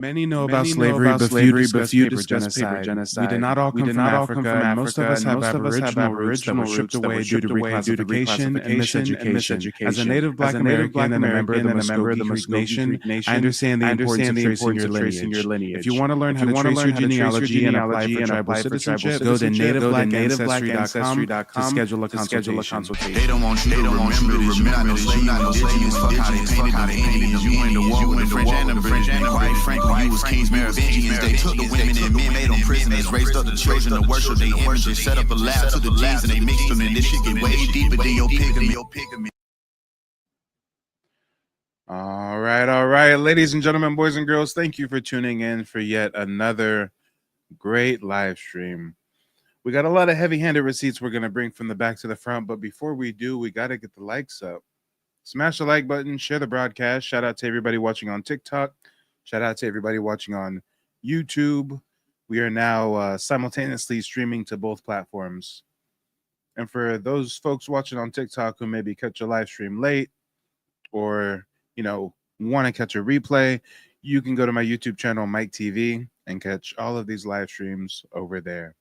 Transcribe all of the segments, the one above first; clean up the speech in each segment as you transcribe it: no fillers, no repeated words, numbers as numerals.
Many know about slavery, but few discuss paper genocide. We did not all come from Africa, and most of us have Aboriginal roots that were stripped away due to reclassification and miseducation. As a native Black American and a member of the Muskogee Creek Nation, I understand the importance of tracing your lineage. If you want to learn how to trace your genealogy and apply for tribal citizenship, go to nativeblack.ancestry.com to schedule a consultation. They don't want you to remember this. You not no slave, you not indigenous. Fuck how they painted the Indians. You went to war with the French and the British. And quite frankly, you was kings, Merovingians. They took the women and men, made them prisoners, raised up the children to worship their images, set up a lab to the genes and they mixed them. And this shit get way deeper than your pigment. All right, ladies and gentlemen, boys and girls, thank you for tuning in for yet another great live stream. We got a lot of heavy-handed receipts we're going to bring from the back to the front, but before we do, we got to get the likes up. Smash the like button, share the broadcast. Shout out to everybody watching on TikTok. Shout out to everybody watching on YouTube. We are now simultaneously streaming to both platforms. And for those folks watching on TikTok who maybe catch a live stream late or, want to catch a replay, you can go to my YouTube channel, Mike TV, and catch all of these live streams over there.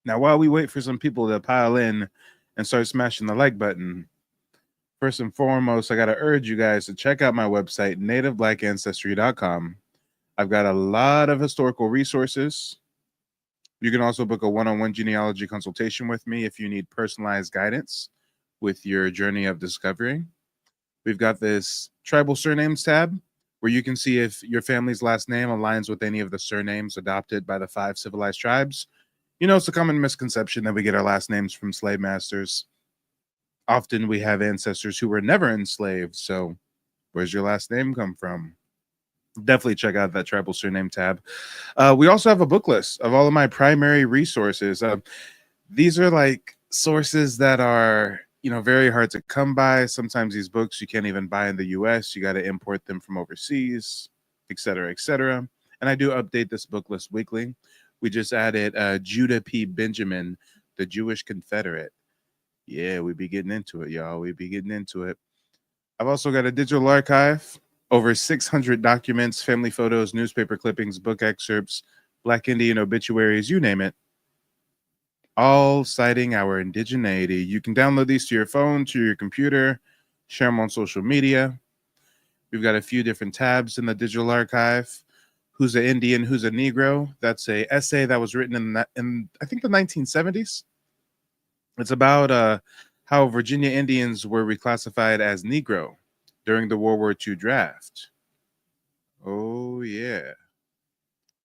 Now, while we wait for some people to pile in and start smashing the like button, first and foremost, I got to urge you guys to check out my website, nativeblack.ancestry.com. I've got a lot of historical resources. You can also book a one-on-one genealogy consultation with me if you need personalized guidance with your journey of discovery. We've got this tribal surnames tab where you can see if your family's last name aligns with any of the surnames adopted by the 5 civilized tribes. It's a common misconception that we get our last names from slave masters. Often we have ancestors who were never enslaved, so where's your last name come from? Definitely check out that tribal surname tab. We also have a book list of all of my primary resources. These are like sources that are, very hard to come by. Sometimes these books you can't even buy in the US. You got to import them from overseas, et cetera, et cetera. And I do update this book list weekly. We just added Judah P. Benjamin, the Jewish Confederate. Yeah, we be getting into it, y'all. We be getting into it. I've also got a digital archive, over 600 documents, family photos, newspaper clippings, book excerpts, Black Indian obituaries, you name it. All citing our indigeneity. You can download these to your phone, to your computer, share them on social media. We've got a few different tabs in the digital archive. Who's an Indian, who's a Negro? That's a essay that was written in I think the 1970s. It's about how Virginia Indians were reclassified as Negro during the World War II draft. Oh, yeah.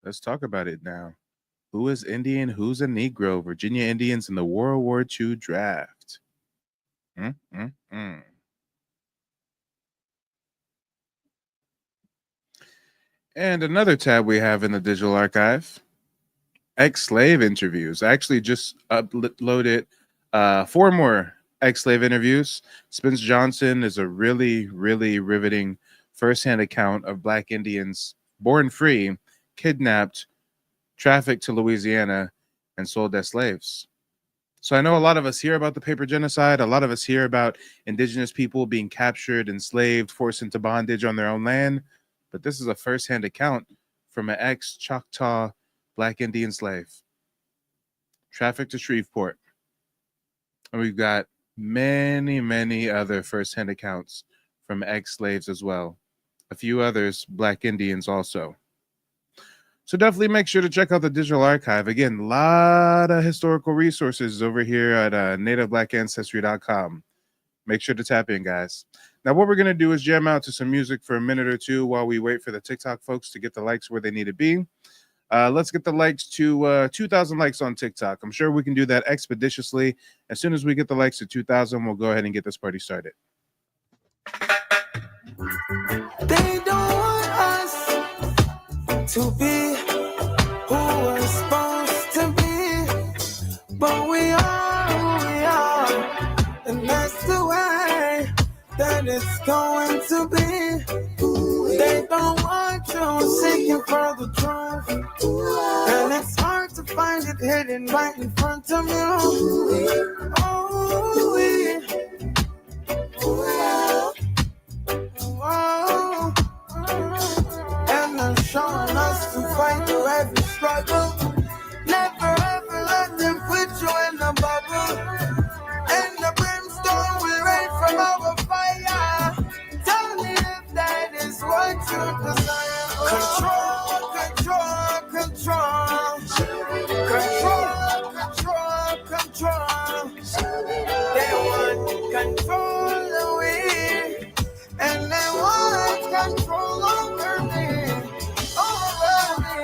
Let's talk about it now. Who is Indian? Who's a Negro? Virginia Indians in the World War II draft. And another tab we have in the digital archive, ex-slave interviews. I actually just uploaded 4 more ex-slave interviews. Spence Johnson is a really, really riveting firsthand account of Black Indians born free, kidnapped, trafficked to Louisiana, and sold as slaves. So I know a lot of us hear about the paper genocide. A lot of us hear about indigenous people being captured, enslaved, forced into bondage on their own land. But this is a firsthand account from an ex-Choctaw Black Indian slave, trafficked to Shreveport. And we've got many, many other firsthand accounts from ex-slaves as well. A few others, Black Indians also. So definitely make sure to check out the digital archive. Again, a lot of historical resources over here at nativeblack.ancestry.com. Make sure to tap in, guys. Now, what we're going to do is jam out to some music for a minute or two while we wait for the TikTok folks to get the likes where they need to be. Let's get the likes to 2,000 likes on TikTok. I'm sure we can do that expeditiously. As soon as we get the likes to 2,000, we'll go ahead and get this party started. They don't want us to be who we're supposed to be, but we are who we are, and that's the way that it's going to be. They don't want you seeking for the truth, and it's hard to find it hidden right in front of you. Oh, and they're showing fight through every struggle. Never ever let them put you in a bubble. And the brimstone will rain from our fire. Tell me if that is what you desire. Control, control, control. Control, control. They want control of me. And they want control over me. Over me.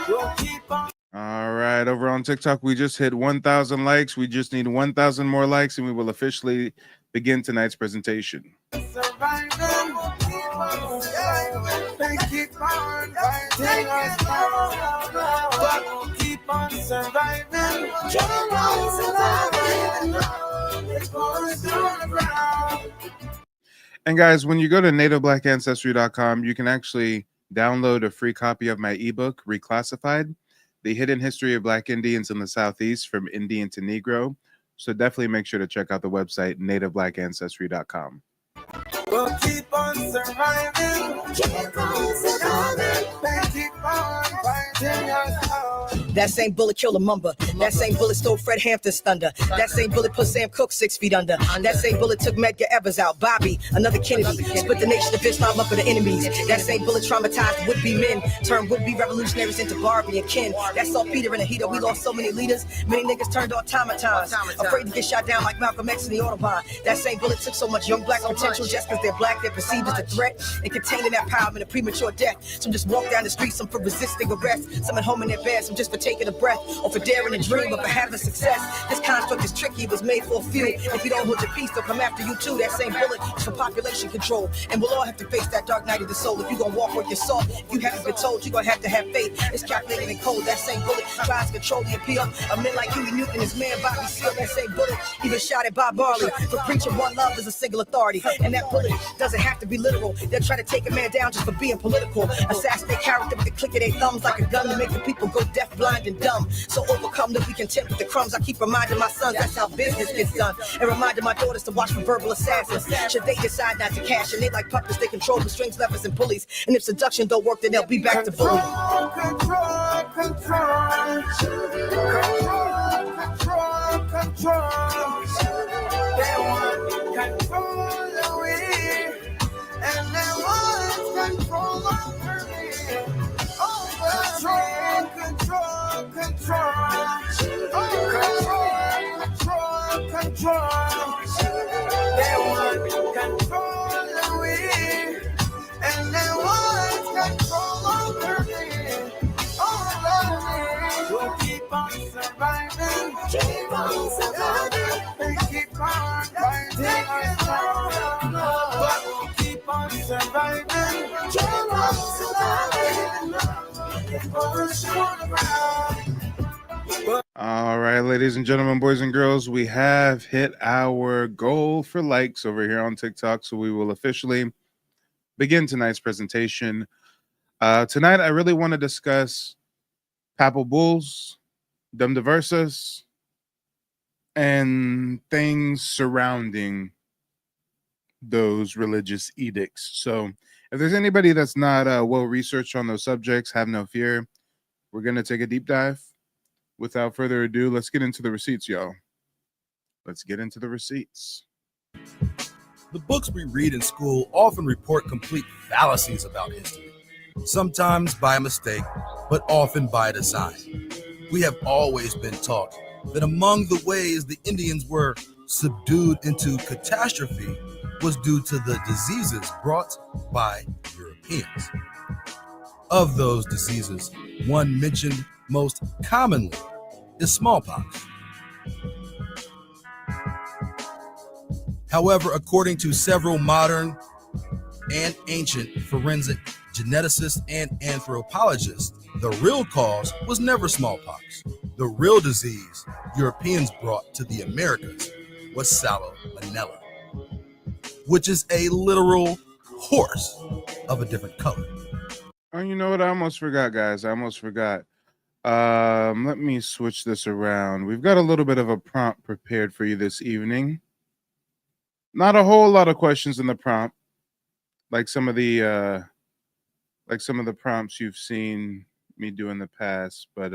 We'll keep on. All right, over on TikTok, we just hit 1,000 likes. We just need 1,000 more likes, and we will officially begin tonight's presentation. Surviving, keep on surviving. They keep on fighting us down, but we'll keep on surviving. Keep on surviving. It's going through the ground. And guys, when you go to nativeblackancestry.com, you can actually download a free copy of my ebook, Reclassified, The Hidden History of Black Indians in the Southeast from Indian to Negro. So definitely make sure to check out the website, nativeblackancestry.com. We'll keep on surviving. Keep on surviving. They keep on fighting us out. That same bullet killed a mumba. That same bullet stole Fred Hampton's thunder. That same bullet put Sam Cooke 6 feet under. That same bullet took Medgar Evers out. Bobby, another Kennedy, split the nation of Islam up for the enemies. That same bullet traumatized would-be men, turned would-be revolutionaries into Barbie and Ken. That saw Peter in a heater. We lost so many leaders. Many niggas turned automatons, afraid to get shot down like Malcolm X in the Autobahn. That same bullet took so much young black potential just because they're black. They're perceived as a threat and containing that power in a premature death. Some just walk down the street, some for resisting arrest, some at home in their bed, some just for taking a breath, or for daring to dream, or for having success. This construct is tricky, it was made for a few. If you don't hold your peace, they'll come after you too. That same bullet is for population control, and we'll all have to face that dark night of the soul. If you gonna walk with your soul, if you haven't been told, you're gonna have to have faith. It's calculated and cold. That same bullet tries to control the appeal of men like Huey Newton, his man Bobby Seale. That same bullet even shot at Bob Marley for preaching one love is a single authority. And that bullet doesn't have to be literal. They'll try to take a man down just for being political. Assassinate character with the click of their thumbs like a gun to make the people go deaf, blind, and dumb. So overcome that we content with the crumbs. I keep reminding my sons that's how business gets done. And reminding my daughters to watch for verbal assassins. Should they decide not to cash and they like puppets, they control the strings, levers, and pulleys. And if seduction don't work, then they'll be back to bullying. Control, control, control, control. They want control of me, and they want control over me. Control, control, control, control. They want control of me, and they want control over me. We'll keep on surviving. Keep on surviving. They keep on fighting us down, but we'll keep on surviving. Keep on surviving. All right, ladies and gentlemen, boys and girls, we have hit our goal for likes over here on TikTok, so we will officially begin tonight's presentation. Tonight, I really want to discuss Papal Bulls, Dum Diversas, and things surrounding those religious edicts. So if there's anybody that's not well-researched on those subjects, have no fear. We're going to take a deep dive. Without further ado, let's get into the receipts, y'all. Let's get into the receipts. The books we read in school often report complete fallacies about history, sometimes by mistake, but often by design. We have always been taught that among the ways the Indians were subdued into catastrophe was due to the diseases brought by Europeans. Of those diseases, one mentioned most commonly is smallpox. However, according to several modern and ancient forensic geneticists and anthropologists, the real cause was never smallpox. The real disease Europeans brought to the Americas was salmonella, which is a literal horse of a different color. Oh, you know what? I almost forgot, guys. I almost forgot. Let me switch this around. We've got a little bit of a prompt prepared for you this evening. Not a whole lot of questions in the prompt, like some of the prompts you've seen me do in the past, but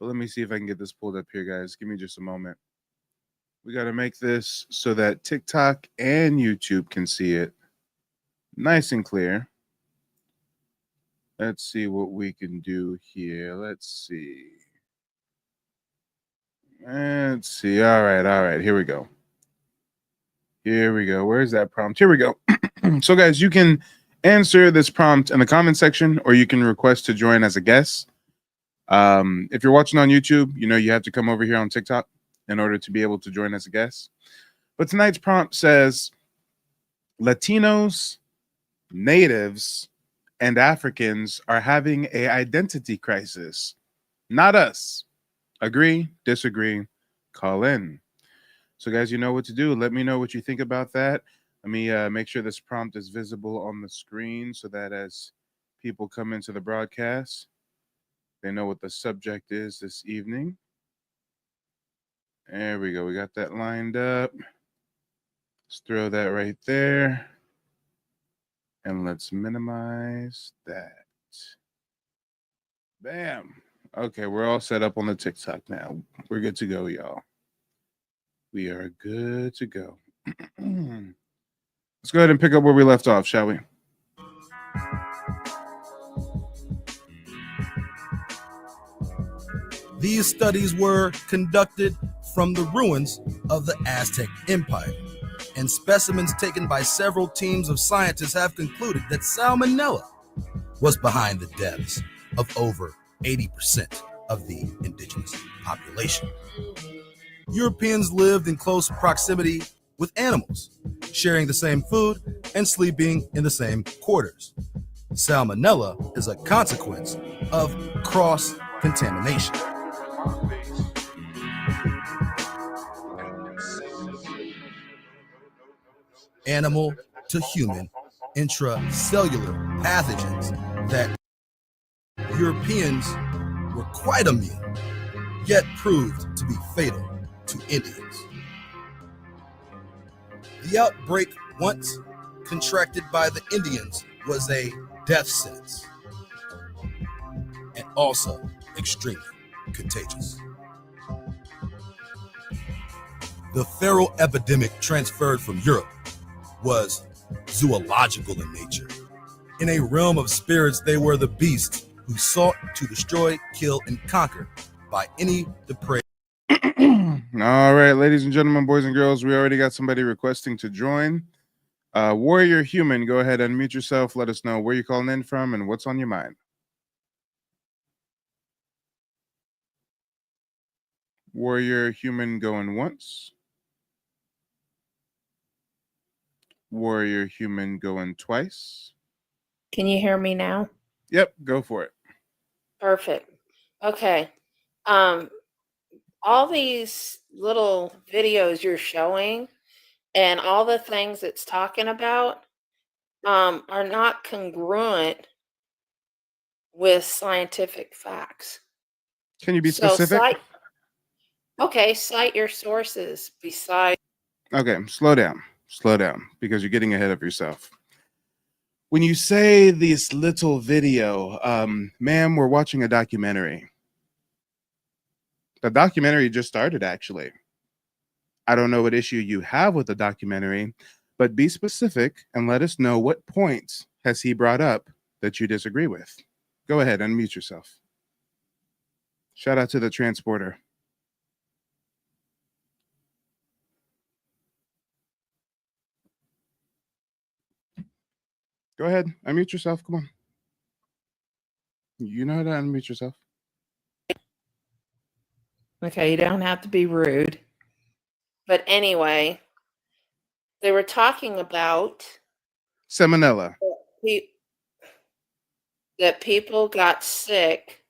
let me see if I can get this pulled up here, guys. Give me just a moment. We got to make this so that TikTok and YouTube can see it nice and clear. Let's see what we can do here. Let's see. All right. Here we go. Where's that prompt? Here we go. So, guys, you can answer this prompt in the comment section, or you can request to join as a guest. If you're watching on YouTube, you have to come over here on TikTok in order to be able to join as a guest. But tonight's prompt says Latinos, natives, and Africans are having an identity crisis. Not us. Agree, disagree, call in. So, guys, you know what to do. Let me know what you think about that. Let me make sure this prompt is visible on the screen so that as people come into the broadcast, they know what the subject is this evening. There we go. We got that lined up. Let's throw that right there. And let's minimize that. Bam. Okay, we're all set up on the TikTok now. We're good to go, y'all. We are good to go. Let's go ahead and pick up where we left off, shall we? These studies were conducted from the ruins of the Aztec Empire, and specimens taken by several teams of scientists have concluded that salmonella was behind the deaths of over 80% of the indigenous population. Europeans lived in close proximity with animals, sharing the same food and sleeping in the same quarters. Salmonella is a consequence of cross-contamination. Animal to human intracellular pathogens that Europeans were quite immune, yet proved to be fatal to Indians. The outbreak, once contracted by the Indians, was a death sentence and also extremely contagious. The feral epidemic transferred from Europe was zoological in nature. In a realm of spirits, they were the beasts who sought to destroy, kill, and conquer by any depraved. All right, ladies and gentlemen, boys and girls, we already got somebody requesting to join. Warrior Human, go ahead, unmute yourself. Let us know where you're calling in from and what's on your mind. Warrior Human going once. Warrior Human going twice. Can you hear me now? Yep, go for it. Perfect. Okay. All these little videos you're showing and all the things it's talking about are not congruent with scientific facts. Can you be specific? Cite your sources besides. Okay, slow down, because you're getting ahead of yourself. When you say this little video, ma'am, we're watching a documentary. The documentary just started, actually. I don't know what issue you have with the documentary, but be specific and let us know what points has he brought up that you disagree with. Go ahead, unmute yourself. Shout out to the transporter. Go ahead, unmute yourself. Come on. You know how to unmute yourself. Okay, you don't have to be rude. But anyway, they were talking about Salmonella. That people got sick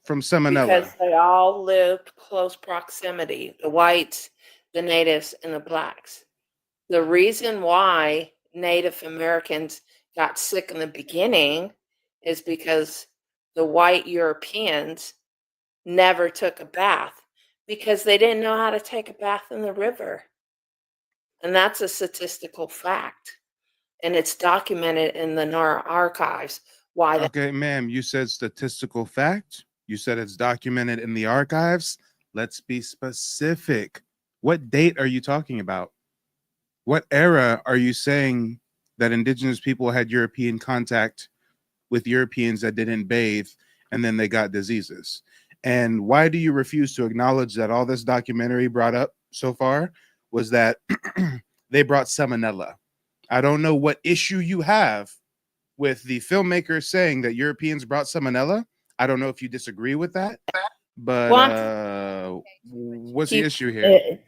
from salmonella because they all lived close proximity, the whites, the natives, and the blacks. The reason why Native Americans got sick in the beginning is because the white Europeans never took a bath because they didn't know how to take a bath in the river. And that's a statistical fact. And it's documented in the NAR archives why that. Okay, ma'am, you said statistical fact. You said it's documented in the archives. Let's be specific. What date are you talking about? What era are you saying that indigenous people had European contact with Europeans that didn't bathe and then they got diseases? And why do you refuse to acknowledge that all this documentary brought up so far was that they brought salmonella? I don't know what issue you have with the filmmaker saying that Europeans brought salmonella. I don't know if you disagree with that, but what's the issue here?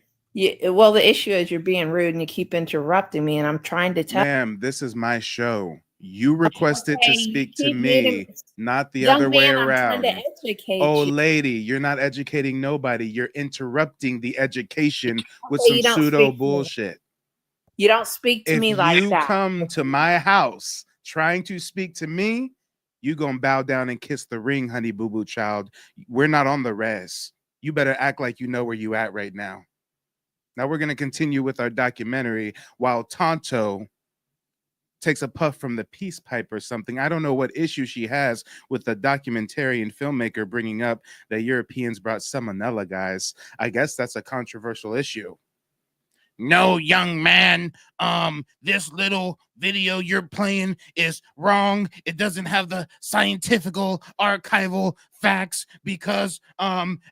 Well, the issue is you're being rude and you keep interrupting me, and I'm trying to tell. Ma'am, this is my show. You requested to Okay, speak to keep me, muting- not the Young other way man, I'm trying to around. educate Oh, you. lady, you're not educating nobody. You're interrupting the education with Okay, some you don't pseudo speak to me. bullshit. You don't speak to If me like you that. come to my house trying to speak to me, you gonna bow down and kiss the ring, honey boo boo child. We're not on the res. You better act like you know where you at right now. Now we're gonna continue with our documentary while Tonto takes a puff from the peace pipe or something. I don't know what issue she has with the documentarian filmmaker bringing up that Europeans brought salmonella, guys. I guess that's a controversial issue. No, young man, this little video you're playing is wrong. It doesn't have the scientifical archival facts because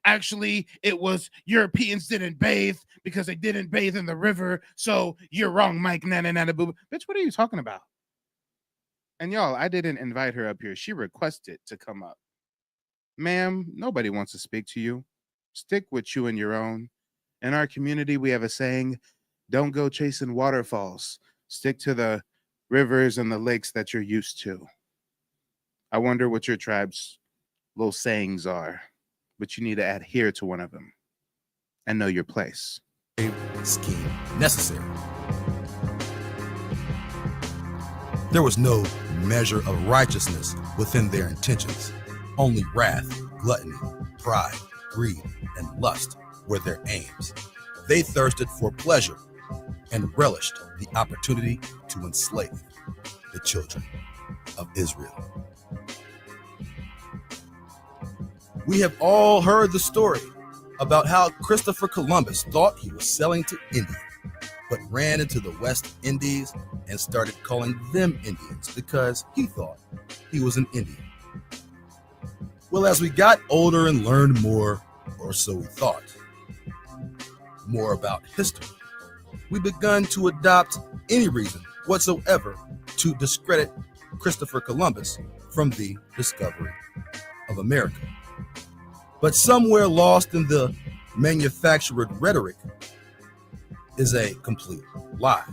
actually it was Europeans didn't bathe because they didn't bathe in the river. So you're wrong, Mike. Nana nana boo. Bitch, what are you talking about? And y'all, I didn't invite her up here. She requested to come up. Ma'am, nobody wants to speak to you. Stick with you and your own. In our community, we have a saying, don't go chasing waterfalls. Stick to the rivers and the lakes that you're used to. I wonder what your tribe's little sayings are, but you need to adhere to one of them and know your place. Scheme necessary. There was no measure of righteousness within their intentions. Only wrath, gluttony, pride, greed, and lust were their aims. They thirsted for pleasure and relished the opportunity to enslave the children of Israel. We have all heard the story about how Christopher Columbus thought he was sailing to India, but ran into the West Indies and started calling them Indians because he thought he was an Indian. Well, as we got older and learned more, or so we thought, more about history, we begun to adopt any reason whatsoever to discredit Christopher Columbus from the discovery of America. But somewhere lost in the manufactured rhetoric is a complete lie,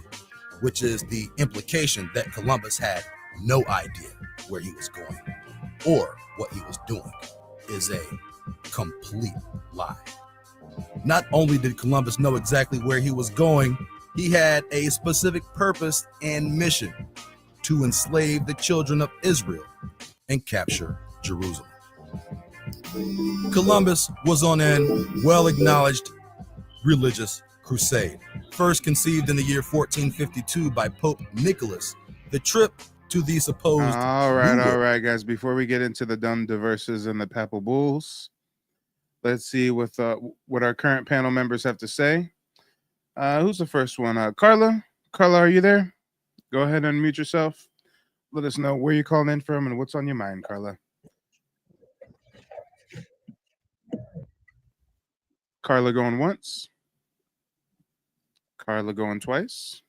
which is the implication that Columbus had no idea where he was going or what he was doing is a complete lie. Not only did Columbus know exactly where he was going, he had a specific purpose and mission to enslave the children of Israel and capture Jerusalem. Columbus was on an well-acknowledged religious crusade. First conceived in the year 1452 by Pope Nicholas, the trip to the supposed... All right, guys. Before we get into the dumb diverses and the papal bulls, let's see what our current panel members have to say. Who's the first one? Carla? Carla, are you there? Go ahead and unmute yourself. Let us know where you're calling in from and what's on your mind, Carla. Carla going once. Carla going twice.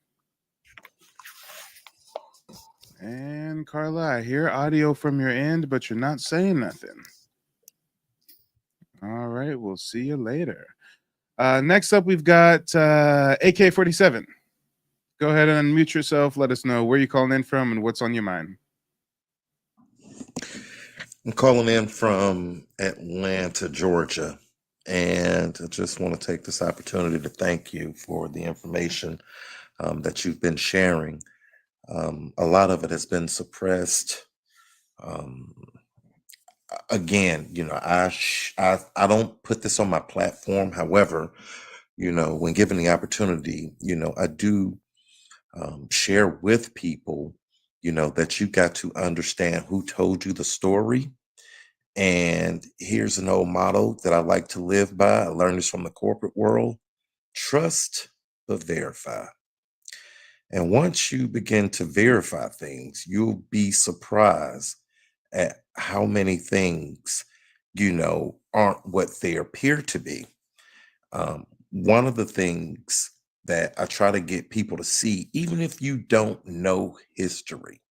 And Carla, I hear audio from your end, but you're not saying nothing. All right, we'll see you later. Next up, we've got AK-47. Go ahead and unmute yourself. Let us know where you're calling in from and what's on your mind. I'm calling in from Atlanta, Georgia, and I just want to take this opportunity to thank you for the information that you've been sharing. A lot of it has been suppressed. Again, I don't put this on my platform. However, when given the opportunity, I do share with people that you got to understand who told you the story. And here's an old motto that I like to live by. I learned this from the corporate world: trust but verify. And once you begin to verify things, you'll be surprised at how many things, aren't what they appear to be. One of the things that I try to get people to see, even if you don't know history,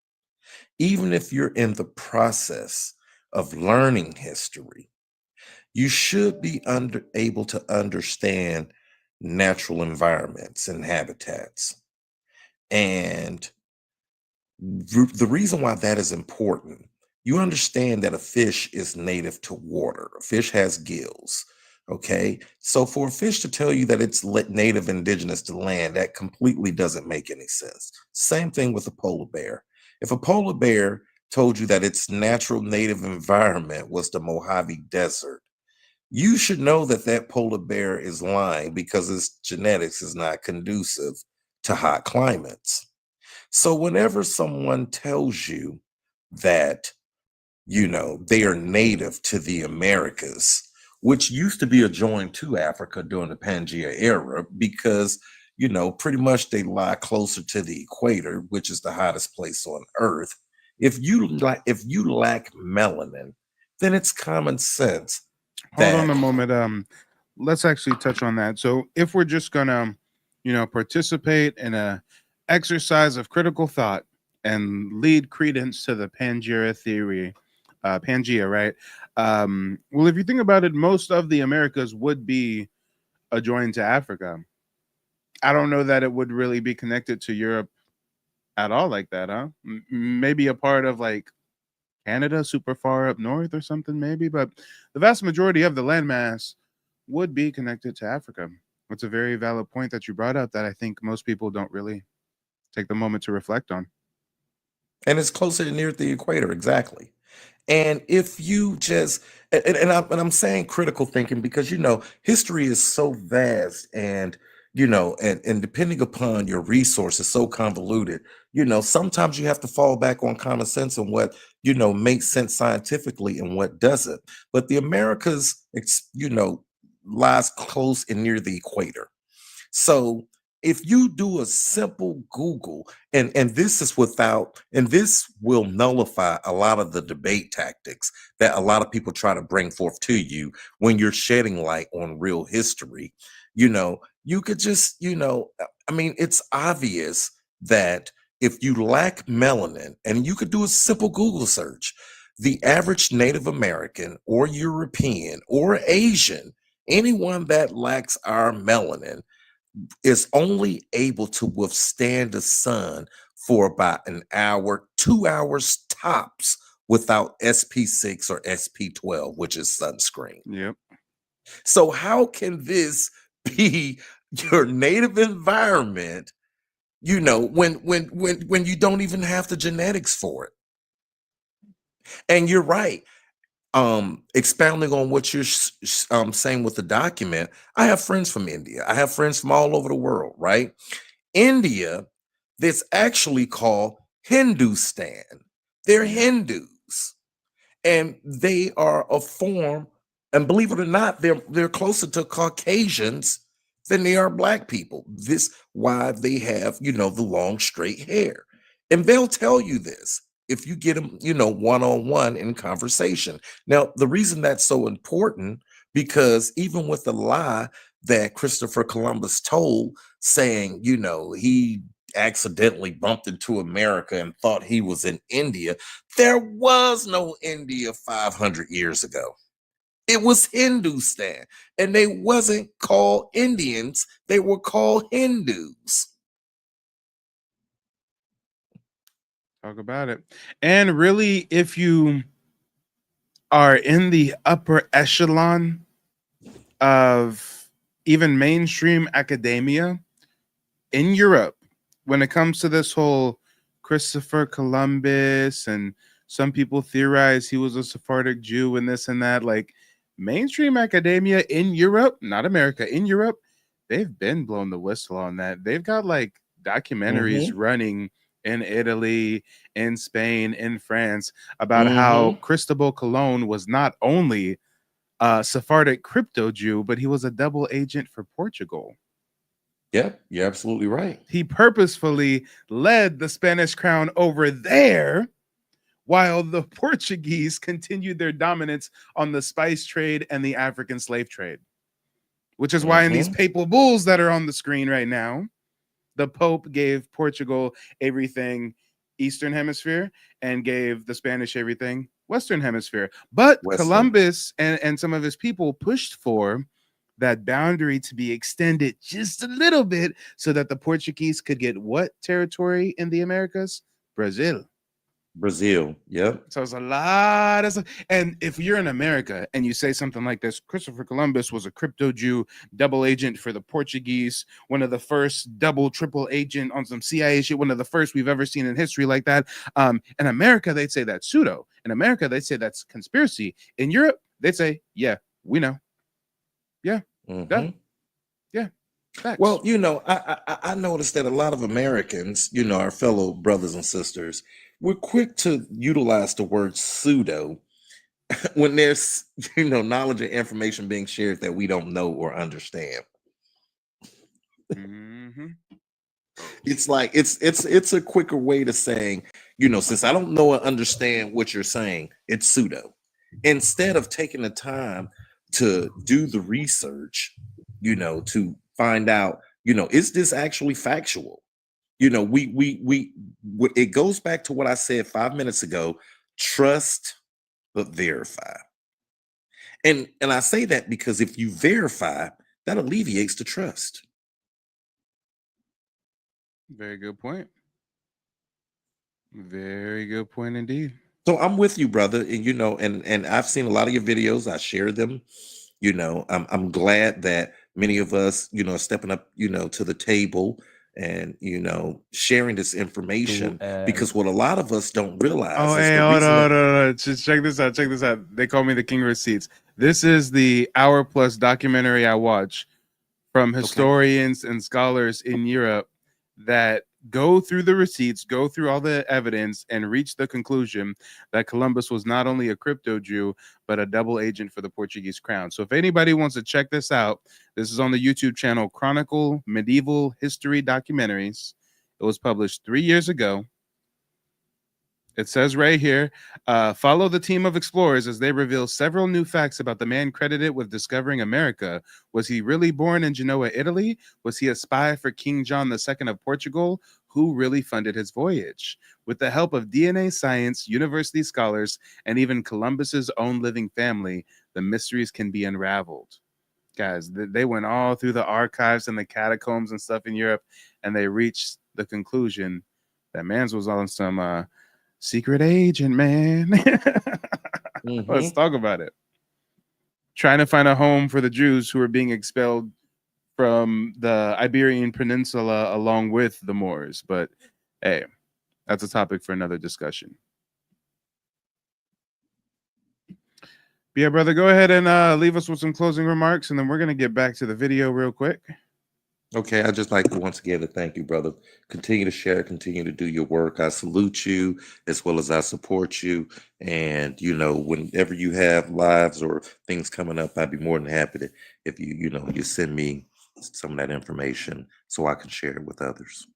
even if you're in the process of learning history, you should be able to understand natural environments and habitats. And the reason why that is important, you understand that a fish is native to water. A fish has gills. Okay. So for a fish to tell you that it's native indigenous to land, that completely doesn't make any sense. Same thing with a polar bear. If a polar bear told you that its natural native environment was the Mojave Desert, you should know that that polar bear is lying because its genetics is not conducive to hot climates. So whenever someone tells you that, they are native to the Americas, which used to be adjoined to Africa during the Pangea era, because, pretty much they lie closer to the equator, which is the hottest place on earth. If you lack melanin, then it's common sense Hold on that a moment. Let's actually touch on that. So if we're just gonna, participate in a exercise of critical thought and lead credence to the Pangea theory, Pangea, right? Well, if you think about it, most of the Americas would be adjoined to Africa. I don't know that it would really be connected to Europe at all like that, huh? Maybe a part of like Canada, super far up north or something, maybe. But the vast majority of the landmass would be connected to Africa. It's a very valid point that you brought up that I think most people don't really take the moment to reflect on. and it's closer to near the equator, exactly. And if you just and I'm saying critical thinking because history is so vast, and and depending upon your resources, so convoluted. Sometimes you have to fall back on common sense and what makes sense scientifically and what doesn't. But the Americas, lies close and near the equator. So if you do a simple Google, and this will nullify a lot of the debate tactics that a lot of people try to bring forth to you when you're shedding light on real history. You could just, I mean, it's obvious that if you lack melanin, and you could do a simple Google search, the average Native American or European or Asian, anyone that lacks our melanin, is only able to withstand the sun for about an hour, 2 hours tops, without SP6 or SP12, which is sunscreen. Yep. So how can this be your native environment, when you don't even have the genetics for it? And you're right. Expounding on what you're saying with the document, I have friends from India. I have friends from all over the world, right? India, that's actually called Hindustan. They're Hindus, and they are a form, and believe it or not, they're closer to Caucasians than they are black people. This why they have, the long straight hair. And they'll tell you this if you get them, one-on-one in conversation. Now, the reason that's so important, because even with the lie that Christopher Columbus told, saying, he accidentally bumped into America and thought he was in India, there was no India 500 years ago. It was Hindustan, and they wasn't called Indians, they were called Hindus. Talk about it. And really, if you are in the upper echelon of even mainstream academia in Europe, when it comes to this whole Christopher Columbus, and some people theorize he was a Sephardic Jew and this and that, like mainstream academia in Europe, not America, in Europe, they've been blown the whistle on that. They've got like documentaries Mhm. running in Italy, in Spain, in France, about how Cristobal Colon was not only a Sephardic crypto Jew, but he was a double agent for Portugal. Yep, you're absolutely right. He purposefully led the Spanish crown over there while the Portuguese continued their dominance on the spice trade and the African slave trade. Which is why in these papal bulls that are on the screen right now, the Pope gave Portugal everything Eastern Hemisphere and gave the Spanish everything Western Hemisphere. But Columbus and some of his people pushed for that boundary to be extended just a little bit so that the Portuguese could get what territory in the Americas? Brazil. Yep. So it's a lot of stuff. And if you're in America and you say something like this, Christopher Columbus was a crypto Jew, double agent for the Portuguese, one of the first double, triple agent on some CIA shit, one of the first we've ever seen in history like that. In America, they'd say that's pseudo. In America, they'd say that's conspiracy. In Europe, they'd say, yeah, we know. Yeah. Yeah. Facts. Well, I noticed that a lot of Americans, our fellow brothers and sisters, we're quick to utilize the word pseudo when there's, knowledge and information being shared that we don't know or understand. It's like it's a quicker way to saying, since I don't know or understand what you're saying, it's pseudo. Instead of taking the time to do the research, to find out, is this actually factual? It goes back to what I said 5 minutes ago: trust but verify. And I say that because if you verify, that alleviates the trust. Very good point. Very good point indeed. So I'm with you, brother. And and I've seen a lot of your videos. I share them. I'm glad that many of us, are stepping up, to the table and, sharing this information, because what a lot of us don't realize. Oh, hey, hold on. Just check this out. They call me the King of Receipts. This is the hour-plus documentary I watch from historians and scholars in Europe that go through the receipts, go through all the evidence, and reach the conclusion that Columbus was not only a crypto Jew, but a double agent for the Portuguese crown. So if anybody wants to check this out, this is on the YouTube channel Chronicle Medieval History Documentaries. It was published 3 years ago. It says right here, follow the team of explorers as they reveal several new facts about the man credited with discovering America. Was he really born in Genoa, Italy? Was he a spy for King John II of Portugal? Who really funded his voyage? With the help of DNA science, university scholars, and even Columbus's own living family, the mysteries can be unraveled. Guys, they went all through the archives and the catacombs and stuff in Europe, and they reached the conclusion that Mans was on some secret agent, man. Let's talk about it. Trying to find a home for the Jews who were being expelled from the Iberian Peninsula along with the Moors. But hey, that's a topic for another discussion. But yeah, brother, go ahead and leave us with some closing remarks, and then we're going to get back to the video real quick. Okay, I'd just like to once again to thank you, brother. Continue to share, continue to do your work. I salute you as well as I support you. And, whenever you have lives or things coming up, I'd be more than happy to, if you send me some of that information so I can share it with others.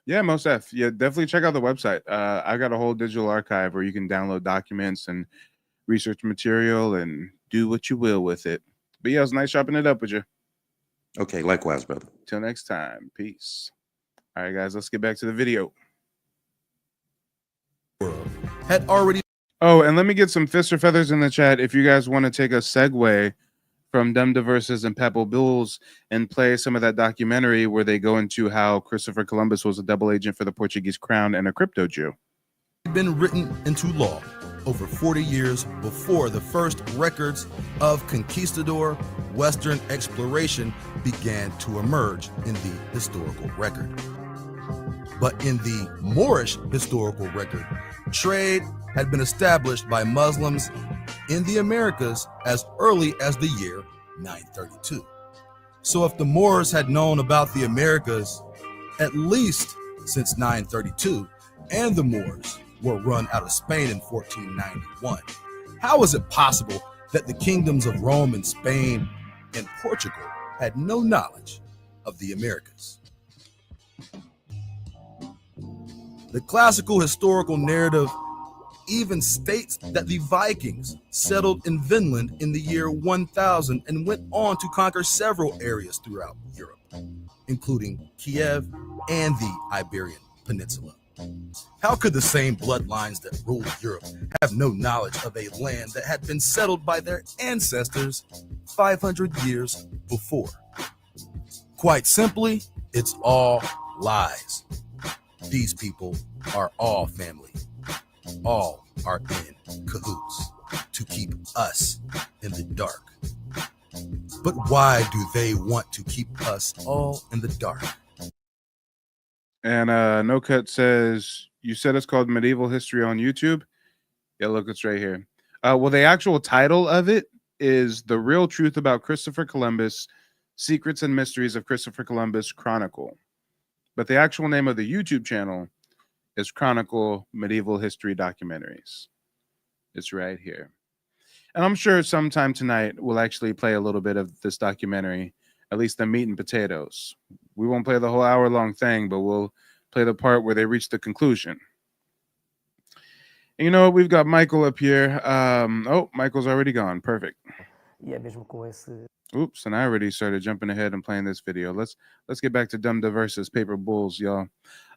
Yeah, most F. Yeah, definitely check out the website. I got a whole digital archive where you can download documents and research material and do what you will with it. But yeah, it was nice chopping it up with you. Okay, likewise, brother. Till next time. Peace. All right, guys, let's get back to the video. Had already. Oh, and let me get some fist or feathers in the chat if you guys want to take a segue from Dumb Diverses and Papal Bulls and play some of that documentary where they go into how Christopher Columbus was a double agent for the Portuguese crown and a crypto Jew. Been written into law over 40 years before the first records of conquistador Western exploration began to emerge in the historical record. But in the Moorish historical record, trade had been established by Muslims in the Americas as early as the year 932. So if the Moors had known about the Americas at least since 932, and the Moors were run out of Spain in 1491, how is it possible that the kingdoms of Rome and Spain and Portugal had no knowledge of the Americas? The classical historical narrative even states that the Vikings settled in Vinland in the year 1000 and went on to conquer several areas throughout Europe, including Kiev and the Iberian Peninsula. How could the same bloodlines that ruled Europe have no knowledge of a land that had been settled by their ancestors 500 years before? Quite simply, it's all lies. These people are all family. All are in cahoots to keep us in the dark. But why do they want to keep us all in the dark? And No Cut says, you said it's called Medieval History on YouTube? Yeah, look, it's right here. Well, the actual title of it is The Real Truth About Christopher Columbus, Secrets and Mysteries of Christopher Columbus Chronicle. But the actual name of the YouTube channel is Chronicle Medieval History Documentaries. It's right here. And I'm sure sometime tonight we'll actually play a little bit of this documentary, at least the meat and potatoes. We won't play the whole hour-long thing, but we'll play the part where they reach the conclusion. And you know what? We've got Michael up here. Oh, Michael's already gone. Perfect. Oops, and I already started jumping ahead and playing this video. Let's get back to Dumb versus Paper Bulls, y'all.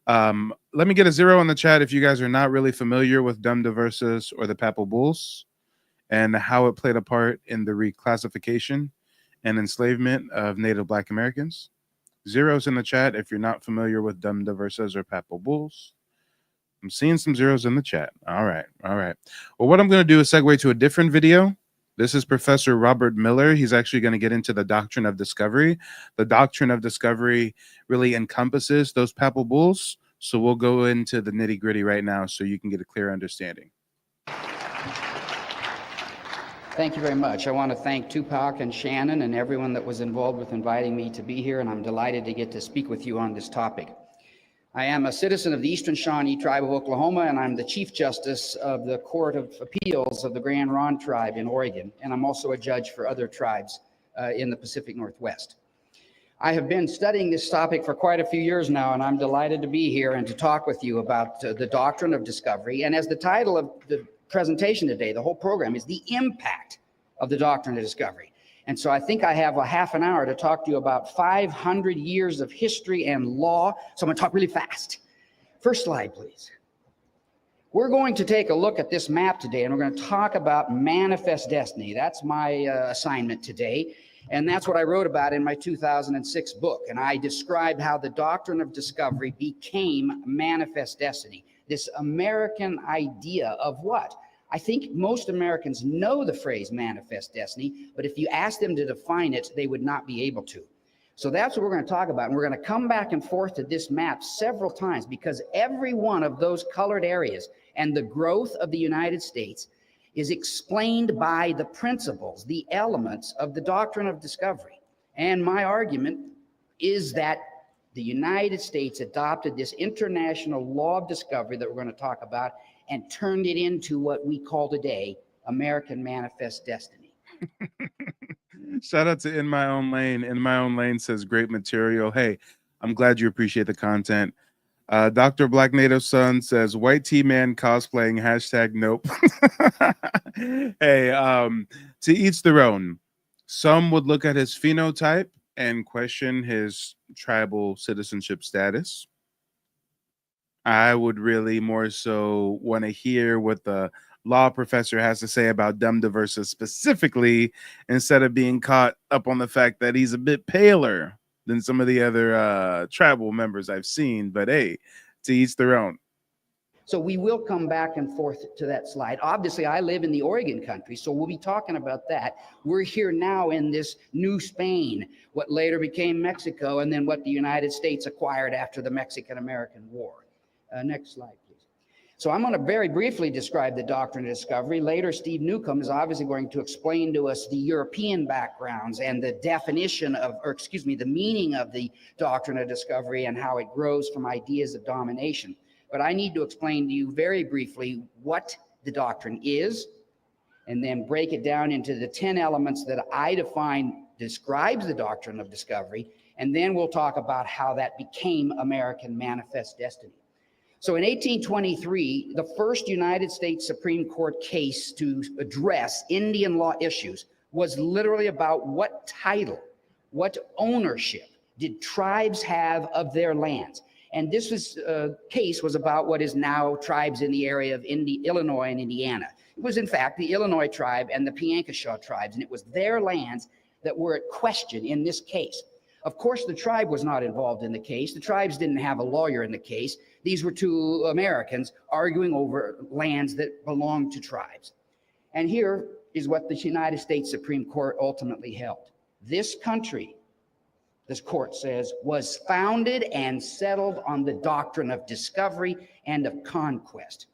Let me get a 0 in the chat if you guys are not really familiar with Dumb versus or the Papal Bulls and how it played a part in the reclassification and enslavement of Native Black Americans. 0s in the chat if you're not familiar with Dumb versus or Papal Bulls. I'm seeing some 0s in the chat. All right. Well, what I'm going to do is segue to a different video. This is Professor Robert Miller. He's actually going to get into the doctrine of discovery. The doctrine of discovery really encompasses those Papal Bulls. So we'll go into the nitty gritty right now so you can get a clear understanding. Thank you very much. I want to thank Tupac and Shannon and everyone that was involved with inviting me to be here, and I'm delighted to get to speak with you on this topic. I am a citizen of the Eastern Shawnee Tribe of Oklahoma, and I'm the Chief Justice of the Court of Appeals of the Grand Ronde Tribe in Oregon, and I'm also a judge for other tribes in the Pacific Northwest. I have been studying this topic for quite a few years now, and I'm delighted to be here and to talk with you about the doctrine of discovery. And as the title of the presentation today, the whole program, is the impact of the doctrine of discovery. And so I think I have a half an hour to talk to you about 500 years of history and law. So I'm going to talk really fast. First slide, please. We're going to take a look at this map today, and we're going to talk about manifest destiny. That's my assignment today. And that's what I wrote about in my 2006 book. And I described how the doctrine of discovery became manifest destiny. This American idea of what? I think most Americans know the phrase manifest destiny, but if you ask them to define it, they would not be able to. So that's what we're going to talk about. And we're going to come back and forth to this map several times because every one of those colored areas and the growth of the United States is explained by the principles, the elements of the doctrine of discovery. And my argument is that the United States adopted this international law of discovery that we're going to talk about and turned it into what we call today American manifest destiny. Shout out to In My Own Lane. In My Own Lane says great material. Hey, I'm glad you appreciate the content. Dr. Black Native Son says white T-man cosplaying # nope. Hey, to each their own. Some would look at his phenotype and question his tribal citizenship status. I would really more so want to hear what the law professor has to say about Dumb versus specifically, instead of being caught up on the fact that he's a bit paler than some of the other tribal members I've seen. But hey, to each their own. So we will come back and forth to that slide. Obviously, I live in the Oregon country, so we'll be talking about that. We're here now in this new Spain, what later became Mexico, and then what the United States acquired after the Mexican-American War. Next slide, please. So I'm going to very briefly describe the doctrine of discovery. Later, Steve Newcomb is obviously going to explain to us the European backgrounds and the definition of, or excuse me, the meaning of the doctrine of discovery and how it grows from ideas of domination. but I need to explain to you very briefly what the doctrine is, and then break it down into the 10 elements that I define describes the doctrine of discovery, and then we'll talk about how that became American manifest destiny. So in 1823, the first United States Supreme Court case to address Indian law issues was literally about what title, what ownership did tribes have of their lands. And this case was about what is now tribes in the area of Illinois and Indiana. It was, in fact, the Illinois tribe and the Piankashaw tribes, and it was their lands that were at question in this case. Of course, the tribe was not involved in the case. The tribes didn't have a lawyer in the case. These were two Americans arguing over lands that belonged to tribes. And here is what the United States Supreme Court ultimately held. This country, this court says, was founded and settled on the doctrine of discovery and of conquest.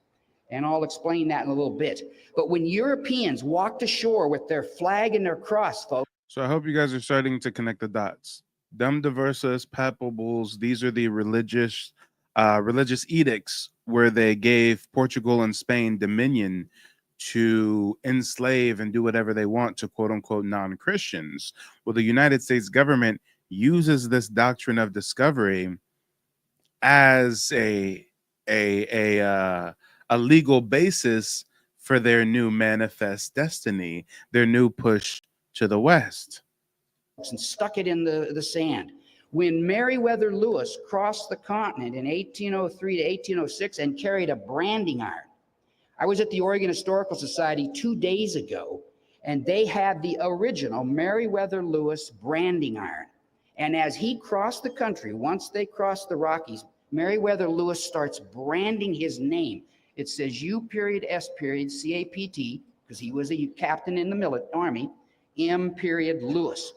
And I'll explain that in a little bit. But when Europeans walked ashore with their flag and their cross, folks. So I hope you guys are starting to connect the dots. Dum diversas, papal bulls, these are the religious edicts where they gave Portugal and Spain dominion to enslave and do whatever they want to quote unquote non-Christians. Well, the United States government uses this doctrine of discovery as a legal basis for their new manifest destiny, their new push to the West. And stuck it in the sand. When Meriwether Lewis crossed the continent in 1803 to 1806 and carried a branding iron. I was at the Oregon Historical Society 2 days ago, and they had the original Meriwether Lewis branding iron. And as he crossed the country, once they crossed the Rockies, Meriwether Lewis starts branding his name. It says U.S.CAPT, because he was a captain in the Army, M.Lewis.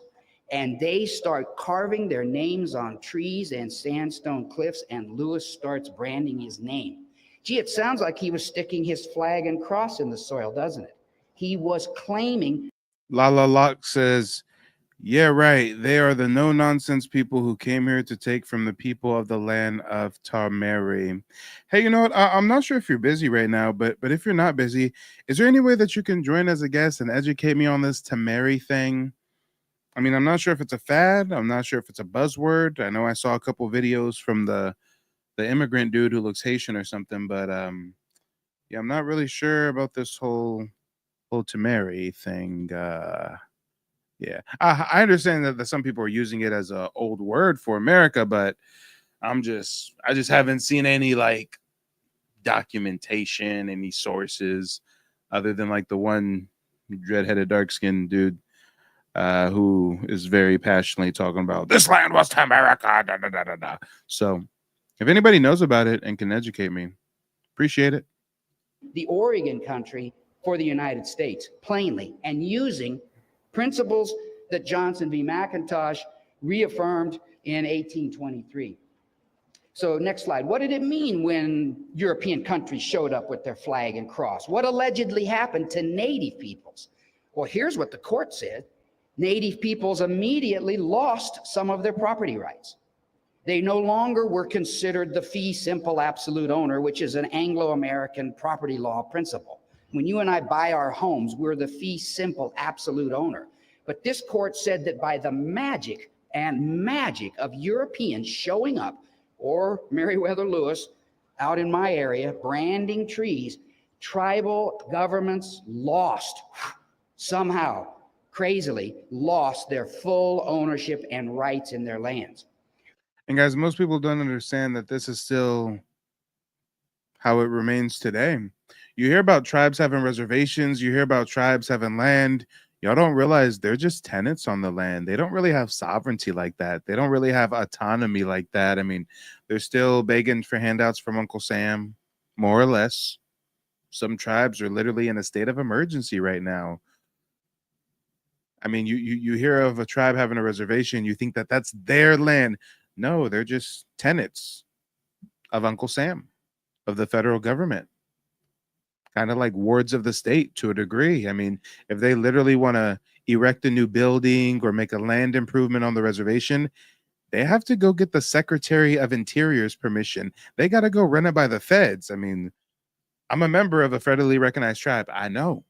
And they start carving their names on trees and sandstone cliffs, and Lewis starts branding his name. Gee, it sounds like he was sticking his flag and cross in the soil, doesn't it? He was claiming. Lala Locke says, yeah, right. They are the no-nonsense people who came here to take from the people of the land of Tamari. Hey, you know what? I'm not sure if you're busy right now, but if you're not busy, is there any way that you can join as a guest and educate me on this Tamari thing? I mean, I'm not sure if it's a fad. I'm not sure if it's a buzzword. I know I saw a couple videos from the immigrant dude who looks Haitian or something, but yeah, I'm not really sure about this whole Tamari thing. Yeah, I understand that some people are using it as an old word for America, but I just haven't seen any like documentation, any sources other than like the one dread-headed dark-skinned dude who is very passionately talking about this land was to America. Da, da, da, da, da. So if anybody knows about it and can educate me, appreciate it. The Oregon country for the United States, plainly, and using principles that Johnson v. McIntosh reaffirmed in 1823. So next slide. What did it mean when European countries showed up with their flag and cross? What allegedly happened to Native peoples? Well, here's what the court said. Native peoples immediately lost some of their property rights. They no longer were considered the fee simple absolute owner, which is an Anglo-American property law principle. When you and I buy our homes, we're the fee simple absolute owner. But this court said that by the magic of Europeans showing up, or Meriwether Lewis out in my area, branding trees, tribal governments somehow, crazily lost their full ownership and rights in their lands. And guys, most people don't understand that this is still how it remains today. You hear about tribes having reservations, you hear about tribes having land. Y'all don't realize they're just tenants on the land. They don't really have sovereignty like that. They don't really have autonomy like that. I mean, they're still begging for handouts from Uncle Sam, more or less. Some tribes are literally in a state of emergency right now. I mean, you hear of a tribe having a reservation, you think that that's their land. No, they're just tenants of Uncle Sam, of the federal government. Kind of like wards of the state to a degree. I mean, if they literally want to erect a new building or make a land improvement on the reservation, they have to go get the Secretary of Interior's permission. They got to go run it by the feds. I mean, I'm a member of a federally recognized tribe. I know.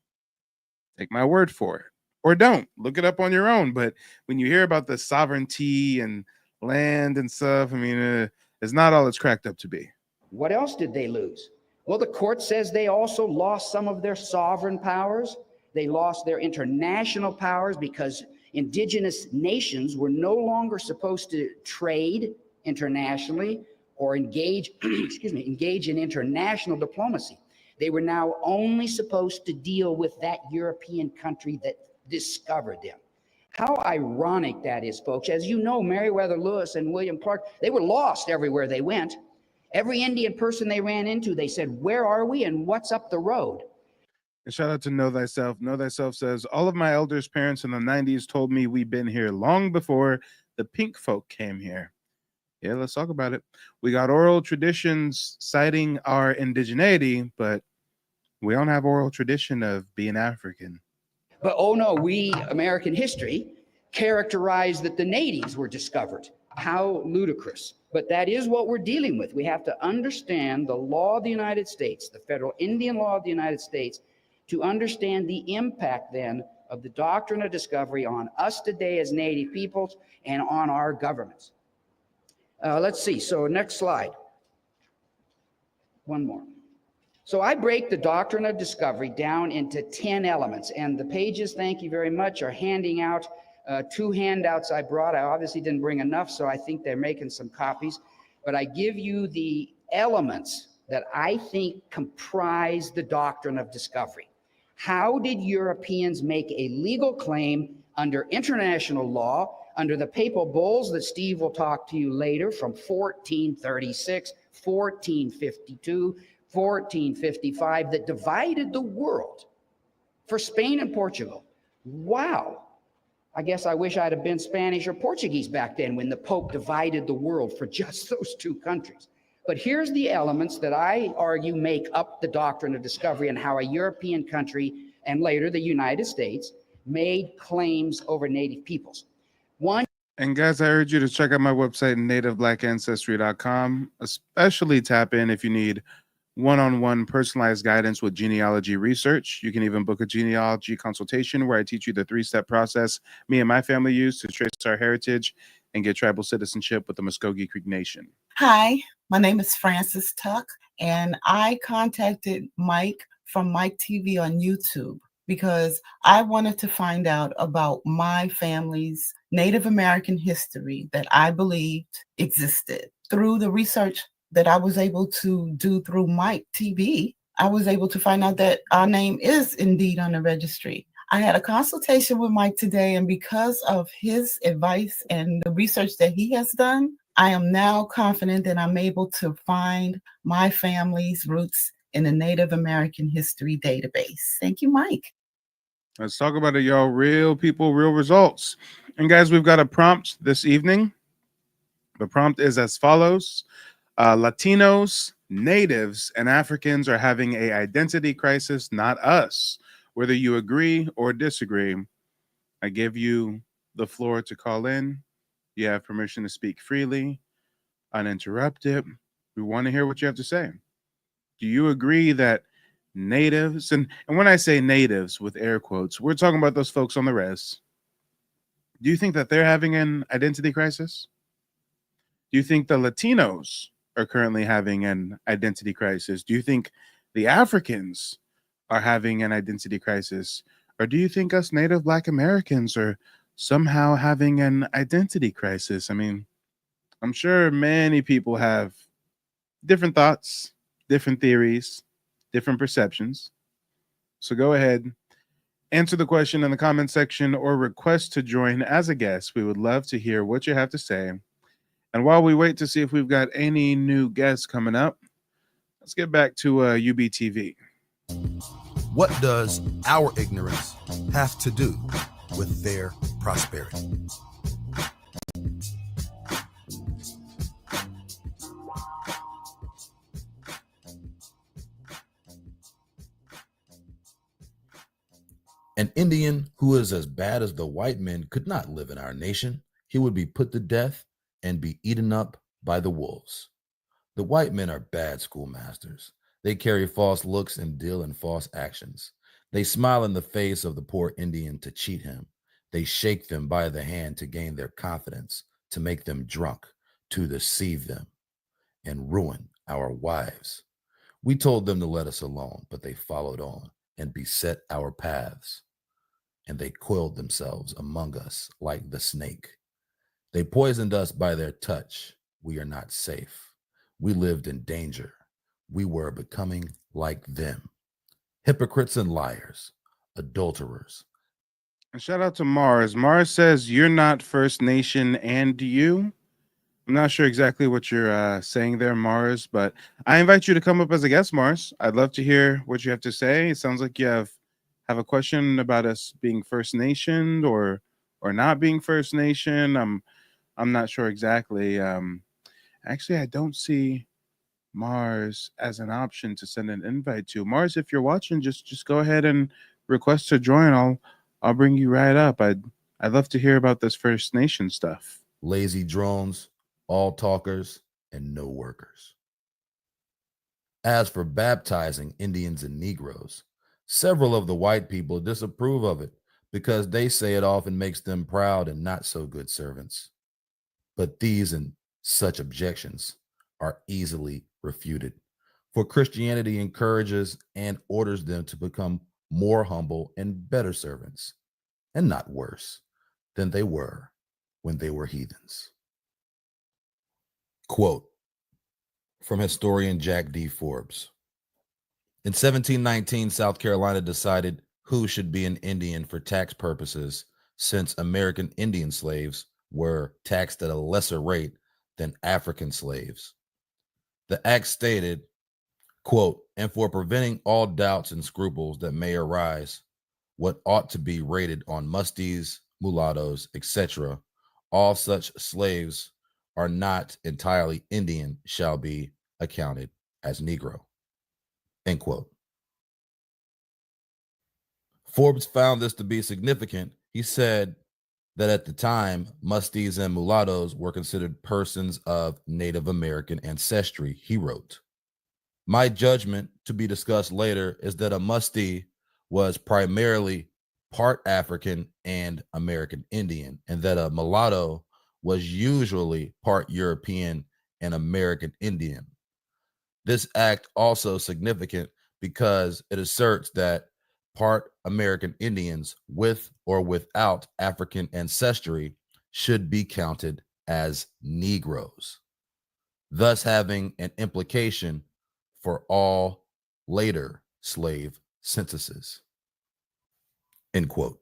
Take my word for it. Or don't. Look it up on your own. But when you hear about the sovereignty and land and stuff, I mean, it's not all it's cracked up to be. What else did they lose? Well, the court says they also lost some of their sovereign powers. They lost their international powers because indigenous nations were no longer supposed to trade internationally or engage in international diplomacy. They were now only supposed to deal with that European country that discovered them. How ironic that is, folks. As you know, Meriwether Lewis and William Clark, they were lost everywhere they went. Every Indian person they ran into, they said, where are we and what's up the road? And shout out to Know Thyself. Know Thyself says, all of my elders' parents in the 90s told me we've been here long before the pink folk came here. Yeah, let's talk about it. We got oral traditions citing our indigeneity, but we don't have oral tradition of being African. But oh no, we, American history, characterized that the natives were discovered. How ludicrous. But that is what we're dealing with. We have to understand the law of the United States, the federal Indian law of the United States, to understand the impact then of the doctrine of discovery on us today as Native peoples and on our governments. Let's see. So next slide. One more. So I break the doctrine of discovery down into 10 elements, and the pages, thank you very much, are handing out 2 handouts I brought. I obviously didn't bring enough, so I think they're making some copies. But I give you the elements that I think comprise the doctrine of discovery. How did Europeans make a legal claim under international law, under the papal bulls that Steve will talk to you later from 1436, 1452, 1455, that divided the world for Spain and Portugal? Wow. I guess I wish I'd have been Spanish or Portuguese back then when the Pope divided the world for just those 2 countries. But here's the elements that I argue make up the doctrine of discovery and how a European country, and later the United States, made claims over Native peoples. One. And guys, I urge you to check out my website, nativeblackancestry.com, especially tap in if you need one-on-one personalized guidance with genealogy research. You can even book a genealogy consultation where I teach you the 3-step process me and my family use to trace our heritage and get tribal citizenship with the Muskogee Creek Nation. Hi, my name is Frances Tuck, and I contacted Mike from Mike TV on YouTube because I wanted to find out about my family's Native American history that I believed existed. Through the research that I was able to do through Mike TV, I was able to find out that our name is indeed on the registry. I had a consultation with Mike today, and because of his advice and the research that he has done, I am now confident that I'm able to find my family's roots in the Native American History database. Thank you, Mike. Let's talk about it, y'all. Real people, real results. And guys, we've got a prompt this evening. The prompt is as follows. Latinos, Natives, and Africans are having an identity crisis, not us. Whether you agree or disagree, I give you the floor to call in. You have permission to speak freely, uninterrupted. We want to hear what you have to say. Do you agree that Natives, and when I say natives with air quotes, we're talking about those folks on the res. Do you think that they're having an identity crisis? Do you think the Latinos are currently having an identity crisis? Do you think the Africans are having an identity crisis? Or do you think us Native Black Americans are somehow having an identity crisis? I mean, I'm sure many people have different thoughts, different theories, different perceptions. So go ahead, answer the question in the comment section or request to join as a guest. We would love to hear what you have to say. And while we wait to see if we've got any new guests coming up, let's get back to UBTV. What does our ignorance have to do with their prosperity? An Indian who is as bad as the white men could not live in our nation. He would be put to death and be eaten up by the wolves. The white men are bad schoolmasters. They carry false looks and deal in false actions. They smile in the face of the poor Indian to cheat him. They shake them by the hand to gain their confidence, to make them drunk, to deceive them, and ruin our wives. We told them to let us alone, but they followed on and beset our paths. And they coiled themselves among us like the snake. They poisoned us by their touch. We are not safe. We lived in danger. We were becoming like them. Hypocrites and liars, adulterers. And shout out to Mars. Mars says you're not First Nation and you. I'm not sure exactly what you're saying there, Mars, but I invite you to come up as a guest, Mars. I'd love to hear what you have to say. It sounds like you have a question about us being First Nation or not being First Nation. I'm not sure exactly. Actually, I don't see Mars as an option to send an invite to. Mars, if you're watching, just go ahead and request to join. I'll bring you right up. I'd love to hear about this First Nation stuff. Lazy drones, all talkers, and no workers. As for baptizing Indians and Negroes, several of the white people disapprove of it because they say it often makes them proud and not so good servants. But these and such objections are easily refuted, for Christianity encourages and orders them to become more humble and better servants, and not worse than they were when they were heathens. Quote from historian Jack D. Forbes. In 1719, South Carolina decided who should be an Indian for tax purposes, since American Indian slaves were taxed at a lesser rate than African slaves. The act stated, quote, and for preventing all doubts and scruples that may arise, what ought to be rated on musties, mulattoes, etc., all such slaves are not entirely Indian shall be accounted as Negro, end quote. Forbes found this to be significant. He said that at the time, musties and mulattoes were considered persons of Native American ancestry, he wrote. My judgment, to be discussed later, is that a mustee was primarily part African and American Indian, and that a mulatto was usually part European and American Indian. This act also significant because it asserts that part American Indians with or without African ancestry should be counted as Negroes, thus having an implication for all later slave censuses, end quote.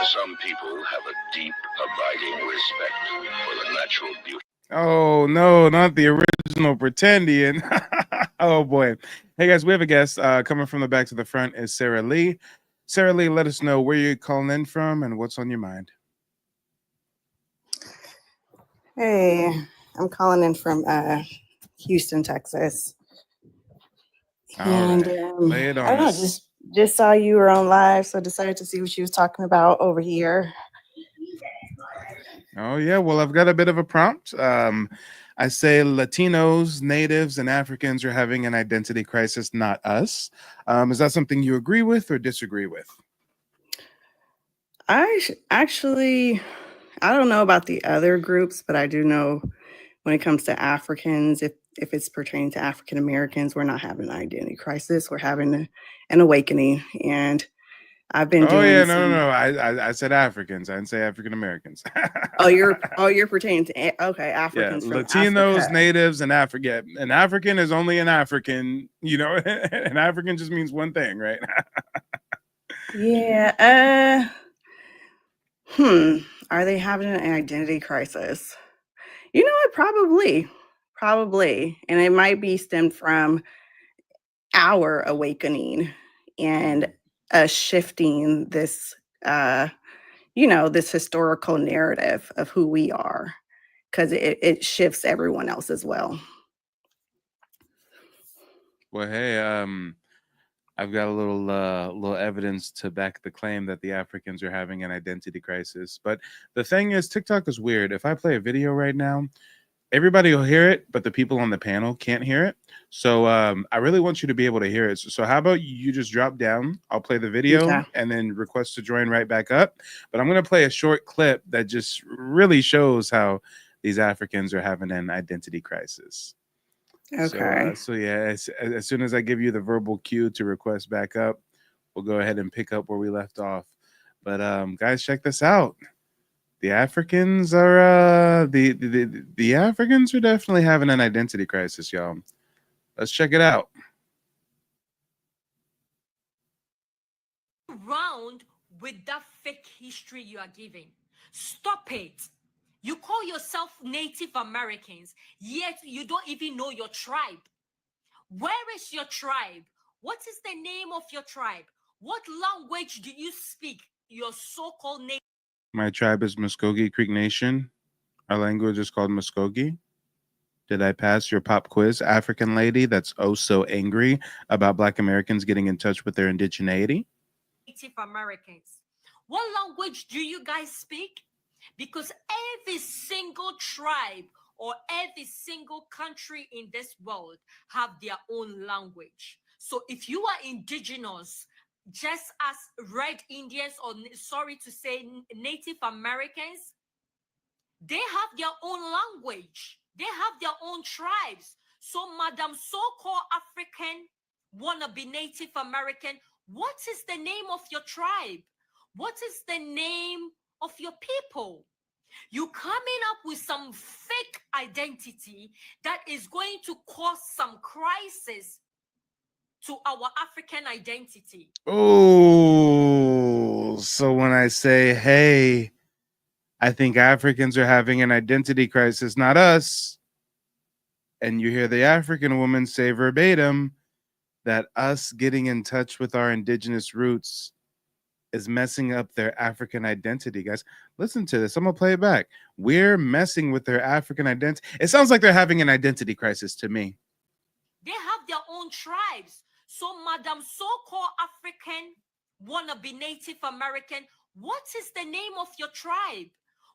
Some people have a deep, abiding respect for the natural beauty. Oh no, not the original Pretendian. Oh boy. Hey guys, we have a guest coming from the back to the front is Sarah Lee. Sarah Lee, let us know where you're calling in from and what's on your mind. Hey, I'm calling in from Houston, Texas. And Lay it on I don't know, us. just saw you were on live, so decided to see what you was talking about over here. Oh yeah, well I've got a bit of a prompt. I say Latinos, natives, and Africans are having an identity crisis, not us. Is that something you agree with or disagree with? Actually, I don't know about the other groups, but I do know when it comes to Africans, if it's pertaining to African Americans, we're not having an identity crisis. We're having an awakening. And I've been doing yeah, some. no. I said Africans. I didn't say African Americans. you're pertaining to Africans from Latinos, Africa. natives, and Africa. An African is only an African. You know, an African just means one thing, right? Yeah. Are they having an identity crisis? You know what? Probably. Probably. And it might be stemmed from our awakening and us shifting this, this historical narrative of who we are, because it shifts everyone else as well. Well, hey, I've got a little evidence to back the claim that the Africans are having an identity crisis. But the thing is, TikTok is weird. If I play a video right now, everybody will hear it, but the people on the panel can't hear it. So I really want you to be able to hear it. So how about you just drop down? I'll play the video Okay. and then request to join right back up. But I'm going to play a short clip that just really shows how these Africans are having an identity crisis. Okay. So yeah, as soon as I give you the verbal cue to request back up, we'll go ahead and pick up where we left off. But guys, check this out. The Africans are the Africans are definitely having an identity crisis, y'all. Let's check it out. Round with that fake history you are giving. Stop it. You call yourself Native Americans, yet you don't even know your tribe. Where is your tribe? What is the name of your tribe? What language do you speak? Your so-called name. My tribe is Muskogee Creek Nation. Our language is called Muskogee. Did I pass your pop quiz, African lady that's oh so angry about Black Americans getting in touch with their indigeneity? Native Americans. What language do you guys speak? Because every single tribe or every single country in this world have their own language. So if you are indigenous, just as Red Indians, or sorry to say Native Americans, they have their own language. They have their own tribes. So Madam so-called African, wanna be Native American, what is the name of your tribe? What is the name of your people? You coming up with some fake identity that is going to cause some crisis to our African identity. Oh, so when I say, hey, I think Africans are having an identity crisis, not us, and you hear the African woman say verbatim that us getting in touch with our indigenous roots is messing up their African identity, guys. Listen to this. I'm gonna play it back. We're messing with their African identity. It sounds like they're having an identity crisis to me. They have their own tribes. So Madam so-called African, wanna be Native American, what is the name of your tribe?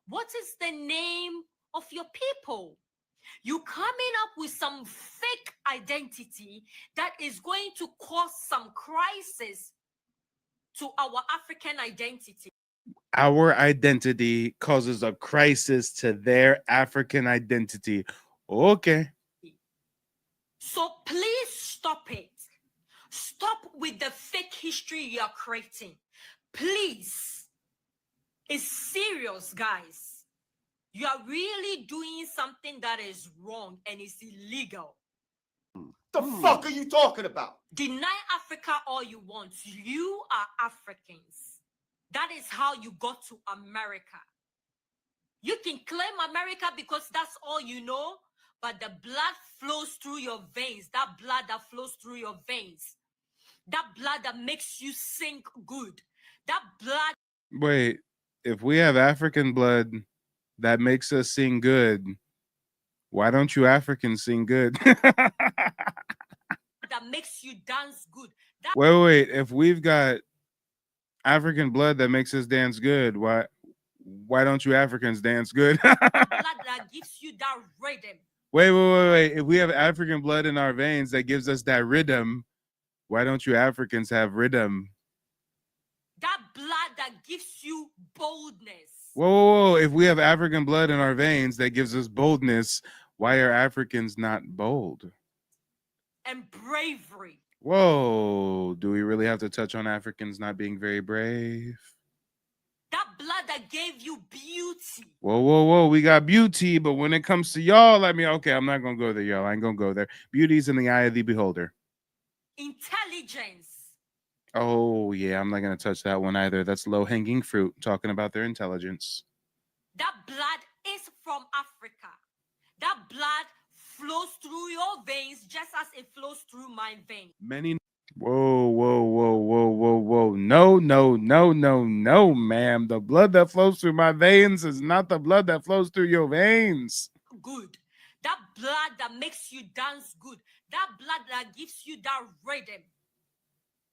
What is the name of your people? You coming up with some fake identity that is going to cause some crisis to our African identity. Our identity causes a crisis to their African identity. Okay. So please stop it. Stop with the fake history you are creating. Please. It's serious, guys. You are really doing something that is wrong and is illegal. The fuck are you talking about? Deny Africa all you want. You are Africans. That is how you got to America. You can claim America because that's all you know, but the blood flows through your veins. That blood that flows through your veins. That blood that makes you sing good. That blood. Wait, if we have African blood that makes us sing good, why don't you Africans sing good? That makes you dance good. That wait. If we've got African blood that makes us dance good, why don't you Africans dance good? blood that gives you that rhythm. Wait. If we have African blood in our veins that gives us that rhythm, why don't you Africans have rhythm? That blood that gives you boldness. Whoa. If we have African blood in our veins that gives us boldness, why are Africans not bold? And bravery. Whoa. Do we really have to touch on Africans not being very brave? That blood that gave you beauty. Whoa. We got beauty, but when it comes to y'all, okay, I'm not going to go there, y'all. I ain't going to go there. Beauty's in the eye of the beholder. Intelligence. Oh, yeah, I'm not going to touch that one either. That's low-hanging fruit, talking about their intelligence. That blood is from Africa. That blood flows through your veins just as it flows through my veins. Many. Whoa, whoa, whoa, whoa, whoa, whoa. No, no, no, no, no, ma'am. The blood that flows through my veins is not the blood that flows through your veins. Good. That blood that makes you dance good. That blood that gives you that rhythm.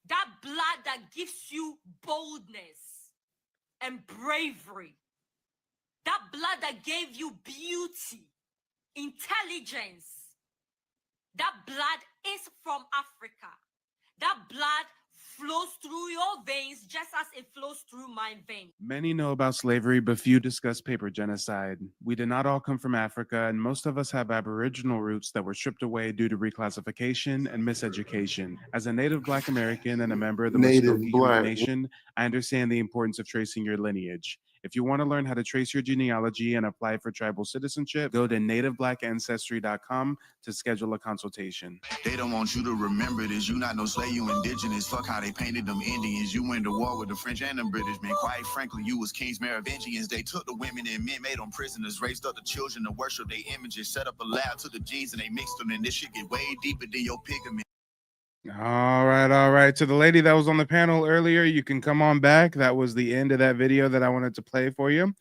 That blood that gives you boldness and bravery. That blood that gave you beauty, intelligence. That blood is from Africa. That blood flows through your veins just as it flows through my veins. Many know about slavery, but few discuss paper genocide. We did not all come from Africa, and most of us have Aboriginal roots that were stripped away due to reclassification and miseducation. As a native Black American and a member of the Native Muskogee Black. Nation, I understand the importance of tracing your lineage. If you want to learn how to trace your genealogy and apply for tribal citizenship, go to nativeblackancestry.com to schedule a consultation. They don't want you to remember this. You not no slave, you indigenous. Fuck how they painted them Indians. You went to war with the French and the British, man. Quite frankly, you was kings Merovingians. They took the women and men, made them prisoners, raised up the children to worship their images, set up a lab to the genes and they mixed them, and this shit get way deeper than your pigment. All right, all right. To the lady that was on the panel earlier, you can come on back. That was the end of that video that I wanted to play for you.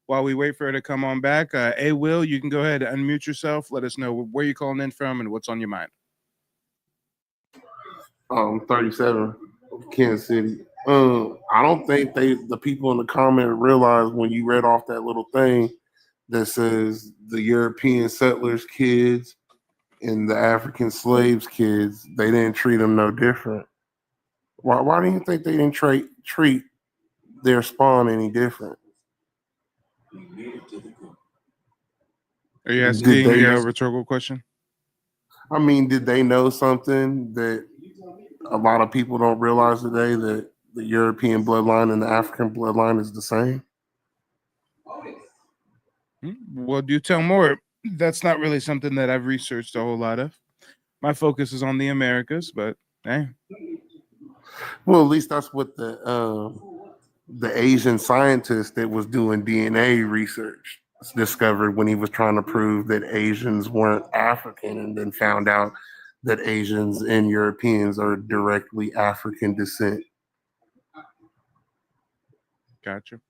While we wait for her to come on back, hey, Will, you can go ahead and unmute yourself. Let us know where you're calling in from and what's on your mind. 37, Kansas City. I don't think the people in the comment realize when you read off that little thing that says the European settlers' kids and the African slaves' kids, they didn't treat them no different. Why do you think they didn't treat their spawn any different? Are you asking a rhetorical question? I mean, did they know something that a lot of people don't realize today, that the European bloodline and the African bloodline is the same? Well, do tell more. That's not really something that I've researched a whole lot of. My focus is on the Americas, but hey. Well, at least that's what the Asian scientist that was doing DNA research discovered when he was trying to prove that Asians weren't African, and then found out that Asians and Europeans are directly African descent. Gotcha.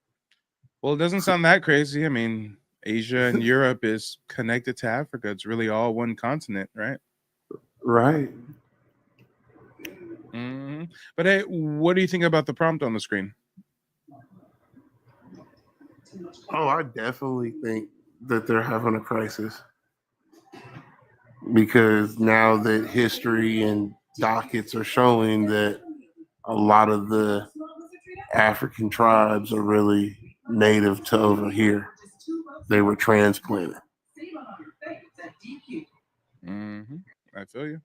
Well, it doesn't sound that crazy. I mean, Asia and Europe is connected to Africa. It's really all one continent, right? Right. Mm-hmm. But hey, what do you think about the prompt on the screen? Oh, I definitely think that they're having a crisis, because now that history and dockets are showing that a lot of the African tribes are really native to over here. They were transplanted. Mm-hmm. I feel you.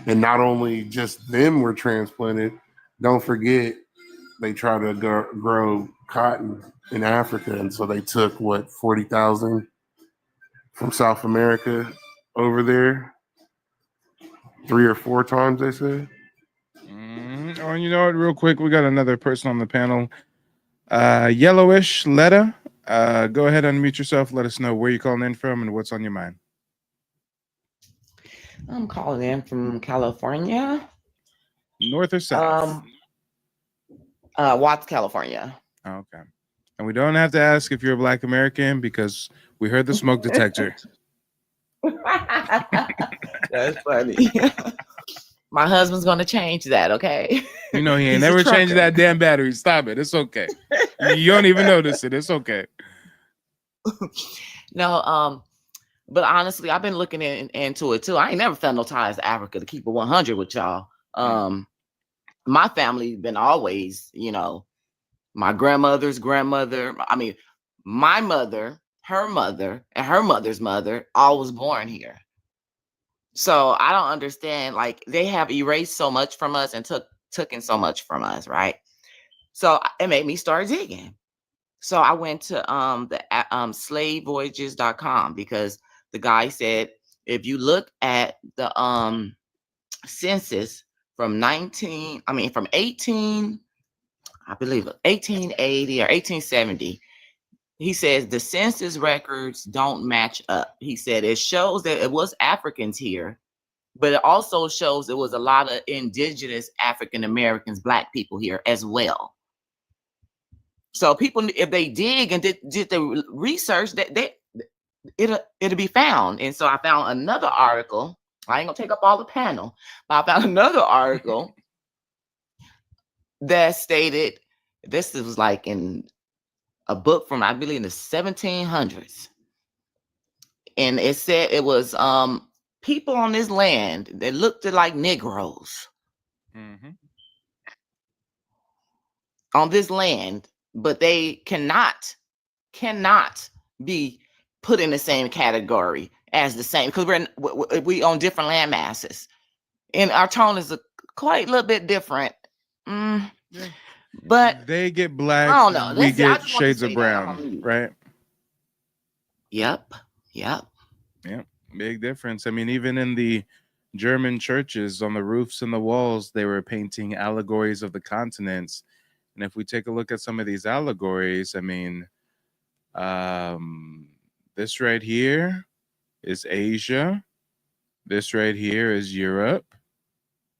And not only just them were transplanted, don't forget they try to grow cotton in Africa, and so they took 40,000 from South America over there, 3 or 4 times, they said. Mm-hmm. Oh, and you know what? Real quick, we got another person on the panel. Yellowish Letta. Go ahead, unmute yourself. Let us know where you're calling in from and what's on your mind. I'm calling in from California. North or south? Watts, California. Okay. And we don't have to ask if you're a Black American, because we heard the smoke detector. That's funny. My husband's going to change that, okay? You know, he ain't never changed that damn battery. Stop it. It's okay. You don't even notice it. It's okay. No, but honestly, I've been looking into it too. I ain't never felt no ties to Africa, to keep it 100 with y'all. My family been always, you know, my grandmother's grandmother. I mean, my mother, her mother, and her mother's mother all was born here. So I don't understand. Like, they have erased so much from us and taken so much from us, right? So it made me start digging. So I went to the slavevoyages.com, because the guy said, if you look at the census from 1880 or 1870, he says the census records don't match up. He said it shows that it was Africans here, but it also shows it was a lot of indigenous African Americans, Black people here as well. So people, if they dig and did the research, it'll be found. And so I found another article. I ain't gonna take up all the panel, but I found another article that stated this was like in a book from, I believe, in the 1700s, and it said it was people on this land that looked like Negroes on this land, but they cannot be put in the same category as the same, because we on different land masses, and our tone is quite a little bit different. But they get black, I don't know. we get shades of brown, right? Yep. Big difference. I mean, even in the German churches, on the roofs and the walls, they were painting allegories of the continents. And if we take a look at some of these allegories, I mean, this right here is Asia. This right here is Europe.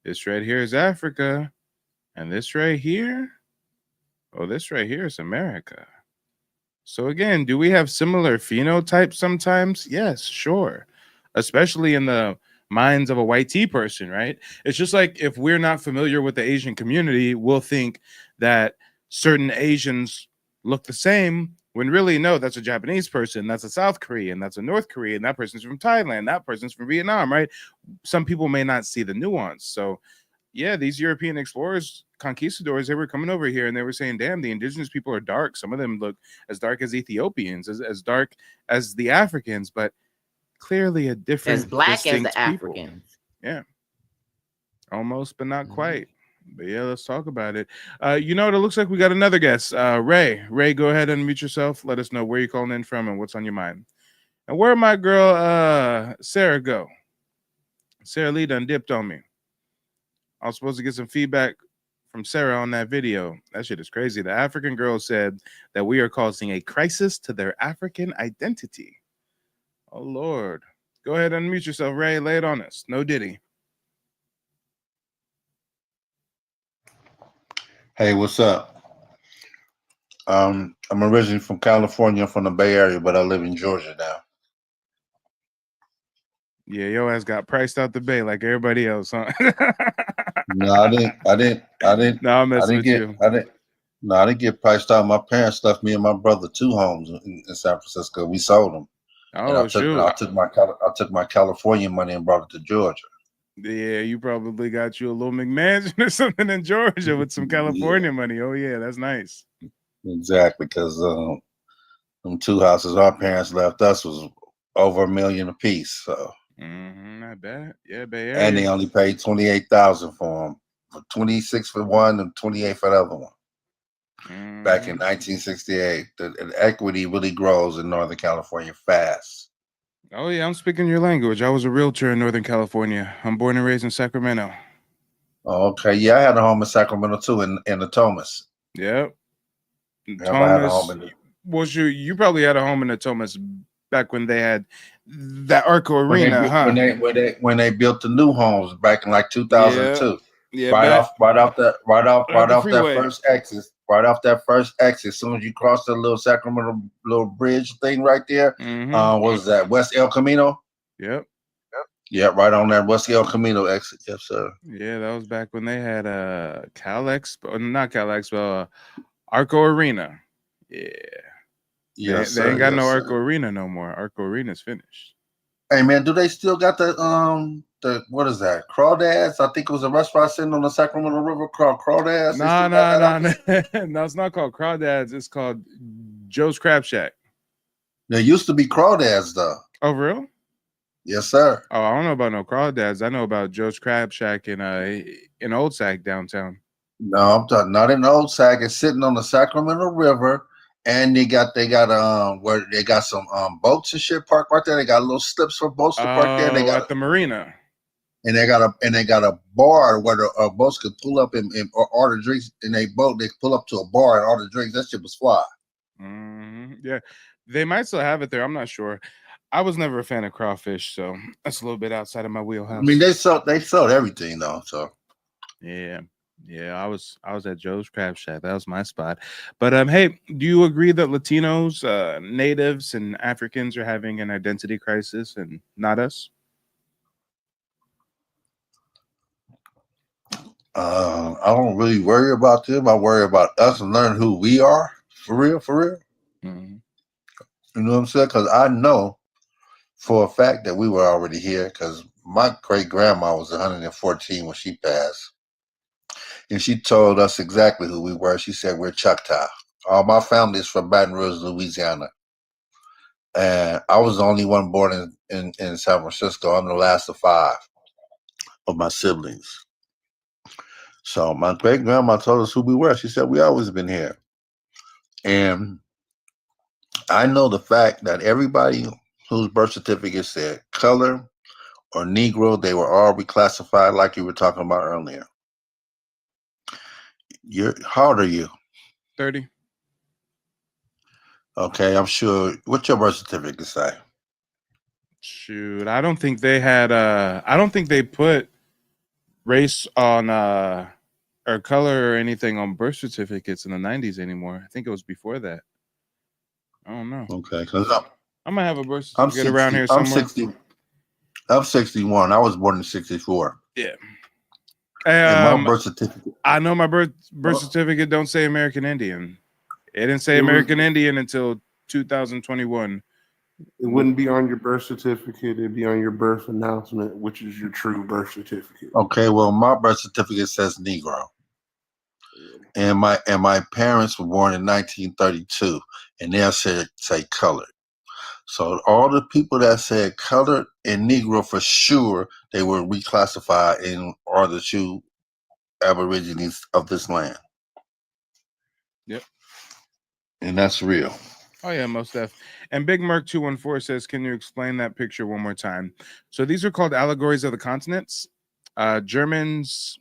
This right here is Africa. And this right here, this right here is America. So again, do we have similar phenotypes sometimes? Yes, sure. Especially in the minds of a white tea person, right? It's just like if we're not familiar with the Asian community, we'll think that certain Asians look the same, when really, no, that's a Japanese person, that's a South Korean, that's a North Korean, that person's from Thailand, that person's from Vietnam, right? Some people may not see the nuance. So yeah, these European explorers, conquistadors, they were coming over here and they were saying, damn, the indigenous people are dark. Some of them look as dark as Ethiopians, as dark as the Africans, but clearly a different, as Black as the people. Africans. Yeah. Almost, but not quite. But yeah, let's talk about it. You know what? It looks like we got another guest. Ray. Ray, go ahead and unmute yourself. Let us know where you're calling in from and what's on your mind. And where my girl Sarah go? Sarah Lee done dipped on me. I was supposed to get some feedback from Sarah on that video. That shit is crazy. The African girl said that we are causing a crisis to their African identity. Oh, Lord. Go ahead and unmute yourself, Ray. Lay it on us. No Diddy. Hey, what's up? I'm originally from California, from the Bay Area, but I live in Georgia now. Yeah, your ass got priced out the Bay like everybody else, huh? No, I didn't. No, I'm messing with you. I didn't get priced out. My parents left me and my brother 2 homes in San Francisco. We sold them. Oh, shoot. I took my California money and brought it to Georgia. Yeah, you probably got you a little McMansion or something in Georgia with some California money. Oh, yeah, that's nice. Exactly, because them 2 houses our parents left us was over $1 million a piece. So. Not bad. Yeah, Bay Area. And they only paid $28,000 for them, 26 for one and 28 for the other one. Back in 1968, the equity really grows in Northern California fast. Oh yeah, I'm speaking your language. I was a realtor in Northern California. I'm born and raised in Sacramento. Oh, okay, yeah, I had a home in Sacramento too, in the Thomas. Yep. Thomas. You probably had a home in the Thomas back when they had that Arco Arena, when they built the new homes back in like 2002. Yeah, right off that first exit. Right off that first exit, as soon as you cross the little Sacramento little bridge thing right there, what was that? West El Camino? Yep. Yeah, right on that West El Camino exit. Yes, sir. Yeah, that was back when they had not Cal Expo, Arco Arena. Yeah. Yes, they ain't got no Arco Arena no more. Arco Arena's finished. Hey man, do they still got the what is that? Crawdads? I think it was a restaurant sitting on the Sacramento River called Crawdads. No, it's not called Crawdads. It's called Joe's Crab Shack. There used to be Crawdads though. Oh, real? Yes, sir. Oh, I don't know about no Crawdads. I know about Joe's Crab Shack in Old Sac downtown. No, I'm talking not in Old Sac. It's sitting on the Sacramento River. And they got where they got some boats and shit parked right there. They got little slips for boats to park there. They got at the marina. And they got a bar where the boats could pull up and order drinks in a boat. They pull up to a bar and order drinks. That shit was fly. Yeah, they might still have it there. I'm not sure. I was never a fan of crawfish, so that's a little bit outside of my I wheelhouse. mean, they sold everything though. So Yeah. Yeah, I was at Joe's Crab Shack. That was my spot. But hey, do you agree that Latinos, natives and Africans are having an identity crisis and not us? I don't really worry about them. I worry about us and learn who we are for real, for real. Mhm. You know what I'm saying? Because I know for a fact that we were already here. Because my great grandma was 114 when she passed, and she told us exactly who we were. She said we're Choctaw. All my family is from Baton Rouge, Louisiana, and I was the only one born in San Francisco. I'm the last of 5 of my siblings. So my great grandma told us who we were. She said we always been here, and I know the fact that everybody whose birth certificate said color or Negro, they were all reclassified, like you were talking about earlier. How old are you? 30. Okay, I'm sure. What's your birth certificate say? Shoot, I don't think they had I don't think they put race on or color or anything on birth certificates in the 90s anymore. I think it was before that. I don't know. Okay, because I might have a birth I'm certificate around 60. here I'm somewhere. 60. I'm 61. I was born in 64. Yeah. And my Um, birth certificate. I know my birth Oh. certificate don't say American Indian. It didn't say It was- American Indian until 2021. It wouldn't be on your birth certificate. It'd be on your birth announcement, which is your true birth certificate. Okay, well, my birth certificate says Negro, and my parents were born in 1932, and they'll say colored. So all the people that said colored and Negro for sure, they were reclassified and are the true Aborigines of this land, Yep. and that's real. Oh yeah, most def. And Big Merc 214 says, "Can you explain that picture one more time?" So these are called allegories of the continents. Germans,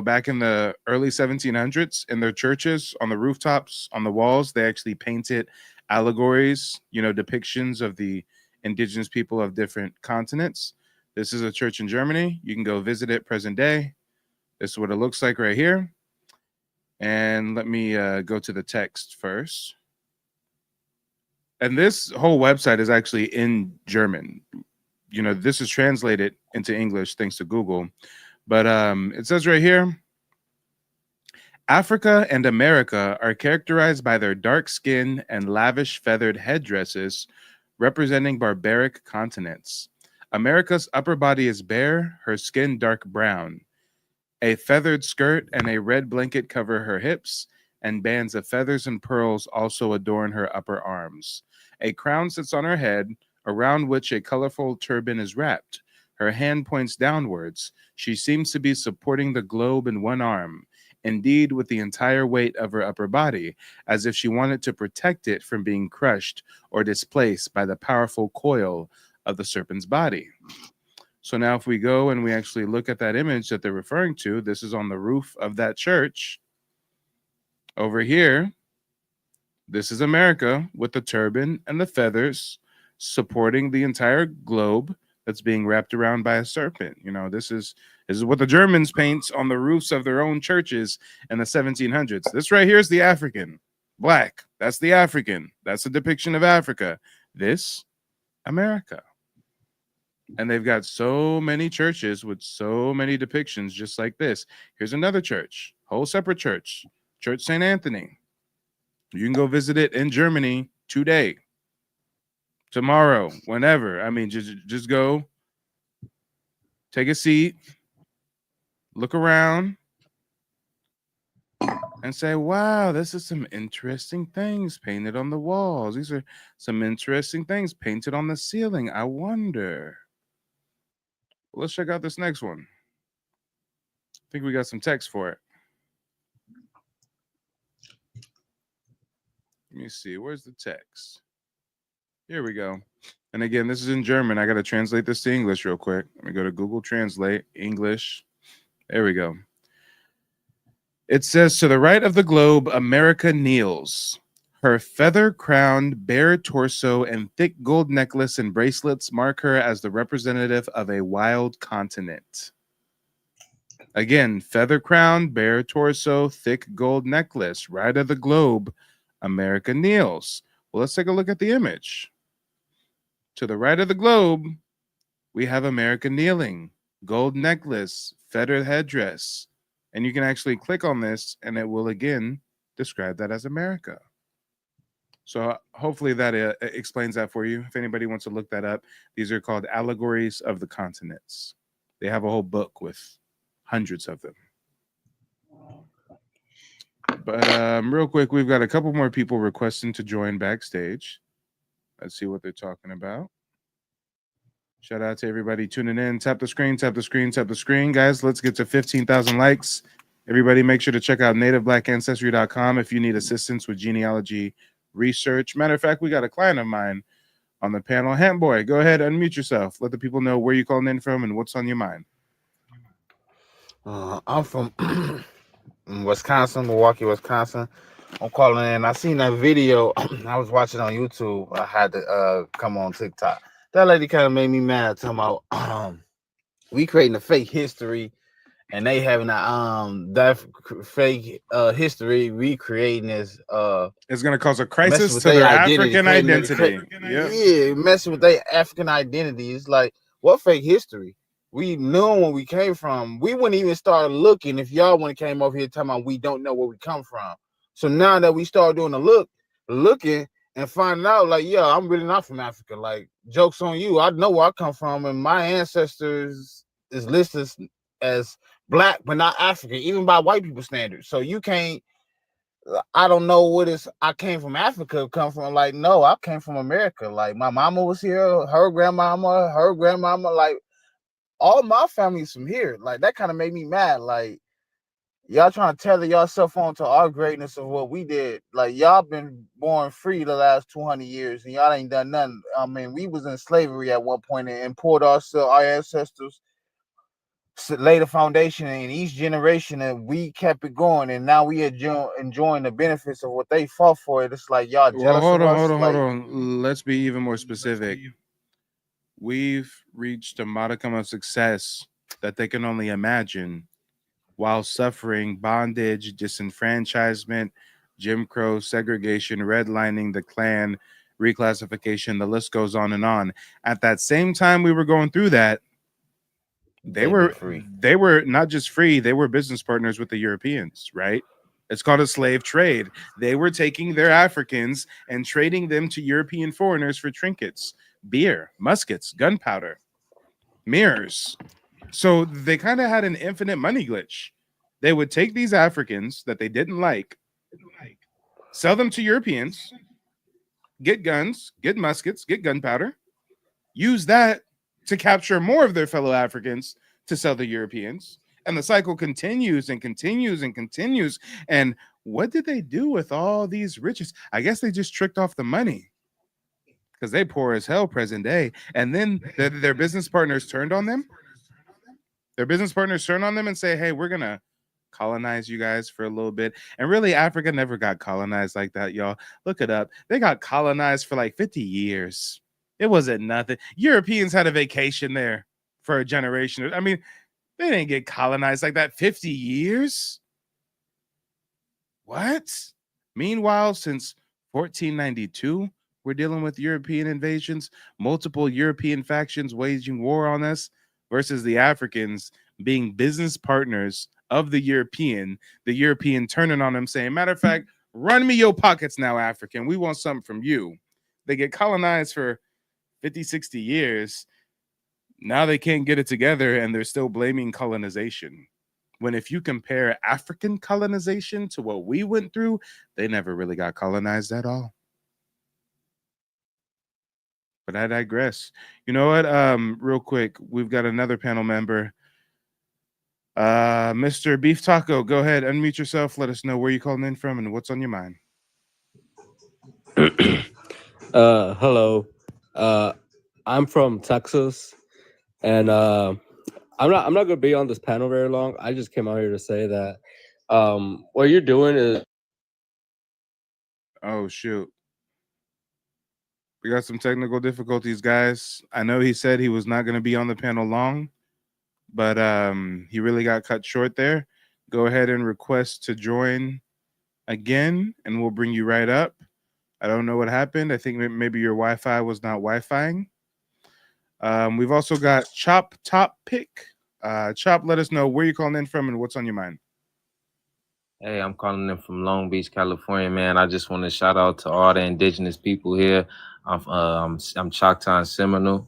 back in the early 1700s, in their churches, on the rooftops, on the walls, they actually painted allegories, depictions of the indigenous people of different continents. This is a church in Germany. You can go visit it present day. This is what it looks like right here. And let me go to the text first. And this whole website is actually in German. This is translated into English thanks to Google. But it says right here, Africa and America are characterized by their dark skin and lavish feathered headdresses representing barbaric continents. America's upper body is bare, her skin dark brown. A feathered skirt and a red blanket cover her hips, and bands of feathers and pearls also adorn her upper arms. A crown sits on her head, around which a colorful turban is wrapped. Her hand points downwards. She seems to be supporting the globe in one arm, indeed, with the entire weight of her upper body, as if she wanted to protect it from being crushed or displaced by the powerful coil of the serpent's body. So now if we go and we actually look at that image that they're referring to, this is on the roof of that church. Over here, this is America with the turban and the feathers supporting the entire globe that's being wrapped around by a serpent. This is what the Germans paint on the roofs of their own churches in the 1700s. This right here is the African. Black. That's the African. That's a depiction of Africa. This, America. And they've got so many churches with so many depictions just like this. Here's another church, whole separate church, Church St. Anthony. You can go visit it in Germany today, tomorrow, whenever. I mean, just go, take a seat, look around, and say, wow, this is some interesting things painted on the walls. These are some interesting things painted on the ceiling. I wonder. Well, let's check out this next one. I think we got some text for it. Let me see. Where's the text? Here we go. And again, this is in German. I got to translate this to English real quick. Let me go to Google Translate English. There we go. It says, to the right of the globe, America kneels. Her feather-crowned, bare torso and thick gold necklace and bracelets mark her as the representative of a wild continent. Again, feather-crowned, bare torso, thick gold necklace, right of the globe, America kneels. Well, let's take a look at the image. To the right of the globe, we have America kneeling, gold necklace, feathered headdress. And you can actually click on this and it will again describe that as America. So hopefully that explains that for you. If anybody wants to look that up, these are called allegories of the continents. They have a whole book with hundreds of them. But real quick, we've got a couple more people requesting to join backstage. Let's see what they're talking about. Shout out to everybody tuning in. Tap the screen, tap the screen, tap the screen. Guys, let's get to 15,000 likes. Everybody make sure to check out nativeblackancestry.com if you need assistance with genealogy research. Matter of fact, we got a client of mine on the panel. Handboy, go ahead, unmute yourself. Let the people know where you're calling in from and what's on your mind. I'm from Wisconsin, Milwaukee, Wisconsin. I'm calling in. I seen that video. I was watching on YouTube. I had to come on TikTok. That lady kind of made me mad. Talking about we creating a fake history, and they having that fake history recreating this. It's gonna cause a crisis to their African identity. Yeah, messing with their African identity. It's like, what fake history? We knew when we came from. We wouldn't even start looking if y'all when it came over here talking about we don't know where we come from. So now that we start doing looking and finding out, like, yeah, I'm really not from Africa. Like, joke's on you. I know where I come from, and my ancestors is listed as Black, but not African, even by white people standards. So you can't. I don't know what is. I came from Africa. Come from like no, I came from America. Like my mama was here, her grandmama, like. All my family's from here. Like that kind of made me mad. Like y'all trying to tether yourself on to our greatness of what we did. Like y'all been born free the last 200 years and y'all ain't done nothing. I mean, we was in slavery at one point and poured our ancestors laid a foundation in each generation and we kept it going and now we are enjoying the benefits of what they fought for. It's like y'all jealous hold of us. Hold on. Let's be even more specific. We've reached a modicum of success that they can only imagine while suffering bondage, disenfranchisement, Jim Crow, segregation, redlining, the Klan, reclassification, the list goes on and on. At that same time we were going through that, they were not just free, they were business partners with the Europeans, right? It's called a slave trade. They were taking their Africans and trading them to European foreigners for trinkets, beer, muskets, gunpowder, mirrors. So they kind of had an infinite money glitch. They would take these Africans that they didn't like, sell them to Europeans, get guns, get muskets, get gunpowder, use that to capture more of their fellow Africans to sell to Europeans. And the cycle continues and continues and continues. And what did they do with all these riches? I guess they just tricked off the money because they poor as hell present day. And then their business partners turned on them. Their business partners turn on them and say, hey, we're going to colonize you guys for a little bit. And really, Africa never got colonized like that, y'all. Look it up. They got colonized for like 50 years. It wasn't nothing. Europeans had a vacation there for a generation. I mean, they didn't get colonized like that. 50 years? What? Meanwhile, since 1492, we're dealing with European invasions, multiple European factions waging war on us versus the Africans being business partners of the European turning on them saying, matter of fact, run me your pockets now, African. We want something from you. They get colonized for 50, 60 years. Now they can't get it together and they're still blaming colonization. When if you compare African colonization to what we went through, they never really got colonized at all. But I digress. You know what? Real quick, we've got another panel member. Mr. Beef Taco, go ahead, unmute yourself. Let us know where you're calling in from and what's on your mind. Hello. I'm from Texas, and I'm not gonna be on this panel very long. I just came out here to say that what you're doing is Oh shoot. We got some technical difficulties, guys. I know he said he was not going to be on the panel long, but he really got cut short there. Go ahead and request to join again, and we'll bring you right up. I don't know what happened. I think maybe your Wi-Fi was not Wi-Fiing. We've also got Chop Top Pick. Chop, let us know where you're calling in from and what's on your mind. Hey, I'm calling in from Long Beach, California, man. I just want to shout out to all the indigenous people here. I'm Choctaw and Seminole.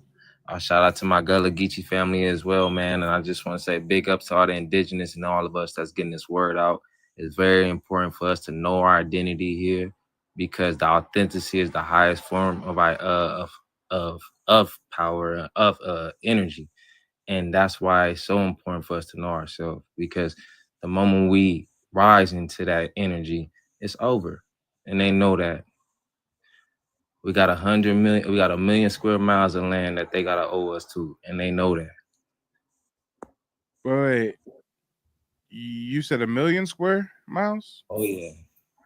Shout out to my Gullah Geechee family as well, man. And I just want to say big ups to all the indigenous and all of us that's getting this word out. It's very important for us to know our identity here because the authenticity is the highest form of power, of energy. And that's why it's so important for us to know ourselves because the moment we rise into that energy, it's over. And they know that. We got 1 million square miles of land that they gotta owe us to, and they know that. Wait, you said 1 million square miles? Oh yeah.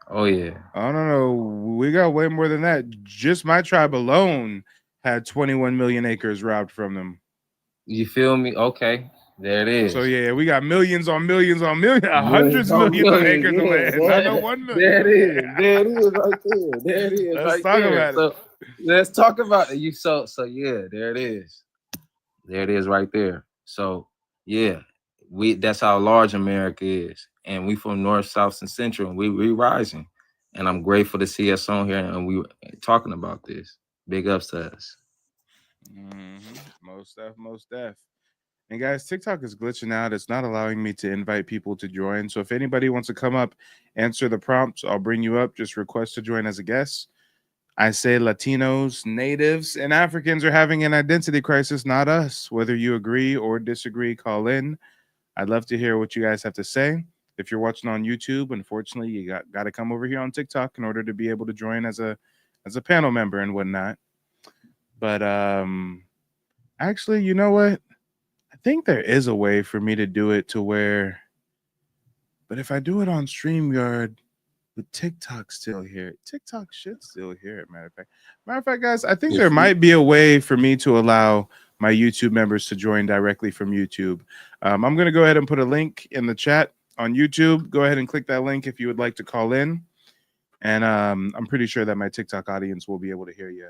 Oh yeah. I don't know. We got way more than that. Just my tribe alone had 21 million acres robbed from them. You feel me? Okay. There it is. So yeah, we got millions on millions on millions, hundreds of millions of acres of land. Not no 1 million. There it is. There it is right there. There it is. Let's right talk there. about it. Let's talk about it. So yeah, there it is. There it is right there. So yeah, that's how large America is. And we from North, South, and Central, and we rising. And I'm grateful to see us on here and we talking about this. Big ups to us. Most def. And guys, TikTok is glitching out. It's not allowing me to invite people to join. So if anybody wants to come up, answer the prompts, I'll bring you up. Just request to join as a guest. I say Latinos, Natives, and Africans are having an identity crisis, not us. Whether you agree or disagree, call in. I'd love to hear what you guys have to say. If you're watching on YouTube, unfortunately, you got to come over here on TikTok in order to be able to join as a panel member and whatnot. But actually, you know what? I think there is a way for me to do it to where, but if I do it on StreamYard, with TikTok still here, TikTok should still hear it. Matter of fact, guys, I think there might be a way for me to allow my YouTube members to join directly from YouTube. I'm going to go ahead and put a link in the chat on YouTube. Go ahead and click that link if you would like to call in. And I'm pretty sure that my TikTok audience will be able to hear you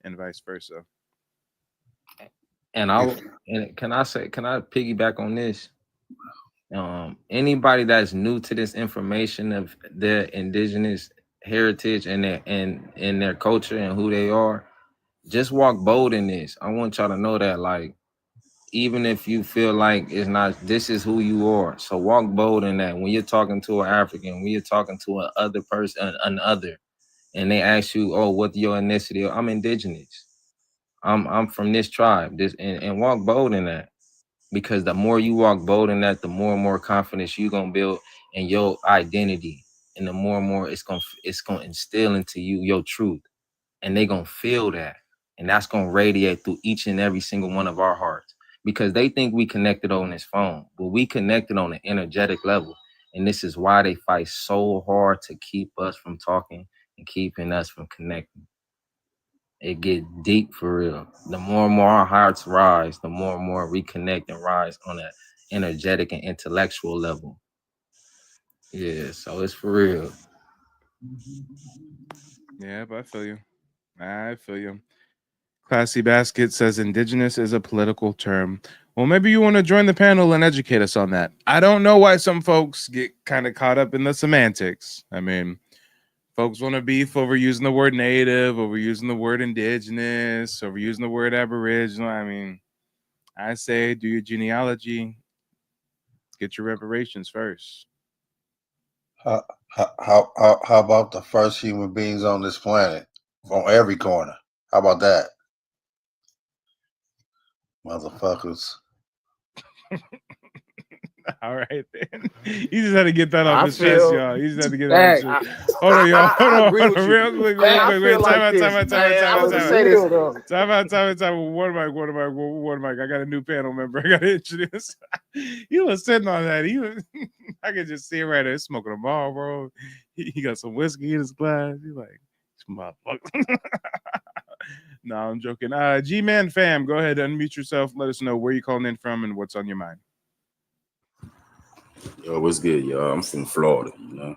and vice versa. And can I piggyback on this? Anybody that's new to this information of their indigenous heritage and their culture and who they are, just walk bold in this. I want y'all to know that, like, even if you feel like it's not, this is who you are. So walk bold in that. When you're talking to an African, when you're talking to another person, and they ask you, "Oh, what's your ethnicity?" I'm indigenous. I'm from this tribe. And walk bold in that. Because the more you walk bold in that, the more and more confidence you're gonna build in your identity, and the more and more it's gonna instill into you your truth, and they gonna feel that, and that's gonna radiate through each and every single one of our hearts. Because they think we connected on this phone, but we connected on an energetic level, and this is why they fight so hard to keep us from talking and keeping us from connecting. It get deep for real. The more and more our hearts rise, the more and more we connect and rise on an energetic and intellectual level. Yeah, so it's for real. Yeah, but I feel you. Classy Basket says indigenous is a political term. Well, maybe you want to join the panel and educate us on that. I don't know why some folks get kind of caught up in the semantics. I mean, folks want to beef over using the word native, over using the word indigenous, over using the word aboriginal. I mean, I say do your genealogy, get your reparations first. How about the first human beings on this planet on every corner? How about that? Motherfuckers. All right, then. You just had to get that off I his chest, feel. y'all. You just had to get that off his Dang, I, chest. Hold on, y'all. Hold I on, agree hold with on. you. Real quick, Hey, real I quick. feel Wait, time like out, this. time out, time out, Man, time I'm out, gonna time say out. this though. Time out, time out, time out. One mic. I got a new panel member. I got to introduce. He was sitting on that. I could just see him right there smoking a ball, bro. He got some whiskey in his glass. He's like, this motherfucker. No, I'm joking. G-Man fam, go ahead, unmute yourself. Let us know where you're calling in from and what's on your mind. Yo, what's good, y'all? I'm from Florida, you know.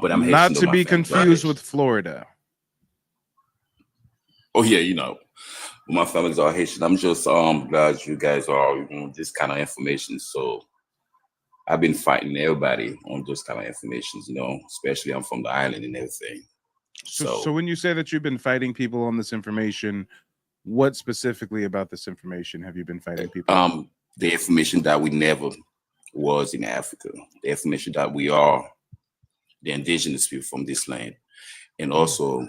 But I'm Not Haitian though. to My be family's all confused Haitian. with Florida. Oh yeah, you know, my family's all Haitian. I'm just glad you guys are this kind of information. So I've been fighting everybody on those kind of informations, you know. Especially I'm from the island and everything. So when you say that you've been fighting people on this information, what specifically about this information have you been fighting people on? The information that we never was in Africa, the information that we are the indigenous people from this land, and also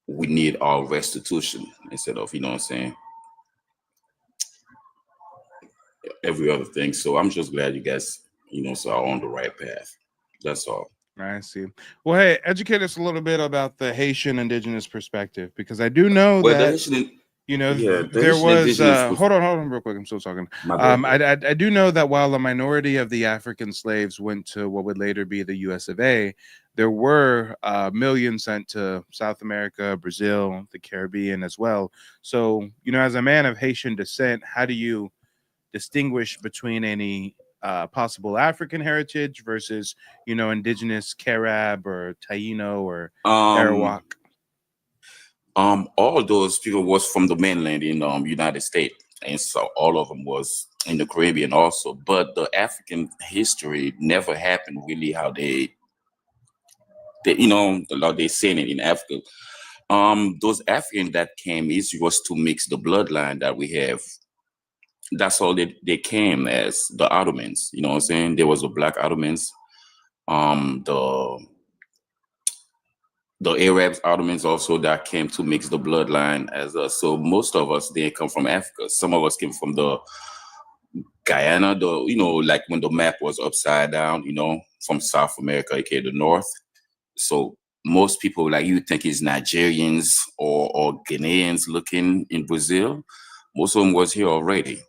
we need our restitution instead of, you know what I'm saying, every other thing. So I'm just glad you guys, you know, so are on the right path. That's all. I see. Well, hey, educate us a little bit about the Haitian indigenous perspective, because I do know Well, the that, Haitian, you know, yeah, the there Haitian was, indigenous was hold on real quick. I'm still talking. my bad. I do know that while a minority of the African slaves went to what would later be the US of A, there were millions sent to South America, Brazil, the Caribbean as well. So, you know, as a man of Haitian descent, how do you distinguish between any possible African heritage versus, you know, indigenous Carib or Taino or Arawak? All those people was from the mainland in United States, and so all of them was in the Caribbean also. But the African history never happened really how they you know, they saying it in Africa. Those African that came is was to mix the bloodline that we have. That's all they came as the Ottomans. You know what I'm saying? There was a black Ottomans. The Arabs Ottomans also that came to mix the bloodline as us. So most of us didn't come from Africa. Some of us came from the Guyana, the you know, like when the map was upside down, you know, from South America, aka the North. So most people like you think is Nigerians or Ghanaians looking in Brazil. Most of them was here already.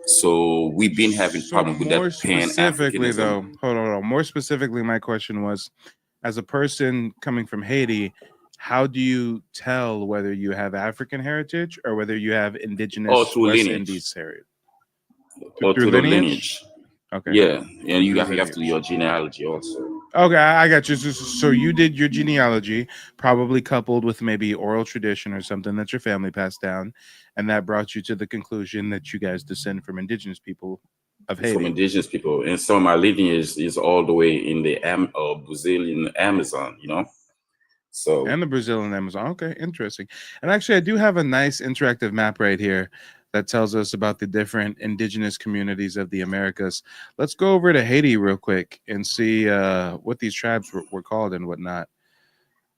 So we've been having So problems with that more specifically, Pan-Africanism. though, hold on. More specifically, my question was, as a person coming from Haiti, how do you tell whether you have African heritage or whether you have Or indigenous through West lineage. Indies heritage? Or Through through the lineage? lineage. Okay. Yeah. And you Through have to do lineage. your genealogy also. Okay, I got you. So you did your genealogy, probably coupled with maybe oral tradition or something that your family passed down, and that brought you to the conclusion that you guys descend from indigenous people of From Haiti. indigenous people. And some of my lineage is all the way in the Brazilian Amazon, you know? So And the Brazilian Amazon. Okay, interesting. And actually, I do have a nice interactive map right here that tells us about the different indigenous communities of the Americas. Let's go over to Haiti real quick and see what these tribes were called and whatnot.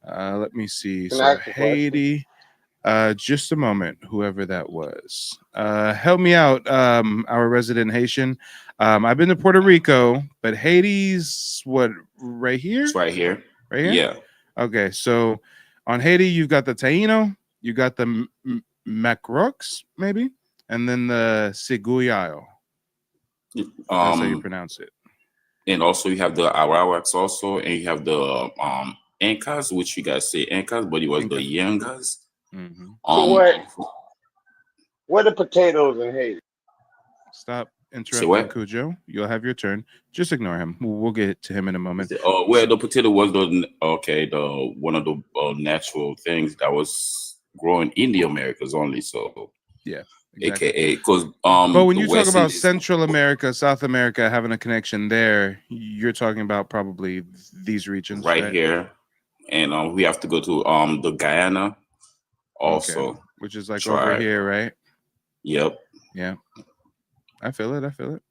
Let me see. Can I So ask a question? Haiti. Just a moment, whoever that was. Help me out, our resident Haitian. I've been to Puerto Rico, but Haiti's what, right here? it's right here. Right here? Yeah. Okay, so on Haiti, you've got the Taino, you got the Macrox, maybe, and then the Seguyayo. That's how you pronounce it. And also you have the Arawaks also, and you have the Incas, which you guys say Incas, but it was the Inca. Yangas. Mm-hmm. What the potatoes in Haiti? Stop Say interrupting, what? Cujo. You'll have your turn. Just ignore him. We'll get to him in a moment. Oh, well, the potato was the one of the natural things that was growing in the Americas only. So yeah, exactly. AKA because But when the you talk West about Indies Central America, South America having a connection there, you're talking about probably these regions, right right? here, and we have to go to the Guyana Okay, also. which is like over Tribe. here, right? Yep. Yeah, I feel it. I feel it.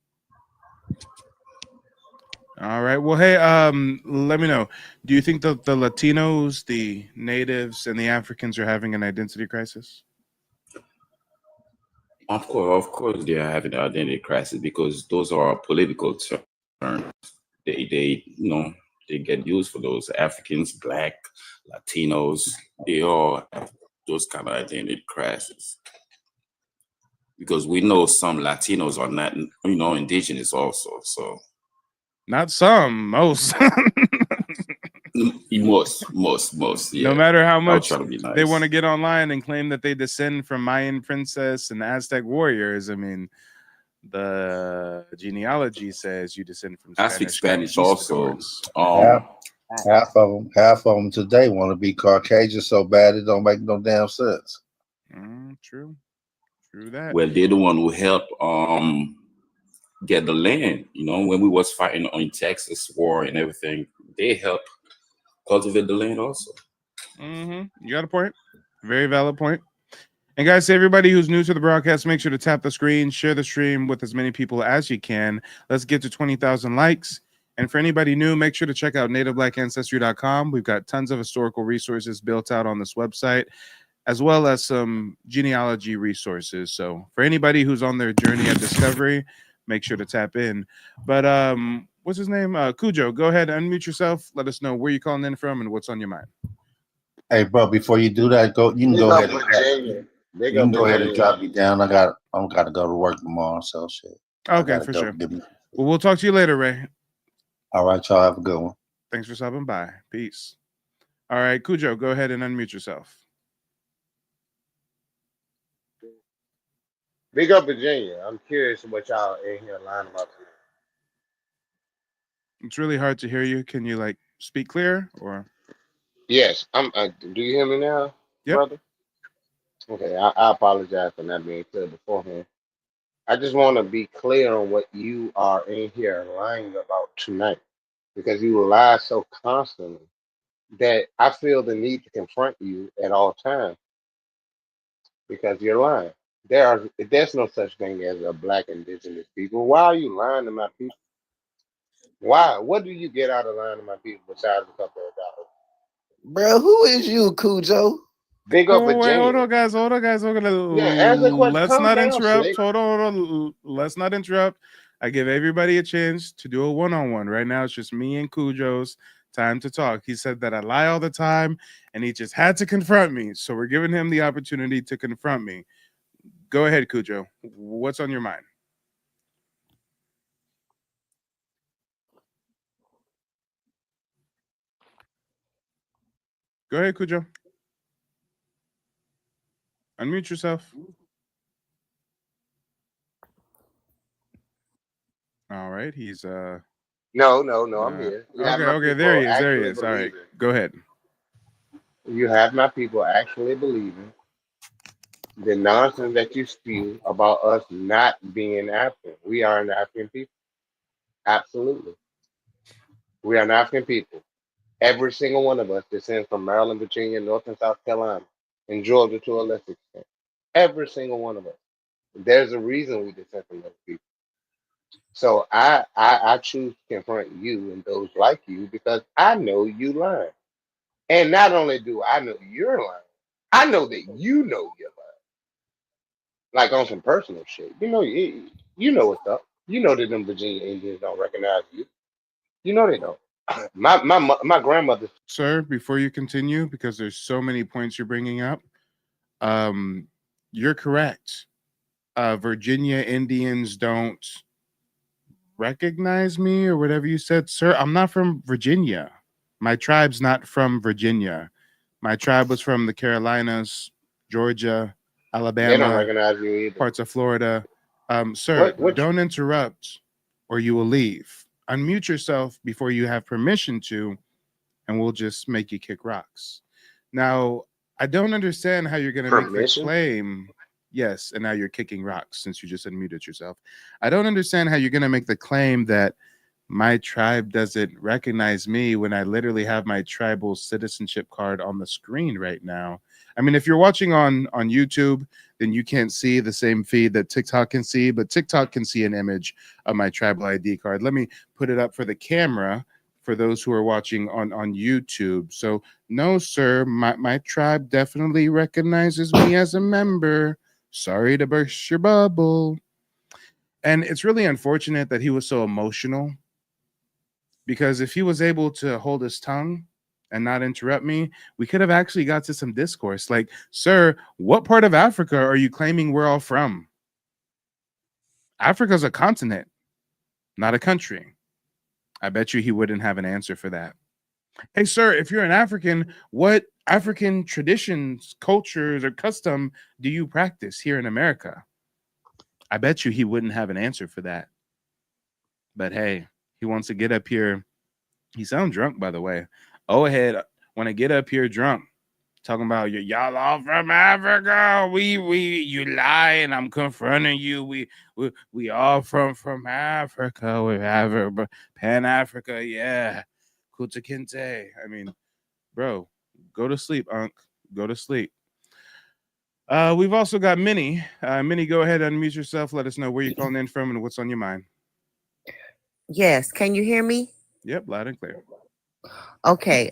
All right. Well, hey, let me know. Do you think that the Latinos, the natives, and the Africans are having an identity crisis? Of course, they are having identity crisis because those are political terms. They get used for those. Africans, Black, Latinos, they all have those kind of identity crisis. Because we know some Latinos are not, indigenous also. So not some, most. most. Yeah. No matter how I'll much try to be they nice. want to get online and claim that they descend from Mayan princess and Aztec warriors, I mean, the genealogy says you descend from I speak Spanish Spanish also. Half of them today want to be Caucasian so bad it don't make no damn sense. True that. Well, they're the one who helped get the land. When we was fighting on Texas war and everything, they helped cultivate the land also. You got a point. Very valid point. And guys, to everybody who's new to the broadcast, make sure to tap the screen, share the stream with as many people as you can. Let's get to 20,000 likes. And for anybody new, make sure to check out nativeblack.ancestry.com. We've got tons of historical resources built out on this website, as well as some genealogy resources. So for anybody who's on their journey of discovery, make sure to tap in. But what's his name? Cujo, go ahead, unmute yourself. Let us know where you're calling in from and what's on your mind. Hey, bro, before you do that, you can go ahead and drop me down. I'm gotta go to work tomorrow, so shit. Okay, for sure. Well, we'll talk to you later, Ray. All right, y'all have a good one. Thanks for stopping by. Peace. All right, Cujo, go ahead and unmute yourself. Big up Virginia. I'm curious what y'all in here lining up to. It's really hard to hear you. Can you speak clear or? Yes, do you hear me now, brother? Okay, I apologize for not being clear beforehand. I just want to be clear on what you are in here lying about tonight, because you lie so constantly that I feel the need to confront you at all times because you're lying. There's no such thing as a black indigenous people. Why are you lying to my people? Why? What do you get out of lying to my people besides a couple of dollars? Bro, who is you, Cujo? Big up Wait, Virginia. hold on, guys. Yeah, answer the question. Let's Calm not down, interrupt. Slick. Hold on. Let's not interrupt. I give everybody a chance to do a one-on-one. Right now, it's just me and Cujo's time to talk. He said that I lie all the time, and he just had to confront me. So we're giving him the opportunity to confront me. Go ahead, Cujo. What's on your mind? Go ahead, Cujo. Unmute yourself. All right, he's No, I'm here. You have my okay, there he is. actually All right, believing. go ahead. You have my people actually believing the nonsense that you spew about us not being African. We are an African people. Absolutely. We are an African people. Every single one of us descends from Maryland, Virginia, North and South Carolina, and Georgia to a lesser extent. Every single one of us. There's a reason we descend from those people. So I choose to confront you and those like you because I know you lying. And not only do I know you're lying, I know that you know you're lying. Like on some personal shit. You know what's up. You know that them Virginia Indians don't recognize you. You know they don't. My grandmother. Sir, before you continue, because there's so many points you're bringing up, you're correct. Virginia Indians don't recognize me or whatever you said. Sir, I'm not from Virginia. My tribe's not from Virginia. My tribe was from the Carolinas, Georgia, Alabama. They don't recognize you either. Parts of Florida. Sir, What don't interrupt or you will leave. Unmute yourself before you have permission to, and we'll just make you kick rocks. Now, I don't understand how you're going to make the claim. Yes, and now you're kicking rocks since you just unmuted yourself. I don't understand how you're going to make the claim that my tribe doesn't recognize me when I literally have my tribal citizenship card on the screen right now. I mean, if you're watching on YouTube, then you can't see the same feed that TikTok can see, but TikTok can see an image of my tribal ID card. Let me put it up for the camera for those who are watching on YouTube. So no, sir, my tribe definitely recognizes me as a member. Sorry to burst your bubble. And it's really unfortunate that he was so emotional, because if he was able to hold his tongue and not interrupt me, we could have actually got to some discourse. Like, sir, what part of Africa are you claiming we're all from? Africa's a continent, not a country. I bet you he wouldn't have an answer for that. Hey, sir, if you're an African, what African traditions, cultures, or custom do you practice here in America? I bet you he wouldn't have an answer for that. But hey, he wants to get up here. He sounds drunk, by the way. Oh, ahead. Want to get up here drunk, talking about y'all all from Africa. You lie, and I'm confronting you. We all from Africa. We have Pan Africa, yeah. Kuta Kinte. I mean, bro, go to sleep, Unc. Go to sleep. We've also got Minnie. Minnie, go ahead, unmute yourself. Let us know where you're calling in from and what's on your mind. Yes, can you hear me? Yep, loud and clear. Okay,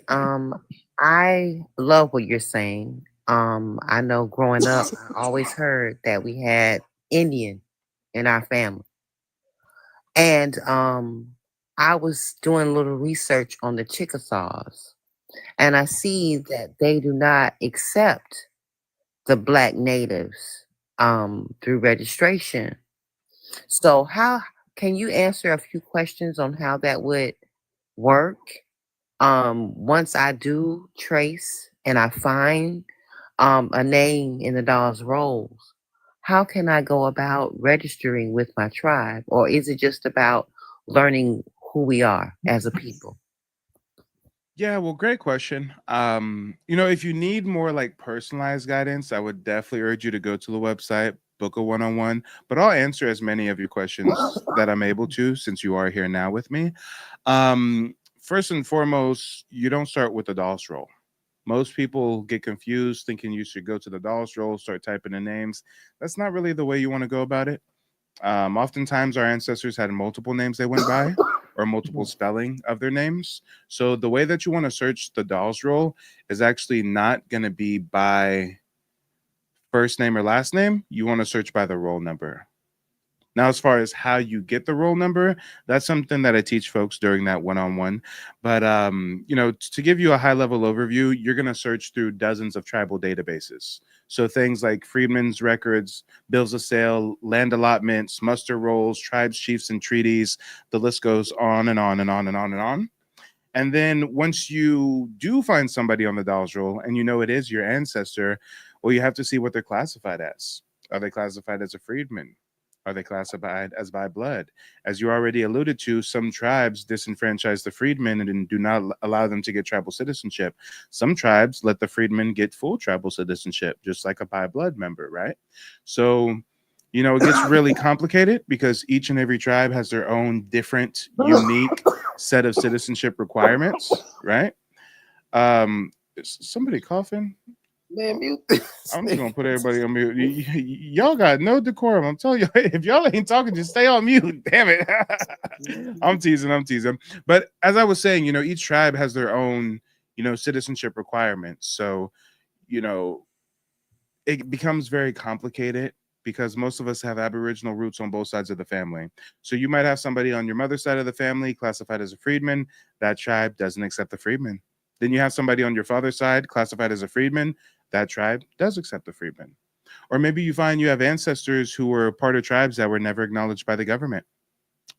I love what you're saying. I know growing up, I always heard that we had Indian in our family. And I was doing a little research on the Chickasaws, and I see that they do not accept the Black natives through registration. So how can you answer a few questions on how that would work? Once I do trace and I find a name in the Dawes rolls, how can I go about registering with my tribe? Or is it just about learning who we are as a people? Yeah, well, great question. If you need more like personalized guidance, I would definitely urge you to go to the website, book a one-on-one. But I'll answer as many of your questions that I'm able to, since you are here now with me. First and foremost, you don't start with the DOS roll. Most people get confused thinking you should go to the DOS roll, start typing in names. That's not really the way you want to go about it. Oftentimes, our ancestors had multiple names they went by or multiple spelling of their names. So the way that you want to search the dolls roll is actually not going to be by first name or last name. You want to search by the roll number. Now, as far as how you get the roll number, that's something that I teach folks during that one-on-one. But to give you a high-level overview, you're going to search through dozens of tribal databases. So things like freedmen's records, bills of sale, land allotments, muster rolls, tribes, chiefs, and treaties. The list goes on and on and on and on and on. And then once you do find somebody on the dolls roll and you know it is your ancestor, well, you have to see what they're classified as. Are they classified as a freedman? Are they classified as by blood? As you already alluded to, some tribes disenfranchise the freedmen and do not allow them to get tribal citizenship. Some tribes let the freedmen get full tribal citizenship, just like a by blood member, right? So, it gets really complicated because each and every tribe has their own different, unique set of citizenship requirements, right? Is somebody coughing? Man, mute I'm just gonna put everybody on mute. Y'all got no decorum. I'm telling you, if y'all ain't talking, just stay on mute. Damn it. I'm teasing. But as I was saying, each tribe has their own, citizenship requirements. So, it becomes very complicated because most of us have Aboriginal roots on both sides of the family. So you might have somebody on your mother's side of the family classified as a freedman. That tribe doesn't accept the freedman. Then you have somebody on your father's side classified as a freedman. That tribe does accept the freedman. Or maybe you find you have ancestors who were part of tribes that were never acknowledged by the government.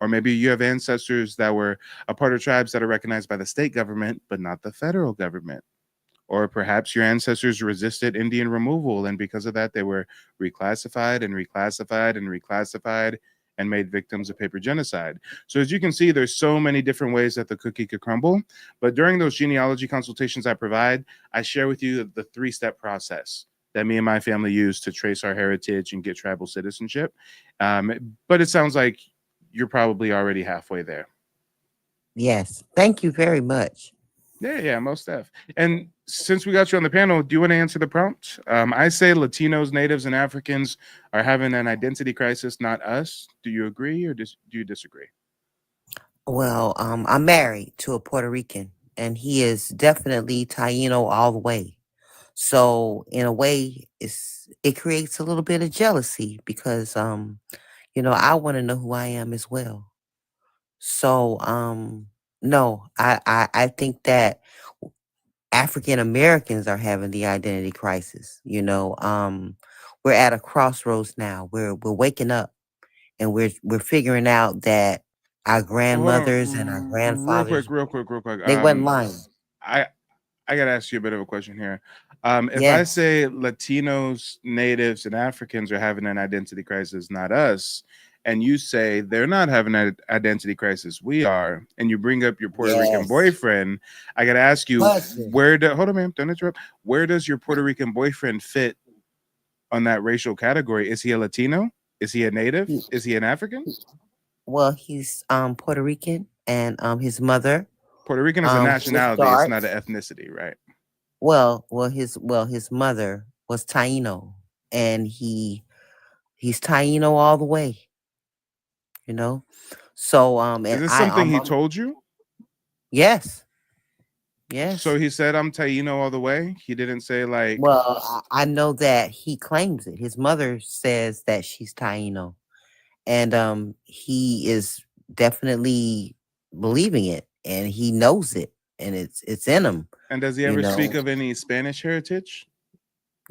Or maybe you have ancestors that were a part of tribes that are recognized by the state government, but not the federal government. Or perhaps your ancestors resisted Indian removal, and because of that, they were reclassified and reclassified and reclassified and made victims of paper genocide. So as you can see, there's so many different ways that the cookie could crumble. But during those genealogy consultations I provide, I share with you the three-step process that me and my family use to trace our heritage and get tribal citizenship. But it sounds like you're probably already halfway there. Yes, thank you very much. Yeah, most def. And since we got you on the panel, do you want to answer the prompt? I say Latinos, Natives, and Africans are having an identity crisis, not us. Do you agree or do you disagree? Well, I'm married to a Puerto Rican, and he is definitely Taino all the way. So in a way, it creates a little bit of jealousy because I want to know who I am as well. So no, I think that African Americans are having the identity crisis. We're at a crossroads now. We're waking up and we're figuring out that our Hold grandmothers and our on, grandfathers, real quick. they wasn't lying. I I gotta ask you a bit of a question here. If I Yes. say Latinos, natives, and Africans are having an identity crisis, not us, and you say they're not having an identity crisis, we are, and you bring up your Puerto Rican Yes. boyfriend, I gotta ask you, Question. hold on, man, don't interrupt. Where does your Puerto Rican boyfriend fit on that racial category? Is he a Latino? Is he a native? Is he an African? Well, he's Puerto Rican, and his mother Puerto Rican is a was nationality, it's dark. not an ethnicity, right? His mother was Taino, and he's Taino all the way. You know, so Is and this I something he told you? yes, So yes. he said, I'm Taino all the way. He didn't say, like, Well, I know that he claims it. His mother says that she's Taino, and he is definitely believing it, and he knows it, and it's in him. and does he You ever know. speak of any Spanish heritage?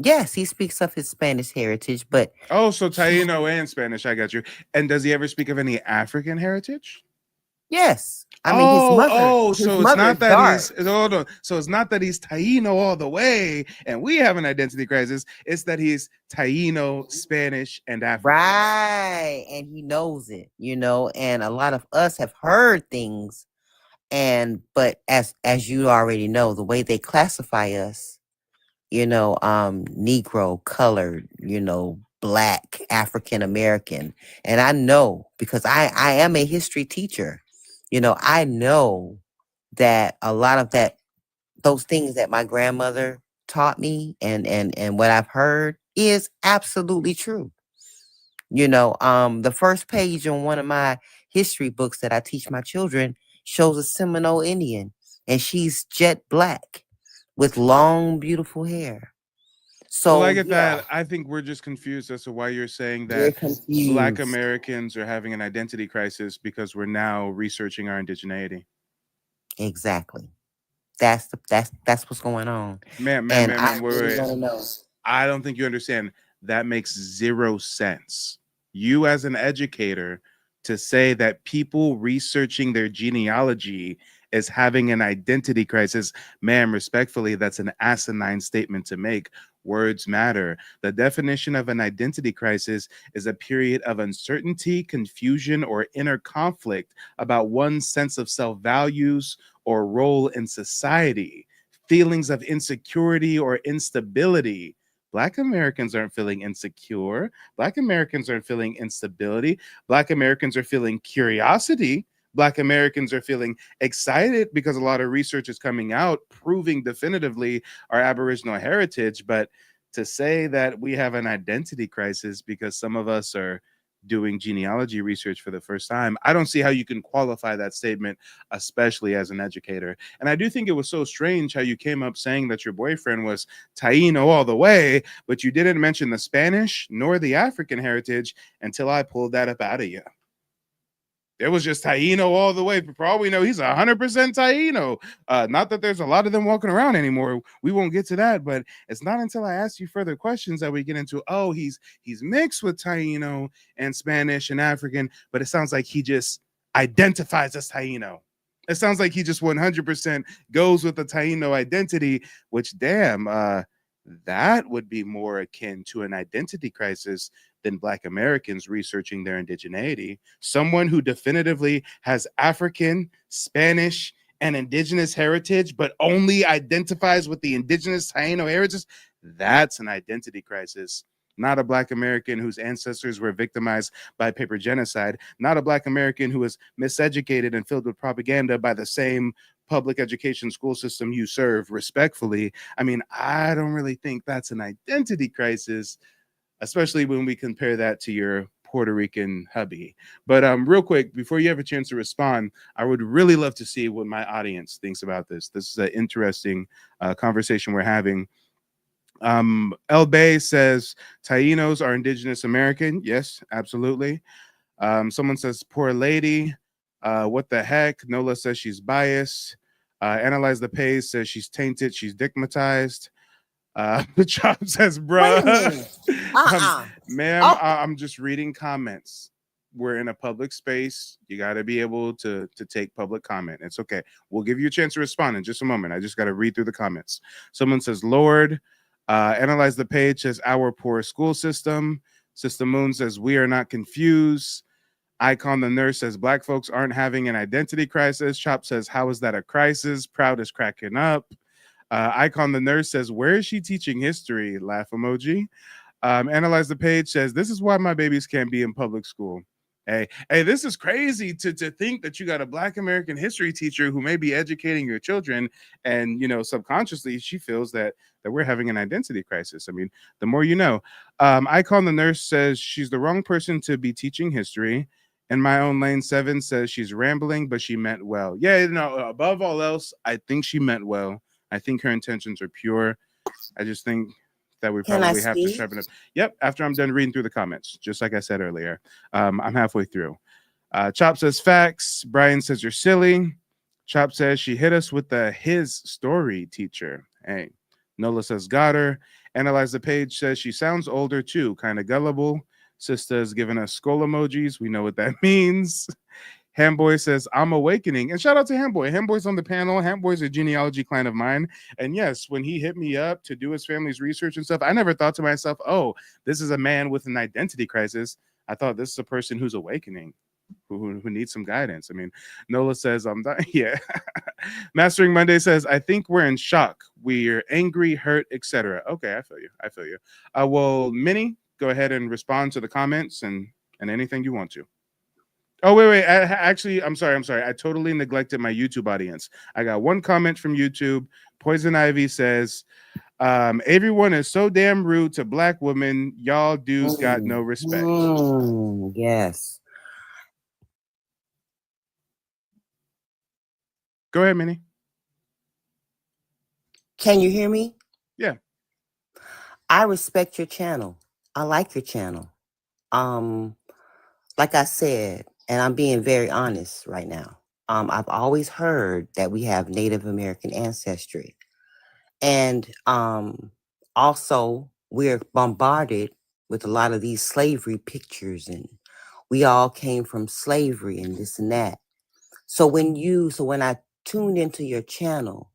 Yes, he speaks of his Spanish heritage, but Oh, so Taino and Spanish, I got you. And does he ever speak of any African heritage? yes, I mean his So it's mother is not that dark. hold on. So it's not that he's Taino all the way and we have an identity crisis. It's that he's Taino, Spanish, and African. Right, and he knows it, and a lot of us have heard things, but as you already know, the way they classify us, Negro, colored, Black, African American. And I know because I am a history teacher, I know that a lot of those things that my grandmother taught me and what I've heard is absolutely true. The first page on one of my history books that I teach my children shows a Seminole Indian, and she's jet black with long, beautiful hair. Well, I So get yeah, that. I think we're just confused as to why you're saying we're that Black confused. Americans are having an identity crisis because we're now researching our indigeneity. Exactly. That's what's going on. And I really Wait. want to know. I don't think you understand. That makes zero sense. You, as an educator, to say that people researching their genealogy is having an identity crisis, ma'am, respectfully, that's an asinine statement to make. Words matter. The definition of an identity crisis is a period of uncertainty, confusion, or inner conflict about one's sense of self values or role in society. Feelings of insecurity or instability. Black Americans aren't feeling insecure. Black Americans aren't feeling instability. Black Americans are feeling curiosity. Black Americans are feeling excited because a lot of research is coming out proving definitively our Aboriginal heritage. But to say that we have an identity crisis because some of us are doing genealogy research for the first time, I don't see how you can qualify that statement, especially as an educator. And I do think it was so strange how you came up saying that your boyfriend was Taino all the way, but you didn't mention the Spanish nor the African heritage until I pulled that up out of you. It was just Taino all the way. For all we know, he's 100% Taino. Not that there's a lot of them walking around anymore. We won't get to that, but it's not until I ask you further questions that we get into, oh, he's mixed with Taino and Spanish and African, but it sounds like he just identifies as Taino. It sounds like he just 100% goes with the Taino identity, which, damn, that would be more akin to an identity crisis than Black Americans researching their indigeneity. Someone who definitively has African, Spanish, and indigenous heritage, but only identifies with the indigenous Taino heritage, that's an identity crisis. Not a Black American whose ancestors were victimized by paper genocide. Not a Black American who was miseducated and filled with propaganda by the same public education school system you serve, respectfully. I mean, I don't really think that's an identity crisis, especially when we compare that to your Puerto Rican hubby. But real quick, before you have a chance to respond, I would really love to see what my audience thinks about this. This is an interesting conversation we're having. El Bay says Tainos are indigenous American. Yes, absolutely. Someone says poor lady. What the heck? Nola says she's biased. Analyze the page says she's tainted. She's digmatized. The chop says, Wait a bruh. minute. Uh-uh. Ma'am, Oh, I'm just reading comments. We're in a public space. You got to be able to take public comment. It's okay. We'll give you a chance to respond in just a moment. I just got to read through the comments. Someone says, Lord. Analyze the page says, our poor school system. Sister Moon says, we are not confused. Icon the nurse says, black folks aren't having an identity crisis. Chop says, how is that a crisis? Proud is cracking up. Icon the nurse says, where is she teaching history? Laugh emoji. Analyze the page says, this is why my babies can't be in public school. Hey, this is crazy to think that you got a Black American history teacher who may be educating your children, and subconsciously she feels that we're having an identity crisis. I mean, the more you know. Icon the nurse says she's the wrong person to be teaching history. And my own lane 7 says she's rambling, but she meant well. Yeah, above all else, I think she meant well. I think her intentions are pure. I just think that we can I probably have to speak? sharpen up. Yep, after I'm done reading through the comments, just like I said earlier. I'm halfway through. Chop says facts. Brian says you're silly. Chop says she hit us with the his story teacher. Hey. Nola says got her. Analyze the page says she sounds older too, kind of gullible. Sister's giving us skull emojis. We know what that means. Hamboy says, I'm awakening. And shout out to Hamboy. Hamboy's on the panel. Hamboy's a genealogy client of mine. And yes, when he hit me up to do his family's research and stuff, I never thought to myself, oh, this is a man with an identity crisis. I thought this is a person who's awakening, who needs some guidance. I mean, Nola says, I'm done. Yeah. Mastering Monday says, I think we're in shock. We're angry, hurt, etc. Okay, I feel you. I feel you. Well, Minnie, go ahead and respond to the comments and anything you want to. Oh, wait. Actually, I'm sorry. I totally neglected my YouTube audience. I got one comment from YouTube. Poison Ivy says, everyone is so damn rude to black women. Y'all dudes got no respect. Yes. Go ahead, Minnie. Can you hear me? Yeah. I respect your channel. I like your channel. Like I said, and I'm being very honest right now. I've always heard that we have Native American ancestry. And also we're bombarded with a lot of these slavery pictures, and we all came from slavery and this and that. So when I tuned into your channel,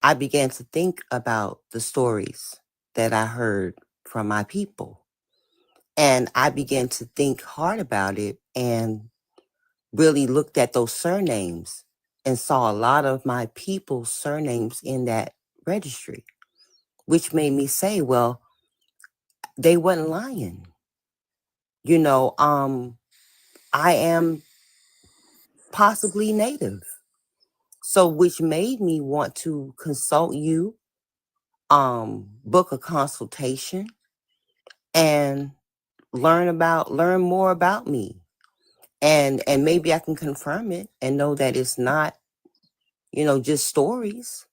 I began to think about the stories that I heard from my people. And I began to think hard about it and really looked at those surnames and saw a lot of my people's surnames in that registry, which made me say, well, they wasn't lying. I am possibly Native. So which made me want to consult you, book a consultation and learn more about me. And maybe I can confirm it and know that it's not, just stories.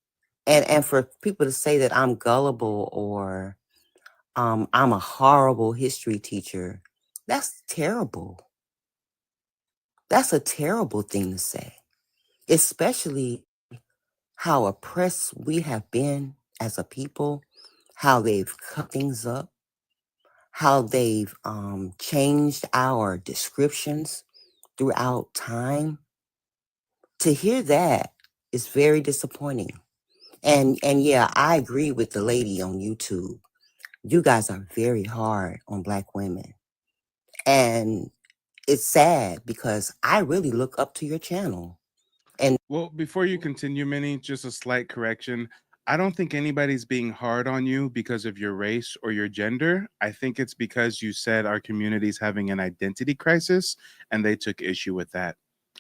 And for people to say that I'm gullible or I'm a horrible history teacher, that's terrible. That's a terrible thing to say, especially how oppressed we have been as a people, how they've cut things up, how they've changed our descriptions throughout time. To hear that is very disappointing. And yeah, I agree with the lady on YouTube. You guys are very hard on Black women. And it's sad because I really look up to your channel. And well, before you continue, Minnie, just a slight correction. I don't think anybody's being hard on you because of your race or your gender. I think it's because you said our community's having an identity crisis and they took issue with that.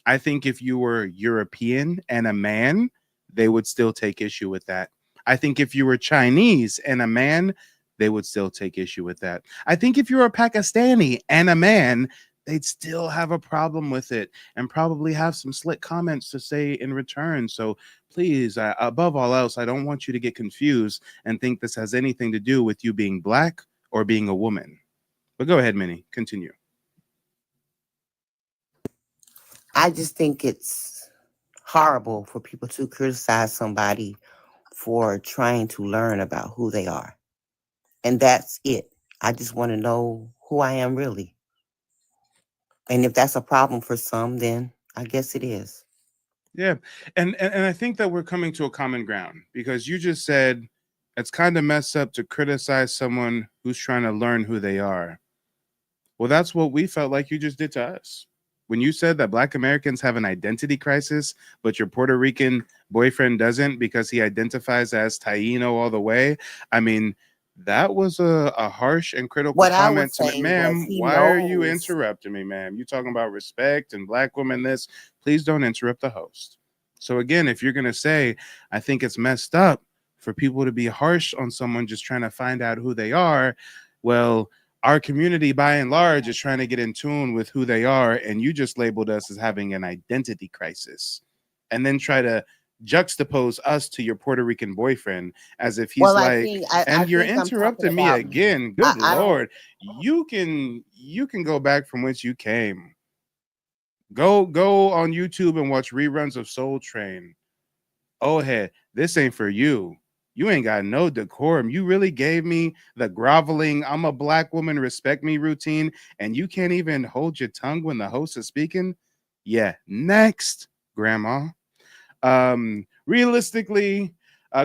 I think if you were European and a man, they would still take issue with that. I think if you were Chinese and a man, they would still take issue with that. I think if you're a Pakistani and a man, they'd still have a problem with it and probably have some slick comments to say in return. So please, above all else, I don't want you to get confused and think this has anything to do with you being black or being a woman. But go ahead, Minnie, continue. I just think it's horrible for people to criticize somebody for trying to learn about who they are. And that's it. I just want to know who I am really. And if that's a problem for some, then I guess it is. Yeah. And I think that we're coming to a common ground because you just said it's kind of messed up to criticize someone who's trying to learn who they are. Well, that's what we felt like you just did to us. When you said that Black Americans have an identity crisis, but your Puerto Rican boyfriend doesn't because he identifies as Taino all the way, I mean, that was a harsh and critical What I comment was to me. saying was Ma'am, he why are you knows. interrupting me, ma'am? You talking about respect and Black women this. Please don't interrupt the host. So again, if you're going to say, I think it's messed up for people to be harsh on someone just trying to find out who they are, well, our community by and large is trying to get in tune with who they are, and you just labeled us as having an identity crisis and then try to juxtapose us to your Puerto Rican boyfriend as if he's Well, I like, think I and you're think I'm talking interrupting me about. again. Good I don't. Lord. You can go back from whence you came. Go on YouTube and watch reruns of Soul Train. Oh, hey, this ain't for you. You ain't got no decorum. You really gave me the groveling, I'm a Black woman, respect me routine, and you can't even hold your tongue when the host is speaking? Yeah, next, Grandma. Realistically,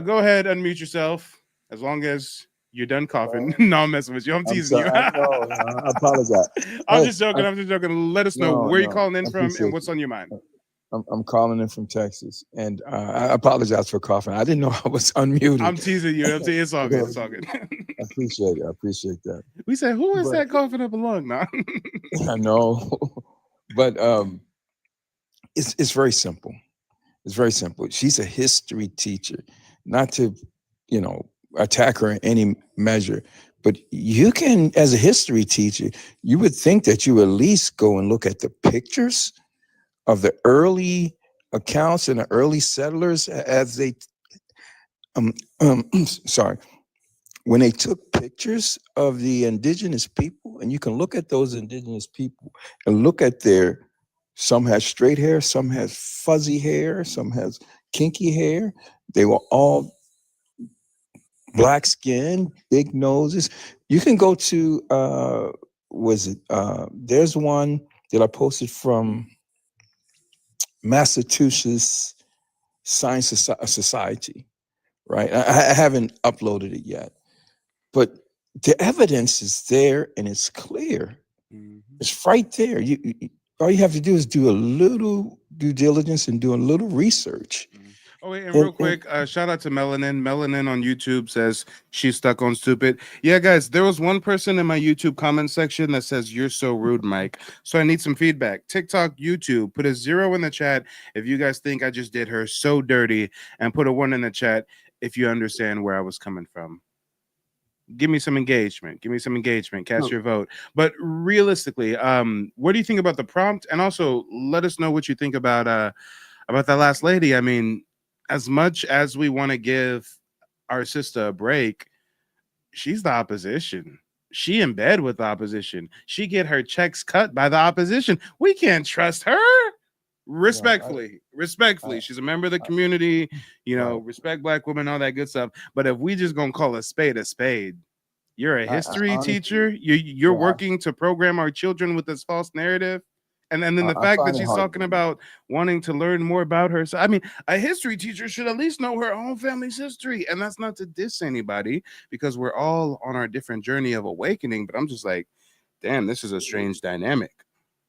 go ahead, unmute yourself as long as you're done coughing. No, I'm messing with you. I'm I'm teasing you. sorry. I apologize. I'm Hey, just joking. I'm just joking. Let us know no, where you're no, calling in I from and appreciate what's you. on your mind. I'm calling in from Texas, and I apologize for coughing. I didn't know I was unmuted. I'm teasing you. I'm teasing. It's all good. It's all good. I appreciate it. I appreciate that. We said, who is But that coughing up a lung now? I know, but it's very simple. It's very simple. She's a history teacher, not to, attack her in any measure. But you can, as a history teacher, you would think that you at least go and look at the pictures of the early accounts and the early settlers as they, sorry, when they took pictures of the indigenous people, and you can look at those indigenous people and look at some has straight hair, some has fuzzy hair, some has kinky hair. They were all black skin, big noses. You can go to, there's one that I posted from Massachusetts Science Society, right? I haven't uploaded it yet, but the evidence is there and it's clear. It's right there. All you have to do is do a little due diligence and do a little research. Oh, wait, and real quick, shout out to Melanin. Melanin on YouTube says she's stuck on stupid. Yeah, guys, there was one person in my YouTube comment section that says, you're so rude, Mike. So I need some feedback. TikTok, YouTube, put a 0 in the chat if you guys think I just did her so dirty, and put a 1 in the chat if you understand where I was coming from. Give me some engagement. Give me some engagement. Cast your vote. But realistically, what do you think about the prompt? And also let us know what you think about that last lady. I mean, as much as we want to give our sister a break, she's the opposition. She in bed with the opposition. She get her checks cut by the opposition. We can't trust her. Respectfully, she's a member of the community, respect Black women, all that good stuff. But if we just gonna call a spade, you're a history teacher. You're working to program our children with this false narrative. And then the fact that she's talking about wanting to learn more about her. So, I mean, a history teacher should at least know her own family's history. And that's not to diss anybody, because we're all on our different journey of awakening. But I'm just like, damn, this is a strange dynamic.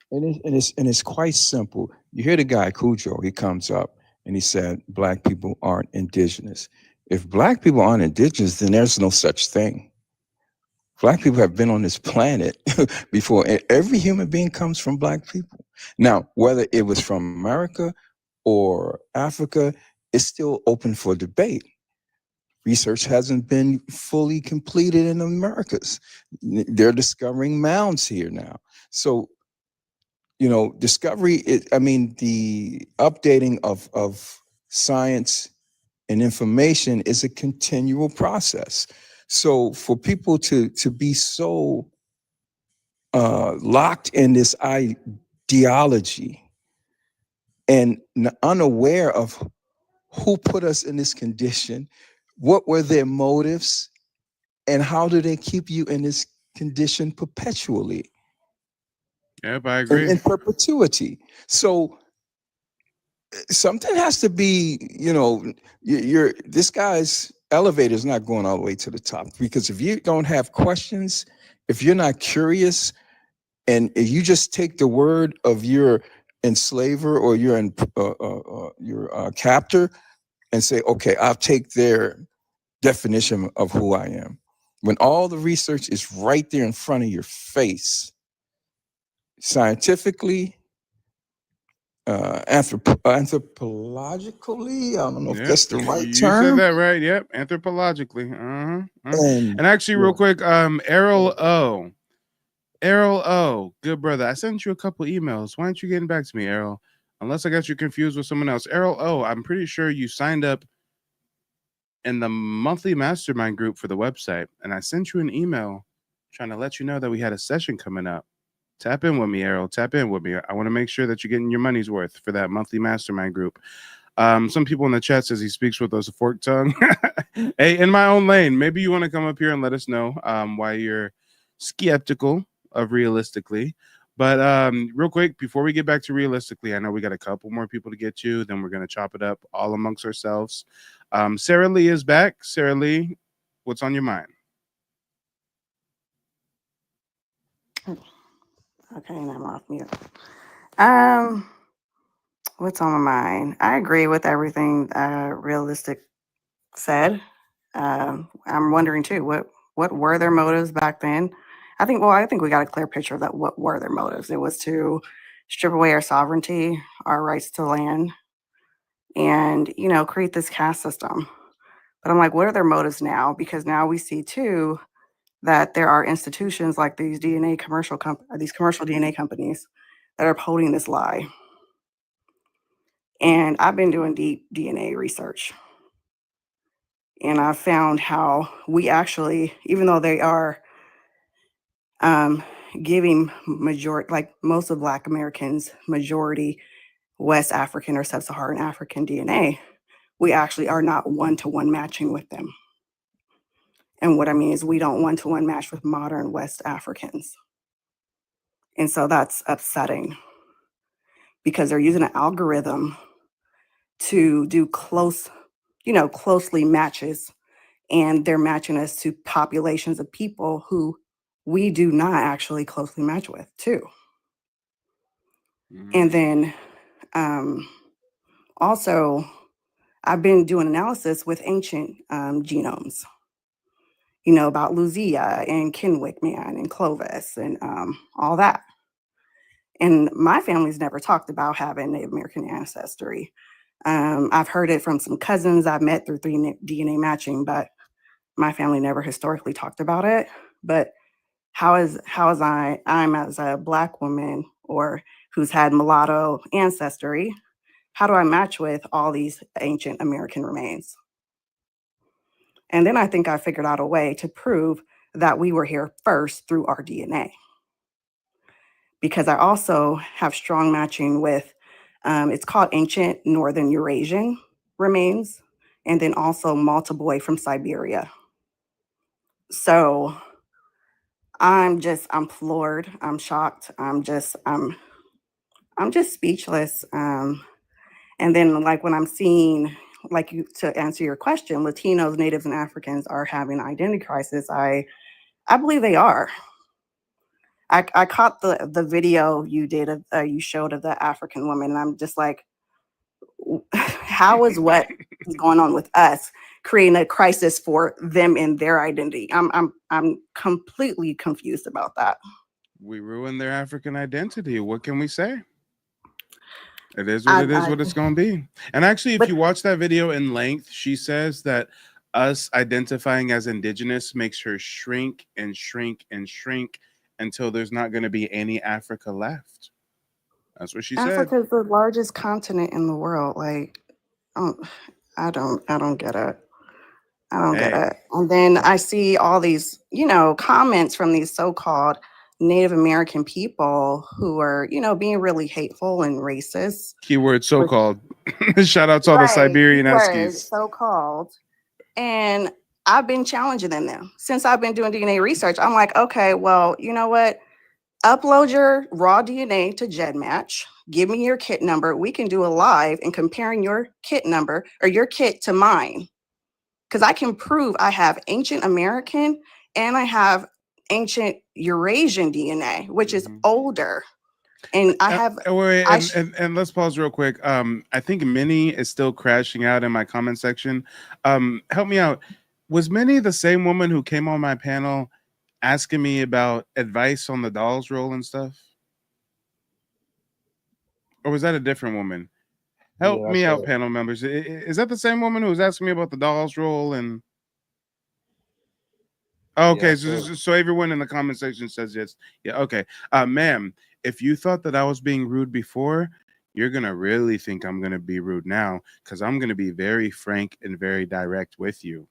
And it's quite simple. You hear the guy Cujo, he comes up and he said, Black people aren't indigenous. If Black people aren't indigenous, then there's no such thing. Black people have been on this planet before, and every human being comes from Black people. Now, whether it was from America or Africa, it's still open for debate. Research hasn't been fully completed in the Americas. They're discovering mounds here now. So discovery, the updating of science and information is a continual process. So for people to be so locked in this ideology and unaware of who put us in this condition, what were their motives, and how do they keep you in this condition perpetually? Yep, I agree. In perpetuity. So something has to be, this guy's elevator is not going all the way to the top, because if you don't have questions, if you're not curious, and if you just take the word of your enslaver or your captor and say, okay, I'll take their definition of who I am, when all the research is right there in front of your face, scientifically, anthropologically, I don't know if that's the right You said term. that right. Yep, anthropologically. And And actually, real quick, Errol O. Errol O, good brother. I sent you a couple emails. Why aren't you getting back to me, Errol? Unless I got you confused with someone else. Errol O, I'm pretty sure you signed up in the monthly mastermind group for the website, and I sent you an email trying to let you know that we had a session coming up. Tap in with me, Errol. Tap in with me. I want to make sure that you're getting your money's worth for that monthly mastermind group. Some people in the chat says he speaks with us a forked tongue. Hey, in my own lane, maybe you want to come up here and let us know why you're skeptical of realistically. But real quick, before we get back to realistically, I know we got a couple more people to get to. Then we're going to chop it up all amongst ourselves. Sarah Lee is back. Sarah Lee, what's on your mind? Okay, and I'm off mute. What's on my mind? I agree with everything Realistic said. I'm wondering too, what were their motives back then? I think we got a clear picture of that. What were their motives? It was to strip away our sovereignty, our rights to land, and create this caste system. But I'm like, what are their motives now? Because now we see too that there are institutions like these commercial DNA companies that are upholding this lie. And I've been doing deep DNA research. And I've found how we actually, even though they are giving majority, like most of Black Americans, majority West African or Sub-Saharan African DNA, we actually are not one-to-one matching with them. And what I mean is we don't one-to-one match with modern West Africans. And so that's upsetting because they're using an algorithm to do closely matches, and they're matching us to populations of people who we do not actually closely match with too. And then also, I've been doing analysis with ancient genomes, about Lucia and Kenwick Man and Clovis and all that. And my family's never talked about having Native American ancestry. I've heard it from some cousins I've met through DNA matching, but my family never historically talked about it. But I'm as a Black woman or who's had mulatto ancestry, how do I match with all these ancient American remains? And then I think I figured out a way to prove that we were here first through our DNA. Because I also have strong matching with, it's called ancient Northern Eurasian remains, and then also Malta from Siberia. So I'm floored. I'm shocked. I'm just speechless. And then like when I'm seeing, to answer your question, Latinos, Natives, and Africans are having an identity crisis. I believe they are. I caught the video you showed of the African woman, and I'm just like, how is what is going on with us creating a crisis for them in their identity? I'm completely confused about that. We ruined their African identity. What can we say? It is what it is, what it's going to be. And actually, if you watch that video in length, she says that us identifying as indigenous makes her shrink and shrink and shrink until there's not going to be any Africa left. That's what she said. Africa is the largest continent in the world. Like, I don't get it. I don't get Hey. it. And then I see all these, comments from these so-called Native American people who are, being really hateful and racist. Keyword With- so-called. Shout out to all the Right, Siberian keyword Eskies. so-called. And I've been challenging them since I've been doing DNA research. I'm like, okay, well, you know what? Upload your raw DNA to GEDmatch. Give me your kit number. We can do a live and comparing your kit number or your kit to mine. Because I can prove I have ancient American and I have ancient Eurasian DNA, which is older. And I have Wait, and let's pause real quick. I think Minnie is still crashing out in my comment section. Help me out. Was Minnie the same woman who came on my panel asking me about advice on the dolls roll and stuff? Or was that a different woman? Help me out, panel members. Is that the same woman who was asking me about the dolls roll and? Okay, so everyone in the comment section says yes. Yeah, okay. Ma'am, if you thought that I was being rude before, you're gonna really think I'm gonna be rude now, because I'm gonna be very frank and very direct with you.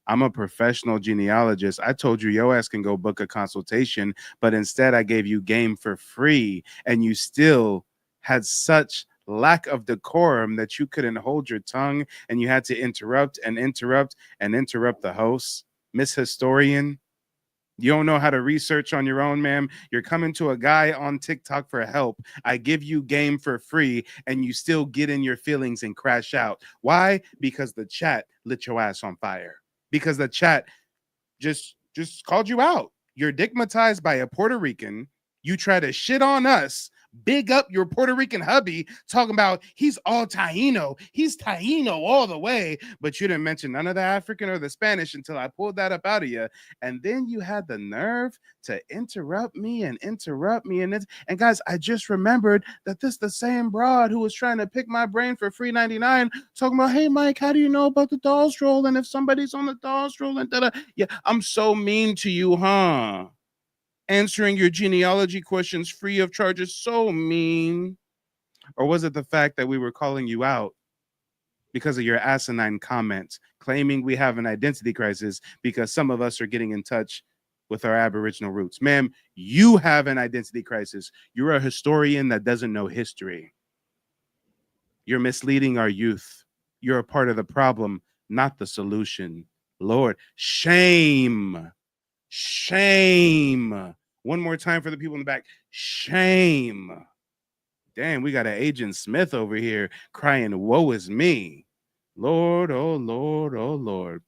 I'm a professional genealogist. I told you your ass can go book a consultation, but instead I gave you game for free, and you still had such lack of decorum that you couldn't hold your tongue, and you had to interrupt and interrupt and interrupt the host. Miss Historian, you don't know how to research on your own, ma'am. You're coming to a guy on TikTok for help. I give you game for free, and you still get in your feelings and crash out. Why? Because the chat lit your ass on fire. Because the chat just called you out. You're digmatized by a Puerto Rican. You try to shit on us. Big up your Puerto Rican hubby, talking about he's all Taino. He's Taino all the way. But you didn't mention none of the African or the Spanish until I pulled that up out of you. And then you had the nerve to interrupt me. And guys, I just remembered that this the same broad who was trying to pick my brain for free 99, talking about, hey, Mike, how do you know about the dolls roll? And if somebody's on the dolls roll and da-da. Yeah, I'm so mean to you, huh? Answering your genealogy questions free of charge is so mean. Or was it the fact that we were calling you out because of your asinine comments, claiming we have an identity crisis because some of us are getting in touch with our Aboriginal roots? Ma'am, you have an identity crisis. You're a historian that doesn't know history. You're misleading our youth. You're a part of the problem, not the solution. Lord, shame. Shame. One more time for the people in the back. Shame. Damn, we got an Agent Smith over here crying, woe is me. Lord, oh Lord, oh Lord.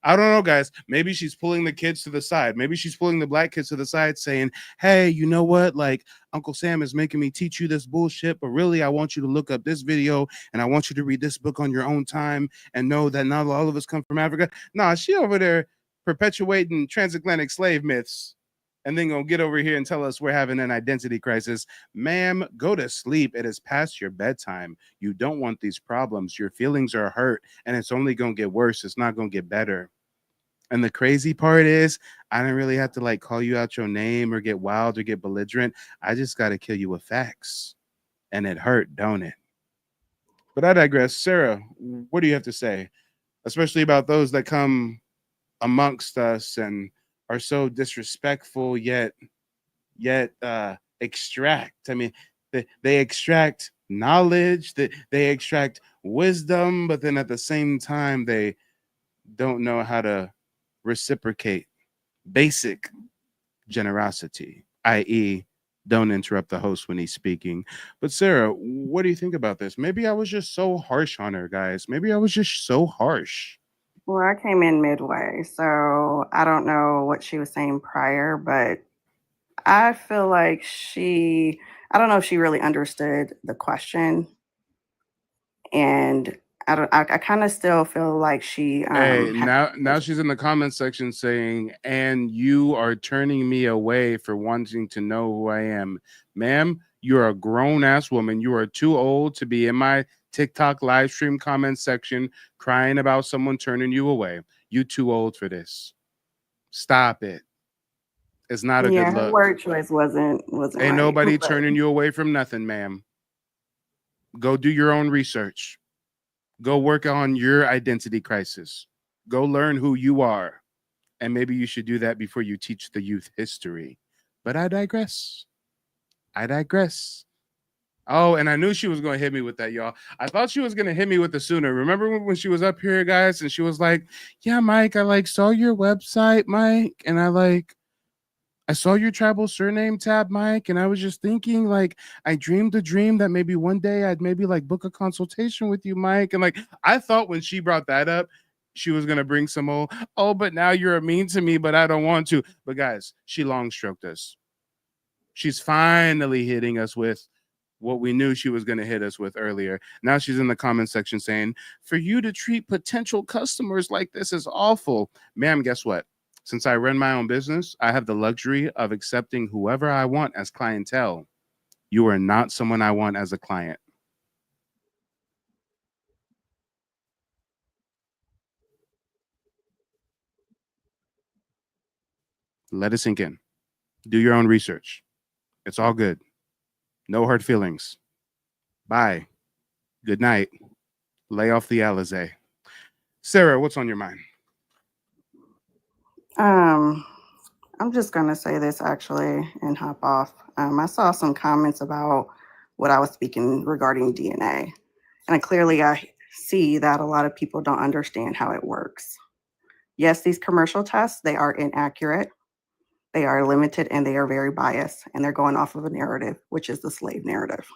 I don't know, guys. Maybe she's pulling the kids to the side. Maybe she's pulling the black kids to the side saying, hey, you know what? Like, Uncle Sam is making me teach you this bullshit, but really, I want you to look up this video and I want you to read this book on your own time and know that not all of us come from Africa. Nah, she over there perpetuating transatlantic slave myths and then gonna get over here and tell us we're having an identity crisis. Ma'am, go to sleep. It is past your bedtime. You don't want these problems. Your feelings are hurt and it's only gonna get worse. It's not gonna get better. And the crazy part is, I didn't really have to like call you out your name or get wild or get belligerent. I just got to kill you with facts. And it hurt, don't it? But I digress. Sarah, what do you have to say? Especially about those that come amongst us and are so disrespectful yet extract. I mean, they extract knowledge, they extract wisdom, but then at the same time, they don't know how to reciprocate basic generosity, i.e., don't interrupt the host when he's speaking. But Sarah, what do you think about this? Maybe I was just so harsh on her, guys. Maybe I was just so harsh. Well, I came in midway, so I don't know what she was saying prior, but I feel like I don't know if she really understood the question. And I kind of still feel like she Hey, now she's in the comment section saying, and you are turning me away for wanting to know who I am. Ma'am, you're a grown-ass woman. You are too old to be in my TikTok live stream comment section crying about someone turning you away. You too old for this. Stop it. It's not a Yeah, good her look. word choice wasn't Ain't right. nobody But turning you away from nothing, ma'am. Go do your own research. Go work on your identity crisis. Go learn who you are. And maybe you should do that before you teach the youth history. But I digress. I digress. Oh, and I knew she was going to hit me with that, y'all. I thought she was going to hit me with the sooner. Remember when she was up here, guys, and she was like, "Yeah, Mike, I like saw your website, Mike, and I saw your tribal surname tab, Mike, and I was just thinking, like, I dreamed a dream that maybe one day I'd maybe like book a consultation with you, Mike." And like, I thought when she brought that up, she was gonna bring some old, "Oh, but now you're mean to me, but I don't want to." But guys, she long stroked us. She's finally hitting us with what we knew she was going to hit us with earlier. Now she's in the comment section saying, "For you to treat potential customers like this is awful." Ma'am, guess what? Since I run my own business, I have the luxury of accepting whoever I want as clientele. You are not someone I want as a client. Let it sink in. Do your own research. It's all good. No hurt feelings. Bye. Good night. Lay off the Alizé. Sarah, what's on your mind? I'm just gonna say this actually and hop off. I saw some comments about what I was speaking regarding DNA, and I see that a lot of people don't understand how it works. Yes, these commercial tests, they are inaccurate, they are limited, and they are very biased, and they're going off of a narrative, which is the slave narrative.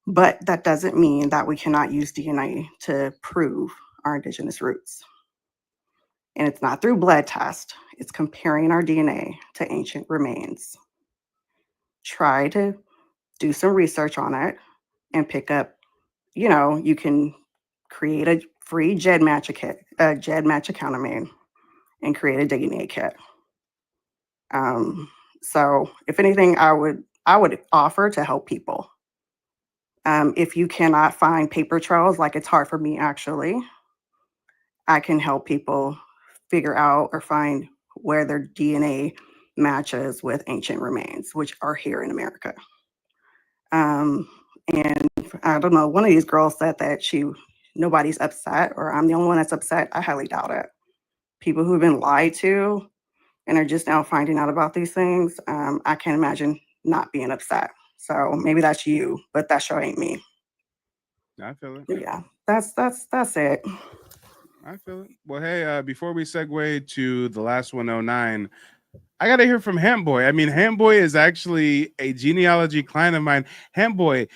But that doesn't mean that we cannot use DNA to prove our indigenous roots. And it's not through blood test, it's comparing our DNA to ancient remains. Try to do some research on it and pick up, you can create a free GEDmatch kit, a GEDmatch account of mine, and create a DNA kit. So if anything, I would offer to help people. If you cannot find paper trails, like it's hard for me actually, I can help people figure out or find where their DNA matches with ancient remains, which are here in America. And I don't know, one of these girls said that nobody's upset, or I'm the only one that's upset. I highly doubt it. People who've been lied to and are just now finding out about these things, I can't imagine not being upset. So maybe that's you, but that sure ain't me. I feel it. Yeah, that's it. I feel it. Well, hey, before we segue to the last 109, I got to hear from Handboy. I mean, Handboy is actually a genealogy client of mine. Handboy,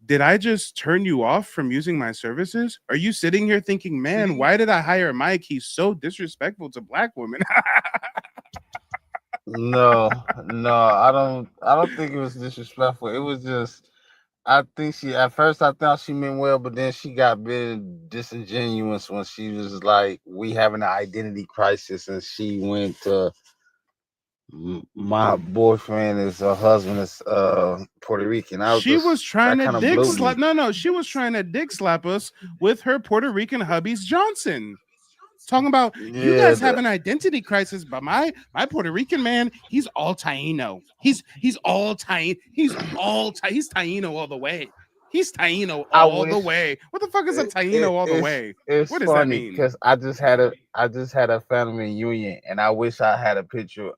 did I just turn you off from using my services? Are you sitting here thinking, man, why did I hire Mike? He's so disrespectful to black women. No, I don't think it was disrespectful. It was just I think she at first I thought she meant well, but then she got very disingenuous when she was like, "We having an identity crisis," and she went to my boyfriend is her husband is Puerto Rican. She was trying That to kind of dick blew slap. me. No, she was trying to dick slap us with her Puerto Rican hubby's Johnson. Talking about you Yeah, guys have an identity crisis, but my Puerto Rican man, he's all Taino. He's all Taino. He's Taino all the way. He's Taino I all the wish way. What the fuck is a it, Taino all the it's way? it's What does that funny mean? because I just had a family reunion, and I wish I had a picture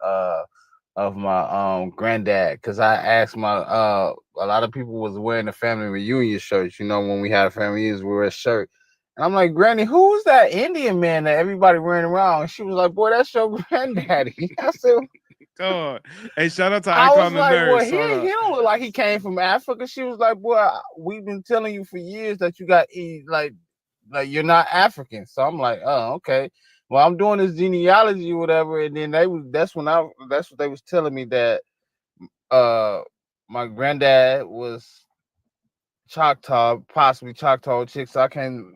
of my granddad, because I asked my a lot of people was wearing the family reunion shirts. When we had a family reunion, we wear a shirt. And I'm like, Granny, who's that Indian man that everybody ran around? And she was like, boy, that's your granddaddy. I said, God. Hey, shout out to I was Icon the like, well, Nurse. he Hold he up. don't look like he came from Africa. She was like, boy, we've been telling you for years that you got like you're not African. So I'm like, oh, okay. Well, I'm doing this genealogy or whatever, and then that's what they was telling me, that uh my granddad was Choctaw, possibly Choctaw Chicks. I can't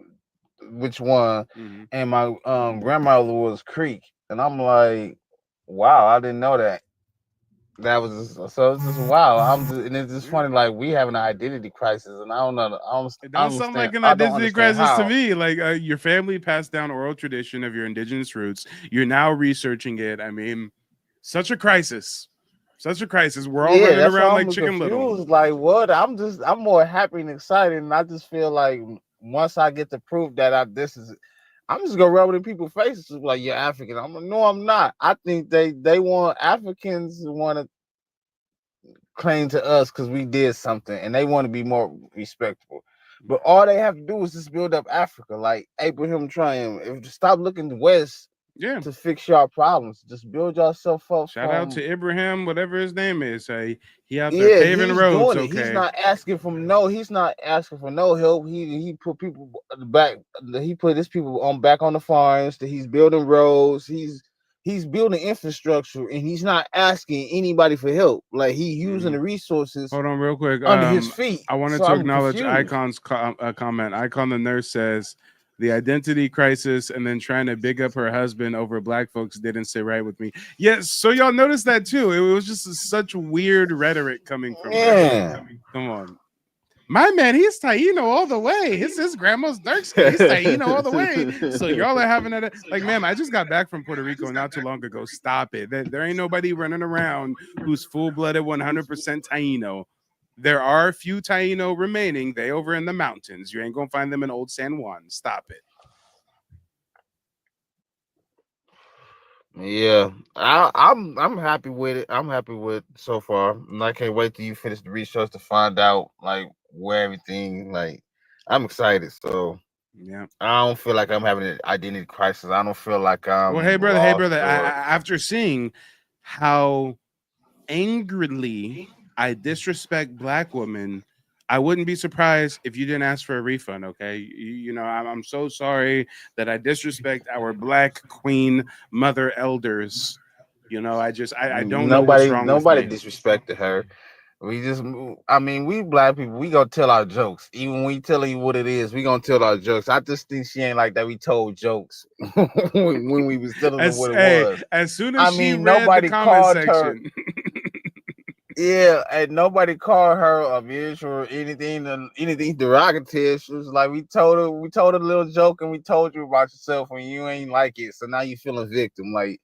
which one, Mm-hmm. and my grandmother was Creek, and I'm like, wow, I didn't know that. That was so it's just wow. And it's just funny, like we have an identity crisis, and I don't know. It I don't sound understand. like an I don't identity understand crisis to how. me. Like your family passed down oral tradition of your indigenous roots. You're now researching it. I mean, Such a crisis. Such a crisis. We're all Yeah, running that's why around like I'm Chicken Little. confused. Like, what? I'm more happy and excited, and I just feel like once I get the proof that I'm just gonna rub it in people's faces like you're African. I'm like, no, I'm not. I think they want Africans want to claim to us because we did something, and they want to be more respectable. But all they have to do is just build up Africa, like Abraham trying. If stop looking west, to fix your problems, just build yourself up. Shout out to Ibrahim, whatever his name is. He out there Yeah, paving he's roads. doing it. Okay. He's not asking for no. He's not asking for no help. He put people back. He put his people on back on the farms. That he's building roads. He's building infrastructure, and he's not asking anybody for help. Like he using the resources. Hold on, real quick. Under his feet. I wanted So to I'm acknowledge confused. Icon's comment. Icon the nurse says the identity crisis and then trying to big up her husband over black folks didn't sit right with me. Yes, so y'all noticed that too. It was just such weird rhetoric coming from her. Come on. My man, he's Taino all the way. His grandma's dark skin. He's Taino all the way. So y'all are having that. Like, ma'am, I just got back from Puerto Rico not too long ago. Stop it. There ain't nobody running around who's full-blooded 100% Taino. There are a few Taino remaining. They over in the mountains. You ain't gonna find them in Old San Juan. Stop it. Yeah, I'm happy with it. I'm happy with so far, and I can't wait till you finish the research to find out like where everything. Like, I'm excited. So yeah, I don't feel like I'm having an identity crisis. I don't feel like I'm well, hey brother, lost after seeing how angrily I disrespect black women, I wouldn't be surprised if you didn't ask for a refund. Okay, you know, I'm so sorry that I disrespect our black queen mother elders. You know, I don't know what's wrong with Nobody me. disrespected her. We just, I mean, we black people, we gonna tell our jokes. Even when we tell you what it is, we gonna tell our jokes. I just think she ain't like that. We told jokes when we was telling them what it was. As soon I as she mean, read the nobody comment called section. her. Yeah, and nobody called her a bitch or anything derogatory. She was like, we told her a little joke, and we told you about yourself, and you ain't like it. So now you feeling victim. Like,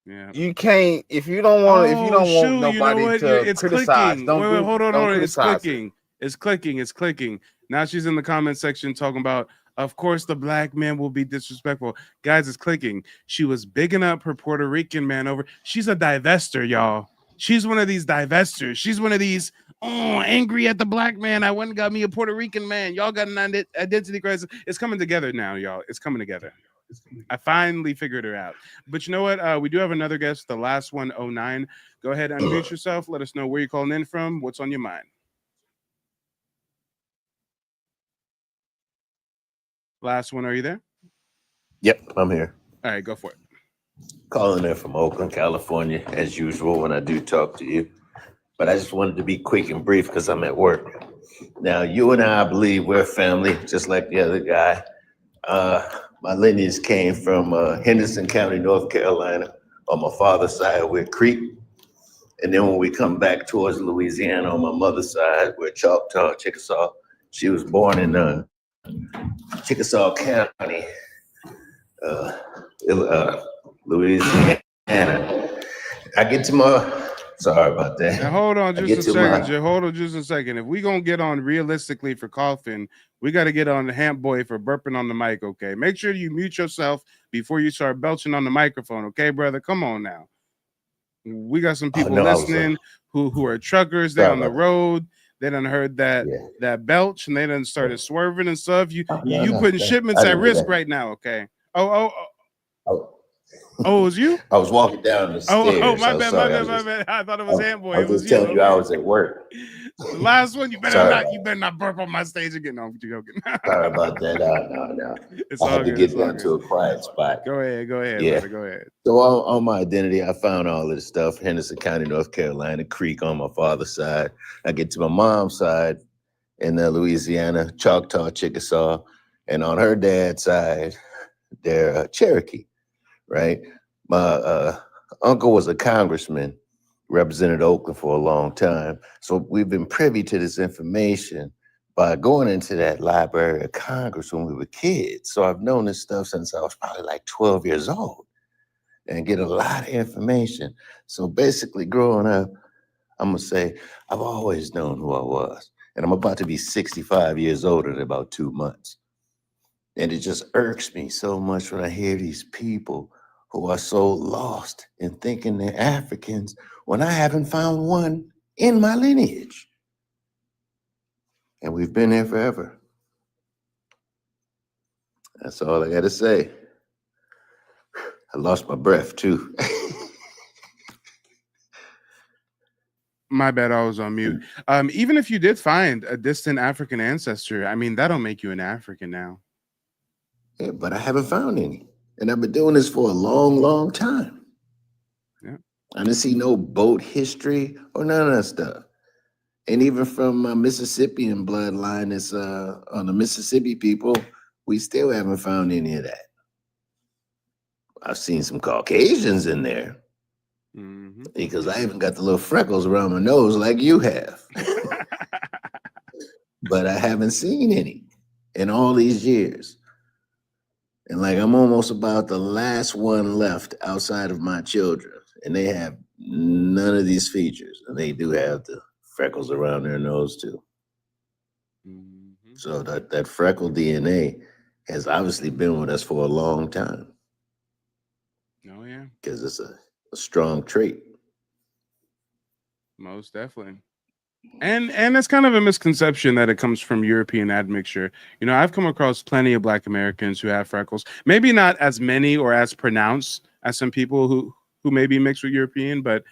yeah, you can't if you don't want nobody you know what? to It's criticize. clicking. Wait, hold on. Don't It's criticize her. clicking. It's clicking. Now she's in the comment section talking about, of course, the black man will be disrespectful. Guys, it's clicking. She was bigging up her Puerto Rican man over. She's a divester, y'all. She's one of these divestors. She's one of these, angry at the black man. I went and got me a Puerto Rican man. Y'all got an identity crisis. It's coming together now, y'all. It's coming together. I finally figured her out. But you know what? We do have another guest, the last one, 09. Go ahead, unmute yourself. Let us know where you're calling in from. What's on your mind? Last one, are you there? Yep, I'm here. All right, go for it. Calling in from Oakland, California, as usual when I do talk to you. But I just wanted to be quick and brief because I'm at work. Now, you and I believe we're family, just like the other guy. My lineage came from Henderson County, North Carolina. On my father's side, we're Creek. And then when we come back towards Louisiana, on my mother's side, we're Choctaw, Chickasaw. She was born in Chickasaw County, Louisiana. I get to my, sorry about that. Now, hold on just a second, Jay. Hold on just a second. If we're going to get on realistically for coughing, we got to get on the Hamp Boy for burping on the mic, okay? Make sure you mute yourself before you start belching on the microphone, okay, brother? Come on now. We got some people listening who are truckers. They on the road. They done heard that belch and they done started swerving and stuff. You putting shipments at risk right now, okay? Oh, it was you? I was walking down the stairs. Oh, my bad. I thought it was Hamp Boy. It was you. Telling you I was at work. The last one, you better not burp on my stage again. No, I'm joking. Sorry about that. No. It's I had all to good. get It's all down to a quiet spot. Go ahead, Yeah. brother. Go ahead. So on my identity, I found all of this stuff. Henderson County, North Carolina, Creek on my father's side. I get to my mom's side in Louisiana, Choctaw, Chickasaw. And on her dad's side, they're Cherokee, right? My uncle was a congressman, represented Oakland for a long time. So we've been privy to this information by going into that Library of Congress when we were kids. So I've known this stuff since I was probably like 12 years old. and get a lot of information. So basically, growing up, I'm gonna say I've always known who I was, and I'm about to be 65 years old in about 2 months. And it just irks me so much when I hear these people who are so lost in thinking they're Africans when I haven't found one in my lineage. And we've been here forever. That's all I gotta say. I lost my breath too. My bad, I was on mute. Even if you did find a distant African ancestor, I mean, that'll make you an African now. Yeah, but I haven't found any. And I've been doing this for a long, long time. Yeah. I didn't see no boat history or none of that stuff. And even from my Mississippian bloodline, it's on the Mississippi people, we still haven't found any of that. I've seen some Caucasians in there because I even got the little freckles around my nose like you have. But I haven't seen any in all these years. And like I'm almost about the last one left outside of my children, and they have none of these features, and they do have the freckles around their nose too. So that freckle DNA has obviously been with us for a long time. Oh yeah, because it's a strong trait. Most definitely. And it's kind of a misconception that it comes from European admixture. You know, I've come across plenty of Black Americans who have freckles. Maybe not as many or as pronounced as some people who may be mixed with European, but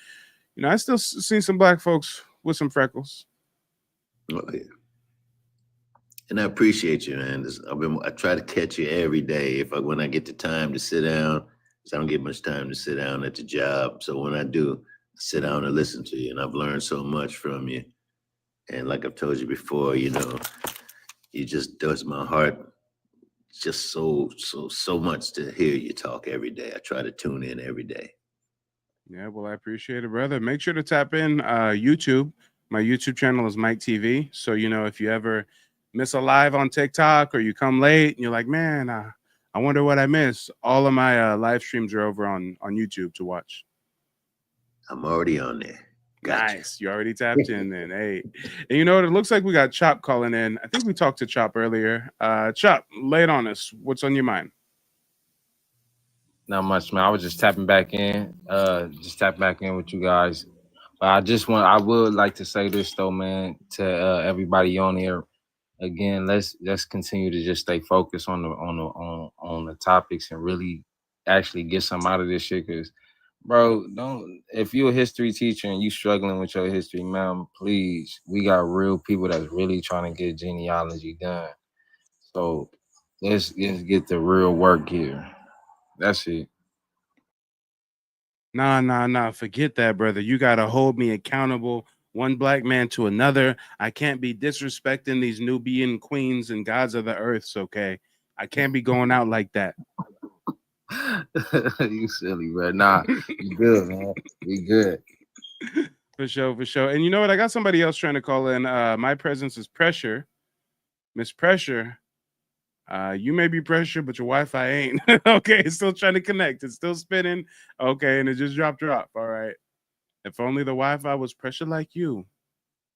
you know, I still see some Black folks with some freckles. Oh yeah. And I appreciate you, man. I try to catch you every day when I get the time to sit down. Because I don't get much time to sit down at the job. So when I do, I sit down and listen to you, and I've learned so much from you. And like I've told you before, you know, it just does my heart just so much to hear you talk every day. I try to tune in every day. Yeah, well, I appreciate it, brother. Make sure to tap in YouTube. My YouTube channel is Mike TV. So, you know, if you ever miss a live on TikTok or you come late and you're like, man, I wonder what I missed, all of my live streams are over on YouTube to watch. I'm already on there. Gotcha. Nice. You already tapped in then. Hey. And you know what? It looks like we got Chop calling in. I think we talked to Chop earlier. Chop, lay it on us. What's on your mind? Not much, man. I was just tapping back in with you guys. But I would like to say this though, man, to everybody on here. Again, let's continue to just stay focused on the topics and really actually get some out of this shit. Cause, bro, if you're a history teacher and you struggling with your history, man, please, we got real people that's really trying to get genealogy done. So let's get the real work here. That's it. Nah. Forget that, brother. You got to hold me accountable, one Black man to another. I can't be disrespecting these Nubian queens and gods of the earths, okay? I can't be going out like that. You silly, bro. Nah, you good, man. We good. For sure. And you know what? I got somebody else trying to call in. My presence is pressure. Miss Pressure. You may be pressure, but your Wi-Fi ain't. Okay, it's still trying to connect. It's still spinning. Okay, and it just dropped. All right. If only the Wi-Fi was pressure like you.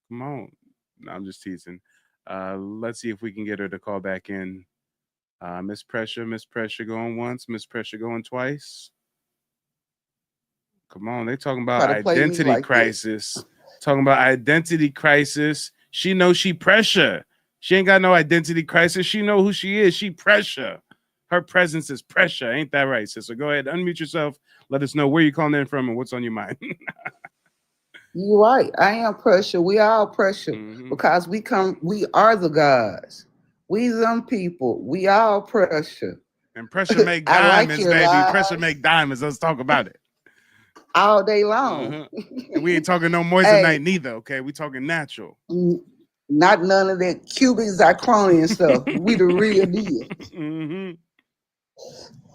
Come on. No, I'm just teasing. Let's see if we can get her to call back in. Miss Pressure going once, Miss Pressure going twice. Come on, they talking about identity crisis. Talking about identity crisis. She knows she pressure. She ain't got no identity crisis. She know who she is. She pressure. Her presence is pressure. Ain't that right, sister? Go ahead, unmute yourself. Let us know where you calling in from and what's on your mind. You're right. I am pressure. We all pressure because we are the gods. We them people. We all pressure. And pressure make diamonds, baby. Lies. Pressure make diamonds. Let's talk about it. All day long. And we ain't talking no moissanite neither, okay? We talking natural. Not none of that cubic zirconia stuff. We the real deal.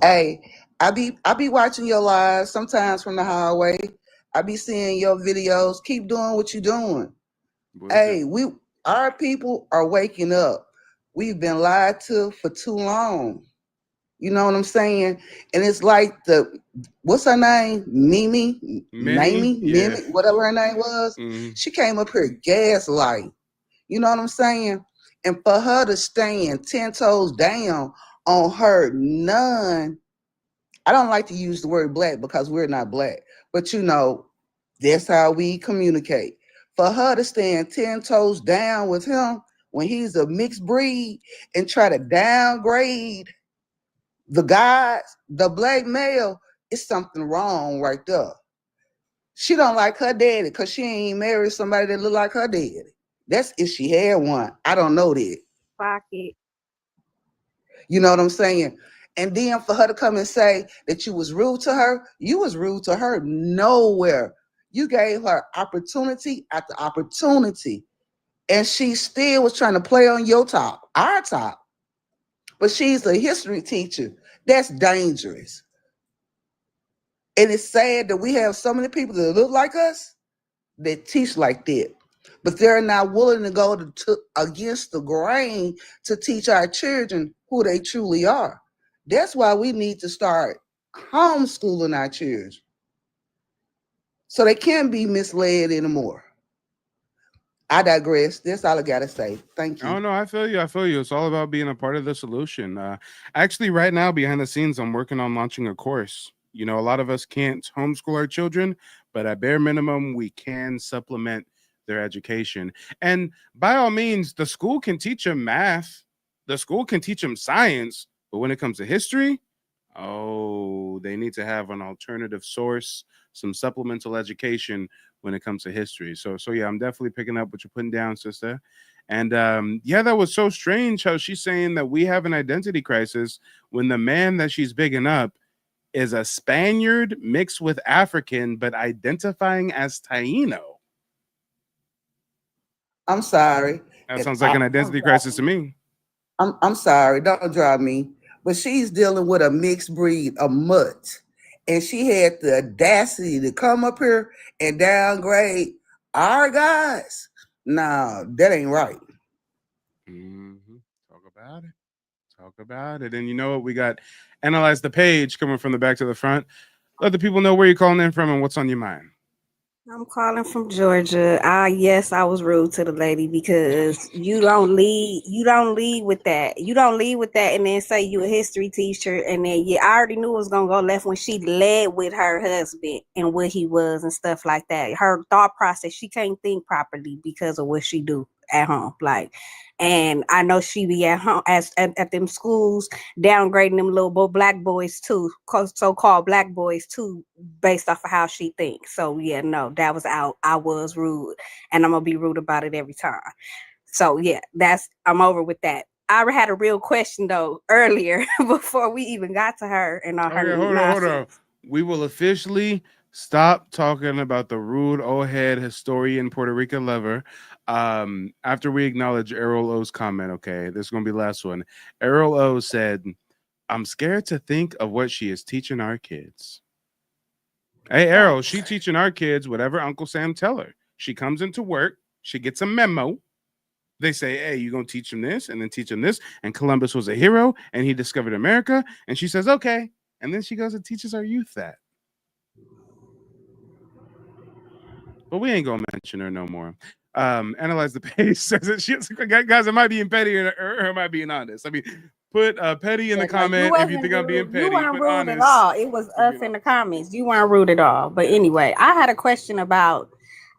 Hey, I be watching your lives sometimes from the highway. I be seeing your videos. Keep doing what you're doing. Hey, our people are waking up. We've been lied to for too long. You know what I'm saying? And it's like what's her name? Mimi, Many, yeah. whatever her name was. Mhm. She came up here gaslight. You know what I'm saying? And for her to stand 10 toes down on her I don't like to use the word black because we're not black, but that's how we communicate. For her to stand 10 toes down with him when he's a mixed breed and try to downgrade the guys, the black male, it's something wrong right there. She don't like her daddy because she ain't married somebody that look like her daddy. That's if she had one. I don't know that. Fuck it. You know what I'm saying? And then for her to come and say that you was rude to her, you was rude to her nowhere. You gave her opportunity after opportunity. And she still was trying to play on your top, our top. But she's a history teacher. That's dangerous. And it's sad that we have so many people that look like us that teach like that. But they're not willing to go against the grain to teach our children who they truly are. That's why we need to start homeschooling our children so they can't be misled anymore. I digress. That's all I got to say. Thank you. Oh no, I feel you. I feel you. It's all about being a part of the solution. Actually, right now, behind the scenes, I'm working on launching a course. You know, a lot of us can't homeschool our children, but at bare minimum, we can supplement their education. And by all means, the school can teach them math, the school can teach them science, but when it comes to history, oh, they need to have an alternative source, some supplemental education when it comes to history. So yeah, I'm definitely picking up what you're putting down, sister. And yeah, that was so strange how she's saying that we have an identity crisis when the man that she's bigging up is a Spaniard mixed with African, but identifying as Taino. I'm sorry. That sounds like an identity crisis to me. I'm sorry. Don't drive me. But she's dealing with a mixed breed, a mutt. And she had the audacity to come up here and downgrade our guys. No, that ain't right. Mm-hmm. Talk about it. Talk about it. And you know what? We got Analyze the Page coming from the back to the front. Let the people know where you're calling in from and what's on your mind. I'm calling from Georgia. Yes, I was rude to the lady because you don't lead with that. You don't lead with that and then say you a history teacher and then I already knew it was gonna go left when she led with her husband and what he was and stuff like that. Her thought process, she can't think properly because of what she do at home. And I know she be at home at them schools downgrading them little black boys too, so-called black boys too, based off of how she thinks. So yeah, no, that was out. I was rude, and I'm gonna be rude about it every time. So yeah, I'm over with that. I had a real question though earlier before we even got to her and all her Okay, hold nonsense. on. We will officially stop talking about the rude old head historian Puerto Rican lover after we acknowledge Errol O's comment. Okay, this is going to be the last one. Errol O said, I'm scared to think of what she is teaching our kids. Hey, Errol, she teaching our kids whatever Uncle Sam tell her. She comes into work, she gets a memo. They say, hey, you're going to teach them this and then teach them this. And Columbus was a hero and he discovered America. And she says, okay. And then she goes and teaches our youth that. But we ain't going to mention her no more. Analyze the Page says that she's guys, am I being petty or am I being honest? I mean, put petty in the comment if you think I'm being petty. You weren't Put rude honest. at all. It was us in the comments. You weren't rude at all. But anyway, I had a question about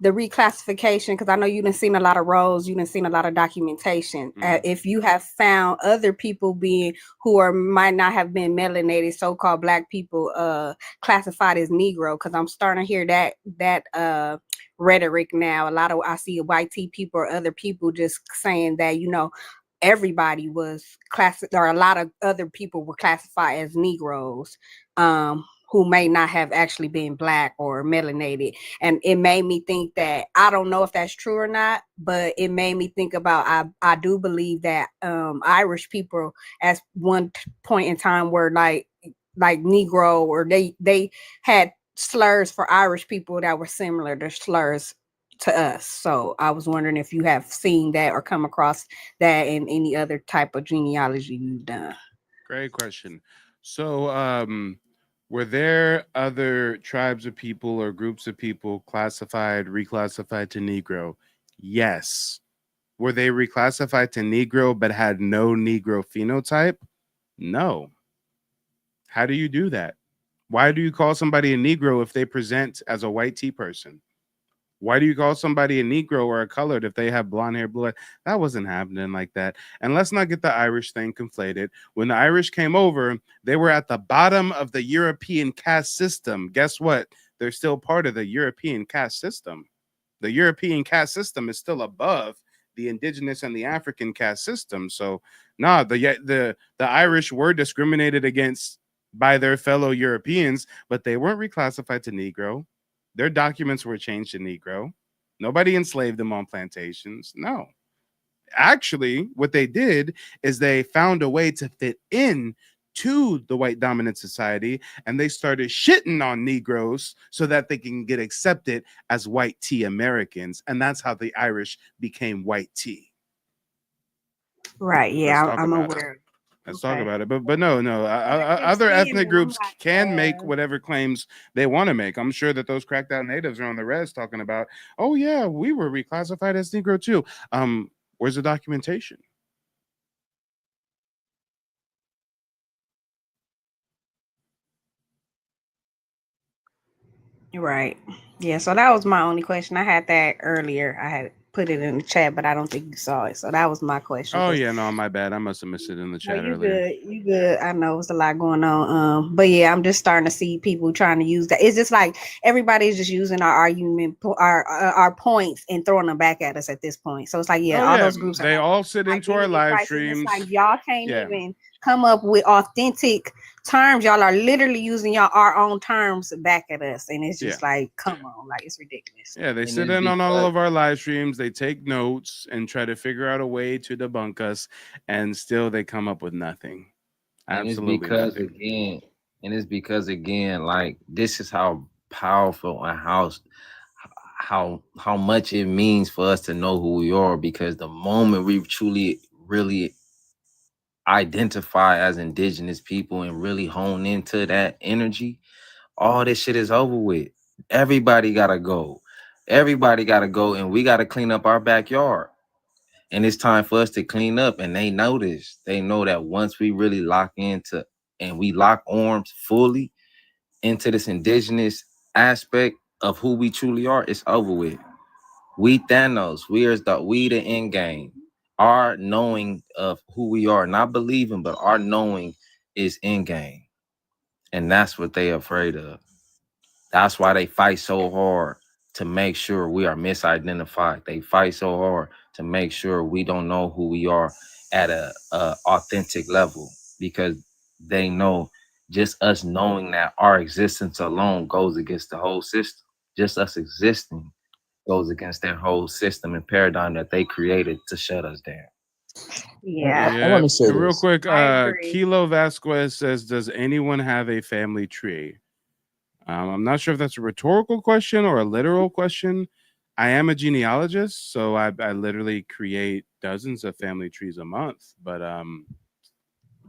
the reclassification because I know you done seen a lot of roles, you done seen a lot of documentation. If you have found other people might not have been melanated, so-called black people classified as Negro, because I'm starting to hear that rhetoric now. I see white people or other people just saying that, everybody was classified, or a lot of other people were classified as Negroes, who may not have actually been black or melanated. And it made me think that, I don't know if that's true or not, but it made me think about, I do believe that Irish people at one point in time were like Negro, or they had slurs for Irish people that were similar to slurs to us. So I was wondering if you have seen that or come across that in any other type of genealogy you've done. Great question. So, were there other tribes of people or groups of people classified, reclassified to Negro? Yes. Were they reclassified to Negro but had no Negro phenotype? No. How do you do that? Why do you call somebody a Negro if they present as a white T person? Why do you call somebody a Negro or a colored if they have blonde hair, blue eyes? That wasn't happening like that. And let's not get the Irish thing conflated. When the Irish came over, they were at the bottom of the European caste system. Guess what? They're still part of the European caste system. The European caste system is still above the indigenous and the African caste system. So, nah, the Irish were discriminated against by their fellow Europeans, but they weren't reclassified to Negro. Their documents were changed to Negro. Nobody enslaved them on plantations. No. Actually, what they did is they found a way to fit in to the white dominant society, and they started shitting on Negroes so that they can get accepted as white tea Americans. And that's how the Irish became white tea. Right. Let's Yeah, talk I'm about it. aware. Let's talk Okay. about it. But no, I kept other seeing ethnic it. I'm groups like, can make whatever claims they want to make. I'm sure that those cracked out natives are on the res talking about, oh yeah, we were reclassified as Negro too. Where's the documentation? right. Yeah, so that was my only question. I had that earlier. I had put it in the chat, but I don't think you saw it. So that was my question. Oh 'Cause yeah, no, my bad. I must have missed it in the no, chat you earlier. good. You good. I know it's a lot going on. But yeah, I'm just starting to see people trying to use that. It's just like everybody's just using our argument, our points, and throwing them back at us at this point. So it's like, yeah, Oh all yeah, those groups are they having all sit into our identity live crisis. It's like streams. y'all can't Yeah. even come up with authentic terms. Y'all are literally using our own terms back at us, and it's just Yeah. like, come on, like it's ridiculous. Yeah, they And sit it's in on all because of our live streams. They take notes and try to figure out a way to debunk us, and still they come up with nothing. and it's Absolutely because nothing. again, and it's because again, like this is how powerful and how much it means for us to know who we are. Because the moment we truly really identify as indigenous people and really hone into that energy, all this shit is over with. Everybody gotta go. Everybody gotta go, and we gotta clean up our backyard. And it's time for us to clean up. And they know this. They know that once we really lock into and we lock arms fully into this indigenous aspect of who we truly are, it's over with. We Thanos. We the end game. Our knowing of who we are, not believing, but our knowing is end game. And that's what they afraid of. That's why they fight so hard to make sure we are misidentified. They fight so hard to make sure we don't know who we are at a authentic level, because they know just us knowing that our existence alone goes against the whole system. Just us existing goes against their whole system and paradigm that they created to shut us down. Yeah, I want Yeah. to say Real this. quick, I agree. Kilo Vasquez says, "Does anyone have a family tree?" I'm not sure if that's a rhetorical question or a literal question. I am a genealogist, so I literally create dozens of family trees a month. But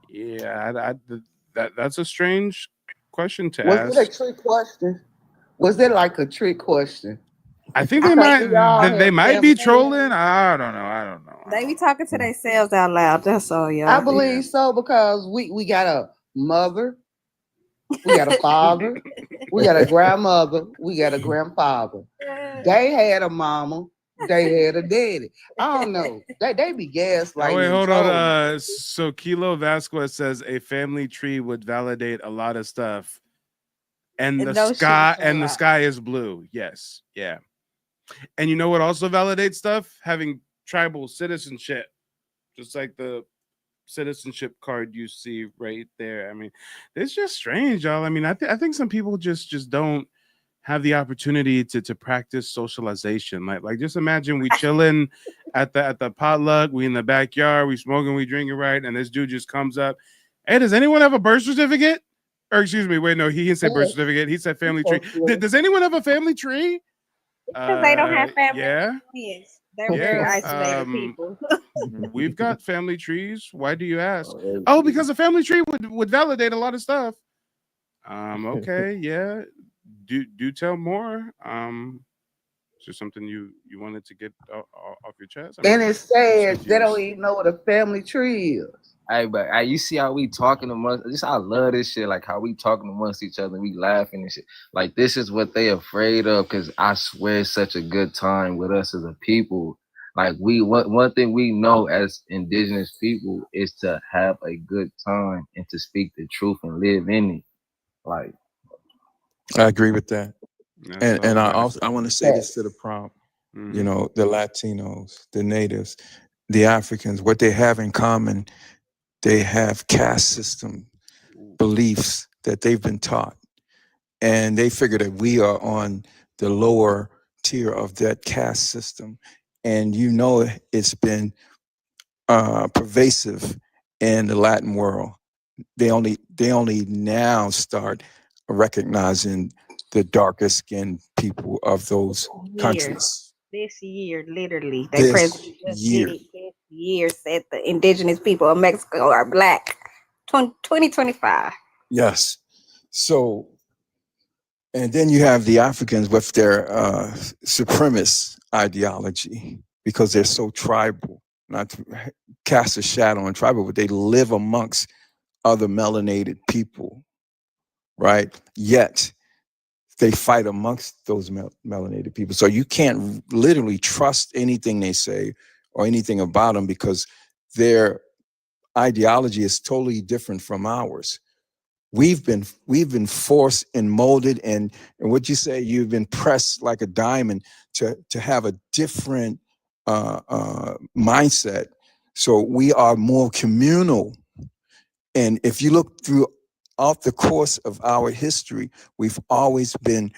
yeah, that's a strange question to Was it a ask. trick question? Was it like a trick question? I think they Because might we all they have might be family trees. trolling. I don't know. I don't know. They be talking to themselves out loud. That's all, I y'all. Yeah. believe so because we got a mother, we got a father, we got a grandmother, we got a grandfather. They had a mama, they had a daddy. I don't know. They be Oh gaslighting wait, and hold on. trolling. So Kilo Vasquez says a family tree would validate a lot of stuff, and No shit for a the lot. sky is blue. Yes, yeah. And you know what also validates stuff? Having tribal citizenship, just like the citizenship card you see right there. I mean, it's just strange, y'all. I mean, I think some people just don't have the opportunity to practice socialization. Like just imagine we chilling at the potluck, we in the backyard, we smoking, we drinking right, and this dude just comes up. Hey, does anyone have a birth certificate? Or excuse me, wait, no, he didn't say birth certificate. He said family tree. Does anyone have a family tree? Because they don't have family Yeah. kids. They're very isolated people. We've got family trees. Why do you ask? Oh, because a family tree would validate a lot of stuff. Okay, yeah. Do tell more. Is there something you wanted to get off your chest? And it's I'm so sad they don't confused. even know what a family tree is. Hey, but you see how we talking amongst this? I love this shit. Like how we talking amongst each other, and we laughing and shit. Like this is what they afraid of. Because I swear, it's such a good time with us as a people. Like one thing we know as indigenous people is to have a good time and to speak the truth and live in it. Like I agree with that. That's And I right. also I want to say this to the prompt. You know, the Latinos, the natives, the Africans, what they have in common, they have caste system beliefs that they've been taught. And they figure that we are on the lower tier of that caste system. And you know it's been pervasive in the Latin world. They only now start recognizing the darker skinned people of those countries. This year, literally, they This president just year. did it. This year said the indigenous people of Mexico are black. 2025. Yes. So, and then you have the Africans with their supremacist ideology because they're so tribal, not to cast a shadow on tribal, but they live amongst other melanated people, right? Yet they fight amongst those melanated people. So you can't literally trust anything they say or anything about them because their ideology is totally different from ours. We've been forced and molded and what you say, you've been pressed like a diamond to have a different mindset. So we are more communal. And if you look throughout the course of our history, we've always been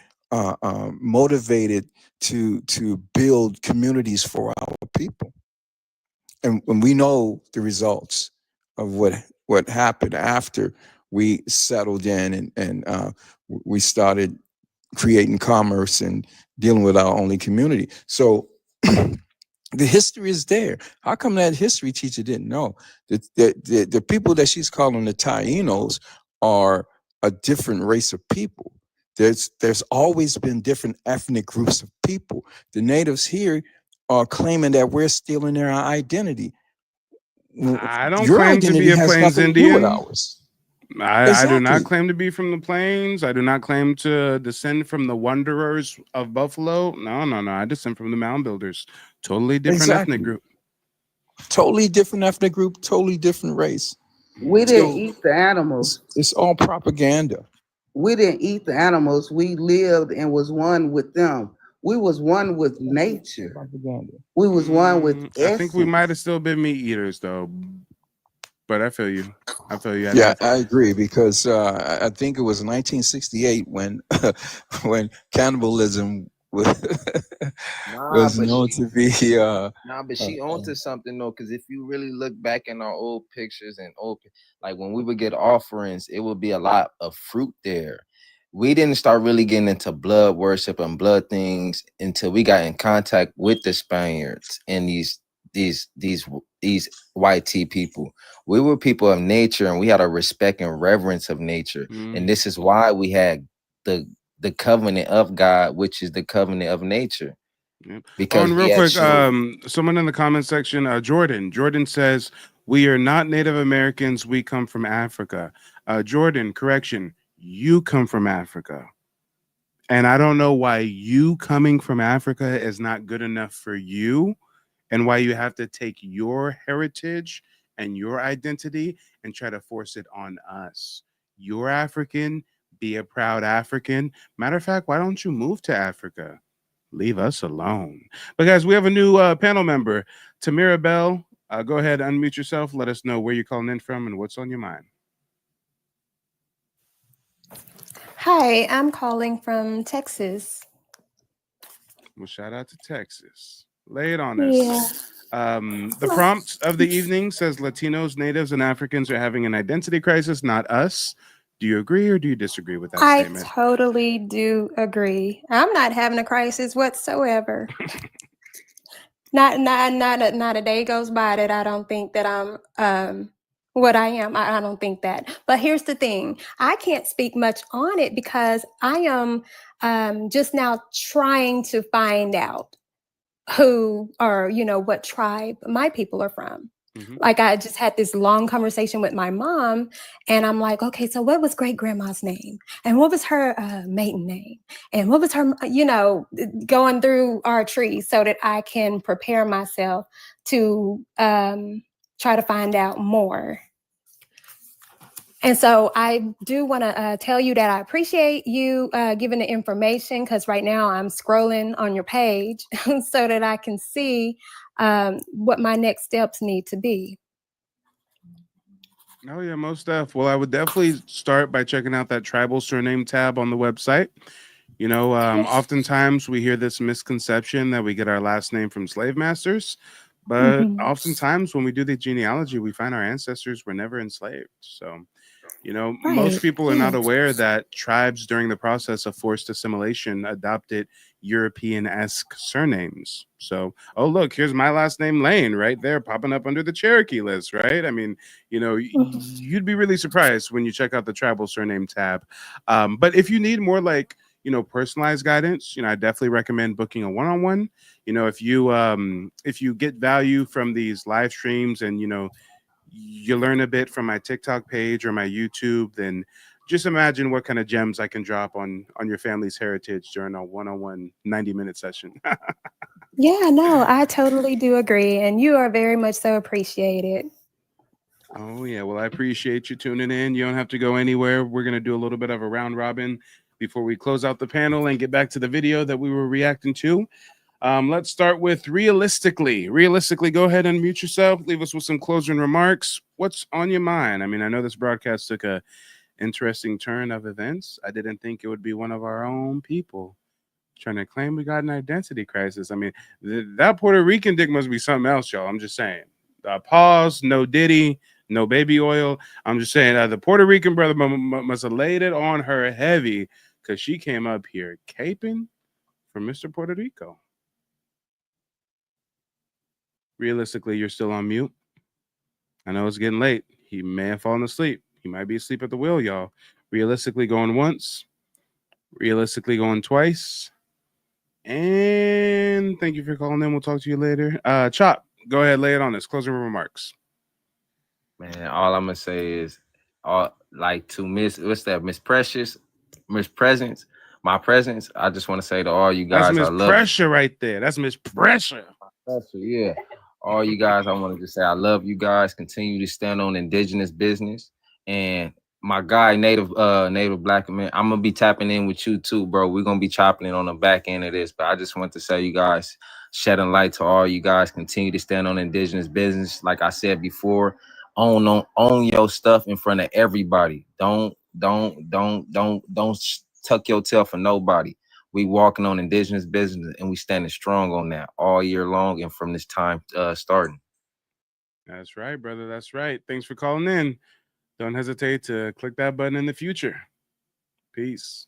motivated to build communities for our people. And when we know the results of what happened after we settled in and we started creating commerce and dealing with our only community. So the history is there. How come that history teacher didn't know? The people that she's calling the Tainos are a different race of people. There's always been different ethnic groups of people. The natives here are claiming that we're stealing their identity. I don't Your claim to be identity a has Plains nothing to do with Indian. ours. I do not Exactly. claim to be from the plains. I do not claim to descend from the wanderers of Buffalo. No. I descend from the mound builders. Totally different ethnic Exactly. group. Totally different ethnic group, totally different race. We didn't So eat the animals. it's all propaganda. We didn't eat the animals. We lived and was one with them. We was one with nature. Propaganda. We was one with I think we essence. might have still been meat eaters though. But I feel you. Yeah, I agree because I think it was 1968 when when cannibalism was but known to be she onto something though, because if you really look back in our old pictures and like when we would get offerings, it would be a lot of fruit there. We didn't start really getting into blood worship and blood things until we got in contact with the Spaniards and these white tea people. We were people of nature and we had a respect and reverence of nature. And this is why we had the covenant of God, which is the covenant of nature. Because and real quick, someone in the comment section, Jordan says, we are not Native Americans. We come from Africa. Jordan, correction. You come from Africa. And I don't know why you coming from Africa is not good enough for you and why you have to take your heritage and your identity and try to force it on us. You're African. Be a proud African. Matter of fact, why don't you move to Africa? Leave us alone. But guys, we have a new panel member, Tamira Bell. Go ahead, unmute yourself. Let us know where you're calling in from and what's on your mind. Hi, I'm calling from Texas. Well, shout out to Texas. Lay it on Yeah. us. The prompt of the evening says Latinos, natives, and Africans are having an identity crisis, not us. Do you agree or do you disagree with that I statement? totally do agree. I'm not having a crisis whatsoever. Not a day goes by that I don't think that I'm what I am. I don't think that. But here's the thing. I can't speak much on it because I am just now trying to find out who or what tribe my people are from. Like I just had this long conversation with my mom, and I'm like, okay, so what was great grandma's name, and what was her maiden name, and what was her, going through our tree so that I can prepare myself to try to find out more. And so I do want to tell you that I appreciate you giving the information, because right now I'm scrolling on your page so that I can see what my next steps need to be. Oh yeah, most def. Well, I would definitely start by checking out that tribal surname tab on the website. Oftentimes we hear this misconception that we get our last name from slave masters, but oftentimes when we do the genealogy, we find our ancestors were never enslaved. So, most people are not aware that tribes during the process of forced assimilation adopted European-esque surnames. So, oh look, here's my last name Lane right there popping up under the Cherokee list, right? I mean, you'd be really surprised when you check out the tribal surname tab. But if you need more like personalized guidance, I definitely recommend booking a one-on-one. If you get value from these live streams and you learn a bit from my TikTok page or my YouTube, then just imagine what kind of gems I can drop on your family's heritage during a one-on-one 90-minute session. Yeah, no, I totally do agree, and you are very much so appreciated. Oh yeah, well I appreciate you tuning in. You don't have to go anywhere. We're gonna do a little bit of a round robin before we close out the panel and get back to the video that we were reacting to. Let's start with realistically. Realistically, go ahead and mute yourself. Leave us with some closing remarks. What's on your mind? I mean, I know this broadcast took a interesting turn of events. I didn't think it would be one of our own people trying to claim we got an identity crisis. I mean, that Puerto Rican dick must be something else, y'all. I'm just saying. Pause, no Diddy, no baby oil. I'm just saying the Puerto Rican brother must have laid it on her heavy because she came up here caping for Mr. Puerto Rico. Realistically, you're still on mute. I know it's getting late. He may have fallen asleep. He might be asleep at the wheel, y'all. Realistically, going once. Realistically, going twice. And thank you for calling in. We'll talk to you later. Chop, go ahead, lay it on us. Closing remarks. Man, all I'm gonna say is, to Miss Precious, Miss Presence, my presence. I just want to say to all you guys, That's Miss I love Pressure right there. That's Miss Pressure. Yeah. All you guys, I want to just say I love you guys. Continue to stand on indigenous business. And my guy, native black man, I'm gonna be tapping in with you too, bro. We're gonna be chopping in on the back end of this. But I just want to say, you guys, shedding light to all you guys. Continue to stand on indigenous business. Like I said before, own your stuff in front of everybody. Don't tuck your tail for nobody. We walking on indigenous business and we standing strong on that all year long and from this time starting. That's right, brother. That's right. Thanks for calling in. Don't hesitate to click that button in the future. Peace.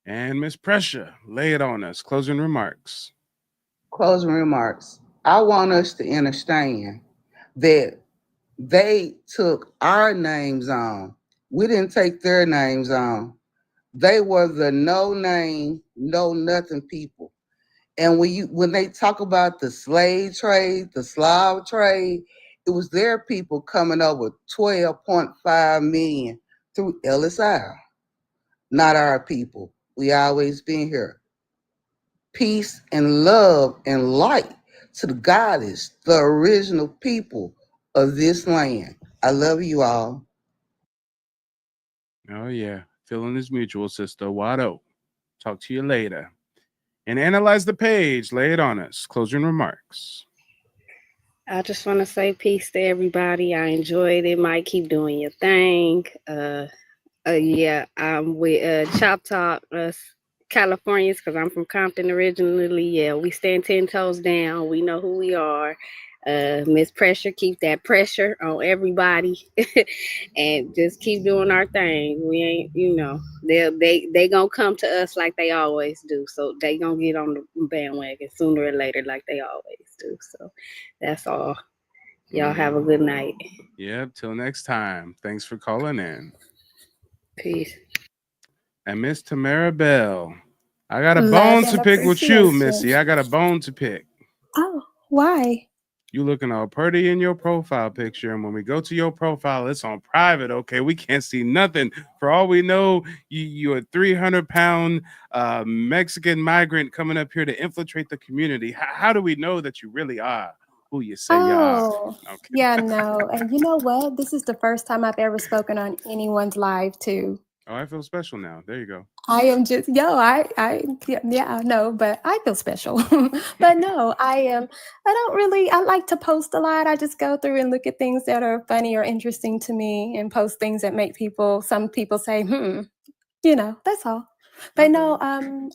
And Miss Pressure, lay it on us. Closing remarks. Closing remarks. I want us to understand that they took our names on. We didn't take their names on. They were the no name, no nothing people. And when they talk about the slave trade, the Slav trade, it was their people coming over 12.5 million through Ellis Isle, not our people. We always been here. Peace and love and light to the goddess, the original people of this land. I love you all. Oh, yeah. Feeling is mutual, sister. Wado. Talk to you later. And analyze the page. Lay it on us. Closing remarks. I just want to say peace to everybody. I enjoyed it. Mike, keep doing your thing. Yeah, I'm with Chop Talk, Californians, because I'm from Compton originally. Yeah, we stand 10 toes down. We know who we are. Miss Pressure, keep that pressure on everybody, and just keep doing our thing. We ain't, they gonna come to us like they always do. So they gonna get on the bandwagon sooner or later, like they always do. So that's all. Y'all have a good night. Yep. Till next time. Thanks for calling in. Peace. And Miss Tamara Bell, I got a Love bone and to pick with you, appreciation. Missy. I got a bone to pick. Oh, why? You looking all pretty in your profile picture, and when we go to your profile, it's on private. Okay, we can't see nothing. For all we know, you're a 300-pound Mexican migrant coming up here to infiltrate the community. How do we know that you really are who you say you are? Oh, Okay. yeah, no. And you know what? This is the first time I've ever spoken on anyone's live too. Oh, I feel special now. There you go. I am just, yeah, no, but I feel special. But no, I don't really, I like to post a lot. I just go through and look at things that are funny or interesting to me and post things that make some people say, that's all. But no,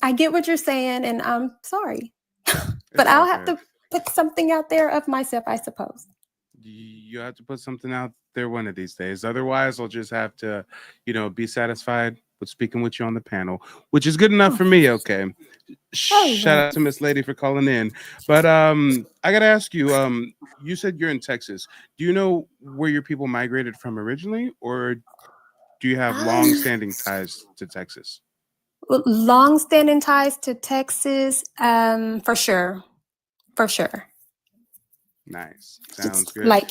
I get what you're saying and I'm sorry. But It's all I'll have good. to put something out there of myself, I suppose. You have to put something out there one of these days. Otherwise, I'll just have to, be satisfied with speaking with you on the panel, which is good enough for me. Okay. Shout out to Miss Lady for calling in. But I gotta ask you, you said you're in Texas. Do you know where your people migrated from originally, or do you have long-standing ties to Texas? Long-standing ties to Texas, for sure. For sure. Nice. Sounds good. Like,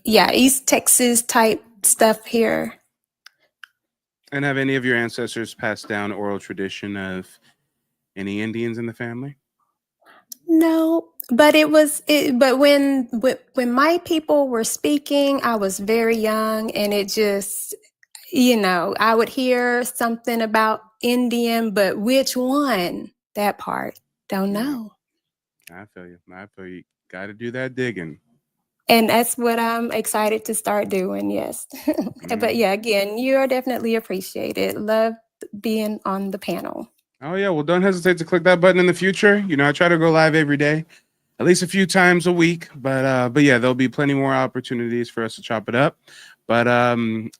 yeah, East Texas type stuff here. And have any of your ancestors passed down oral tradition of any Indians in the family? No, but but when my people were speaking, I was very young and it just, I would hear something about Indian, but which one? That part, don't know. I feel you. I feel you. Got to do that digging. And that's what I'm excited to start doing, yes. But yeah, again, you are definitely appreciated. Love being on the panel. Oh yeah, well don't hesitate to click that button in the future. I try to go live every day, at least a few times a week. But yeah, there'll be plenty more opportunities for us to chop it up. But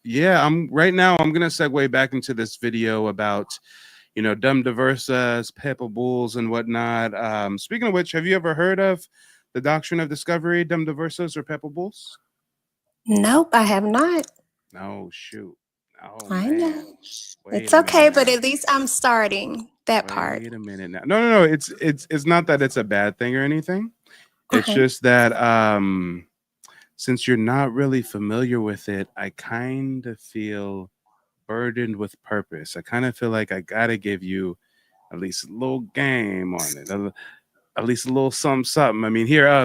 yeah, I'm gonna segue back into this video about dumb diversas, pepper bulls, and whatnot. Speaking of which, have you ever heard of the doctrine of discovery, dumb diversas, or pepper bulls? Nope, I have not. Oh shoot. Oh I man. know. Wait It's a okay, minute but now. at least I'm starting that part. Wait a minute now. No. It's not that it's a bad thing or anything. It's Okay. just that since you're not really familiar with it, I kind of feel burdened with purpose. I kind of feel like I gotta give you at least a little game on it, at least a little something. I mean, here, I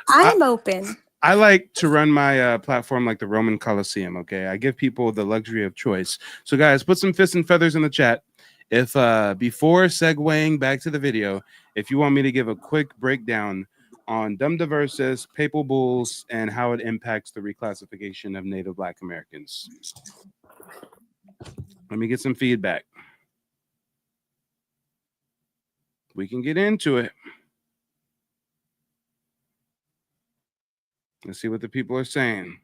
am open. I like to run my platform like the Roman Colosseum. Okay, I give people the luxury of choice. So, guys, put some fists and feathers in the chat. If before segueing back to the video, if you want me to give a quick breakdown on dumb diversas, papal bulls, and how it impacts the reclassification of Native Black Americans. Let me get some feedback. We can get into it. Let's see what the people are saying.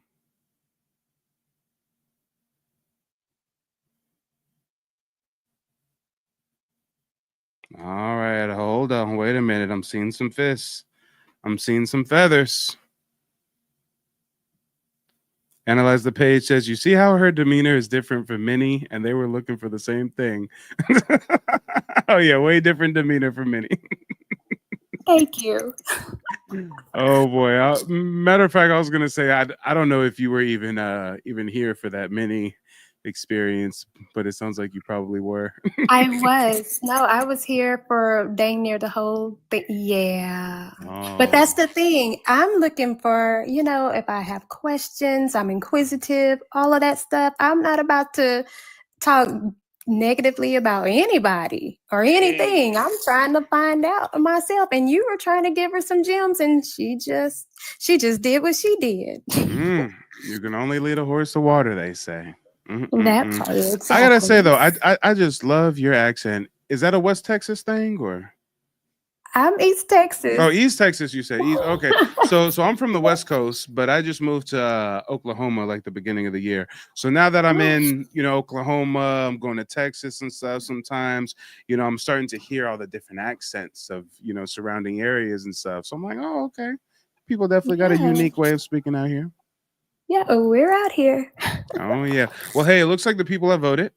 All right, hold on. Wait a minute. I'm seeing some fists. I'm seeing some feathers. Analyze the page says, you see how her demeanor is different from Minnie, and they were looking for the same thing. Oh, yeah, way different demeanor from Minnie. Thank you. Oh boy! Matter of fact, I was gonna say I don't know if you were even here for that mini experience, but it sounds like you probably were. I was. No, I was here for dang near the whole thing. Yeah. But that's the thing. I'm looking for, if I have questions, I'm inquisitive, all of that stuff. I'm not about to talk negatively about anybody or anything. I'm trying to find out myself. And you were trying to give her some gems and she just did what she did. You can only lead a horse to water, they say. That part, exactly. I gotta say though, I just love your accent. Is that a West Texas thing or? I'm East Texas. Oh, East Texas, you said. East. Okay. So I'm from the West Coast, but I just moved to Oklahoma like the beginning of the year. So now that I'm in, Oklahoma, I'm going to Texas and stuff sometimes, I'm starting to hear all the different accents of, surrounding areas and stuff. So I'm like, "Oh, okay. People definitely got a Yeah. unique way of speaking out here." Yeah, we're out here. Oh yeah. Well, hey, it looks like the people have voted.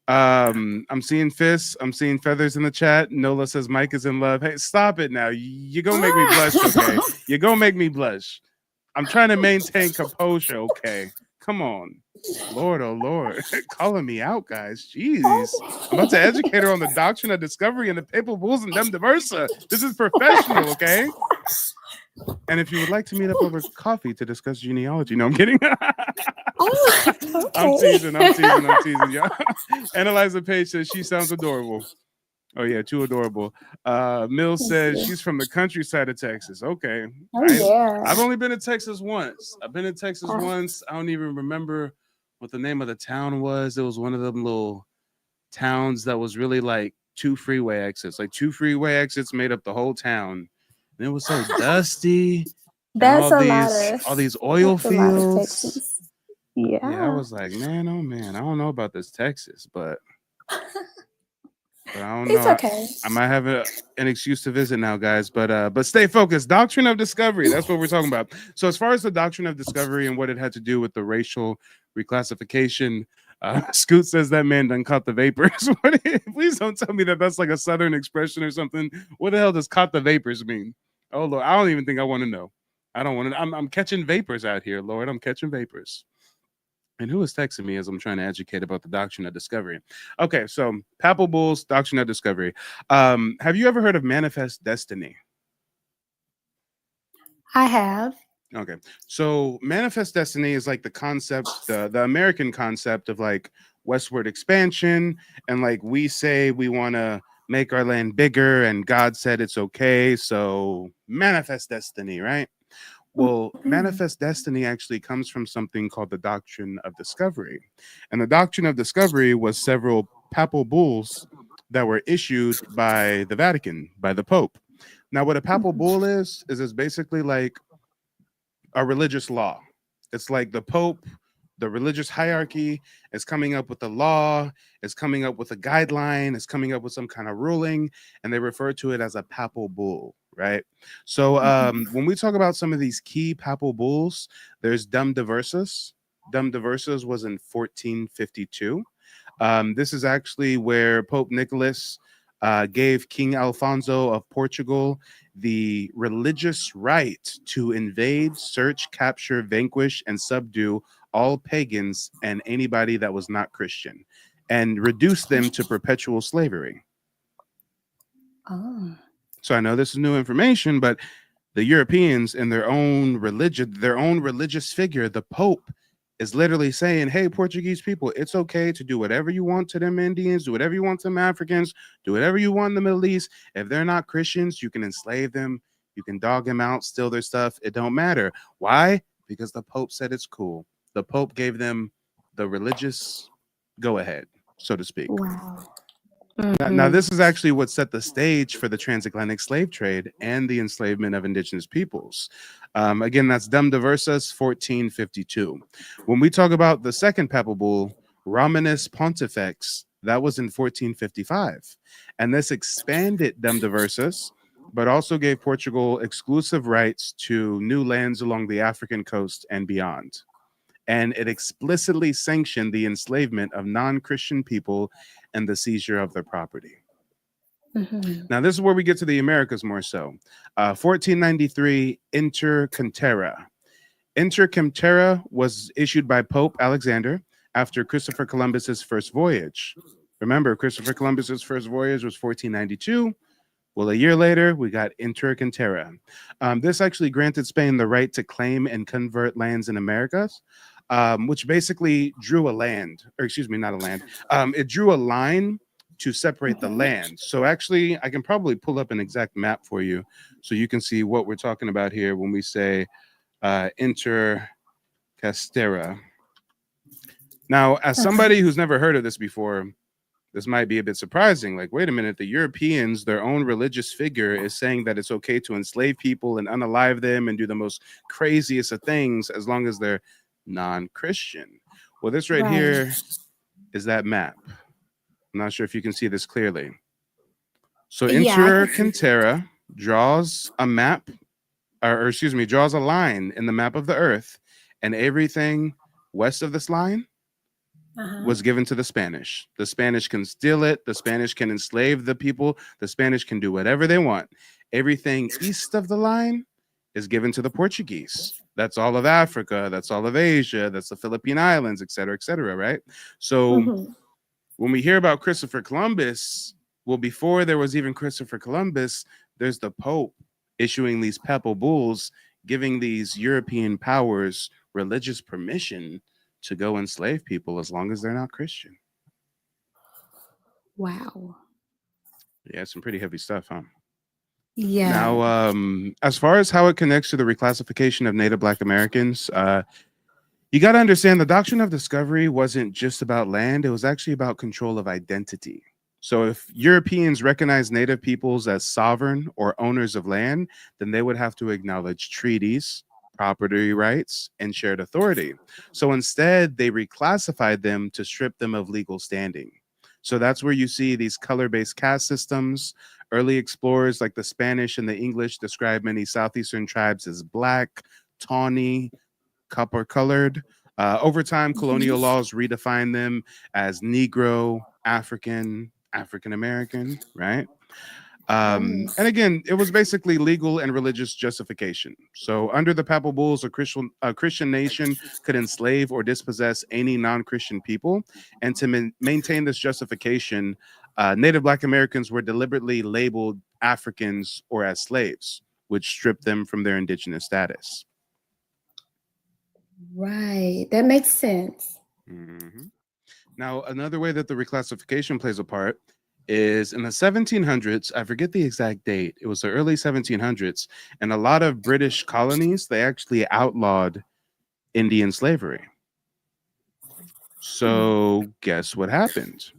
I'm seeing fists. I'm seeing feathers in the chat. Nola says Mike is in love. Hey, stop it now. You're gonna make me blush, okay? You're gonna make me blush. I'm trying to maintain composure, okay? Come on. Lord, oh Lord. Calling me out, guys. Jeez. I'm about to educate her on the doctrine of discovery and the papal bulls and dem diversa. This is professional, okay? And if you would like to meet up over coffee to discuss genealogy, no, I'm kidding. I'm teasing, y'all. Analyze the page says she sounds adorable. Oh yeah, too adorable. Mills says she's from the countryside of Texas. Okay. I've only been to Texas once. I've been to Texas once. I don't even remember what the name of the town was. It was one of them little towns that was really like two freeway exits. Like two freeway exits made up the whole town. And it was so dusty. That's and a all these oil that's a lot of fields. Texas. Yeah, I Yeah. was like, man, oh man, I don't know about this Texas, but I don't It's know. okay. I might have an excuse to visit now, guys. But stay focused. Doctrine of discovery. That's what we're talking about. So as far as the doctrine of discovery and what it had to do with the racial reclassification, Scoot says that man done caught the vapors. Please don't tell me that that's like a Southern expression or something. What the hell does caught the vapors mean? Oh Lord, I don't even think I want to know. I don't want to. I'm catching vapors out here, Lord. I'm catching vapors. And who is texting me as I'm trying to educate about the doctrine of discovery? Okay, so Papal Bulls, doctrine of discovery. Have you ever heard of manifest destiny? I have. Okay, so manifest destiny is like the concept, the American concept of like westward expansion, and like we say we want to make our land bigger, and God said it's okay, so manifest destiny, right? Well, manifest destiny actually comes from something called the doctrine of discovery. And the doctrine of discovery was several papal bulls that were issued by the Vatican, by the Pope. Now, what a papal bull is basically like a religious law. It's like the Pope, the religious hierarchy is coming up with a law, is coming up with a guideline, is coming up with some kind of ruling, and they refer to it as a papal bull, right? So when we talk about some of these key papal bulls, there's Dum Diversas. Dum Diversas was in 1452. This is actually where Pope Nicholas gave King Alfonso of Portugal the religious right to invade, search, capture, vanquish, and subdue all pagans and anybody that was not Christian, and reduce them to perpetual slavery. Oh. So I know this is new information, but the Europeans in their own religion, their own religious figure, the Pope, is literally saying, hey, Portuguese people, it's okay to do whatever you want to them Indians, do whatever you want to them Africans, do whatever you want in the Middle East. If they're not Christians, you can enslave them, you can dog them out, steal their stuff. It don't matter. Why? Because the Pope said it's cool. The Pope gave them the religious go ahead, so to speak. Wow. Now, this is actually what set the stage for the transatlantic slave trade and the enslavement of indigenous peoples. Again, that's Dum Diversas 1452. When we talk about the second papal bull, Romanus Pontifex, that was in 1455. And this expanded Dum Diversas, but also gave Portugal exclusive rights to new lands along the African coast and beyond. And it explicitly sanctioned the enslavement of non-Christian people and the seizure of their property. Now, this is where we get to the Americas more so. 1493, Inter Cantera. Inter Cantera was issued by Pope Alexander after Christopher Columbus's first voyage. Remember, Christopher Columbus's first voyage was 1492. Well, a year later, we got Inter Cantera. This actually granted Spain the right to claim and convert lands in Americas, which basically drew a land, or excuse me, not a land. It drew a line to separate the land. So actually, I can probably pull up an exact map for you so you can see what we're talking about here when we say Inter Castera. Now, as somebody who's never heard of this before, This might be a bit surprising. Like, wait a minute, the Europeans, their own religious figure, is saying that it's okay to enslave people and unalive them and do the most craziest of things as long as they're non-Christian. Well, this right here is that map. I'm not sure if you can see this clearly. So Yeah, I Interior can see. Quintera draws a map, or excuse me, draws a line in the map of the Earth, and everything west of this line was given to the Spanish. The Spanish can steal it. The Spanish can enslave the people. The Spanish can do whatever they want. Everything east of the line is given to the Portuguese. That's all of Africa. That's all of Asia. That's the Philippine Islands, et cetera, right? So when we hear about Christopher Columbus, well, before there was even Christopher Columbus, there's the Pope issuing these papal bulls, giving these European powers religious permission to go enslave people as long as they're not Christian. Wow. Yeah, some pretty heavy stuff, huh? Yeah. Now, as far as how it connects to the reclassification of Native Black Americans, you got to understand the doctrine of discovery wasn't just about land, it was actually about control of identity. So if Europeans recognize Native peoples as sovereign or owners of land, then they would have to acknowledge treaties, property rights, and shared authority. So instead, they reclassified them to strip them of legal standing. So that's where you see these color-based caste systems. Early explorers like the Spanish and the English describe many southeastern tribes as black, tawny, copper colored. Over time, colonial laws redefine them as Negro, African, African American, right? And again, it was basically legal and religious justification. So, under the papal bulls, a Christian nation could enslave or dispossess any non-Christian people, and to maintain this justification, Native Black Americans were deliberately labeled Africans or as slaves, which stripped them from their indigenous status. Right. That makes sense. Mm-hmm. Now, another way that the reclassification plays a part is in the 1700s. I forget the exact date. It was the early 1700s, and a lot of British colonies, they actually outlawed Indian slavery. So, guess what happened?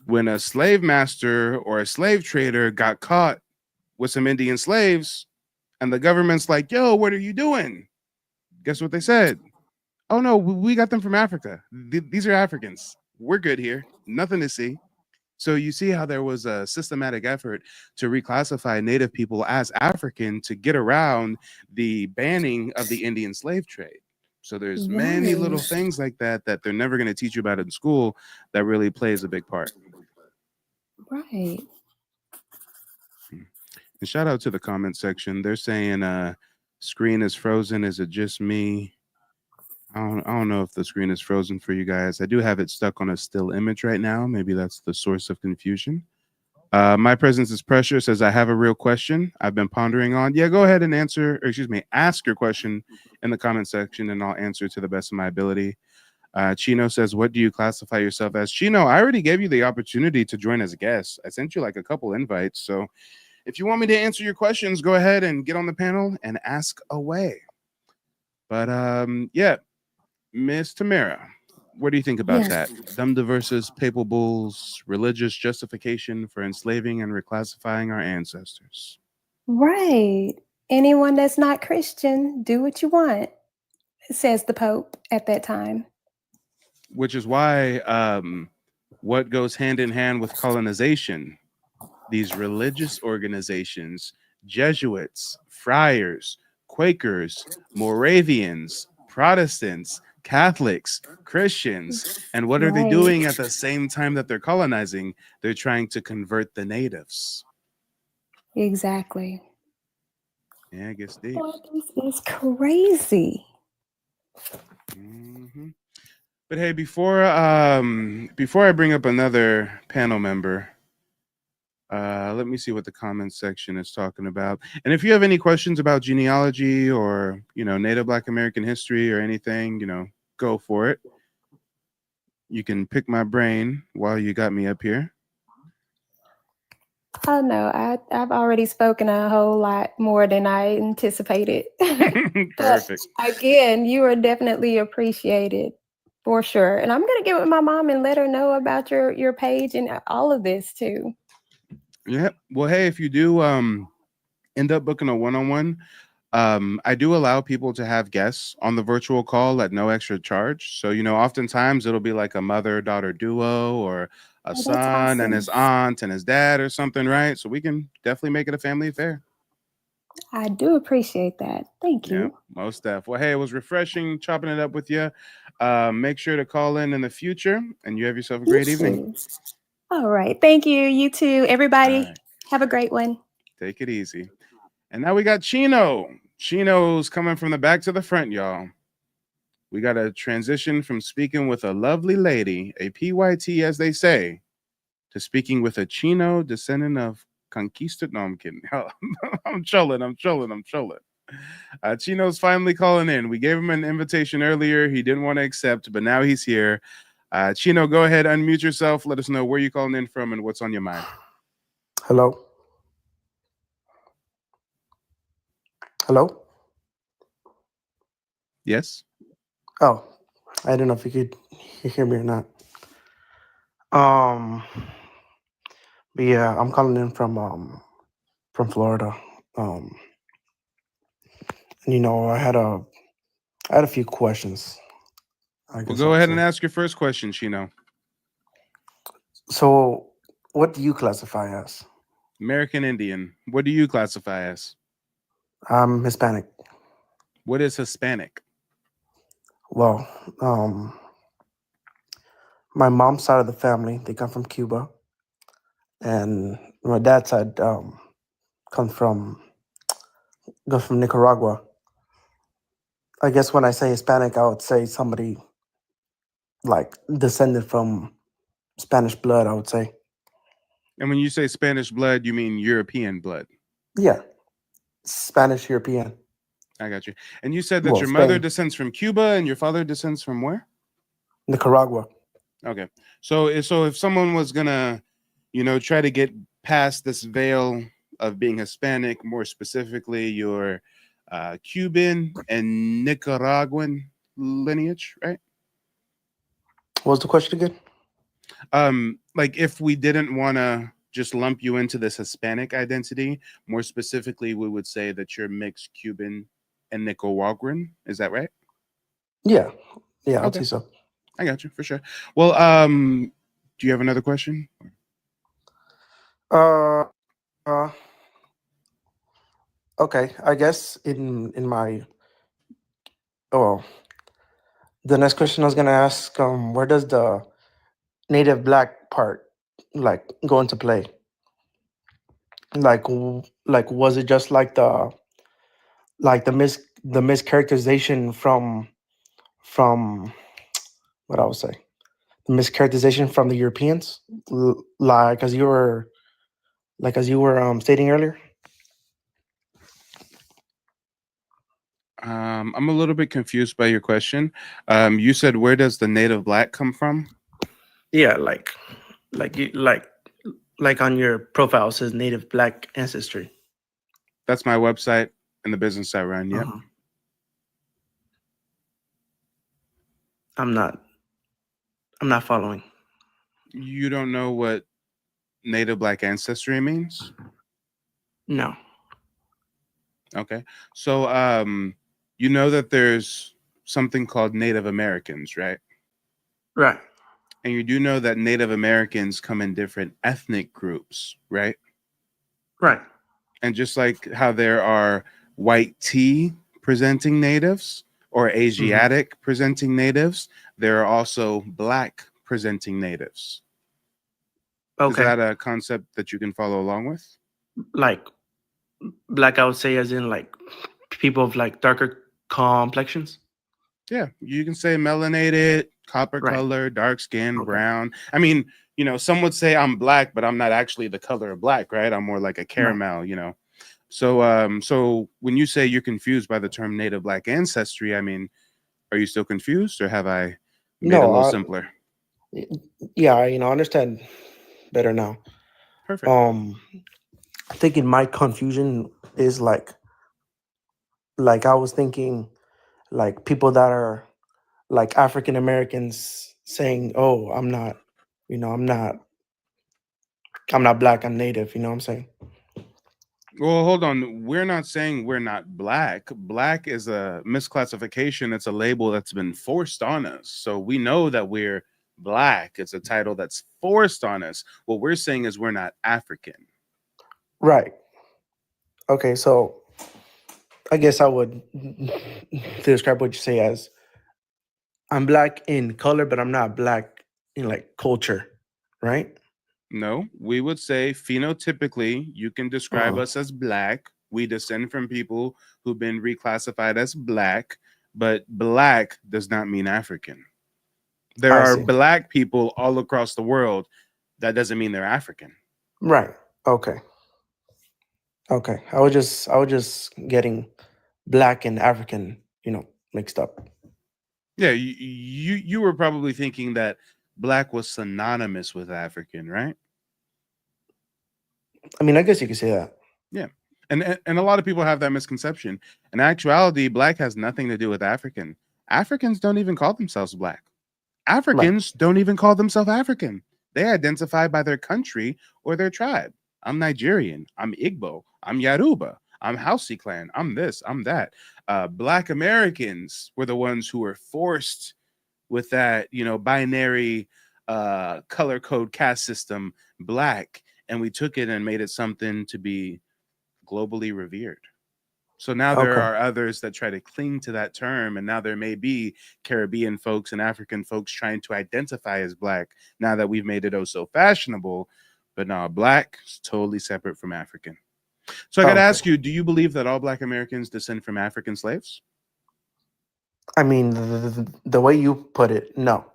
When a slave master or a slave trader got caught with some Indian slaves, and the government's like, yo, what are you doing? Guess what they said? Oh, no, we got them from Africa. These are Africans. We're good here. Nothing to see. So you see how there was a systematic effort to reclassify Native people as African to get around the banning of the Indian slave trade. So there's many little things like that that they're never going to teach you about in school that really plays a big part. Right. And shout out to the comment section. They're saying screen is frozen. Is it just me? I don't know if the screen is frozen for you guys. I do have it stuck on a still image right now. Maybe that's the source of confusion. My presence is pressure says, I have a real question I've been pondering on. Yeah, go ahead and ask your question in the comment section and I'll answer to the best of my ability. Chino says, what do you classify yourself as? Chino, I already gave you the opportunity to join as a guest. I sent you like a couple invites. So if you want me to answer your questions, go ahead and get on the panel and ask away. But yeah, Miss Tamara, what do you think about that? Dumda versus papal bulls, religious justification for enslaving and reclassifying our ancestors. Right. Anyone that's not Christian, do what you want, says the Pope at that time. Which is why what goes hand in hand with colonization, these religious organizations, Jesuits, friars, Quakers, Moravians, Protestants, Catholics, Christians, and what are they doing at the same time that they're colonizing? They're trying to convert the natives. Exactly. Yeah, it gets deep. Boy, this is crazy. Mm-hmm. But hey, before I bring up another panel member, let me see what the comments section is talking about. And if you have any questions about genealogy or, Native Black American history or anything, go for it. You can pick my brain while you got me up here. Oh no, I've already spoken a whole lot more than I anticipated. Perfect. Again, you are definitely appreciated. For sure. And I'm gonna get with my mom and let her know about your page and all of this too. Yeah. Well, hey, if you do end up booking a one-on-one, I do allow people to have guests on the virtual call at no extra charge. So, oftentimes it'll be like a mother-daughter duo or a Oh, that's son and his awesome. aunt and his dad or something, right? So we can definitely make it a family affair. I do appreciate that. Thank Yeah, you. most def. Well, hey, it was refreshing chopping it up with you. Make sure to call in the future, and you have yourself a You great evening. too. All right. Thank you. You too. All Everybody, right, have a great one. take it easy. And now we got Chino. Chino's coming from the back to the front, y'all. We got to transition from speaking with a lovely lady, a PYT as they say, to speaking with a Chino descendant of conquistad. No, I'm kidding. I'm trolling. Chino's finally calling in. We gave him an invitation earlier. He didn't want to accept, but now he's here. Chino, go ahead, unmute yourself. Let us know where you're calling in from and what's on your mind. Hello. Hello. Yes. Oh, I don't know if you could hear me or not. Um, but yeah, I'm calling in from Florida. Um, and I had a few questions. I Well, guess go I'd ahead and say. ask your first question, Chino. So, what do you classify as? American Indian. What do you classify as? I'm Hispanic. What is Hispanic? Well, my mom's side of the family, they come from Cuba, and my dad's side comes from goes from Nicaragua. I guess when I say Hispanic, I would say somebody like descended from Spanish blood, I would say. And when you say Spanish blood, you mean European blood. Yeah, Spanish European. I got you. And you said that Well, your mother Spain, descends from Cuba and your father descends from where? Nicaragua. Okay. So if someone was gonna, try to get past this veil of being Hispanic, more specifically your Cuban and Nicaraguan lineage, right? What was the question again? Like if we didn't want to just lump you into this Hispanic identity, more specifically, we would say that you're mixed Cuban and Nicaraguan. Is that right? Yeah, yeah, I'd Okay, say so. I got you for sure. Well, do you have another question? Uh, uh okay. I guess in my oh, the next question I was gonna ask, where does the native black part like go into play? Like was it just like the mischaracterization from what I would say the mischaracterization from the Europeans, like as you were stating earlier. I'm a little bit confused by your question. You said where does the native black come from? Yeah, like on your profile it says native black ancestry. That's my website and the business I run. Yep. Uh-huh. I'm not following. You don't know what native black ancestry means? No. Okay. So you know that there's something called Native Americans, right? Right. And you do know that Native Americans come in different ethnic groups, right? Right. And just like how there are white tea presenting natives or Asiatic presenting natives, there are also black presenting natives. Is Okay. that a concept that you can follow along with? Like black, I would say, as in like people of like darker complexions. Yeah, you can say melanated, copper Right. color, dark skin, Okay. brown. I mean, some would say I'm black, but I'm not actually the color of black, right? I'm more like a Right. caramel. So so when you say you're confused by the term native black ancestry, I mean, are you still confused or have I made it a No, little simpler? yeah, I understand better now. Perfect. I think in my confusion is like I was thinking like people that are like African Americans saying, "Oh, I'm not, you know, I'm not black, I'm native." You know what I'm saying? Well, hold on. We're not saying we're not black. Black is a misclassification. It's a label that's been forced on us. So we know that we're black. It's a title that's forced on us. What we're saying is we're not African. Right. Okay, so I guess I would describe what you say as I'm black in color, but I'm not black in like culture, right? No, we would say phenotypically, you can describe Uh, us as black. We descend from people who've been reclassified as black, but black does not mean African. There I are see. black people all across the world. That doesn't mean they're African. Right. Okay. Okay. I was just getting black and African, mixed up. Yeah, you were probably thinking that black was synonymous with African, right? I mean, I guess you could say that. Yeah. And a lot of people have that misconception. In actuality, black has nothing to do with African. Africans don't even call themselves black. Right. Africans don't even call themselves African. They identify by their country or their tribe. I'm Nigerian. I'm Igbo. I'm Yoruba. I'm Hausa clan. I'm this. I'm that. Black Americans were the ones who were forced with that, binary color code caste system, black, and we took it and made it something to be globally revered. So now there Okay. are others that try to cling to that term, and now there may be Caribbean folks and African folks trying to identify as black now that we've made it oh so fashionable. But now black is totally separate from African. So I got to Okay. ask you, do you believe that all black Americans descend from African slaves? I mean, the way you put it, no.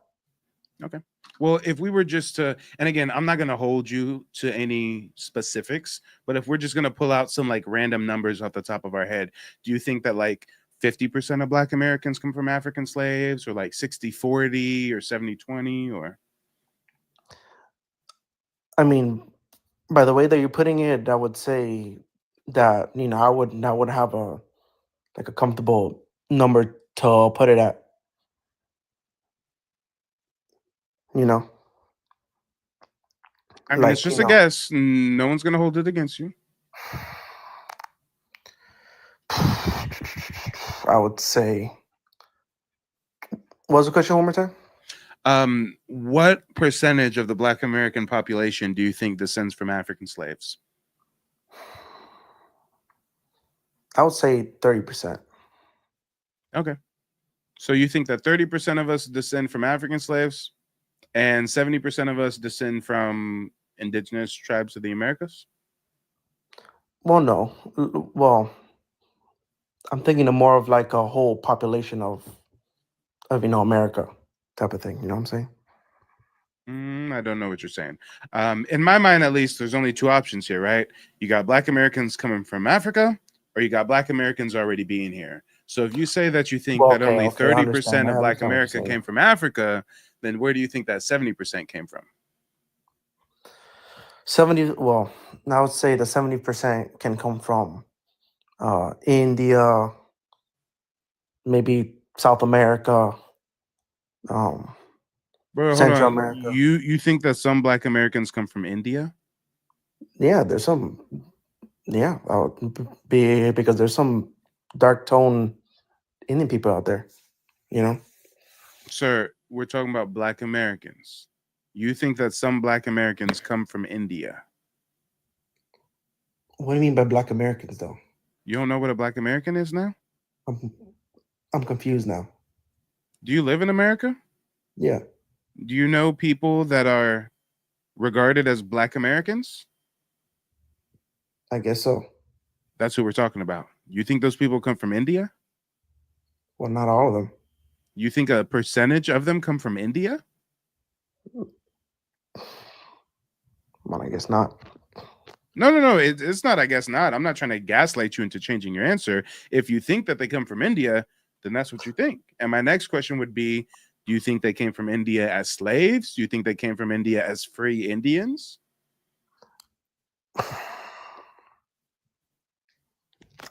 Okay. Well, if we were just to, and again, I'm not going to hold you to any specifics, but if we're just going to pull out some like random numbers off the top of our head, do you think that like 50% of Black Americans come from African slaves, or like 60-40 or 70-20, or? I mean, by the way that you're putting it, I would say that, I would have a comfortable number to put it at, you know, I mean, it's like, just a guess. No one's going to hold it against you. I would say, what was the question one more time? What percentage of the Black American population do you think descends from African slaves? I would say 30%. Okay. So you think that 30% of us descend from African slaves and 70% of us descend from indigenous tribes of the Americas? Well, no. Well, I'm thinking of more of like a whole population of America type of thing. You know what I'm saying? I don't know what you're saying. In my mind, at least, there's only two options here, right? You got Black Americans coming from Africa, or you got Black Americans already being here. So if you say that you think Well, that okay, only okay, I understand. 30% I of Black understand what you're America saying. came from Africa, then where do you think that 70% came from? 70. Well, I would say the 70% can come from India, maybe South America, um, Bro, hold Central on. America. You think that some Black Americans come from India? Yeah, there's some. Yeah, be because there's some dark tone Indian people out there. You know. Sir, we're talking about Black Americans. You think that some Black Americans come from India? What do you mean by Black Americans, though? You don't know what a Black American is now? I'm I'm confused now. Do you live in America? Yeah, Do you know people that are regarded as Black Americans? I guess so. That's who we're talking about. You think those people come from India? Well, not all of them. You think a percentage of them come from India? Well, I guess not. No. It's not. I guess not. I'm not trying to gaslight you into changing your answer. If you think that they come from India, then that's what you think. And my next question would be, do you think they came from India as slaves? Do you think they came from India as free Indians?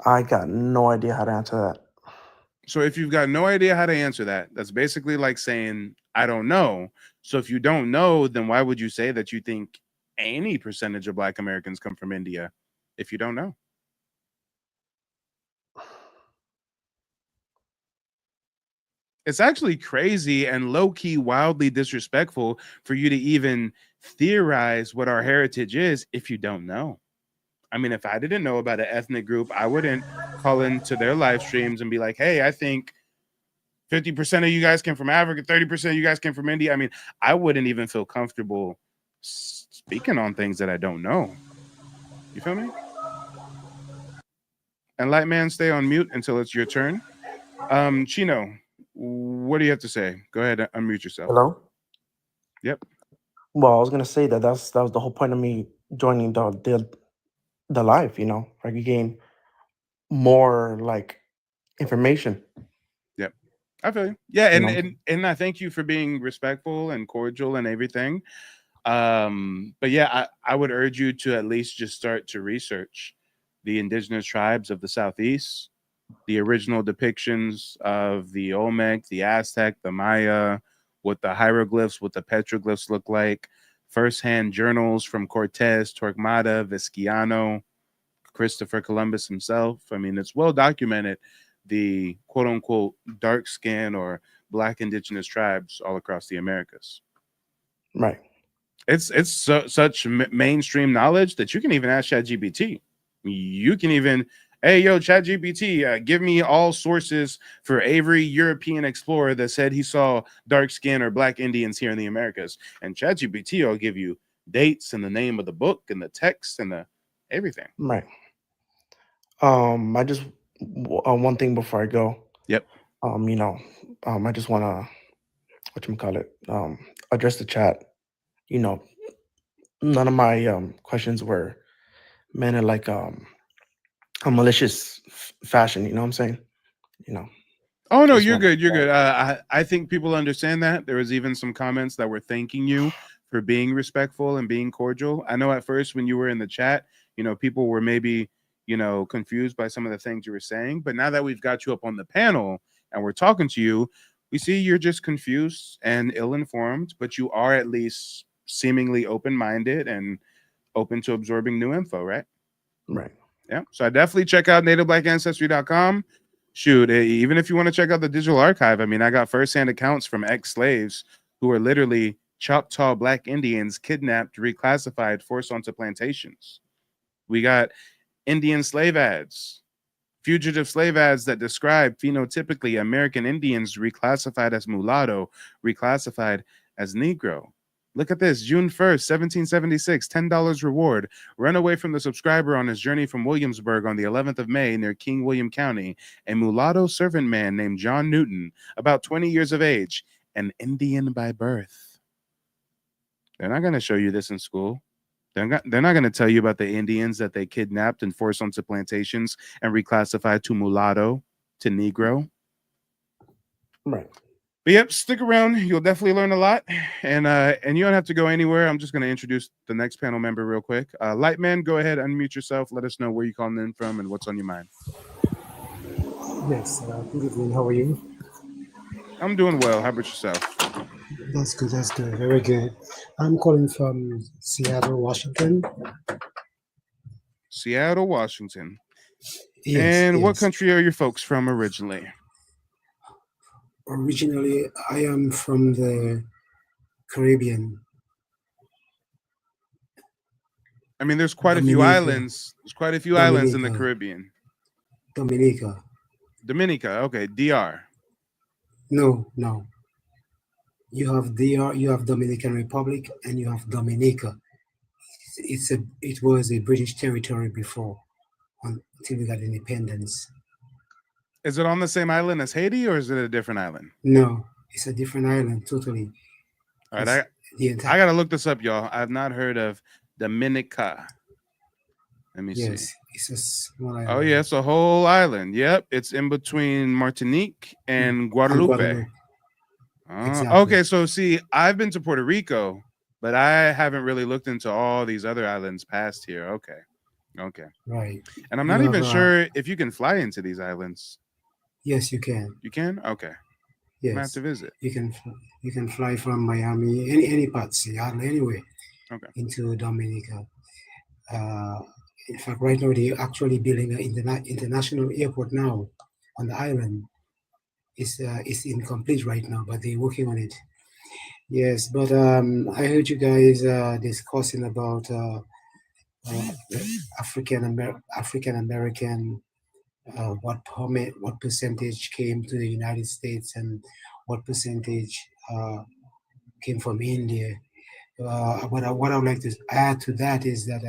I got no idea how to answer that. So if you've got no idea how to answer that, that's basically like saying, I don't know. So if you don't know, then why would you say that you think any percentage of Black Americans come from India if you don't know? It's actually crazy and low key wildly disrespectful for you to even theorize what our heritage is if you don't know. I mean, if I didn't know about an ethnic group, I wouldn't call into their live streams and be like, hey, I think 50% of you guys came from Africa, 30% of you guys came from India. I mean, I wouldn't even feel comfortable speaking on things that I don't know. You feel me? And Light Man, stay on mute until it's your turn. Chino, what do you have to say? Go ahead and unmute yourself. Hello. Yep. Well, I was gonna say that that was the whole point of me joining the live. You know, like you gain more like information. Yep. I feel you. Yeah, You and know, and I thank you for being respectful and cordial and everything. But yeah, I would urge you to at least just start to research the indigenous tribes of the Southeast, the original depictions of the Olmec, the Aztec, the Maya, what the hieroglyphs, what the petroglyphs look like, firsthand journals from Cortez, Torquemada, Vizcaino, Christopher Columbus himself. I mean, it's well documented the quote unquote dark skin or Black indigenous tribes all across the Americas. right? It's such mainstream knowledge that you can even ask ChatGPT. You can even, hey yo, ChatGPT, give me all sources for every European explorer that said he saw dark skin or Black Indians here in the Americas, and ChatGPT will give you dates and the name of the book and the text and the everything. Right. I just one thing before I go. Yep. You know, I just want to call it address the chat. You know, none of my questions were meant in like a malicious fashion. You know what I'm saying? You know. Oh no, Just you're want good. You're good. I think people understand that. There was even some comments that were thanking you for being respectful and being cordial. I know at first when you were in the chat, people were maybe, confused by some of the things you were saying. But now that we've got you up on the panel and we're talking to you, we see you're just confused and ill-informed, but you are at least seemingly open-minded and open to absorbing new info, right? Right. Yeah. So I definitely check out nativeblack.ancestry.com. Shoot, even if you want to check out the digital archive, I mean, I got firsthand accounts from ex-slaves who are literally Choctaw Black Indians kidnapped, reclassified, forced onto plantations. We got Indian slave ads, fugitive slave ads that describe phenotypically American Indians reclassified as mulatto, reclassified as Negro. Look at this, June 1st, 1776, $10 reward. Run away from the subscriber on his journey from Williamsburg on the 11th of May near King William County. A mulatto servant man named John Newton, about 20 years of age, an Indian by birth. They're not going to show you this in school. They're not going to tell you about the Indians that they kidnapped and forced onto plantations and reclassified to mulatto, to Negro. Right. But yep, stick around. You'll definitely learn a lot, and you don't have to go anywhere. I'm just going to introduce the next panel member real quick. Lightman, go ahead, unmute yourself. Let us know where you're calling in from and what's on your mind. Yes, good evening. How are you? I'm doing well. How about yourself? That's good. That's good. Very good. I'm calling from Seattle, Washington. Seattle, Washington. Yes. And yes. what country are your folks from originally? Originally, I am from the Caribbean. I mean, there's quite a few islands. There's quite a few islands in the Caribbean. Dominica. Dominica. Okay. DR. No. You have DR, you have Dominican Republic, and you have Dominica. It was a British territory before, until we got independence. Is it on the same island as Haiti, or is it a different island? No, it's a different island totally. All right, I gotta look this up, y'all. I've not heard of Dominica. Let me see. It's a small island. Oh yeah, it's a whole island. Yep, it's in between Martinique and Guadeloupe. Exactly. Okay, so see, I've been to Puerto Rico, but I haven't really looked into all these other islands past here. Okay. Right. And I'm not even sure if you can fly into these islands. Yes, you can. You can? Okay. I'm gonna have Yes, to visit. you can fly from Miami, any part, Seattle, anywhere, Okay. into Dominica. Uh, in fact, right now they're actually building an international airport now on the island. It's incomplete right now, but they're working on it. Yes, but I heard you guys discussing about the African American, what percentage came to the United States and what percentage came from India. What I would like to add to that is that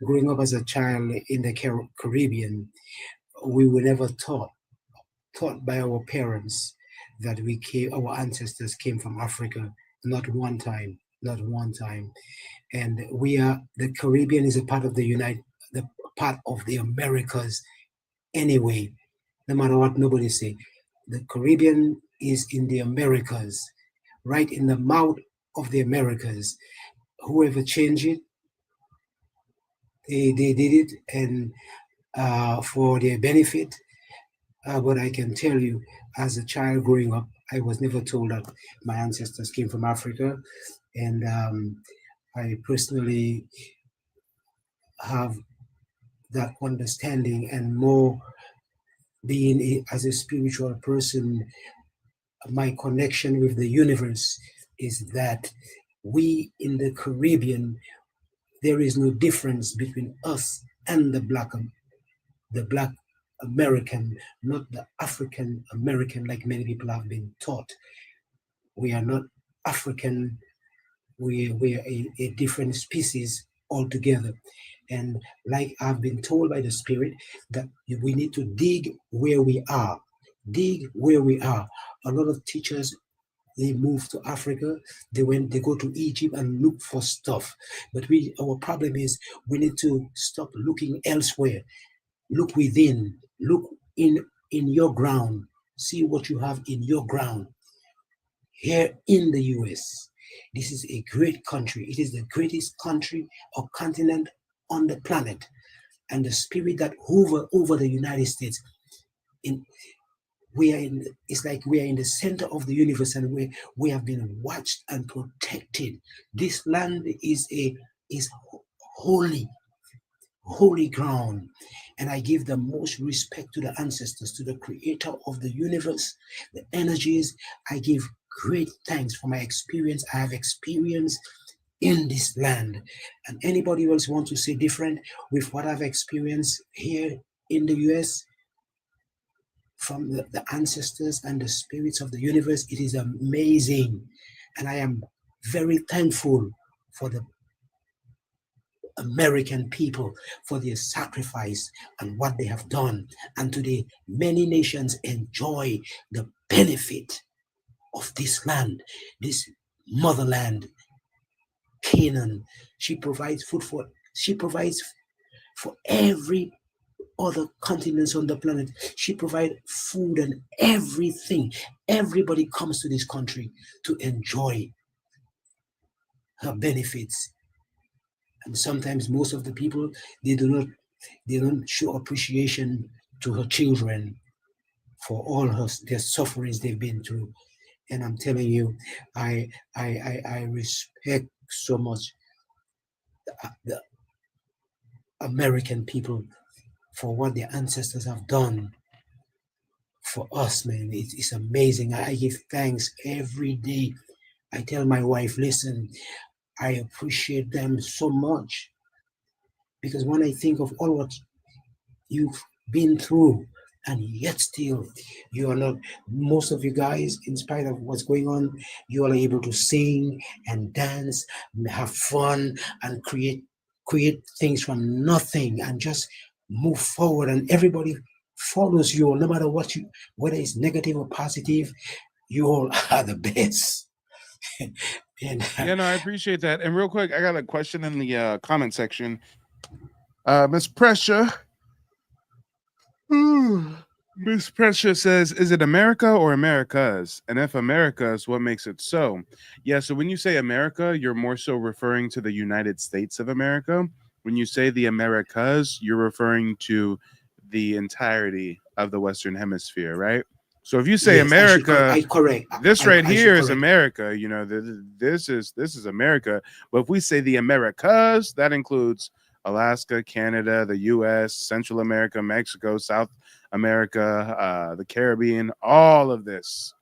growing up as a child in the Caribbean, we were never taught by our parents that our ancestors came from Africa. Not one time, not one time. And the Caribbean is a part of the part of the Americas anyway. No matter what nobody say, the Caribbean is in the Americas, right in the mouth of the Americas. Whoever changed it, they did it, and for their benefit. But I can tell you, as a child growing up, I was never told that my ancestors came from Africa, and I personally have that understanding, and more being as a spiritual person, my connection with the universe is that we in the Caribbean, there is no difference between us and the black American, not the African American, like many people have been taught. We are not African. We are a different species altogether. And like I've been told by the Spirit, that we need to dig where we are. Dig where we are. A lot of teachers, they move to Africa, they go to Egypt and look for stuff. But our problem is we need to stop looking elsewhere. Look within. Look in your ground. See what you have in your ground here in the US. This is a great country. It is the greatest country or continent on the planet. And the spirit that hover over the United States, in it's like we are in the center of the universe, and we have been watched and protected. This land is holy, holy ground. And I give the most respect to the ancestors, to the creator of the universe, the energies. I give great thanks for my experience. I have experienced in this land. And anybody else want to say different with what I've experienced here in the US from the ancestors and the spirits of the universe? It is amazing. And I am very thankful for the American people, for their sacrifice and what they have done. And today, many nations enjoy the benefit of this land, this motherland, Canaan. She provides for every other continents on the planet. She provides food and everything. Everybody comes to this country to enjoy her benefits. And sometimes most of the people, they don't show appreciation to her children for all their sufferings they've been through. And I'm telling you, I respect so much the American people for what their ancestors have done for us, man. It's amazing. I give thanks every day. I tell my wife, listen, I appreciate them so much, because when I think of all what you've been through, and yet still you are not, most of you guys, in spite of what's going on, you are able to sing and dance, have fun, and create things from nothing, and just move forward, and everybody follows you, no matter whether it's negative or positive. You all are the best. And Yeah, no, I appreciate that. And real quick, I got a question in the comment section. Miss Pressure. Miss Pressure says, is it America or Americas? And if Americas, what makes it so? Yeah, so when you say America, you're more so referring to the United States of America. When you say the Americas, you're referring to the entirety of the Western Hemisphere, right? So if you say Yes, America, I correct. this right I should here is correct. America. You know, this is America. But if we say the Americas, that includes Alaska, Canada, the U.S., Central America, Mexico, South America, the Caribbean. All of this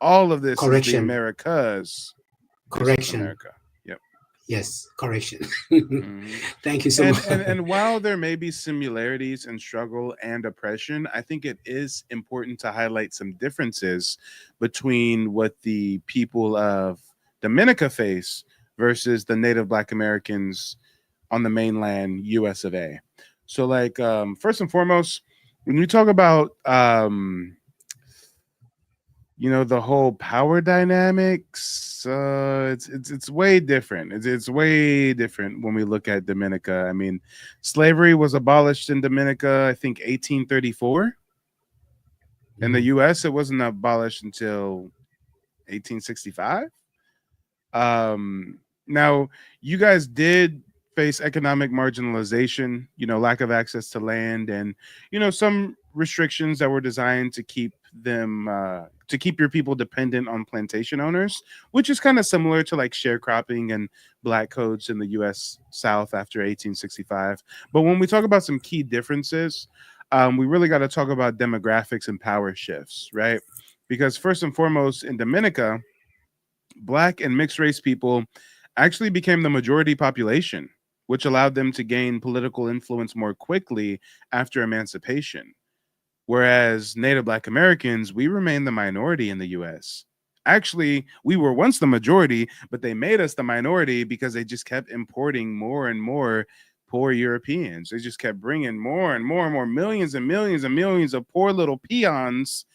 is the Correction. Americas. This is Correction. America. Yep. Yes, correction. Mhm. Thank you so And, much. and while there may be similarities in struggle and oppression, I think it is important to highlight some differences between what the people of Dominica face versus the Native Black Americans on the mainland US of A. So like first and foremost, when you talk about the whole power dynamics, it's way different. It's way different when we look at Dominica. I mean, slavery was abolished in Dominica, I think 1834. In the US it wasn't abolished until 1865. Now you guys did face economic marginalization, lack of access to land, and some restrictions that were designed to keep your people dependent on plantation owners, which is kind of similar to like sharecropping and black codes in the US South after 1865. But when we talk about some key differences, we really got to talk about demographics and power shifts, right? Because first and foremost, in Dominica, Black and mixed race people actually became the majority population, which allowed them to gain political influence more quickly after emancipation. Whereas Native Black Americans, we remain the minority in the US. Actually, we were once the majority, but they made us the minority because they just kept importing more and more poor Europeans. They just kept bringing more and more and more millions and millions and millions of poor little peons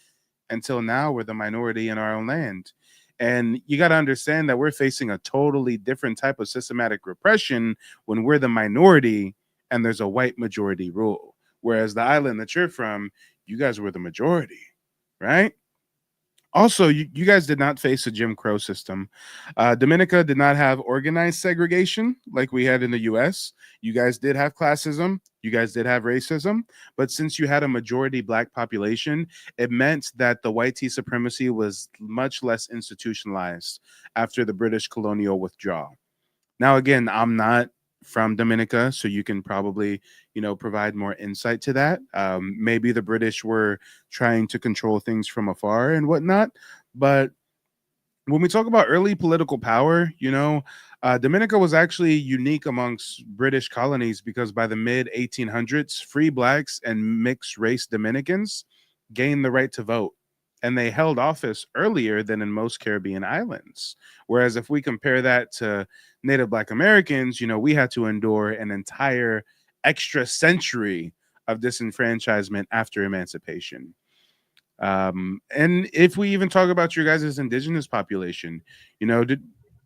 until now we're the minority in our own land. And you got to understand that we're facing a totally different type of systematic repression when we're the minority and there's a white majority rule. Whereas the island that you're from, you guys were the majority, right? Also, you guys did not face a Jim Crow system. Dominica did not have organized segregation like we had in the US. You guys did have classism. You guys did have racism. But since you had a majority Black population, it meant that the white tea supremacy was much less institutionalized after the British colonial withdrawal. Now, again, I'm not from Dominica, so you can probably, provide more insight to that. Maybe the British were trying to control things from afar and whatnot. But when we talk about early political power, Dominica was actually unique amongst British colonies because by the mid 1800s, free Blacks and mixed race Dominicans gained the right to vote. And they held office earlier than in most Caribbean islands. Whereas if we compare that to Native Black Americans, we had to endure an entire extra century of disenfranchisement after emancipation. And if we even talk about your guys' indigenous population,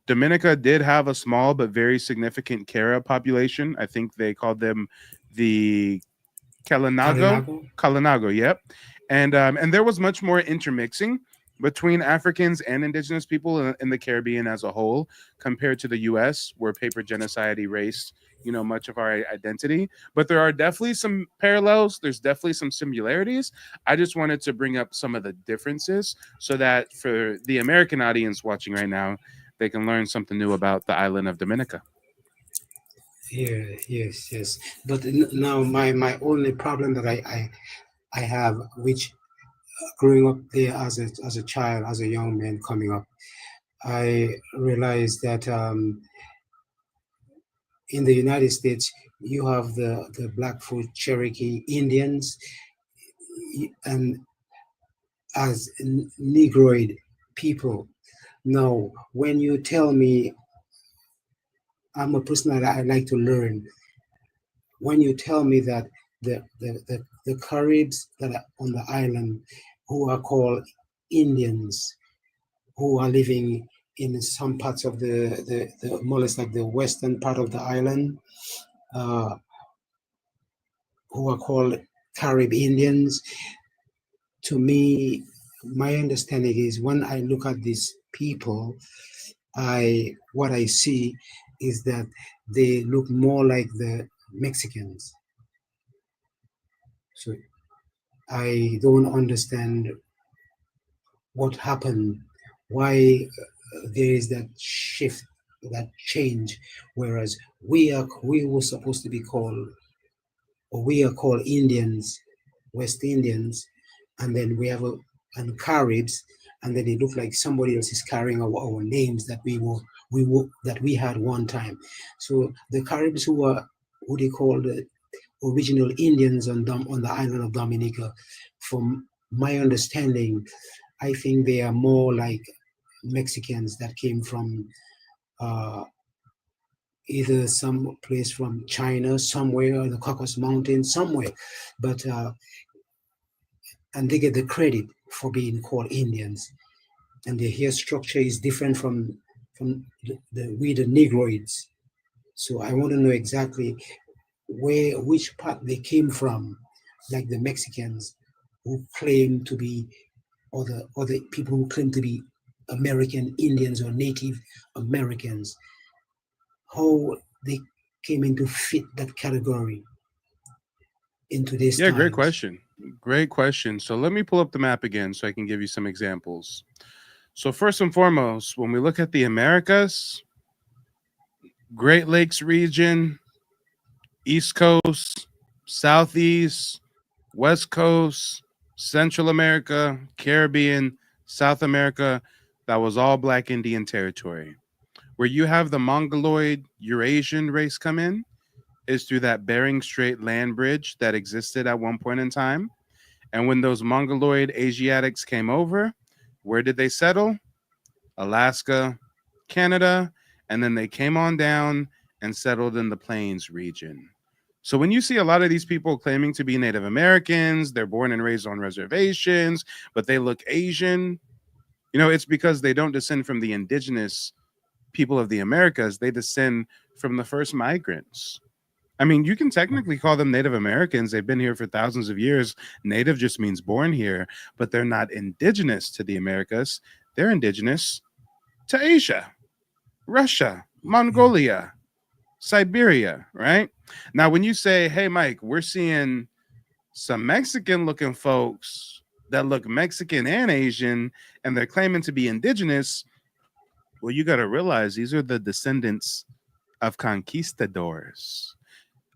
Dominica did have a small but very significant Cara population. I think they called them the Kalinago. Kalinago? Kalinago, yep. And there was much more intermixing between Africans and indigenous people in the Caribbean as a whole compared to the US, where paper genocide erased, much of our identity. But there are definitely some parallels. There's definitely some similarities. I just wanted to bring up some of the differences so that for the American audience watching right now, they can learn something new about the island of Dominica. Yeah, yes, yes. But now my only problem that I have, which growing up there as a child, as a young man coming up, I realized that in the United States you have the Blackfoot Cherokee Indians and as Negroid people. Now, when you tell me, I'm a person that I like to learn. When you tell me that the Caribs that are on the island, who are called Indians, who are living in some parts of the more or less like the western part of the island, uh, who are called Carib Indians, to me, my understanding is when I look at these people, what I see is that they look more like the Mexicans. So I don't understand what happened, why there is that shift, that change, whereas we were supposed to be called, or we are called Indians, West Indians, and then we have and Caribs, and then it looked like somebody else is carrying our names that we had one time. So the Caribs who are who they call the original Indians on the island of Dominica, from my understanding, I think they are more like Mexicans that came from uh, either some place from China, somewhere in the Caucasus Mountains, somewhere. But and they get the credit for being called Indians, and their hair structure is different from the Negroids. So I want to know exactly which part they came from, like the Mexicans who claim to be, or the people who claim to be American Indians or Native Americans, how they came into fit that category in today's Yeah, great times. question. Great question. So let me pull up the map again so I can give you some examples. So first and foremost, when we look at the Americas, Great Lakes region, East Coast, Southeast, West Coast, Central America, Caribbean, South America, that was all Black Indian territory. Where you have the Mongoloid Eurasian race come in is through that Bering Strait land bridge that existed at one point in time. And when those Mongoloid Asiatics came over, where did they settle? Alaska, Canada, and then they came on down and settled in the Plains region. So when you see a lot of these people claiming to be Native Americans, they're born and raised on reservations, but they look Asian, it's because they don't descend from the indigenous people of the Americas. They descend from the first migrants. I mean, you can technically call them Native Americans. They've been here for thousands of years. Native just means born here, but they're not indigenous to the Americas. They're indigenous to Asia, Russia, Mongolia, Siberia, right? Now, when you say, hey, Mike, we're seeing some Mexican looking folks that look Mexican and Asian, and they're claiming to be indigenous, well, you got to realize these are the descendants of conquistadors.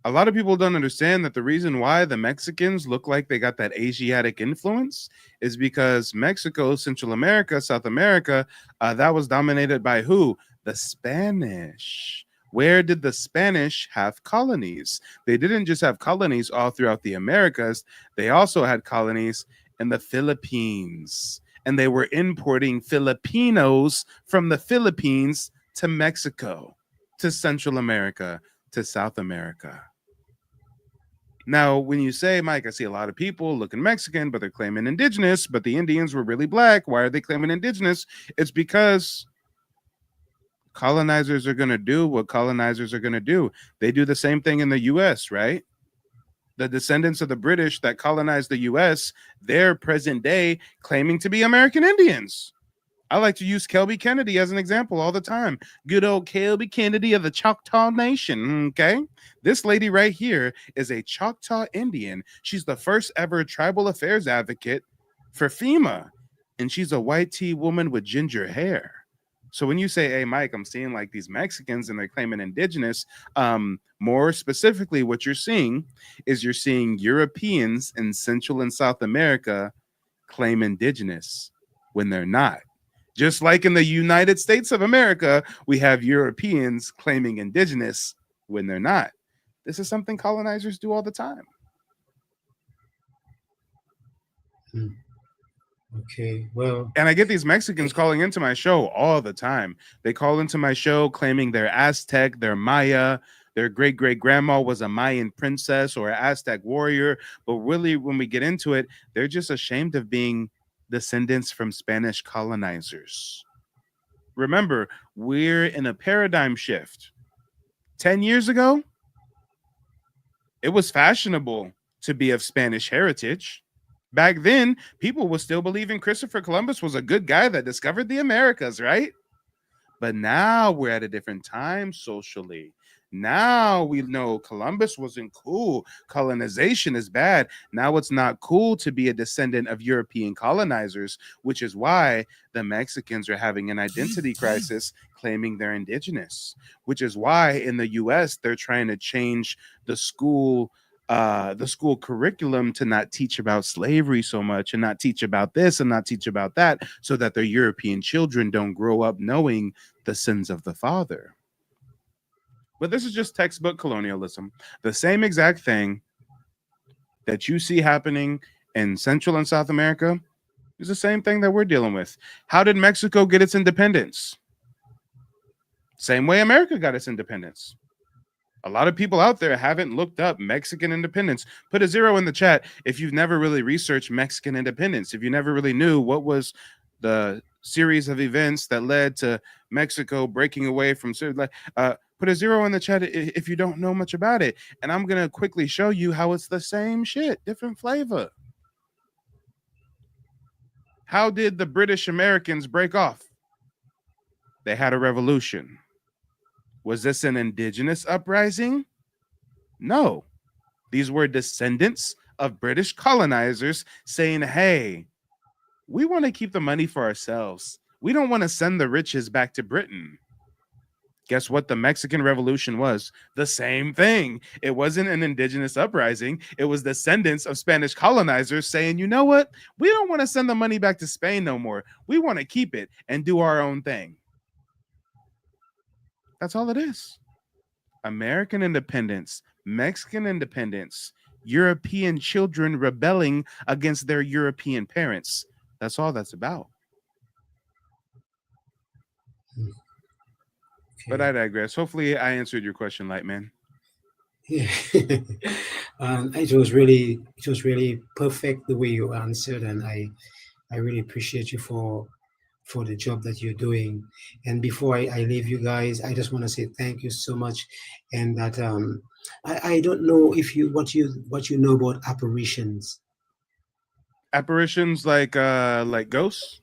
A lot of people don't understand that the reason why the Mexicans look like they got that Asiatic influence is because Mexico, Central America, South America, that was dominated by who? The Spanish. Where did the Spanish have colonies? They didn't just have colonies all throughout the Americas, they also had colonies in the Philippines. And they were importing Filipinos from the Philippines to Mexico, to Central America, to South America. Now, when you say, Mike, I see a lot of people looking Mexican, but they're claiming indigenous, but the Indians were really Black. Why are they claiming indigenous? It's because colonizers are going to do what colonizers are going to do. They do the same thing in the US, right? The descendants of the British that colonized the US, they're present day claiming to be American Indians. I like to use Kelby Kennedy as an example all the time. Good old Kelby Kennedy of the Choctaw Nation. Okay. This lady right here is a Choctaw Indian. She's the first ever tribal affairs advocate for FEMA. And she's a white tea woman with ginger hair. So when you say, hey, Mike, I'm seeing like these Mexicans and they're claiming indigenous, more specifically, what you're seeing is you're seeing Europeans in Central and South America claim indigenous when they're not. Just like in the United States of America, we have Europeans claiming indigenous when they're not. This is something colonizers do all the time. Okay, well. And I get these Mexicans calling into my show all the time. They call into my show claiming they're Aztec, they're Maya, their great great grandma was a Mayan princess or an Aztec warrior. But really, when we get into it, they're just ashamed of being descendants from Spanish colonizers. Remember, we're in a paradigm shift. 10 years ago, it was fashionable to be of Spanish heritage. Back then, people were still believing Christopher Columbus was a good guy that discovered the Americas, right? But now we're at a different time socially. Now we know Columbus wasn't cool. Colonization is bad. Now it's not cool to be a descendant of European colonizers, which is why the Mexicans are having an identity crisis claiming they're indigenous, which is why in the US they're trying to change the school curriculum to not teach about slavery so much and not teach about this and not teach about that so that their European children don't grow up knowing the sins of the father. But this is just textbook colonialism. The same exact thing that you see happening in Central and South America is the same thing that we're dealing with. How did Mexico get its independence? Same way America got its independence. A lot of people out there haven't looked up Mexican independence. Put a 0 in the chat if you've never really researched Mexican independence, if you never really knew what was the series of events that led to Mexico breaking away from put a 0 in the chat if you don't know much about it. And I'm going to quickly show you how it's the same shit, different flavor. How did the British Americans break off? They had a revolution. Was this an indigenous uprising? No. These were descendants of British colonizers saying, hey, we want to keep the money for ourselves. We don't want to send the riches back to Britain. Guess what the Mexican Revolution was? The same thing. It wasn't an indigenous uprising. It was descendants of Spanish colonizers saying, you know what? We don't want to send the money back to Spain no more. We want to keep it and do our own thing. That's all it is. American independence, Mexican independence, European children rebelling against their European parents. That's all that's about. But I digress. Hopefully I answered your question, Lightman. Yeah. It was really perfect the way you answered, and I really appreciate you for the job that you're doing. And before I leave you guys, I just want to say thank you so much. And that I don't know if what you know about apparitions. Apparitions like ghosts?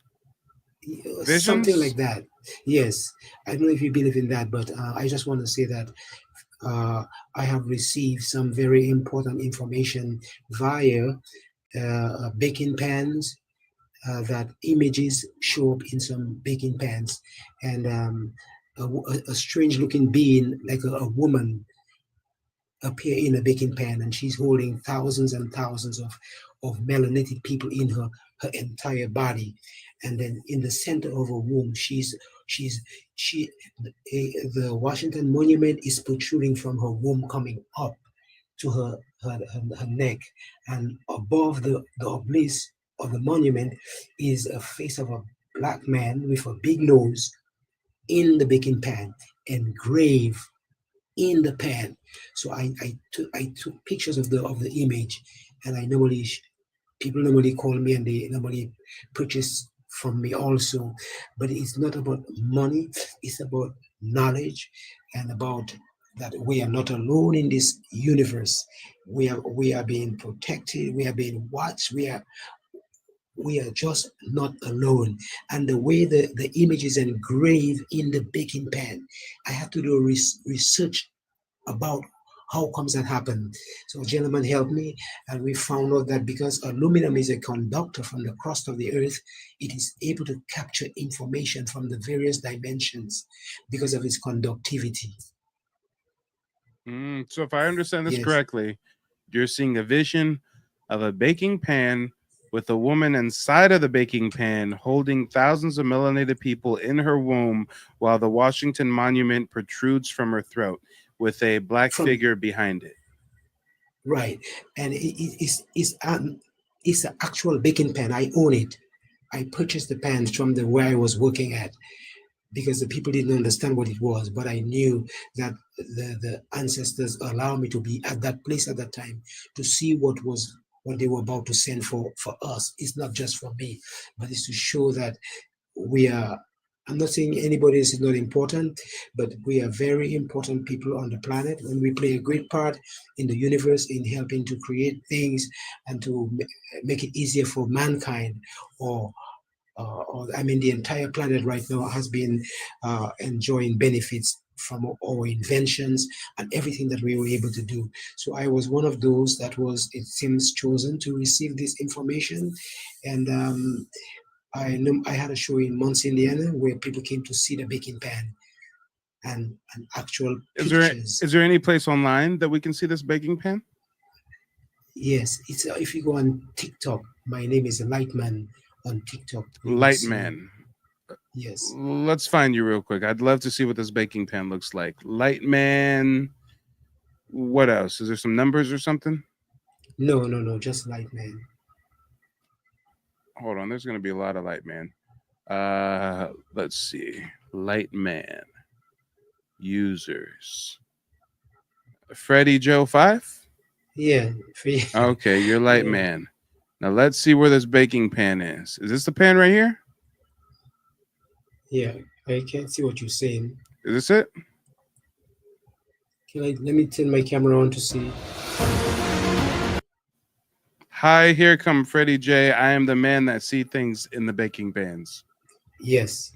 Visions? Something like that. Yes. I don't know if you believe in that, but I just want to say that I have received some very important information via baking pans. That images show up in some baking pans, and a strange looking being like a woman appear in a baking pan, and she's holding thousands and thousands of melanated people in her entire body. And then in the center of her womb, the Washington Monument is protruding from her womb, coming up to her neck, and above the obelisk of the monument is a face of a black man with a big nose in the baking pan, engraved in the pan. So I took pictures of the image, and people normally call me and they normally purchase from me also. But it's not about money, it's about knowledge, and about that we are not alone in this universe. We are being protected, we are being watched, we are just not alone. And the way the image is engraved in the baking pan, I have to do research about how comes that happen. So a gentleman helped me, and we found out that because aluminum is a conductor from the crust of the earth, it is able to capture information from the various dimensions because of its conductivity. So if I understand this correctly, you're seeing a vision of a baking pan with a woman inside of the baking pan holding thousands of melanated people in her womb while the Washington Monument protrudes from her throat with a black figure behind it. Right. And it's an actual baking pan. I own it. I purchased the pans from where I was working at, because the people didn't understand what it was, but I knew that the ancestors allowed me to be at that place at that time to see what they were about to send for us. It's not just for me, but it's to show that I'm not saying anybody is not important, but we are very important people on the planet, and we play a great part in the universe in helping to create things and to make it easier for mankind, the entire planet right now has been enjoying benefits from our inventions and everything that we were able to do. So I was one of those that was, it seems, chosen to receive this information. And I had a show in Mons, Indiana, where people came to see the baking pan and actual pictures. Is there any place online that we can see this baking pan? Yes, it's if you go on TikTok, my name is Lightman on TikTok. Lightman. Yes. Let's find you real quick. I'd love to see what this baking pan looks like. Lightman. What else? Is there some numbers or something? No, just Lightman. Hold on, there's gonna be a lot of Lightman. Let's see. Lightman users. Freddie Joe 5? Yeah. Okay, you're Lightman. Now let's see where this baking pan is. Is this the pan right here? Yeah, I can't see what you're saying. Is this it? Let me turn my camera on to see. Hi, here come Freddie J. I am the man that see things in the baking pans. Yes.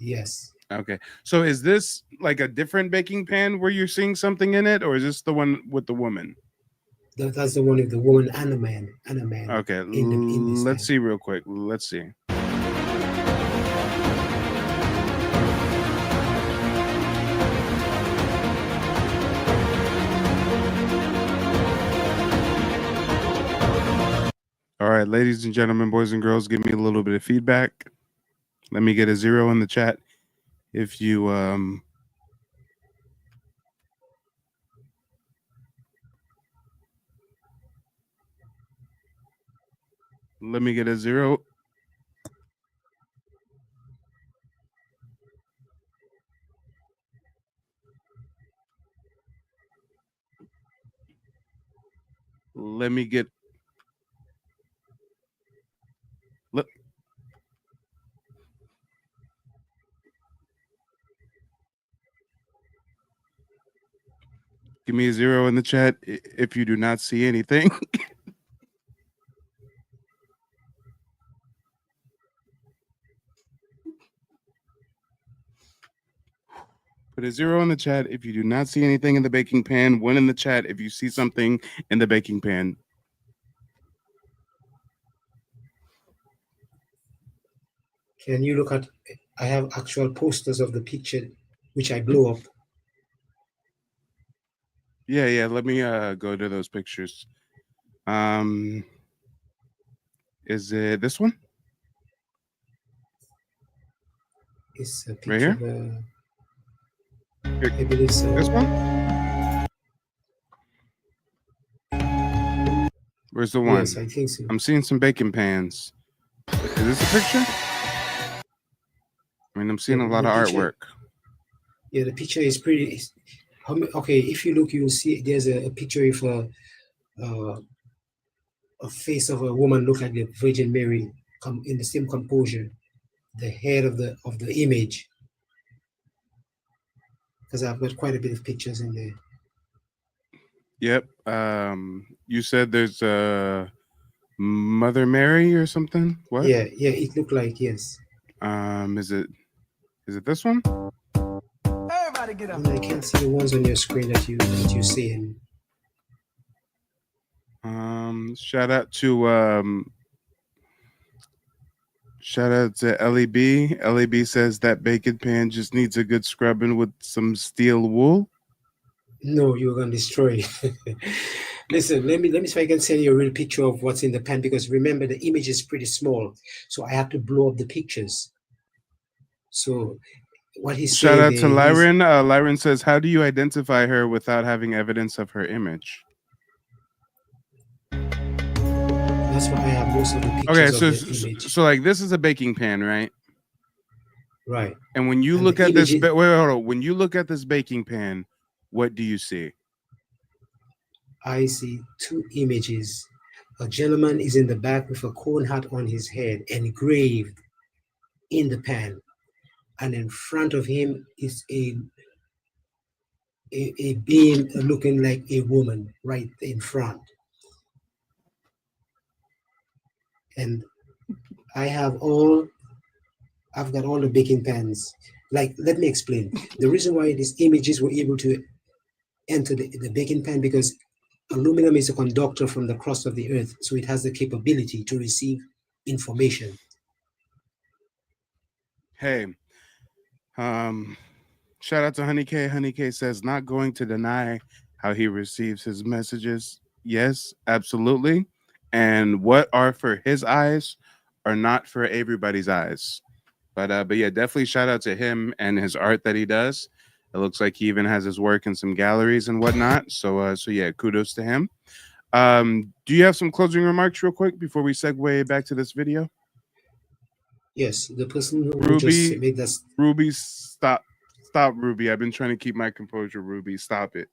Okay. So is this like a different baking pan where you're seeing something in it, or is this the one with the woman? That's the one with the woman and a man. Okay, let's see real quick. Let's see. All right, ladies and gentlemen, boys and girls, give me a little bit of feedback. Let me get a 0 in the chat if you let me get a 0. Let me get look. Give me a 0 in the chat if you do not see anything. Put a 0 in the chat if you do not see anything in the baking pan. 1 in the chat if you see something in the baking pan. Can you look at? I have actual posters of the picture, which I blew up. Yeah. Let me go to those pictures. Is it this one? It's a Right picture here? of I believe so. This one? Where's the one? Yes, I think so. I'm seeing some baking pans. Is this a picture? I mean, I'm seeing a lot of artwork. Yeah, the picture is pretty. Okay, if you look, you'll see there's a picture of a face of a woman look like the Virgin Mary, in the same composure, the head of the image. Because I've got quite a bit of pictures in there. Yep. You said there's Mother Mary or something? What? Yeah, it looked like, yes. Is it this one? Everybody get up. I can't see the ones on your screen that you're seeing. Shout out to LEB. LEB says that baking pan just needs a good scrubbing with some steel wool. No, you're gonna destroy it. Listen, let me see if I can send you a real picture of what's in the pan, because remember the image is pretty small, so I have to blow up the pictures. So what he's Shout saying out to Lyron. Lyron says, how do you identify her without having evidence of her image? That's why I have most of the pictures of the image. So like this is a baking pan, right? Right. And when you look at this, hold on. When you look at this baking pan, what do you see? I see two images. A gentleman is in the back with a cone hat on his head, engraved in the pan, and in front of him is a being looking like a woman right in front. And I've got all the baking pans. Like, let me explain. The reason why these images were able to enter the baking pan, because aluminum is a conductor from the crust of the earth, so it has the capability to receive information. Hey, shout out to Honey K. Honey K says, not going to deny how he receives his messages. Yes, absolutely. And what are for his eyes are not for everybody's eyes. But yeah, definitely shout out to him and his art that he does. It looks like he even has his work in some galleries and whatnot. So yeah, kudos to him. Do you have some closing remarks real quick before we segue back to this video? Yes, the person who just made that. Ruby, stop, Ruby. I've been trying to keep my composure, Ruby. Stop it.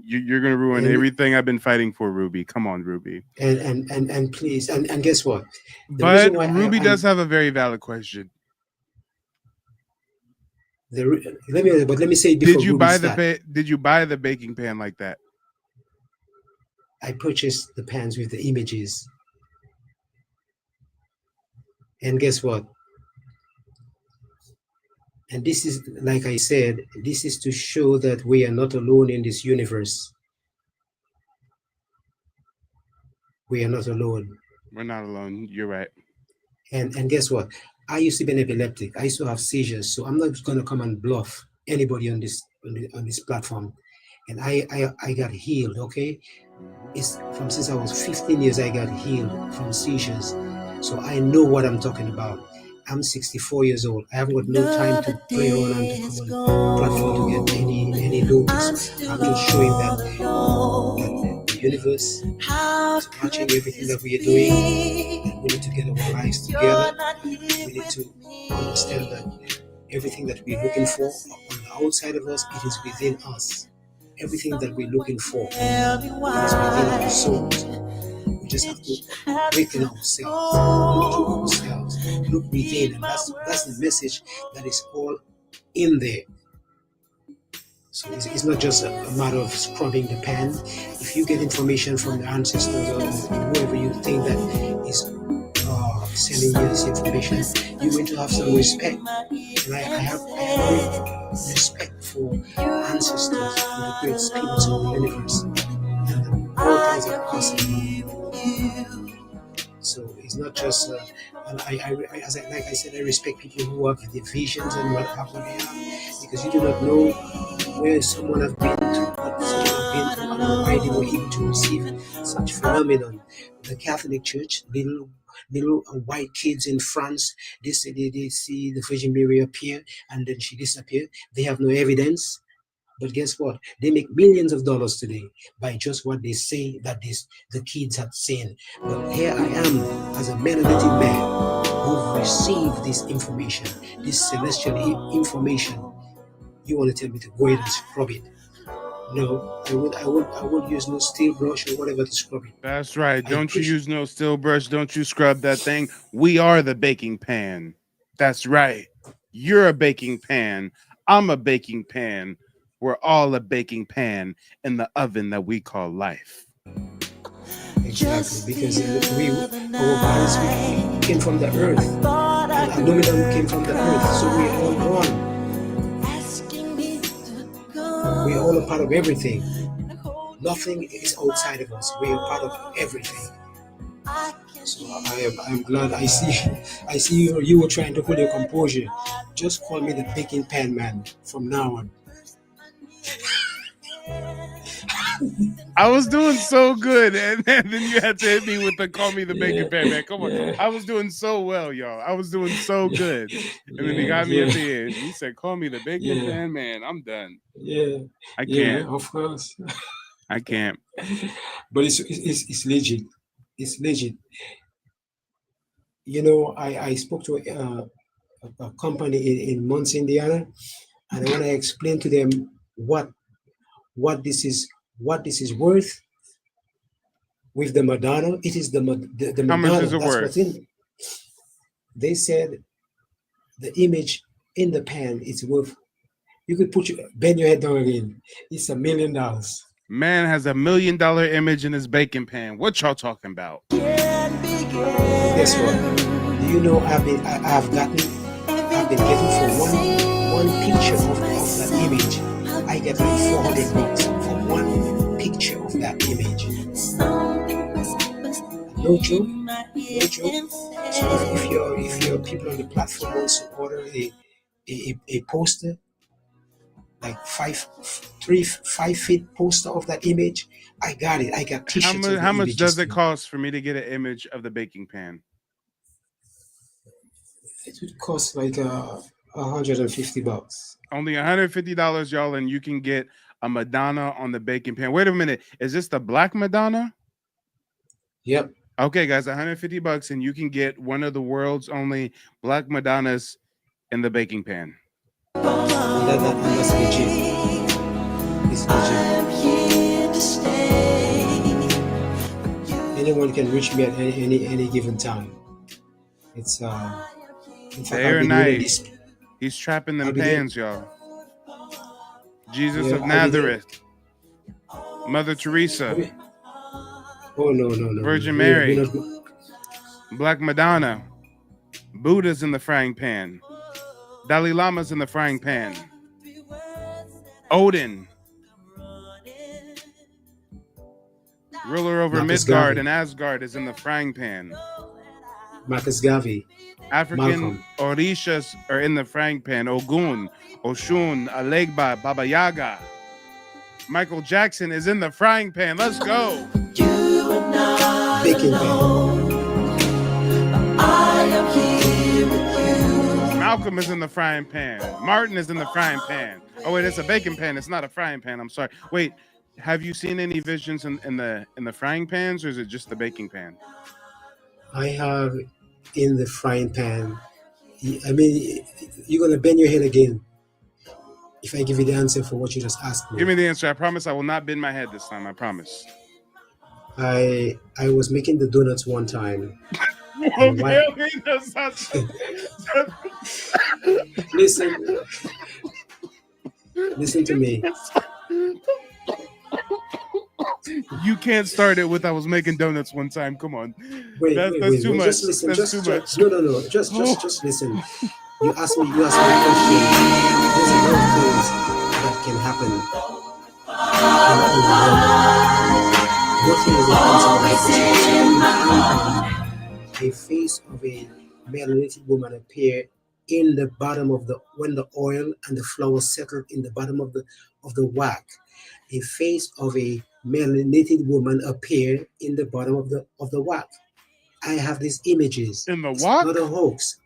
You're gonna ruin everything I've been fighting for, Ruby. Come on, Ruby. And please, and guess what? But Ruby does have a very valid question. Let me say it before Did you Ruby buy start. Did you buy the baking pan like that? I purchased the pans with the images. And guess what? And this is, like I said, this is to show that we are not alone in this universe. We are not alone. We're not alone. You're right. And guess what? I used to be an epileptic. I used to have seizures. So I'm not going to come and bluff anybody on this platform. And I got healed. Okay, it's from since I was 15 years I got healed from seizures. So I know what I'm talking about. I'm 64 years old. I haven't got no time to play around and to come on platform to get any notice. I'm just showing that the universe is watching everything that we are doing, and we need to get our lives together. We need to understand that everything that we're looking for on the outside of us, it is within us. Everything that we're looking for is within our souls. We just have to awaken ourselves, look within, and that's the message that is all in there. So it's not just a matter of scrubbing the pan. If you get information from the ancestors or whoever you think that is sending you this information, you're going to have some respect. And I have great respect for ancestors and the great spirits of the universe. And all things are possible. So it's not just, and like I said, I respect people who have the visions and what happened there, because you do not know where someone has been to, what someone has been through, and why they were able to receive such phenomenon. The Catholic Church, little white kids in France, they say they see the Virgin Mary appear and then she disappear. They have no evidence. But guess what? They make millions of dollars today by just what they say that the kids had seen. But here I am as a melanated man who received this information, this celestial information. You want to tell me to go ahead and scrub it? No, I would use no steel brush or whatever to scrub it. That's right. Don't you use no steel brush. Don't you scrub that thing. We are the baking pan. That's right. You're a baking pan. I'm a baking pan. We're all a baking pan in the oven that we call life. Exactly, because our bodies came from the earth. And aluminum came from the earth, so we're all one. We're all a part of everything. Nothing is outside of us. We are part of everything. So I'm glad I see you were trying to hold your composure. Just call me the baking pan man from now on. I was doing so good, and then you had to hit me with the call me the baking pan man. Come on, I was doing so well, y'all. I was doing so good, and then he got me at the end. He said, "Call me the baking pan man." I'm done. Yeah, I can't. Of course. I can't. But it's legit. It's legit. You know, I spoke to a company in Muncie, Indiana, and when I explained to them what this is worth with the Madonna, it is the Madonna. How much is it That's worth? what's in. They said the image in the pan is worth. You could bend your head down again. It's $1 million. Man has $1 million image in his baking pan. What y'all talking about? Guess what? Do you know I've I've been getting for one picture of that image. I get like $400 for one picture of that image. No joke, no joke. So if your people on the platform wants to order a poster, like 5 feet poster of that image, I got it. I got t-shirts of the How much images does it too. cost for me to get an image of the baking pan? It would cost like $150. Only $150, y'all, and you can get a Madonna on the baking pan. Wait a minute, is this the black Madonna? Yep. Okay, guys, $150, and you can get one of the world's only black Madonnas in the baking pan. That's legit. It's legit. Anyone can reach me at any given time. It's in fact Day I'll or be doing a night, display. he's trapping them I'll be there. pans, y'all. Jesus Yeah, of I'll be there. Nazareth, Mother Teresa, Oh no. Virgin We're Mary, not. Black Madonna, Buddha's in the frying pan, Dalai Lama's in the frying pan, Odin, ruler over Marcus Midgard Garvey. and Asgard, is in the frying pan. Marcus Garvey. African Malcolm. Orishas are in the frying pan. Ogun, Oshun, Alegba, Baba Yaga. Michael Jackson is in the frying pan. Let's go. Baking pan. Malcolm is in the frying pan. Martin is in the frying pan. Oh wait, it's a baking pan. It's not a frying pan. I'm sorry. Wait, have you seen any visions in the frying pans, or is it just the baking pan? I have in the frying pan. I mean, you're gonna bend your head again if I give you the answer for what you just asked me. Give me the answer. I promise I will not bend my head this time. I promise. I was making the donuts one time. Listen to me. You can't start it with "I was making donuts one time." Come on, Wait. That's too much. Just listen. That's too much. No. Just listen. You asked me a question. There's a lot of things that can happen in the world. Nothing is impossible. A face of a melanated woman appear in the bottom of when the oil and the flour settled in the bottom of the wok. A face of a melanated woman appear in the bottom of the wok. I have these images. In the wok? Not a hoax.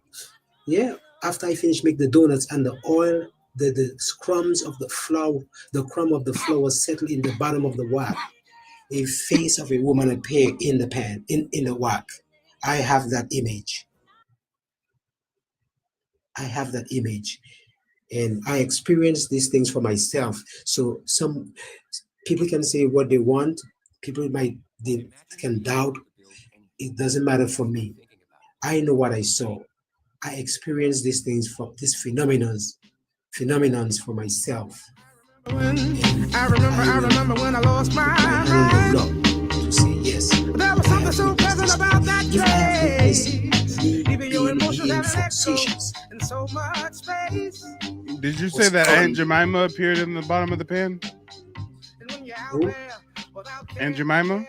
Yeah. After I finish make the donuts and the oil, the crumbs of the flour, the crumb of the flour settle in the bottom of the wok. A face of a woman appear in the pan, in the wok. I have that image. And I experience these things for myself. So some people can say what they want. People they can doubt. It doesn't matter for me. I know what I saw. I experienced these things for these phenomenons for myself. I remember when I lost my mind. To say yes. There was something so pleasant about that place. Even your emotions have sensations. And so much space. Did you say that Aunt Jemima appeared in the bottom of the pan? Who? Aunt Jemima?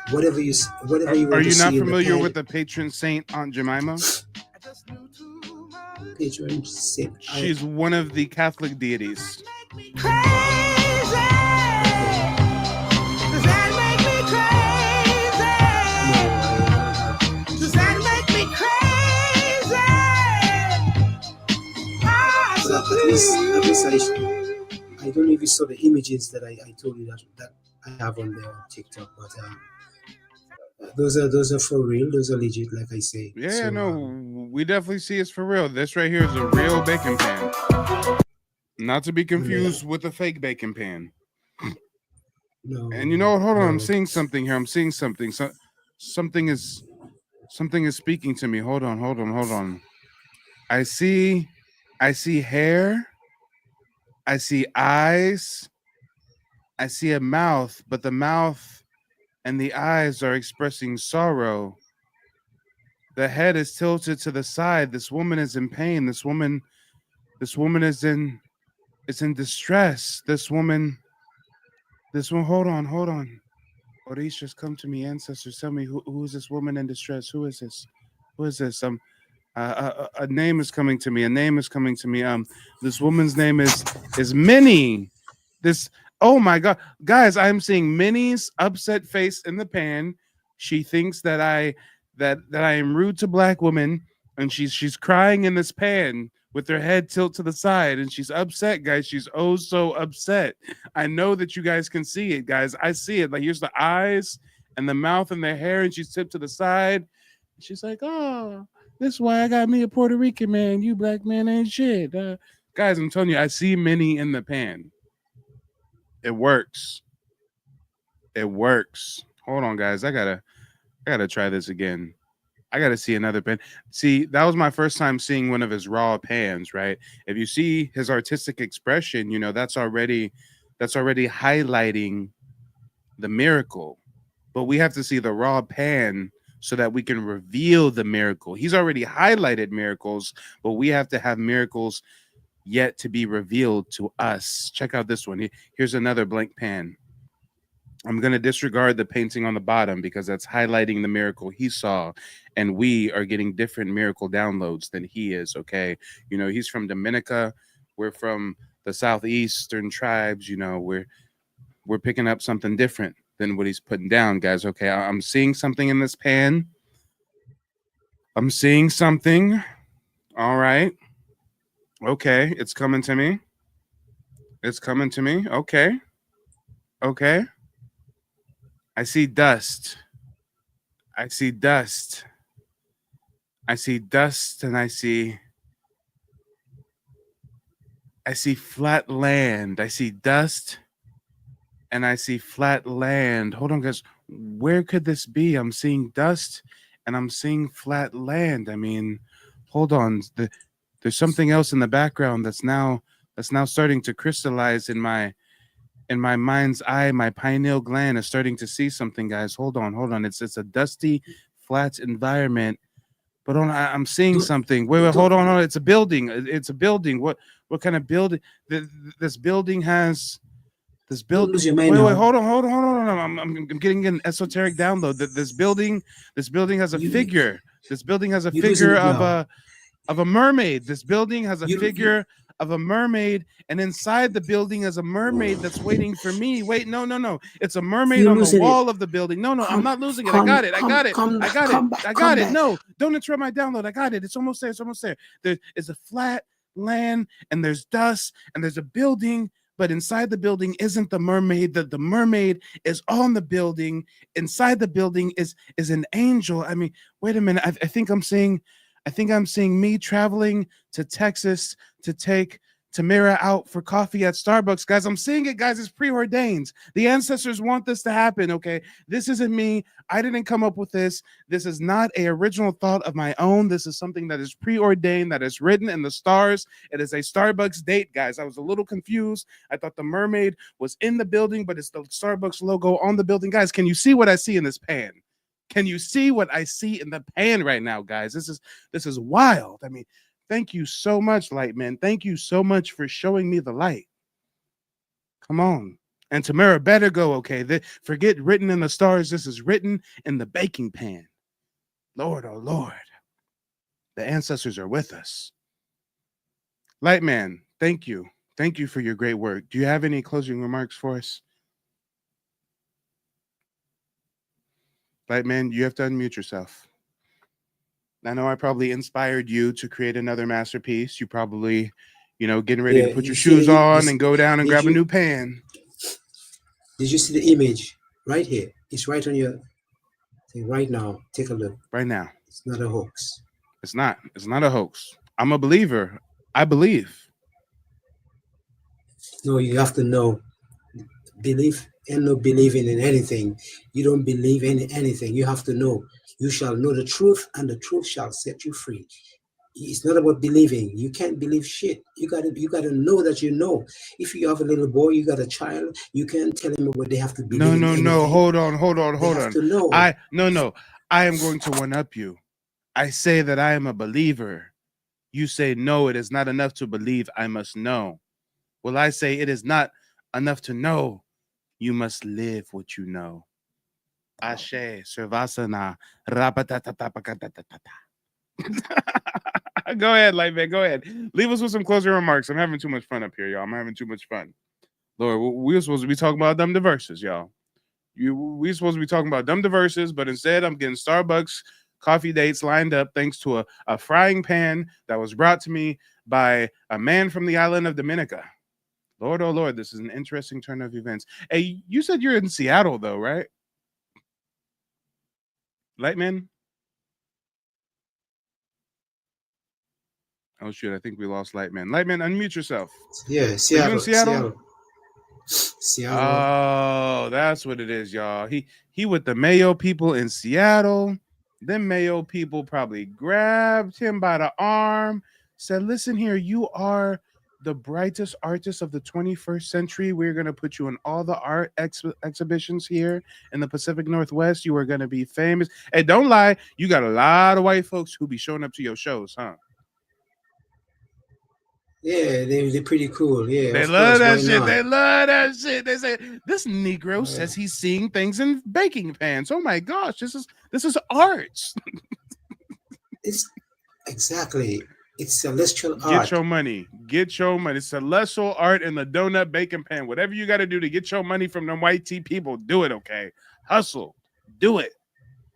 Whatever you Are you not familiar with the patron saint Aunt Jemima? Patron saint. She's one of the Catholic deities. At least I don't know if you saw the images that I told you that I have on there on TikTok, but those are for real. Those are legit, like I say. Yeah, so, no, we definitely see it's for real. This right here is a real baking pan, not to be confused with a fake baking pan. No. And you know what? Hold on, I'm seeing something here. I'm seeing something. Something is speaking to me. Hold on. I see hair. I see eyes. I see a mouth, but the mouth and the eyes are expressing sorrow. The head is tilted to the side. This woman is in pain. This woman is in distress. This one, hold on. Orishas, come to me. Ancestors, tell me who is this woman in distress? Who is this? A name is coming to me. This woman's name is Minnie. This, oh my God, guys, I'm seeing Minnie's upset face in the pan. She thinks that I am rude to black women, and she's crying in this pan with her head tilt to the side, and she's upset, guys. She's oh so upset. I know that you guys can see it, guys. I see it. Like, here's the eyes and the mouth and the hair, and she's tipped to the side. She's like, oh, this is why I got me a Puerto Rican man. You black man ain't shit. Guys, I'm telling you, I see Minnie in the pan. It works. It works. Hold on, guys. I gotta try this again. I gotta see another pan. See, that was my first time seeing one of his raw pans, right? If you see his artistic expression, you know, that's already highlighting the miracle. But we have to see the raw pan so that we can reveal the miracle. He's already highlighted miracles, but we have to have miracles yet to be revealed to us. Check out this one. Here's another blank pan. I'm going to disregard the painting on the bottom because that's highlighting the miracle he saw, and we are getting different miracle downloads than he is, okay? You know, he's from Dominica. We're from the southeastern tribes. You know, we're picking up something different than what he's putting down, guys, okay? I'm seeing something in this pan. I'm seeing something. All right. Okay, it's coming to me. It's coming to me. Okay. Okay. I see dust. I see dust. I see dust, and I see flat land. I see dust, and I see flat land. Hold on, guys. Where could this be? I'm seeing dust, and I'm seeing flat land. I mean, hold on. There's something else in the background that's now starting to crystallize in my mind's eye. My pineal gland is starting to see something, guys. Hold on. It's a dusty, flat environment. But I'm seeing something. Wait, hold on. It's a building. It's a building. What kind of building? This building has this building. Wait, hold on. I'm getting an esoteric download. This building has a figure. This building has a figure of a mermaid. This building has a figure of a mermaid, and inside the building is a mermaid that's waiting for me. Wait, no. It's a mermaid on the wall of the building. No, I'm not losing it. I got it. No, don't interrupt my download. I got it. It's almost there. There is a flat land, and there's dust, and there's a building, but inside the building isn't the mermaid. The mermaid is on the building. Inside the building is an angel. I mean, wait a minute. I think I'm seeing me traveling to Texas to take Tamara out for coffee at Starbucks. Guys, I'm seeing it, guys. It's preordained. The ancestors want this to happen, okay? This isn't me. I didn't come up with this. This is not an original thought of my own. This is something that is preordained, that is written in the stars. It is a Starbucks date, guys. I was a little confused. I thought the mermaid was in the building, but it's the Starbucks logo on the building. Guys, can you see what I see in this pan? Can you see what I see in the pan right now, guys? This is wild. I mean, thank you so much, Lightman. Thank you so much for showing me the light. Come on. And Tamara better go, okay? Forget written in the stars. This is written in the baking pan. Lord, oh Lord. The ancestors are with us. Lightman, thank you. Thank you for your great work. Do you have any closing remarks for us? Lightman, you have to unmute yourself. I know I probably inspired you to create another masterpiece. You probably, getting ready to put your shoes on and go down and grab a new pan. Did you see the image right here? It's right on your thing right now. Take a look. Right now. It's not a hoax. It's not a hoax. I'm a believer. I believe. No, you have to know. Belief and no believing in anything. You don't believe in anything. You have to know. You shall know the truth, and the truth shall set you free. It's not about believing. You can't believe shit. You gotta know that you know. If you have a little boy, you got a child, you can't tell him what they have to believe. No. Hold on. To know. I am going to one up you. I say that I am a believer. You say, no, it is not enough to believe, I must know. Well, I say it is not enough to know. You must live what you know. Ashe, Sirvasana, Rapatatatapakatatata. Go ahead, Lightman. Go ahead. Leave us with some closing remarks. I'm having too much fun up here, y'all. I'm having too much fun. Lord, we were supposed to be talking about dumb diverses, y'all. We were supposed to be talking about dumb diverses, but instead I'm getting Starbucks coffee dates lined up thanks to a frying pan that was brought to me by a man from the island of Dominica. Lord, oh Lord, this is an interesting turn of events. Hey, you said you're in Seattle, though, right? Lightman? Oh, shoot, I think we lost Lightman. Lightman, unmute yourself. Yeah, Are you in Seattle. Seattle? Oh, that's what it is, y'all. He with the Mayo people in Seattle. Them Mayo people probably grabbed him by the arm, said, listen here, you are the brightest artist of the 21st century. We're going to put you in all the art exhibitions here in the Pacific Northwest. You are going to be famous. Hey, don't lie. You got a lot of white folks who be showing up to your shows, huh? Yeah, they're pretty cool. Yeah, they love that shit. They love that shit. They say this Negro says he's seeing things in baking pans. Oh my gosh, this is arts. It's exactly. It's celestial art. Get your money. Get your money. Celestial art in the donut baking pan. Whatever you got to do to get your money from them white tea people, do it. Okay, hustle, do it.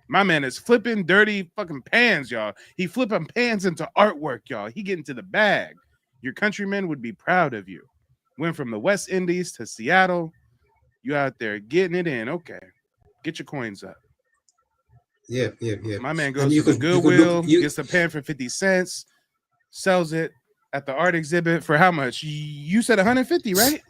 My man is flipping dirty fucking pans, y'all. He flipping pans into artwork, y'all. He getting to the bag. Your countrymen would be proud of you. Went from the West Indies to Seattle. You out there getting it in. Okay. Get your coins up. Yeah. My man goes to the Goodwill, gets a pan for 50 cents, sells it at the art exhibit for how much? You said 150, right?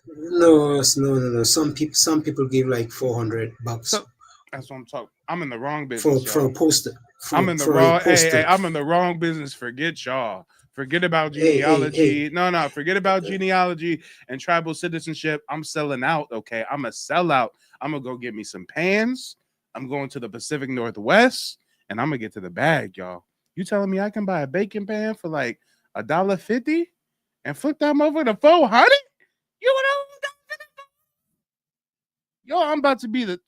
No. Some people give like $400. So, that's what I'm talking. I'm in the wrong business. For a poster. I'm in the wrong. Hey, I'm in the wrong business. Forget y'all. Forget about genealogy. Hey. No. Forget about genealogy and tribal citizenship. I'm selling out. Okay, I'm a sellout. I'm gonna go get me some pans. I'm going to the Pacific Northwest, and I'm gonna get to the bag, y'all. You telling me I can buy a baking pan for like $1.50 and flip that over to $400? You know, yo, I'm about to be the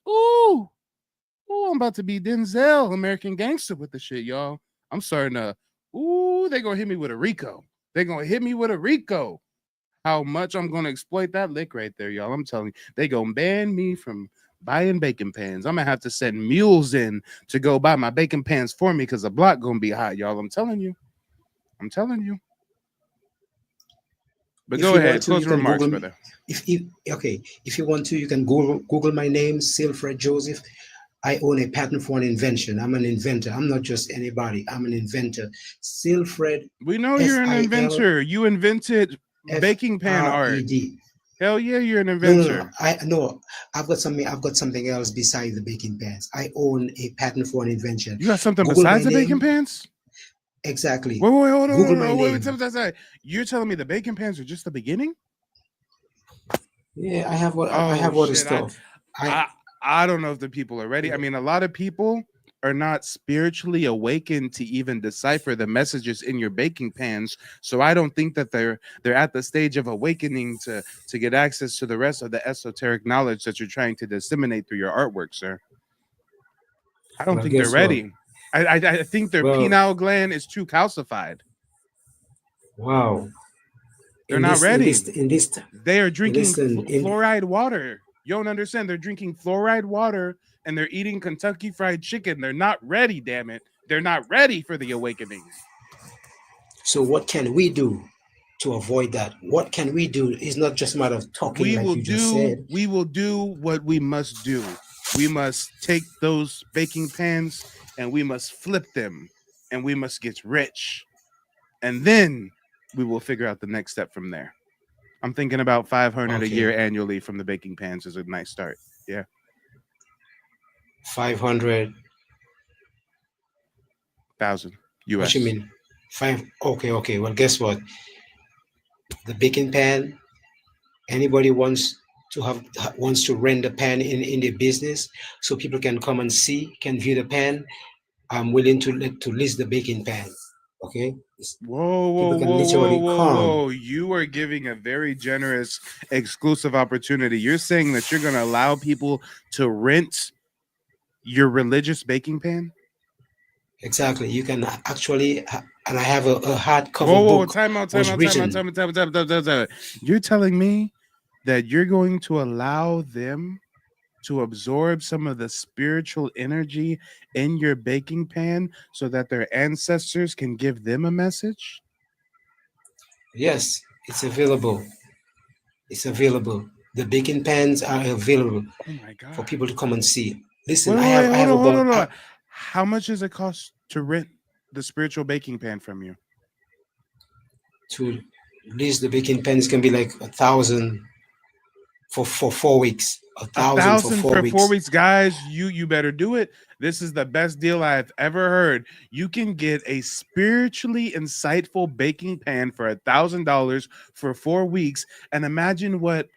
I'm about to be Denzel, American Gangster with the shit, y'all. I'm starting to, they gonna hit me with a Rico. They gonna hit me with a Rico. How much I'm gonna exploit that lick right there, y'all. I'm telling you, they gonna ban me from buying baking pans. I'm gonna have to send mules in to go buy my baking pans for me because the block gonna be hot, y'all. I'm telling you. But go ahead, close remarks, brother. If you want to, you can Google my name, Silfred Joseph. I own a patent for an invention. I'm an inventor. I'm not just anybody. I'm an inventor. Silfred. We know you're an inventor. You invented baking pan art. Hell yeah, you're an inventor. No. I've got something else besides the baking pans. I own a patent for an invention. You got something besides the baking pans? Exactly. Wait, hold on. Wait. You're telling me the baking pans are just the beginning? Yeah, I have other stuff. I don't know if the people are ready. I mean, a lot of people are not spiritually awakened to even decipher the messages in your baking pans. So I don't think that they're at the stage of awakening to get access to the rest of the esoteric knowledge that you're trying to disseminate through your artwork, sir. I don't think they're ready. I think their pineal gland is too calcified. Wow. They're not ready. They are drinking fluoride water. You don't understand. They're drinking fluoride water and they're eating Kentucky Fried Chicken. They're not ready, damn it. They're not ready for the awakening. So what can we do to avoid that? What can we do? It's not just a matter of talking just said. We will do what we must do. We must take those baking pans and we must flip them and we must get rich. And then we will figure out the next step from there. I'm thinking about $500 a year annually from the baking pans is a nice start. Yeah. 500,000 US. What you mean? Okay. Well, guess what? The baking pan, anybody wants wants to rent the pan in their business, so people can come and see, can view the pan. I'm willing to list the baking pan. Okay. Whoa, whoa, People can whoa, whoa, literally whoa, come. whoa. You are giving a very generous, exclusive opportunity. You're saying that you're going to allow people to rent your religious baking pan? Exactly. You can actually, and I have a hardcover Whoa, whoa, book time out, time was out, time out, written. time out, time out, time out, time out, time out. You're telling me that you're going to allow them to absorb some of the spiritual energy in your baking pan so that their ancestors can give them a message? Yes, it's available. It's available. The baking pans are available Oh my God. for people to come and see. Listen, Wait, I wait, wait, have hold about on. How much does it cost to rent the spiritual baking pan from you? to list the baking pans can be like 1,000 for 4 weeks. 1,000 for 1,000 4 for 4 weeks. weeks, guys. You better do it. This is the best deal I've ever heard. You can get a spiritually insightful baking pan for $1,000 for 4 weeks, and imagine what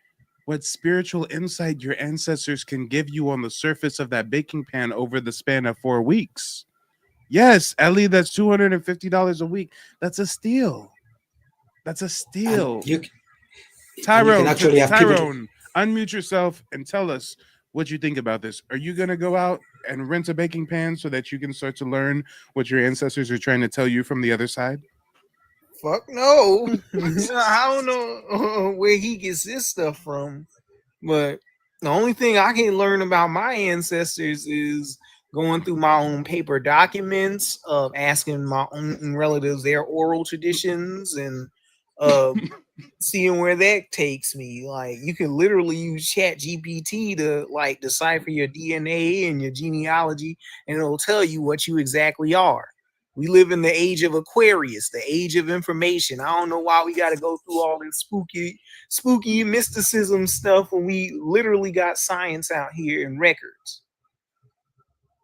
spiritual insight your ancestors can give you on the surface of that baking pan over the span of 4 weeks. Yes, Ellie, that's $250 a week. That's a steal. That's a And steal. you can Tyrone, actually have people. Tyrone, unmute yourself and tell us what you think about this. Are you gonna go out and rent a baking pan so that you can start to learn what your ancestors are trying to tell you from the other side? Fuck no. I don't know where he gets this stuff from, but the only thing I can learn about my ancestors is going through my own paper documents, of asking my own relatives their oral traditions, and seeing where that takes me. Like, you can literally use Chat GPT to like decipher your DNA and your genealogy, and it'll tell you what you exactly are. We live in the age of Aquarius, the age of information. I don't know why we got to go through all this spooky mysticism stuff when we literally got science out here and records.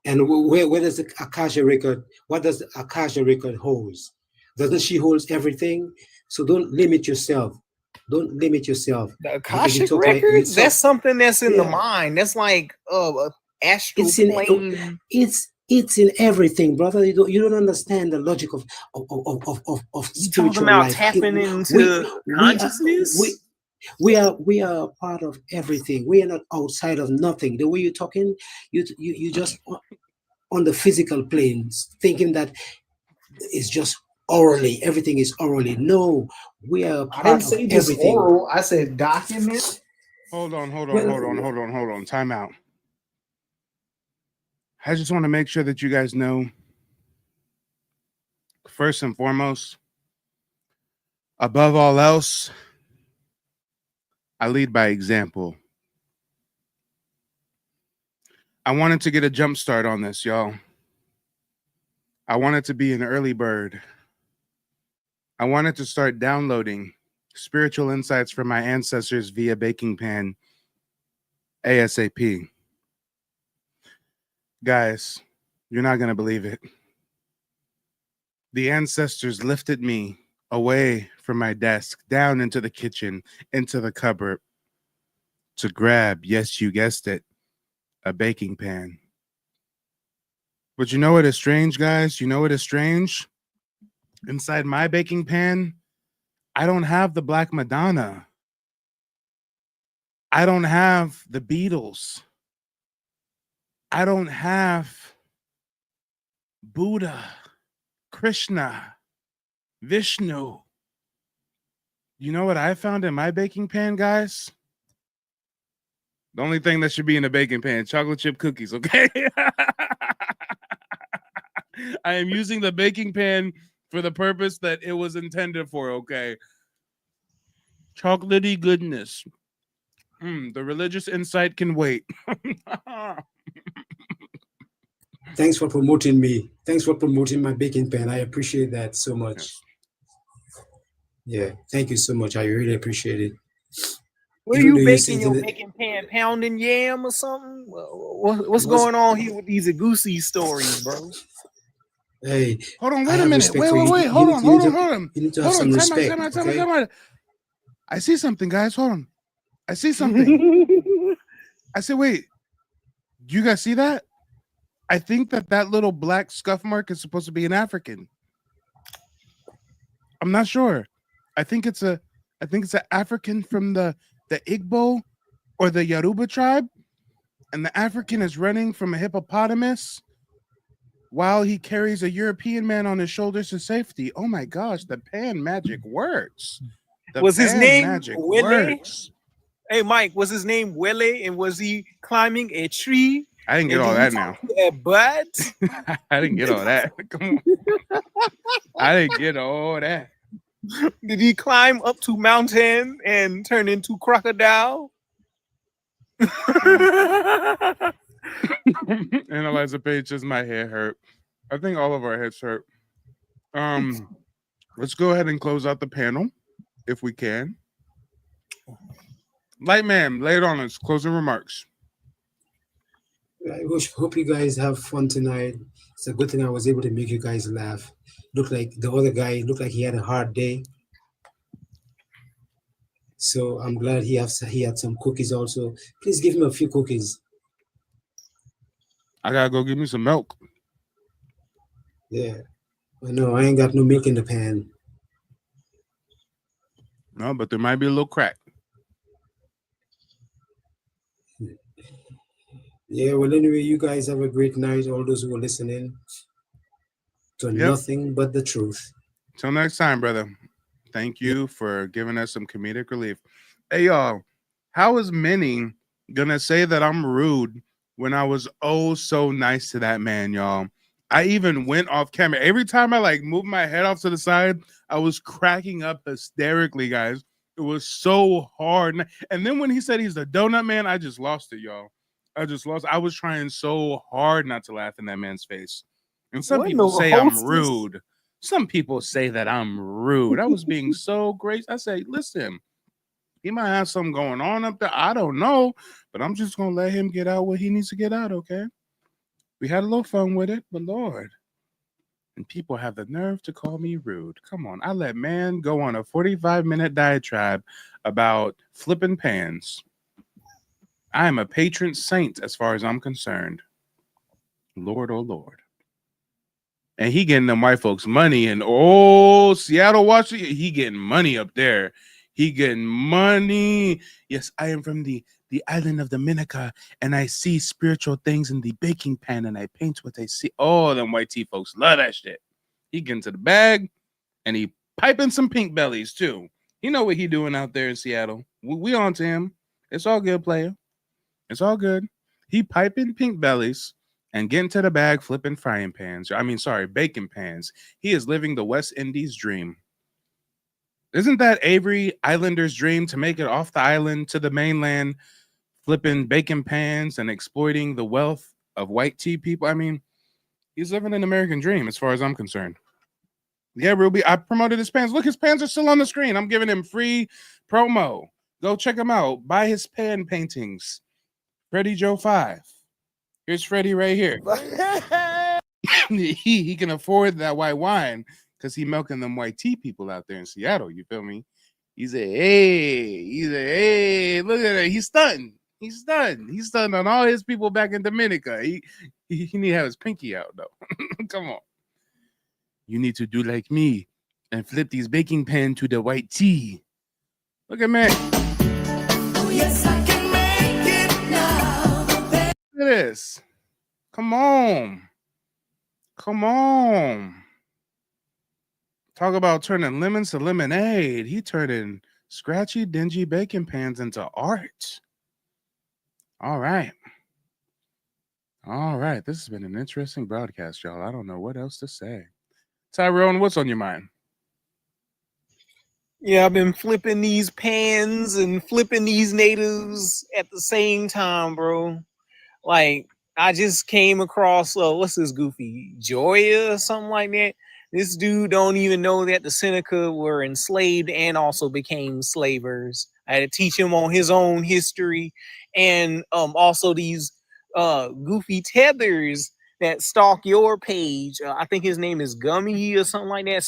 And where does the Akasha record? What does the Akasha record holds? Doesn't she holds everything? So don't limit yourself. Don't limit yourself. The Akashic records? That's something that's in the mind. That's like astral plane. It's in everything, brother. You don't understand the logic of spiritual life. Tapping into consciousness? We are part of everything. We are not outside of nothing. The way you're talking, you just on the physical planes, thinking that it's just orally. Everything is orally. No, we are part I didn't of say just everything. oral. I said document. Hold on. Time out. I just want to make sure that you guys know, first and foremost, above all else, I lead by example. I wanted to get a jump start on this, y'all. I wanted to be an early bird. I wanted to start downloading spiritual insights from my ancestors via baking pan ASAP. Guys, you're not going to believe it. The ancestors lifted me away from my desk, down into the kitchen, into the cupboard, to grab, yes, you guessed it, a baking pan. But you know what is strange, guys? You know what is strange? Inside my baking pan, I don't have the Black Madonna. I don't have the Beatles. I don't have Buddha, Krishna, Vishnu. You know what I found in my baking pan, guys? The only thing that should be in a baking pan, chocolate chip cookies, okay? I am using the baking pan for the purpose that it was intended for, okay? Chocolatey goodness. The religious insight can wait. Thanks for promoting me. Thanks for promoting my baking pan. I appreciate that so much. Yes. Yeah, thank you so much. I really appreciate it. What are you baking your baking pan? Pounding yam or something? What's going on here with these Agusi stories, bro? Hey, hold on, wait a minute. Wait. Hold on. You need to have some respect. Time out. I see something, guys. Hold on. I see something. I said, wait, do you guys see that? I think that little black scuff mark is supposed to be an African. I'm not sure. I think it's an African from the Igbo or the Yoruba tribe, and the African is running from a hippopotamus while he carries a European man on his shoulders to safety. Oh my gosh, the pan magic works. The Was his pan name magic Wele? works. Hey, Mike, was his name Wele? And was he climbing a tree? I didn't get And all did he that now. talk to a bird? I didn't get all that. Come on. I didn't get all that. Did he climb up to mountain and turn into crocodile? Analyzer Page says my hair hurt. I think all of our heads hurt. Let's go ahead and close out the panel if we can. Lightman, lay it on us. Closing remarks. I hope you guys have fun tonight. It's a good thing I was able to make you guys laugh. Looked like the other guy looked like he had a hard day. So I'm glad he had some cookies also. Please give him a few cookies. I gotta go get me some milk. Yeah. No, I ain't got no milk in the pan. No, but there might be a little crack. Yeah, well, anyway, you guys have a great night, all those who are listening to nothing but the truth. Till next time, brother. Thank you for giving us some comedic relief. Hey, y'all, how is Minnie gonna say that I'm rude when I was oh so nice to that man, y'all? I even went off camera. Every time I like moved my head off to the side, I was cracking up hysterically, guys. It was so hard. And then when he said he's the donut man, I just lost it, y'all. I was trying so hard not to laugh in that man's face. And some people say I'm rude. Some people say that I'm rude. I was being so gracious. I say, listen, he might have something going on up there. I don't know, but I'm just going to let him get out what he needs to get out, okay? We had a little fun with it, but Lord. And people have the nerve to call me rude. Come on. I let man go on a 45-minute diatribe about flipping pans. I am a patron saint as far as I'm concerned. Lord, oh Lord. And he getting them white folks money in Seattle, Washington. He getting money up there. He getting money. Yes, I am from the island of Dominica, and I see spiritual things in the baking pan, and I paint what I see. Oh, them white tea folks love that shit. He getting to the bag, and he piping some pink bellies too. You know what he doing out there in Seattle. We on to him. It's all good, player. It's all good. He piping pink bellies and getting to the bag flipping frying pans. Bacon pans. He is living the West Indies dream. Isn't that Avery Islander's dream to make it off the island to the mainland, flipping bacon pans and exploiting the wealth of white tea people? I mean, he's living an American dream as far as I'm concerned. Yeah, Ruby, I promoted his pans. Look, his pans are still on the screen. I'm giving him free promo. Go check him out. Buy his pan paintings. Freddie Joe 5. Here's Freddie right here. he can afford that white wine because he milking them white tea people out there in Seattle. You feel me? He's a hey. Look at that. He's stunned. He's stunned on all his people back in Dominica. He need to have his pinky out though. Come on. You need to do like me and flip these baking pan to the white tea. Look at man. Oh, yes, I can make it now. Look at this. Come on. Talk about turning lemons to lemonade. He turning scratchy, dingy bacon pans into art. All right. This has been an interesting broadcast, y'all. I don't know what else to say. Tyrone, what's on your mind? Yeah, I've been flipping these pans and flipping these natives at the same time, bro. Like, I just came across, what's this goofy? Joya or something like that? This dude don't even know that the Seneca were enslaved and also became slavers. I had to teach him on his own history. And also these goofy tethers that stalk your page. I think his name is Gummy or something like that.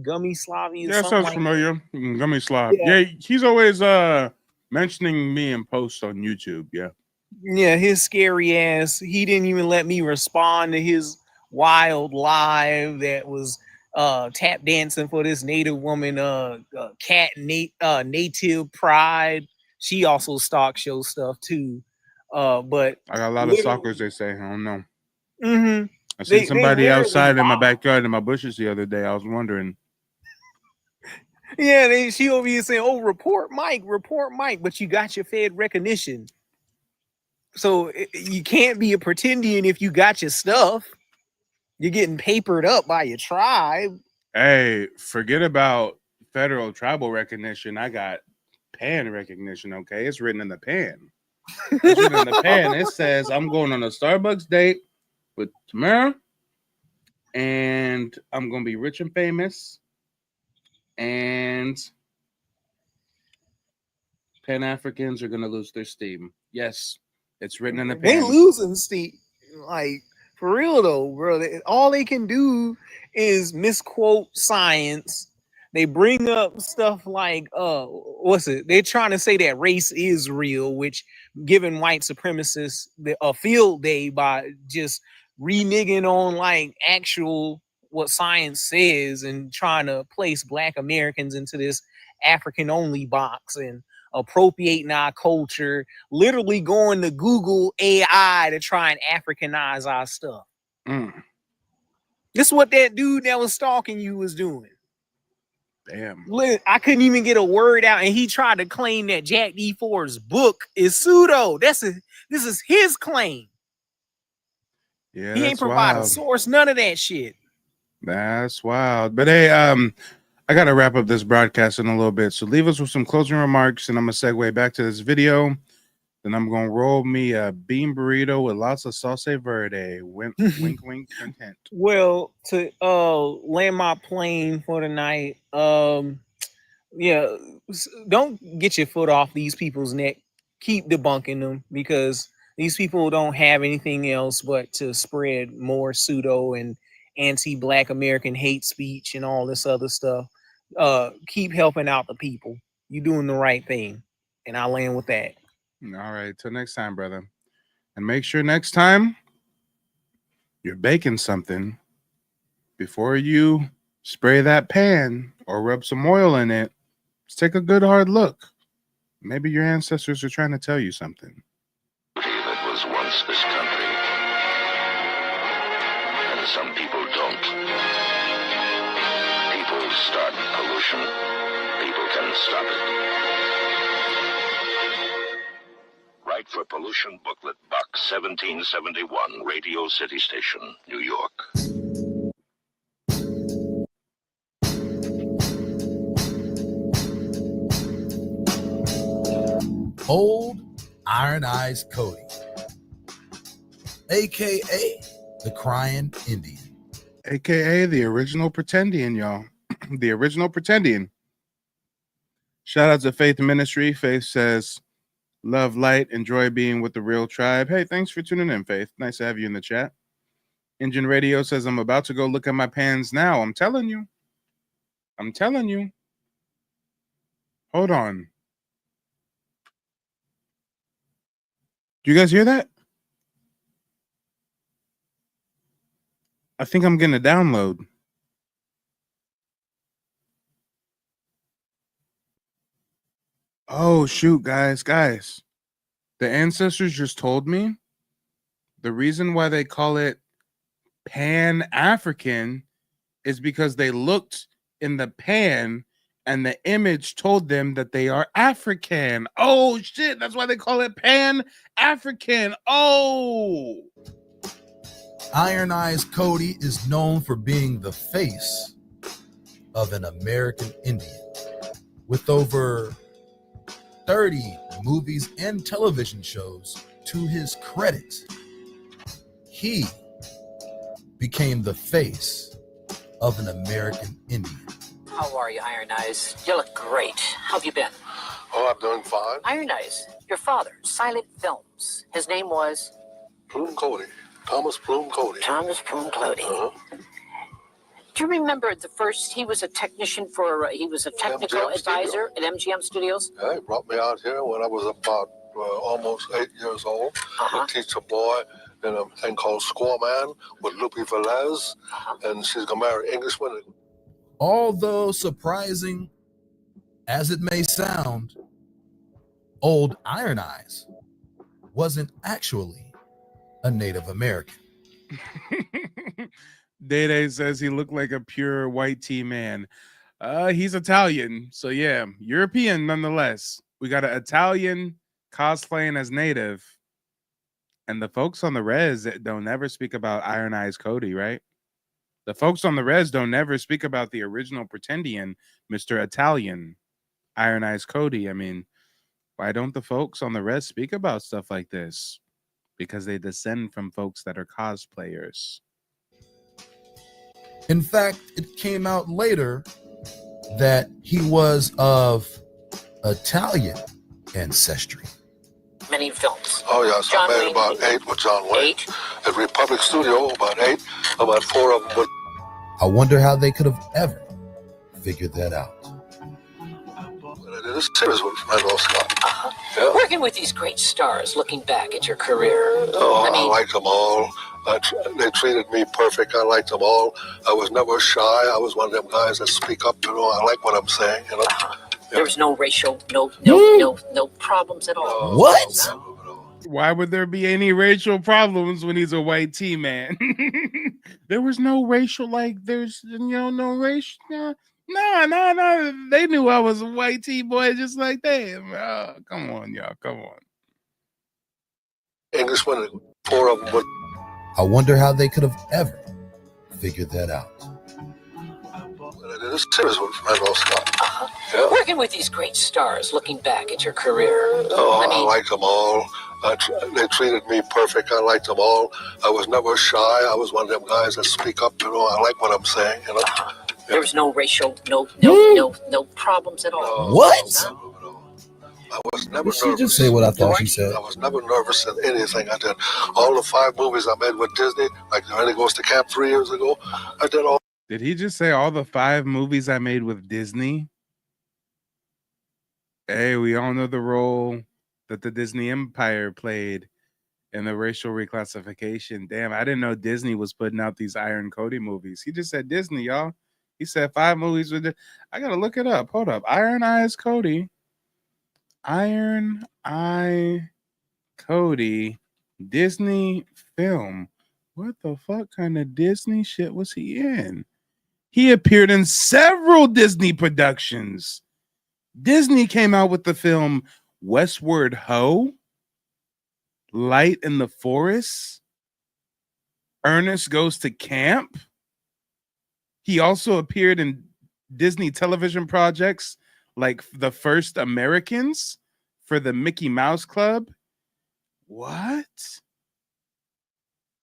Gummy Slavy. Yeah, sounds familiar. Gummy Slav. Yeah, he's always mentioning me in posts on YouTube. Yeah. Yeah, his scary ass. He didn't even let me respond to his wild live that was tap dancing for this native woman, cat native pride. She also stock show stuff too. But I got a lot of stalkers. They say, I don't know. Mm-hmm. I seen somebody literally outside in my wild. backyard in my bushes the other day. I was wondering. Yeah, she over here saying, "Oh, report Mike," but you got your Fed recognition, so you can't be a pretendian if you got your stuff. You're getting papered up by your tribe. Hey, forget about federal tribal recognition. I got pan recognition. Okay, it's written in the pan. It's written in the pan. It says I'm going on a Starbucks date with Tamara, and I'm gonna be rich and famous, and Pan Africans are gonna lose their steam. Yes, it's written in the They pan. losing Steve. Like, for real though, bro. All they can do is misquote science. They bring up stuff like what's it? They're trying to say that race is real, which giving white supremacists a field day by just reneging on like actual what science says and trying to place Black Americans into this African only box and appropriating our culture, literally going to Google AI to try and Africanize our stuff. This is what that dude that was stalking you was doing. Damn. I couldn't even get a word out, and he tried to claim that Jack D. Ford's book is pseudo. This is his claim. Yeah, He ain't provide a source, none of that shit. That's wild. But hey, I gotta wrap up this broadcast in a little bit. So leave us with some closing remarks, and I'm gonna segue back to this video. Then I'm gonna roll me a bean burrito with lots of salsa verde. Wink, wink, wink, content. Well, to land my plane for tonight, yeah, don't get your foot off these people's neck. Keep debunking them, because these people don't have anything else but to spread more pseudo and anti-Black American hate speech and all this other stuff. Keep helping out the people. You're doing the right thing, and I'll land with that. All right, till next time, brother. And make sure next time you're baking something, before you spray that pan or rub some oil in it, just take a good hard look. Maybe your ancestors are trying to tell you something. That was once this country. And some people don't. People start pollution. People can stop it. Write for Pollution Booklet, Box 1771, Radio City Station, New York. Old Iron Eyes Cody, a.k.a. the Crying Indian. AKA the original Pretendian, y'all. The original Pretendian. Shout out to Faith Ministry. Faith says, love, light, enjoy being with the real tribe. Hey, thanks for tuning in, Faith. Nice to have you in the chat. Engine Radio says, I'm about to go look at my pans now. I'm telling you. I'm telling you. Hold on. Do you guys hear that? I think I'm getting a download. Oh, shoot, guys. The ancestors just told me the reason why they call it Pan-African is because they looked in the pan and the image told them that they are African. Oh, shit. That's why they call it Pan-African. Oh. Iron Eyes Cody is known for being the face of an American Indian. With over 30 movies and television shows to his credit, he became the face of an American Indian. How are you, Iron Eyes? You look great. How have you been? Oh, I'm doing fine. Iron Eyes, your father, Silent Films. His name was? Plume Cody. Thomas Plume Cody. Thomas Plume Cody. Uh-huh. Do you remember the first? He was a technician for. He was a technical MGM advisor at MGM Studios. Yeah, he brought me out here when I was about almost 8 years old to teach a boy in a thing called Squaw Man with Lupe Velez, and she's gonna marry an Englishman. Although surprising as it may sound, old Iron Eyes wasn't actually a Native American. Day says he looked like a pure white tea man. He's Italian, so yeah, European nonetheless. We got an Italian cosplaying as Native, and the folks on the res don't ever speak about Iron Eyes Cody, right? The folks on the res don't never speak about the original pretendian, Mr. Italian, Iron Eyes Cody. I mean, why don't the folks on the res speak about stuff like this? Because they descend from folks that are cosplayers. In fact, it came out later that he was of Italian ancestry. Many films. Oh yes, John I made Wayne. about 8 with John Wayne. At Republic Studio, about 8. About 4 of them with. I wonder how they could have ever figured that out. I did a series with Randolph Scott. Yeah. Working with these great stars, looking back at your career. Oh, I liked them all. They treated me perfect. I liked them all. I was never shy. I was one of them guys that speak up. You know, I like what I'm saying. You know. There was no racial, no problems at all. What? Why would there be any racial problems when he's a white tea man? There was no racial, no racial. No. They knew I was a white tea boy just like them. Oh, come on, y'all. Come on. Englishman, 4 of them with. I wonder how they could have ever figured that out. I did a series with Randolph Scott. Yeah. Working with these great stars, looking back at your career. Oh, I liked them all. They treated me perfect. I liked them all. I was never shy. I was one of them guys that speak up. You know, I like what I'm saying. You know. There was no racial, no problems at all. What? I was never Did she nervous. just say what I thought she said? I was never nervous in anything I did. All the 5 movies I made with Disney, like Johnny Goes to Camp 3 years ago, I did all. Did he just say all the 5 movies I made with Disney? Hey, we all know the role that the Disney Empire played in the racial reclassification. Damn, I didn't know Disney was putting out these Iron Cody movies. He just said Disney, y'all. He said 5 movies with I gotta look it up. Hold up. Iron Eyes Cody. Iron Eye Cody Disney film. What the fuck kind of Disney shit was he in? He appeared in several Disney productions. Disney came out with the film Westward Ho, Light in the Forest, Ernest Goes to Camp. He also appeared in Disney television projects like The First Americans for the Mickey Mouse Club. What?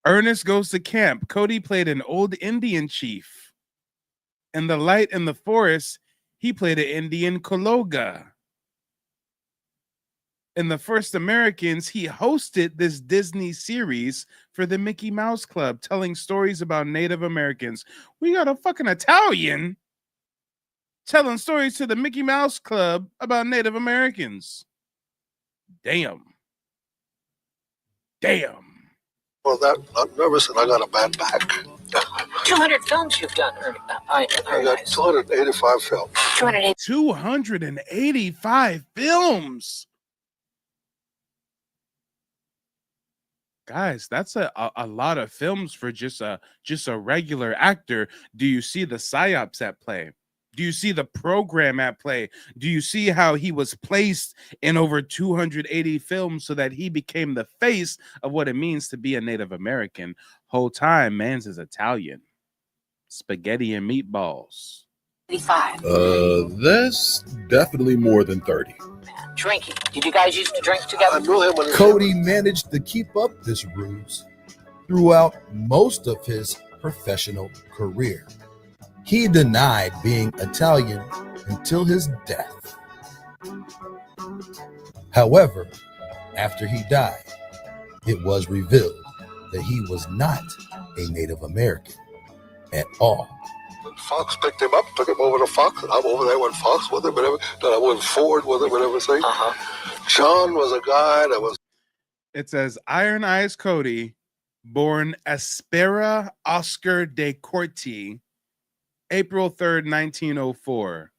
Ernest Goes to Camp. Cody played an old Indian chief. In The Light in the Forest, he played an Indian Kologa. In The First Americans, he hosted this Disney series for the Mickey Mouse Club, telling stories about Native Americans. We got a fucking Italian telling stories to the Mickey Mouse Club about Native Americans. Damn. Well, that I'm nervous and I got a bad back. 200 films you've done, I got 285 films. 285 films. Guys, that's a lot of films for just a regular actor. Do you see the psyops at play? Do you see the program at play? Do you see how he was placed in over 280 films so that he became the face of what it means to be a Native American? Whole time, man's is Italian. Spaghetti and meatballs. 85. That's definitely more than 30. Drinking. Did you guys used to drink together? Cody managed to keep up this ruse throughout most of his professional career. He denied being Italian until his death. However, after he died, it was revealed that he was not a Native American at all. Fox picked him up, took him over to Fox, and I'm over there with Fox with him, whatever. Then I went forward with him and everything. John was a guy that was. It says Iron Eyes Cody, born Espera Oscar de Corti, April 3rd, 1904.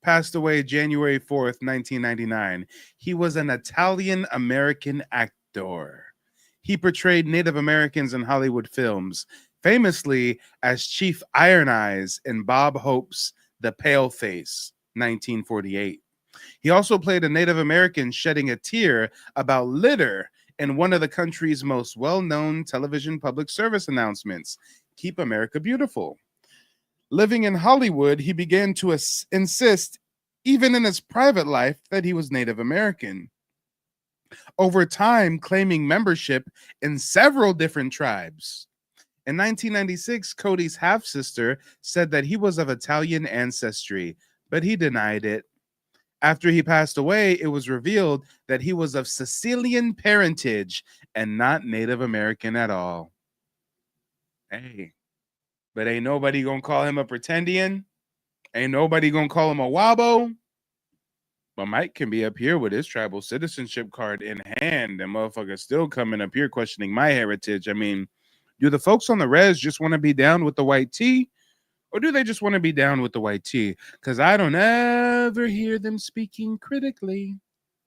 Passed away January 4th, 1999. He was an Italian-American actor. He portrayed Native Americans in Hollywood films, famously as Chief Iron Eyes in Bob Hope's The Paleface, 1948. He also played a Native American shedding a tear about litter in one of the country's most well-known television public service announcements, Keep America Beautiful. Living in Hollywood, he began to insist, even in his private life, that he was Native American. Over time, claiming membership in several different tribes. In 1996, Cody's half-sister said that he was of Italian ancestry, but he denied it. After he passed away, it was revealed that he was of Sicilian parentage and not Native American at all. Hey. But ain't nobody gonna call him a pretendian. Ain't nobody gonna call him a wabo. But Mike can be up here with his tribal citizenship card in hand, and motherfuckers still coming up here questioning my heritage. I mean, do the folks on the res just want to be down with the white tea? Or do they just want to be down with the white tea? Because I don't ever hear them speaking critically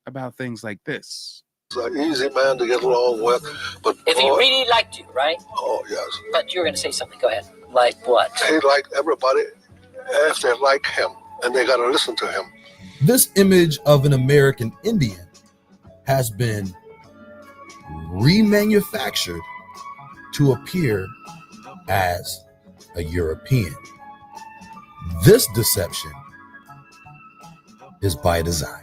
about things like this. An easy man to get along with, but If he really liked you, right? Oh yes. But you're going to say something. Go ahead. Like what? He liked everybody if they like him, and they got to listen to him. This image of an American Indian has been remanufactured to appear as a European. This deception is by design.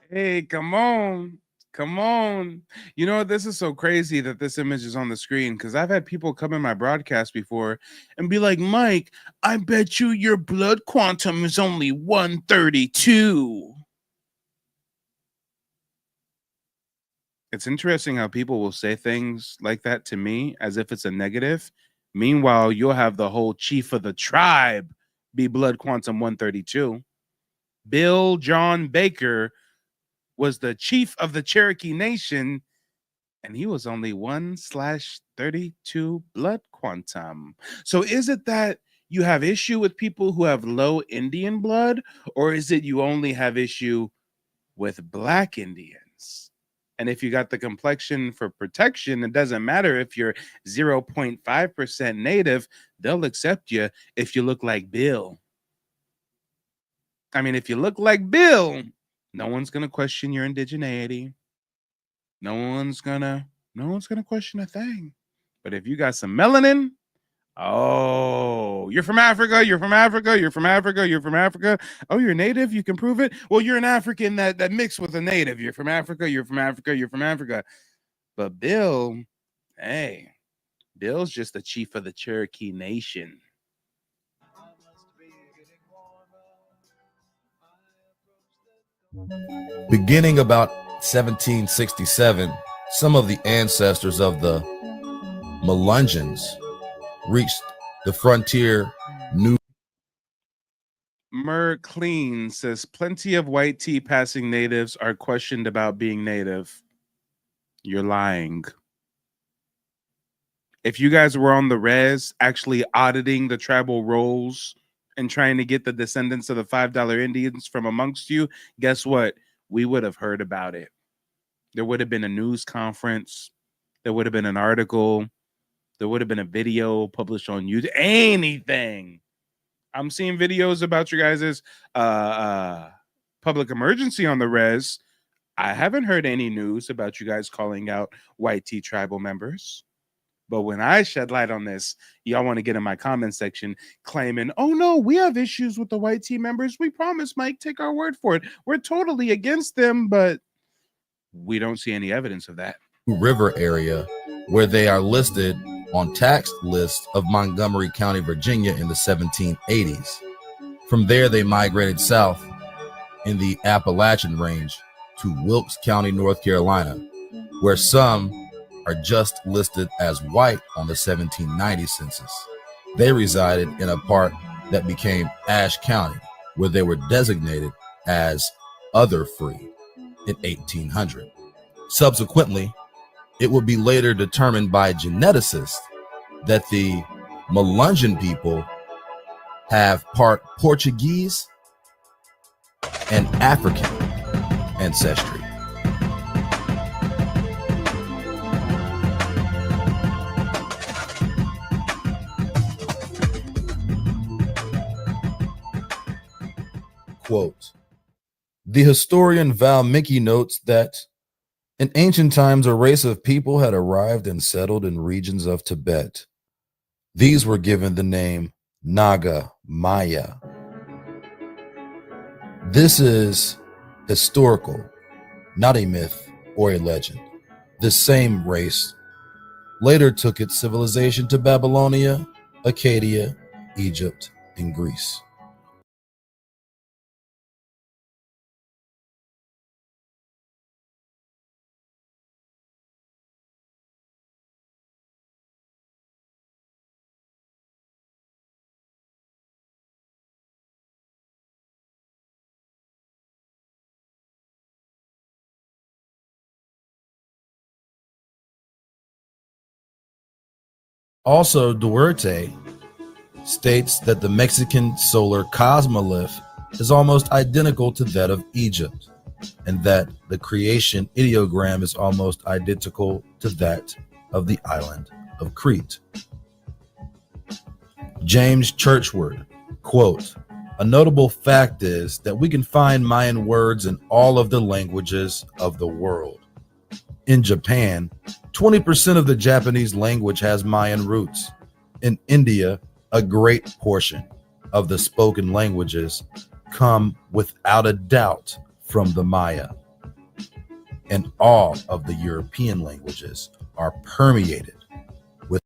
Hey, come on. Come on. You know, this is so crazy that this image is on the screen, because I've had people come in my broadcast before and be like, Mike, I bet you your blood quantum is only 132. It's interesting how people will say things like that to me as if it's a negative. Meanwhile, you'll have the whole chief of the tribe be blood quantum 132. Bill John Baker was the chief of the Cherokee Nation, and he was only 1/32 blood quantum. So is it that you have issue with people who have low Indian blood, or is it you only have issue with Black Indians? And if you got the complexion for protection, it doesn't matter if you're 0.5% Native, they'll accept you if you look like Bill. I mean, if you look like Bill, no one's gonna question your indigeneity. No one's gonna question a thing. But if you got some melanin, oh, you're from Africa, you're from Africa, you're from Africa, you're from Africa. Oh, you're Native, you can prove it. Well, you're an African that mixed with a Native. You're from Africa, you're from Africa, you're from Africa. But Bill, hey, Bill's just the chief of the Cherokee Nation. Beginning about 1767, some of the ancestors of the Melungeons reached the frontier New. Mer Clean says plenty of white tea passing natives are questioned about being native. You're lying. If you guys were on the res actually auditing the tribal rolls and trying to get the descendants of the $5 Indians from amongst you, guess what? We would have heard about it. There would have been a news conference. There would have been an article. There would have been a video published on YouTube. Anything. I'm seeing videos about your guys' public emergency on the res. I haven't heard any news about you guys calling out white tea tribal members. But when I shed light on this, y'all want to get in my comment section claiming, oh no, we have issues with the white tea members. We promise, Mike, take our word for it. We're totally against them, but we don't see any evidence of that. River area, where they are listed on tax lists of Montgomery County, Virginia in the 1780s. From there, they migrated south in the Appalachian Range to Wilkes County, North Carolina, where some are just listed as white on the 1790 census. They resided in a part that became Ashe County, where they were designated as Other Free in 1800. Subsequently, it would be later determined by geneticists that the Melungeon people have part Portuguese and African ancestry. Quote, the historian Valmiki notes that in ancient times, a race of people had arrived and settled in regions of Tibet. These were given the name Naga Maya. This is historical, not a myth or a legend. This same race later took its civilization to Babylonia, Acadia, Egypt, and Greece. Also, Duarte states that the Mexican solar cosmolith is almost identical to that of Egypt, and that the creation ideogram is almost identical to that of the island of Crete. James Churchward, quote, a notable fact is that we can find Mayan words in all of the languages of the world. In Japan, 20% of the Japanese language has Mayan roots. In India, a great portion of the spoken languages come without a doubt from the Maya. And all of the European languages are permeated with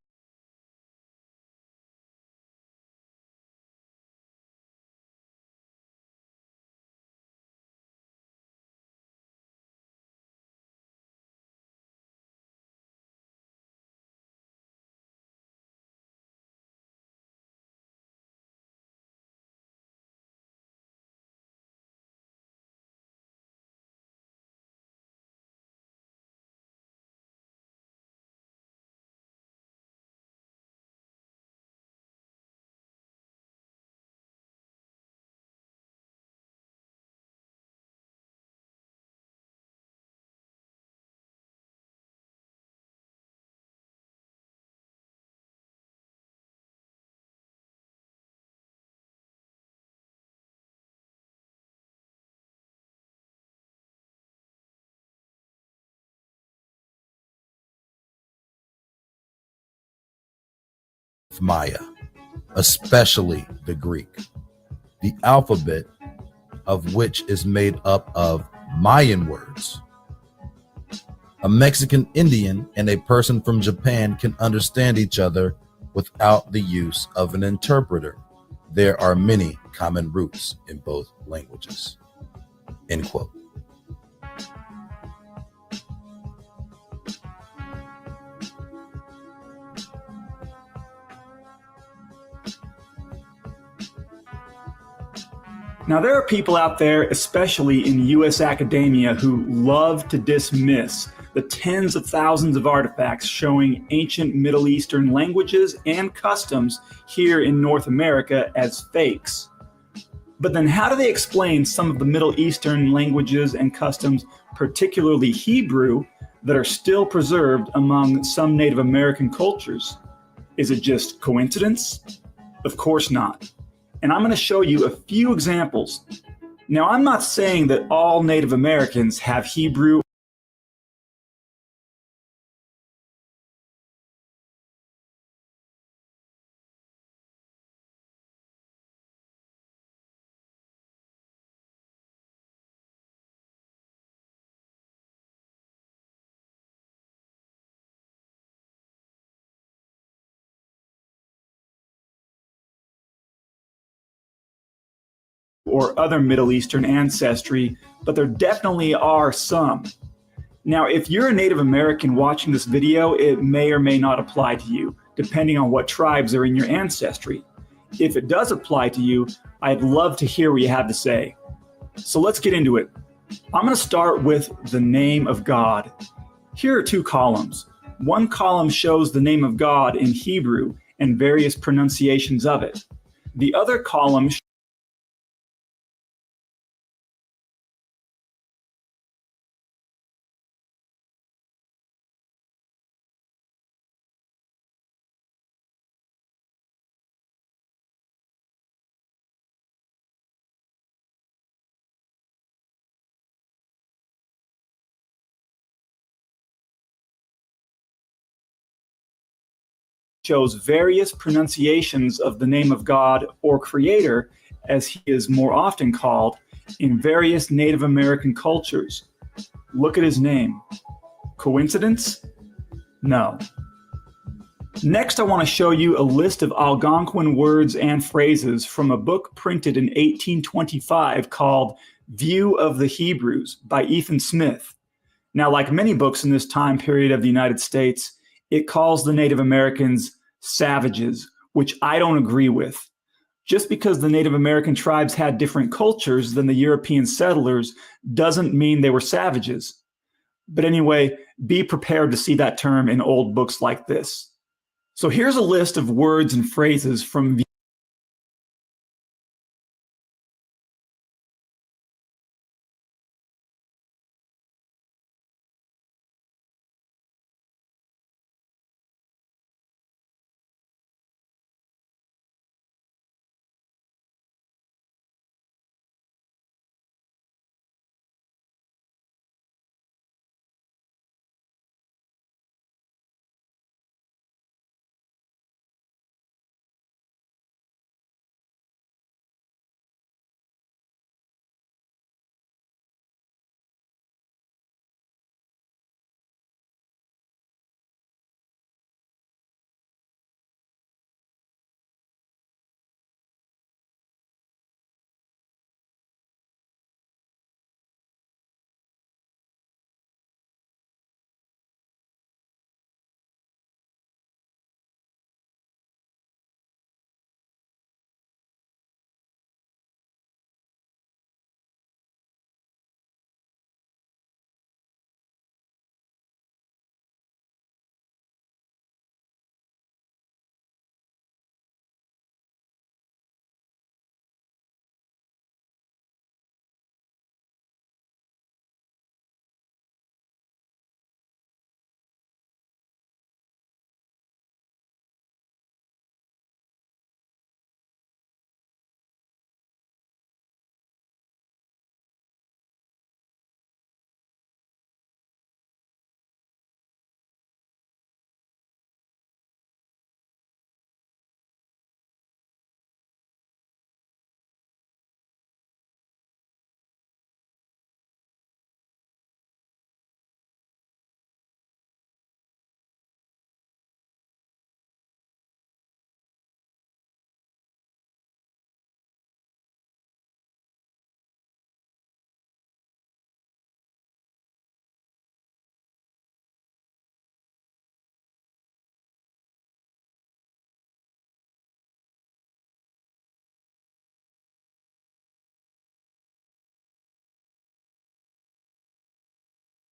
Maya, especially the Greek, the alphabet of which is made up of Mayan words. A Mexican Indian and a person from Japan can understand each other without the use of an interpreter. There are many common roots in both languages. End quote. Now, there are people out there, especially in US academia, who love to dismiss the tens of thousands of artifacts showing ancient Middle Eastern languages and customs here in North America as fakes. But then how do they explain some of the Middle Eastern languages and customs, particularly Hebrew, that are still preserved among some Native American cultures? Is it just coincidence? Of course not. And I'm going to show you a few examples. Now, I'm not saying that all Native Americans have Hebrew or other Middle Eastern ancestry, but there definitely are some. Now, if you're a Native American watching this video, it may or may not apply to you, depending on what tribes are in your ancestry. If it does apply to you, I'd love to hear what you have to say. So let's get into it. I'm going to start with the name of God. Here are two columns. One column shows the name of God in Hebrew and various pronunciations of it. The other column shows various pronunciations of the name of God or Creator, as he is more often called, in various Native American cultures. Look at his name. Coincidence? No. Next, I want to show you a list of Algonquin words and phrases from a book printed in 1825 called View of the Hebrews by Ethan Smith. Now, like many books in this time period of the United States, it calls the Native Americans savages, which I don't agree with. Just because the Native American tribes had different cultures than the European settlers doesn't mean they were savages. But anyway, be prepared to see that term in old books like this. So here's a list of words and phrases from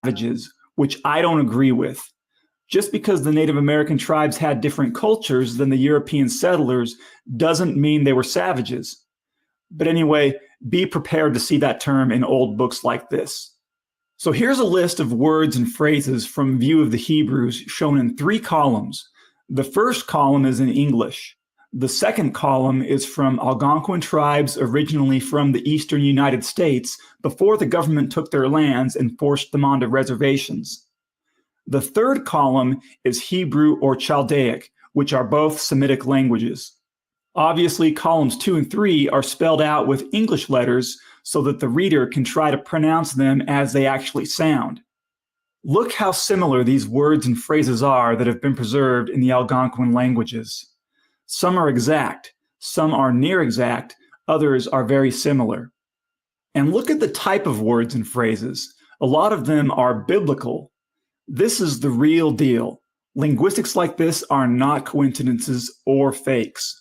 savages, which I don't agree with. Just because the Native American tribes had different cultures than the European settlers doesn't mean they were savages. But anyway, be prepared to see that term in old books like this. So here's a list of words and phrases from View of the Hebrews shown in 3 columns. The first column is in English. The second column is from Algonquin tribes originally from the eastern United States before the government took their lands and forced them onto reservations. The third column is Hebrew or Chaldaic, which are both Semitic languages. Obviously, columns 2 and 3 are spelled out with English letters so that the reader can try to pronounce them as they actually sound. Look how similar these words and phrases are that have been preserved in the Algonquin languages. Some are exact, some are near exact, others are very similar. And look at the type of words and phrases. A lot of them are biblical. This is the real deal. Linguistics like this are not coincidences or fakes.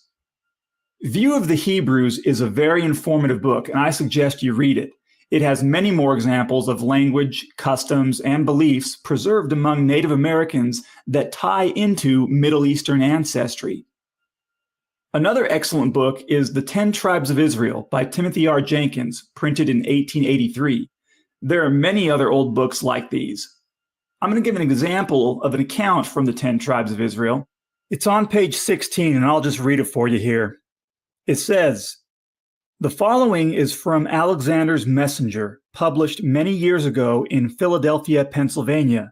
View of the Hebrews is a very informative book, and I suggest you read it. It has many more examples of language, customs, and beliefs preserved among Native Americans that tie into Middle Eastern ancestry. Another excellent book is The 10 Tribes of Israel by Timothy R. Jenkins, printed in 1883. There are many other old books like these. I'm going to give an example of an account from the 10 Tribes of Israel. It's on page 16, and I'll just read it for you here. It says, "The following is from Alexander's Messenger, published many years ago in Philadelphia, Pennsylvania."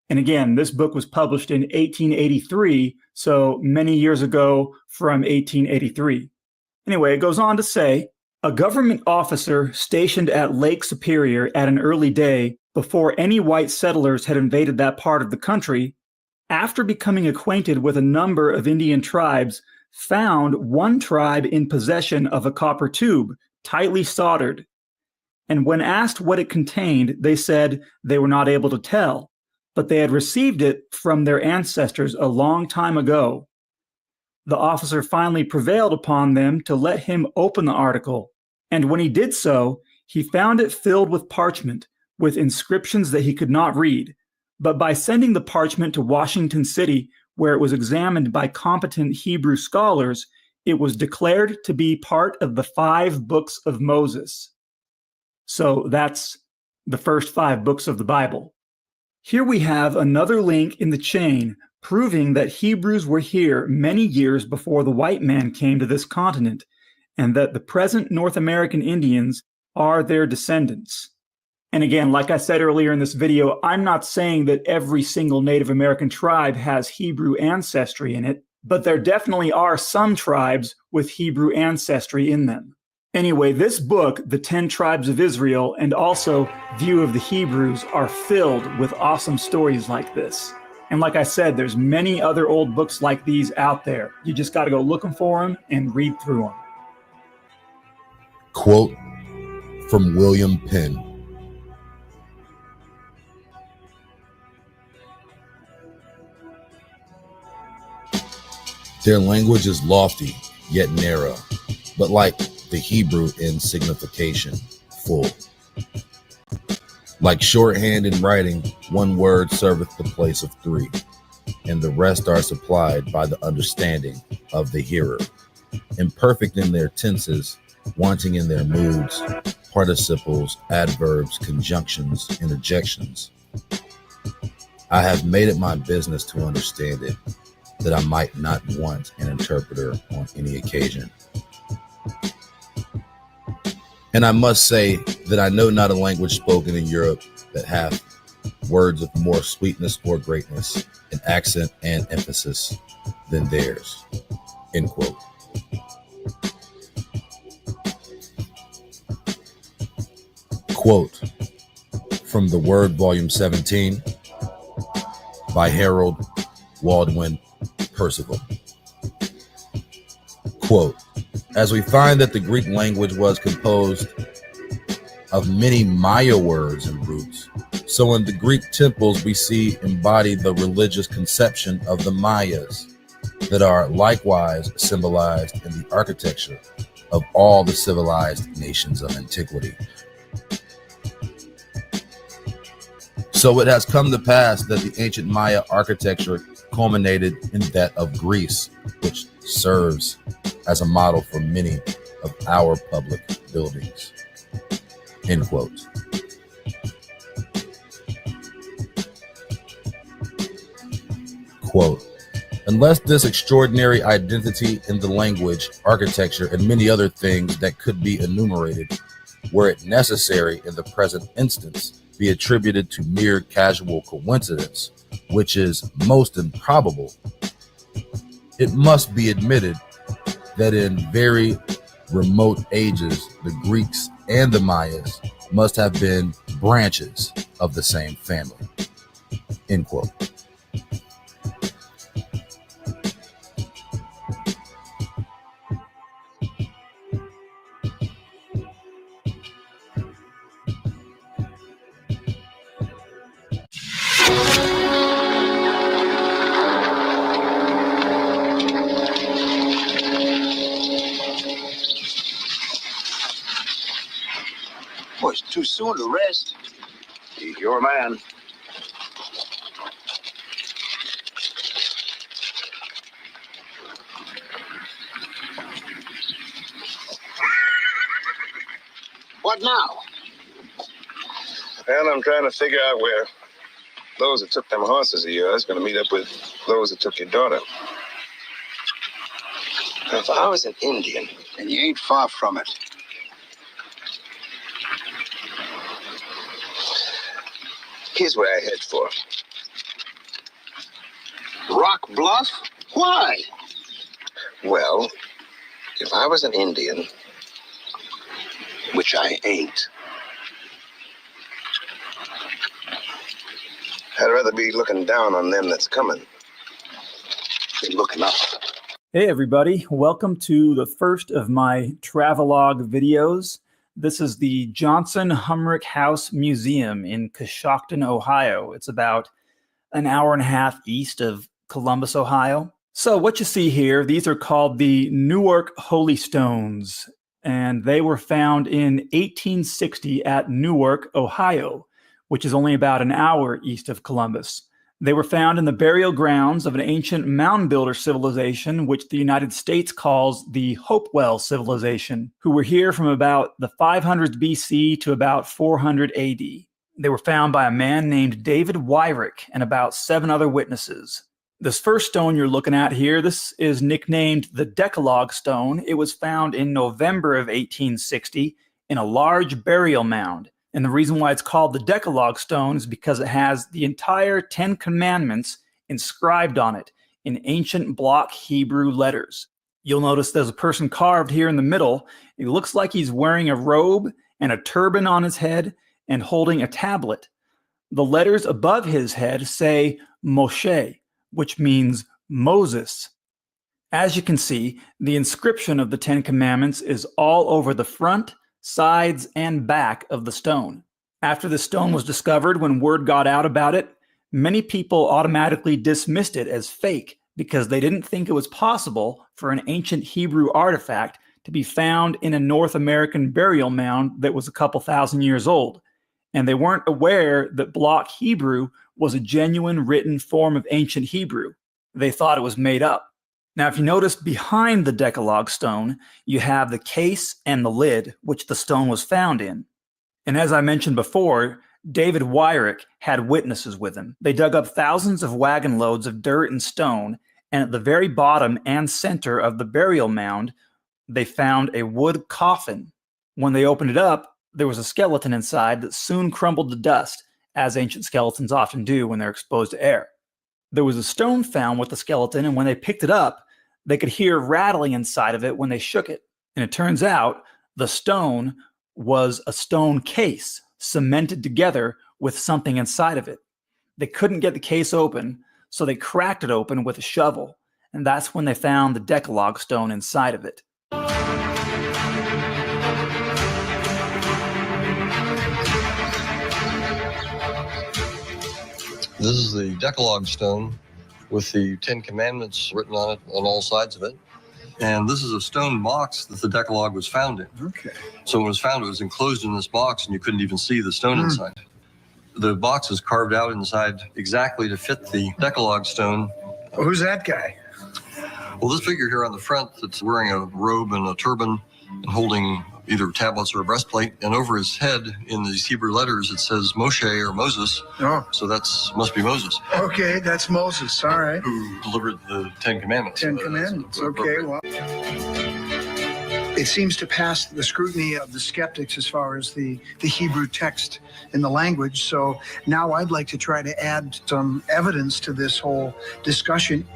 And again, this book was published in 1883, so many years ago from 1883. Anyway, it goes on to say, "A government officer stationed at Lake Superior at an early day, before any white settlers had invaded that part of the country, after becoming acquainted with a number of Indian tribes, found one tribe in possession of a copper tube, tightly soldered. And when asked what it contained, they said they were not able to tell, but they had received it from their ancestors a long time ago. The officer finally prevailed upon them to let him open the article, and when he did so, he found it filled with parchment, with inscriptions that he could not read. But by sending the parchment to Washington City, where it was examined by competent Hebrew scholars, it was declared to be part of the 5 books of Moses." So that's the first 5 books of the Bible. Here we have another link in the chain proving that Hebrews were here many years before the white man came to this continent, and that the present North American Indians are their descendants. And again, like I said earlier in this video, I'm not saying that every single Native American tribe has Hebrew ancestry in it, but there definitely are some tribes with Hebrew ancestry in them. Anyway, this book, The 10 Tribes of Israel, and also View of the Hebrews, are filled with awesome stories like this. And like I said, there's many other old books like these out there. You just got to go looking for them and read through them. Quote from William Penn. "Their language is lofty, yet narrow, but like the Hebrew in signification, full. Like shorthand in writing, one word serveth the place of 3, and the rest are supplied by the understanding of the hearer. Imperfect in their tenses, wanting in their moods, participles, adverbs, conjunctions, interjections. I have made it my business to understand it, that I might not want an interpreter on any occasion. And I must say that I know not a language spoken in Europe that hath words of more sweetness or greatness, in accent and emphasis than theirs." End quote. Quote from The Word, Volume 17, by Harold Waldwin Percival. Quote, "As we find that the Greek language was composed of many Maya words and roots, so in the Greek temples we see embodied the religious conception of the Mayas that are likewise symbolized in the architecture of all the civilized nations of antiquity. So it has come to pass that the ancient Maya architecture culminated in that of Greece, which serves as a model for many of our public buildings." End quote. Quote, "Unless this extraordinary identity in the language, architecture, and many other things that could be enumerated, were it necessary in the present instance, be attributed to mere casual coincidence, which is most improbable, it must be admitted that in very remote ages, the Greeks and the Mayas must have been branches of the same family." End quote. too soon to rest. He's your man. What now? Well, I'm trying to figure out where those that took them horses of yours going to meet up with those that took your daughter. If I was an Indian, And you ain't far from it. here's where I head for. Rock Bluff? Why? Well, if I was an Indian, which I ain't, I'd rather be looking down on them that's coming than looking up. Hey everybody, welcome to the first of my travelogue videos. This is the Johnson Humrick House Museum in Coshocton, Ohio. It's about an hour and a half east of Columbus, Ohio. So what you see here, these are called the Newark Holy Stones, and they were found in 1860 at Newark, Ohio, which is only about an hour east of Columbus. They were found in the burial grounds of an ancient mound builder civilization, which the United States calls the Hopewell civilization, who were here from about the 500s BC to about 400 AD. They were found by a man named David Wyrick and about 7 other witnesses. This first stone you're looking at here, this is nicknamed the Decalogue Stone. It was found in November of 1860 in a large burial mound. And the reason why it's called the Decalogue Stone is because it has the entire 10 Commandments inscribed on it in ancient block Hebrew letters. You'll notice there's a person carved here in the middle. It looks like he's wearing a robe and a turban on his head and holding a tablet. The letters above his head say Moshe, which means Moses. As you can see, the inscription of the 10 Commandments is all over the front, sides, and back of the stone. After the stone was discovered, when word got out about it, many people automatically dismissed it as fake because they didn't think it was possible for an ancient Hebrew artifact to be found in a North American burial mound that was a couple thousand years old. And they weren't aware that block Hebrew was a genuine written form of ancient Hebrew. They thought it was made up. Now, if you notice behind the Decalogue Stone, you have the case and the lid, which the stone was found in. And as I mentioned before, David Wyrick had witnesses with him. They dug up thousands of wagon loads of dirt and stone, and at the very bottom and center of the burial mound, they found a wood coffin. When they opened it up, there was a skeleton inside that soon crumbled to dust, as ancient skeletons often do when they're exposed to air. There was a stone found with the skeleton, and when they picked it up, they could hear rattling inside of it when they shook it. And it turns out the stone was a stone case cemented together with something inside of it. They couldn't get the case open, so they cracked it open with a shovel. And that's when they found the Decalogue Stone inside of it. This is the Decalogue Stone with the 10 Commandments written on it on all sides of it. And this is a stone box that the Decalogue was found in. Okay. So when it was found, it was enclosed in this box and you couldn't even see the stone inside. The box is carved out inside exactly to fit the Decalogue Stone. Well, who's that guy? Well, this figure here on the front that's wearing a robe and a turban and holding either tablets or a breastplate, and over his head in these Hebrew letters it says Moshe or Moses. Oh. So must be Moses. Okay, that's Moses. All right. Who delivered the 10 Commandments. 10 Commandments. Okay, well. It seems to pass the scrutiny of the skeptics as far as the Hebrew text in the language. So now I'd like to try to add some evidence to this whole discussion.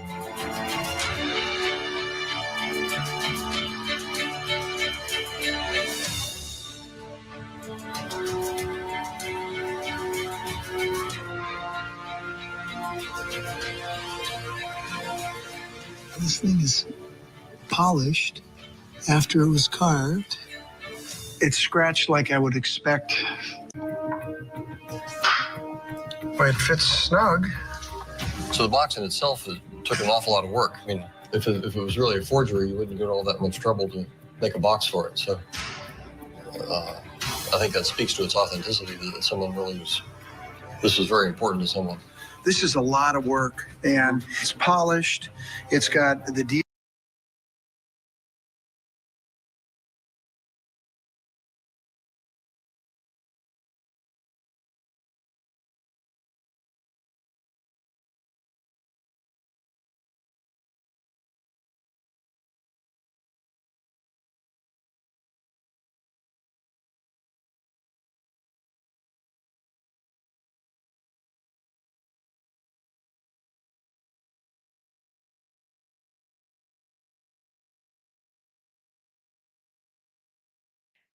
This thing is polished after it was carved. It's scratched like I would expect. Well, it fits snug. So the box in itself took an awful lot of work. I mean, if it was really a forgery, you wouldn't go to all that much trouble to make a box for it. So I think that speaks to its authenticity, that someone really was, this is very important to someone. This is a lot of work, and it's polished. It's got the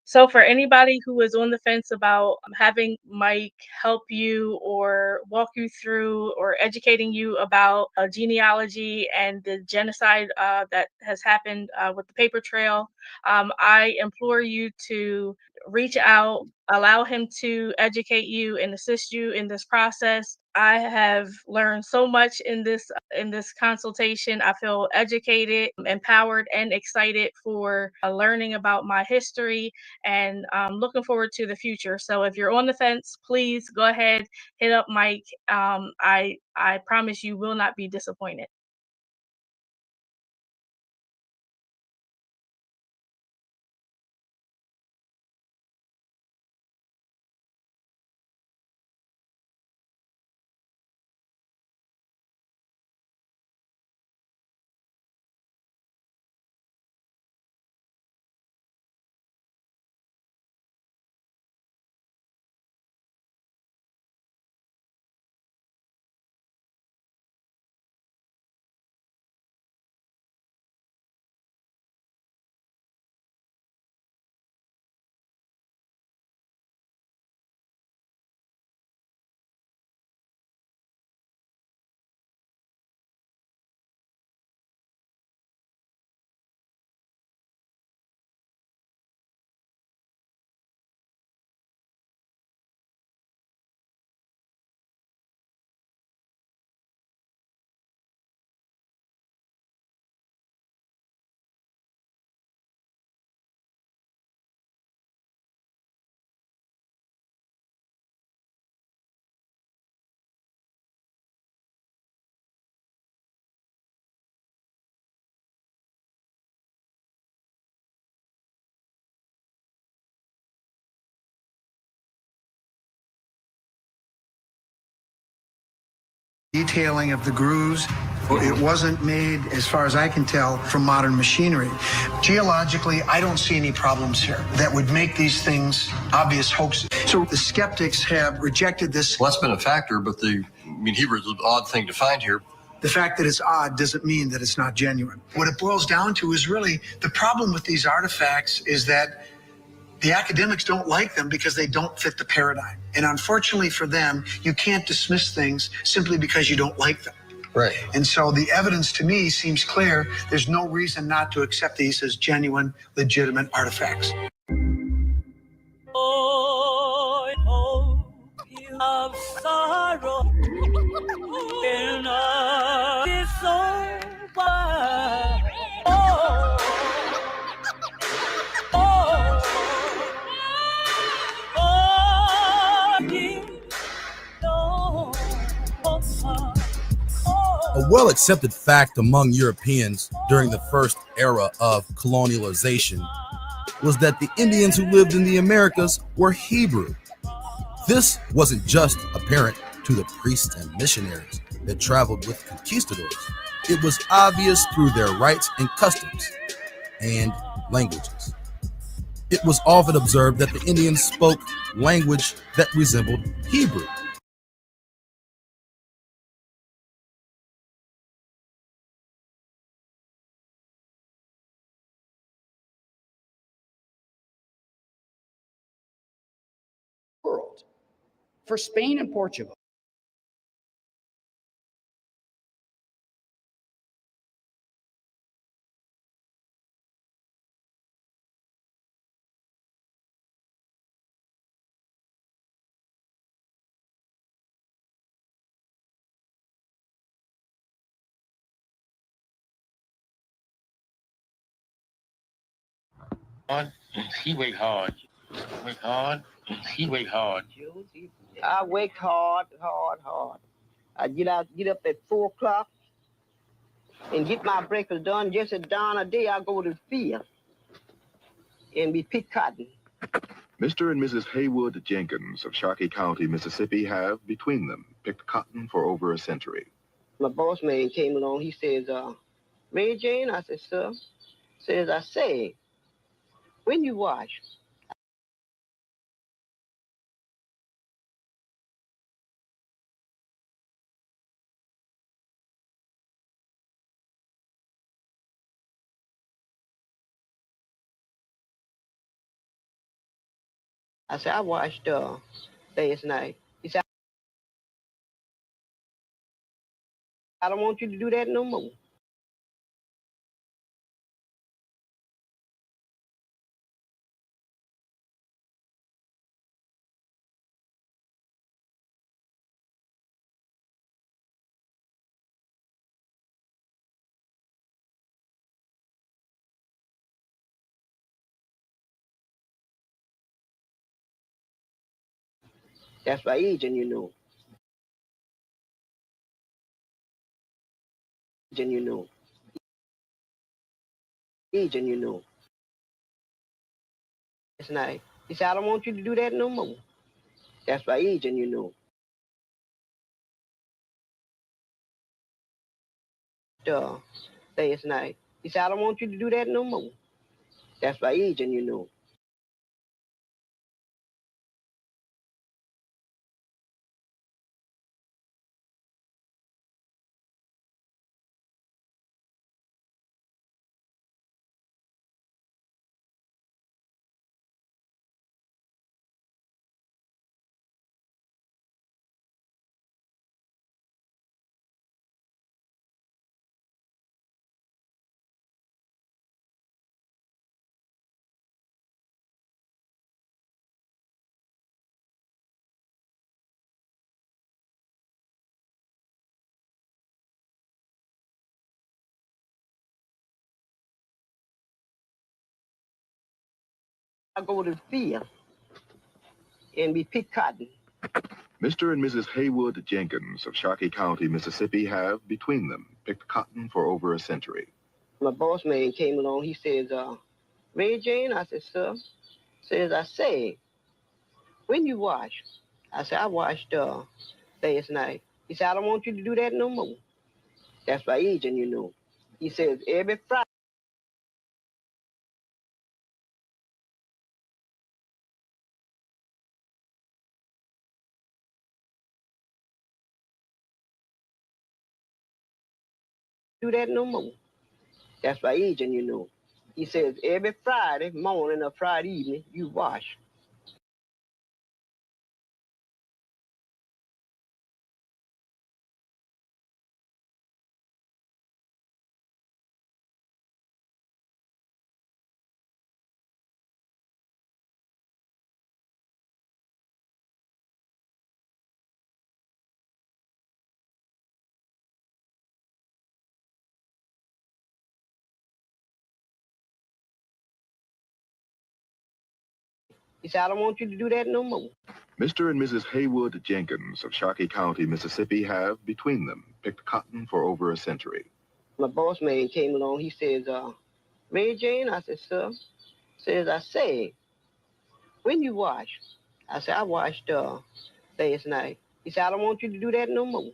So, for anybody who is on the fence about having Mike help you or walk you through or educating you about genealogy and the genocide that has happened with the paper trail, I implore you to reach out, allow him to educate you and assist you in this process. I have learned so much in this consultation. I feel educated, empowered, and excited for learning about my history and looking forward to the future. So if you're on the fence, please go ahead, hit up Mike. I promise you will not be disappointed. detailing of the grooves. It wasn't made, as far as I can tell, from modern machinery. Geologically, I don't see any problems here that would make these things obvious hoaxes. So the skeptics have rejected this. Well, that's been a factor, but Hebrew is an odd thing to find here. The fact that it's odd doesn't mean that it's not genuine. What it boils down to is really the problem with these artifacts is that the academics don't like them because they don't fit the paradigm. And unfortunately for them, you can't dismiss things simply because you don't like them. Right. And so the evidence to me seems clear. There's no reason not to accept these as genuine, legitimate artifacts. I hope you have sorrow in this over. Oh, oh, oh, you know, oh, son. A well accepted fact among Europeans during the first era of colonialization was that the Indians who lived in the Americas were Hebrew. This wasn't just apparent to the priests and missionaries that traveled with conquistadors. It was obvious through their rites and customs and languages. It was often observed that the Indians spoke language that resembled Hebrew. World for Spain and Portugal. He worked hard. Work hard. He work hard. I work hard. I get up at 4 o'clock and get my breakfast done. Just at dawn of day, I go to the field and we pick cotton. Mr. and Mrs. Haywood Jenkins of Sharkey County, Mississippi have, between them, picked cotton for over a century. My boss man came along. He says, Mary Jane? I said, sir. Says, I say, when you wash, I said, I washed last night. He said, I don't want you to do that no more. That's by aging, you know. Aging, you know. Aging, you know. Last night. He said, I don't want you to do that no more. That's by aging, you know. Last night. He said, I don't want you to do that no more. That's by aging, you know. I go to the field and we pick cotton. Mr. and Mrs. Haywood Jenkins of Sharkey County, Mississippi have, between them, picked cotton for over a century. My boss man came along. He says, Mary Jane? I said, sir. Says, I say, when you wash? I said, I washed last night. He said, I don't want you to do that no more. That's by aging, you know. He says, every Friday. Do that no more. That's by aging, you know. He says, every Friday morning or Friday evening, you wash. He said, I don't want you to do that no more. Mr. and Mrs. Haywood Jenkins of Sharkey County, Mississippi have, between them, picked cotton for over a century. My boss man came along. He says, Mary Jane? I said, sir. Says, I say, when you wash? I said, I washed last night. He said, I don't want you to do that no more.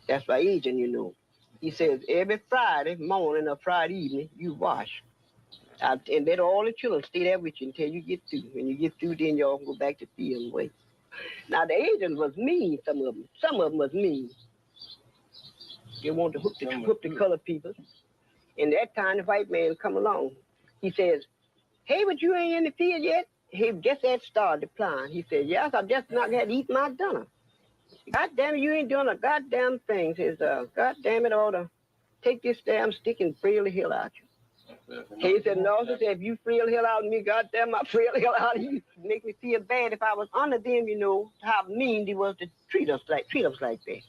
That's by aging, you know. He says, every Friday morning or Friday evening, you wash. And let all the children stay there with you until you get through. When you get through, then y'all go back to field and wait. Now, the agents was mean, some of them. Some of them was mean. They want to hook the colored people. And that time, the white man come along. He says, hey, but you ain't in the field yet? He just had started applying. He said, yes, I just not had to eat my dinner. God damn it, you ain't doing a goddamn thing. Says, God damn it, I ought to take this damn stick and frail the hell out you. He said, no, he said, if you frail the hell out of me, goddamn, I frail the hell out of you. Make me feel bad if I was under them, you know, how mean they was to treat us like that.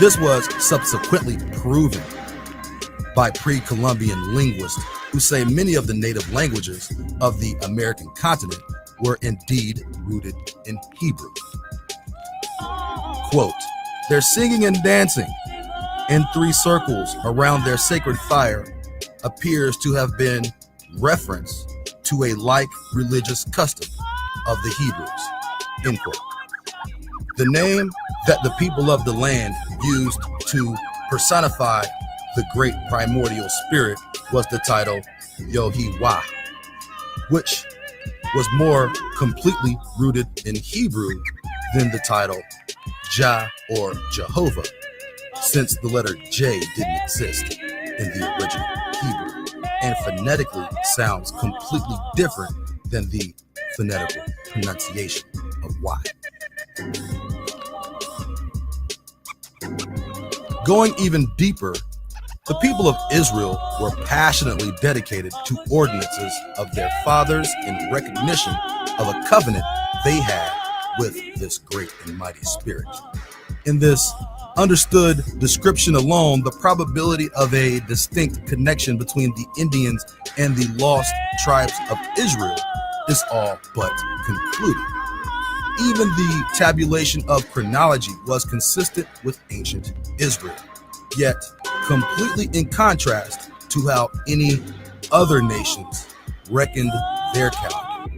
This was subsequently proven by pre-Columbian linguists who say many of the native languages of the American continent were indeed rooted in Hebrew. Quote, "Their singing and dancing in 3 circles around their sacred fire appears to have been reference to a like religious custom of the Hebrews." End quote. The name that the people of the land used to personify the great primordial spirit was the title Yohewah, which was more completely rooted in Hebrew than the title Jah or Jehovah, since the letter J didn't exist in the original Hebrew and phonetically sounds completely different than the phonetical pronunciation of Y. Going even deeper, the people of Israel were passionately dedicated to ordinances of their fathers in recognition of a covenant they had with this great and mighty spirit. In this understood description alone, the probability of a distinct connection between the Indians and the lost tribes of Israel is all but concluded. Even the tabulation of chronology was consistent with ancient Israel, yet completely in contrast to how any other nations reckoned their calendar.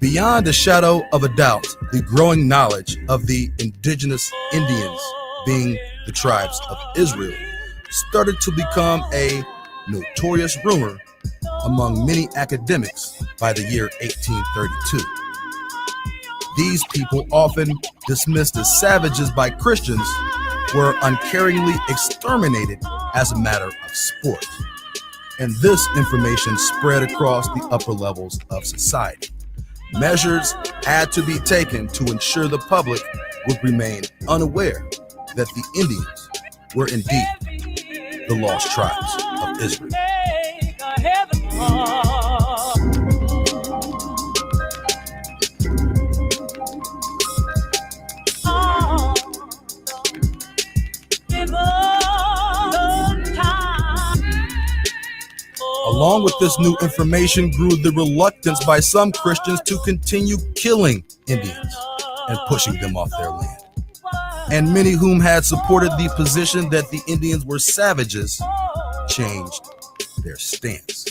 Beyond a shadow of a doubt, the growing knowledge of the indigenous Indians, being the tribes of Israel, started to become a notorious rumor among many academics by the year 1832. These people, often dismissed as savages by Christians, were uncaringly exterminated as a matter of sport. And this information spread across the upper levels of society. Measures had to be taken to ensure the public would remain unaware that the Indians were indeed the lost tribes of Israel. Along with this new information grew the reluctance by some Christians to continue killing Indians and pushing them off their land. And many whom had supported the position that the Indians were savages changed their stance.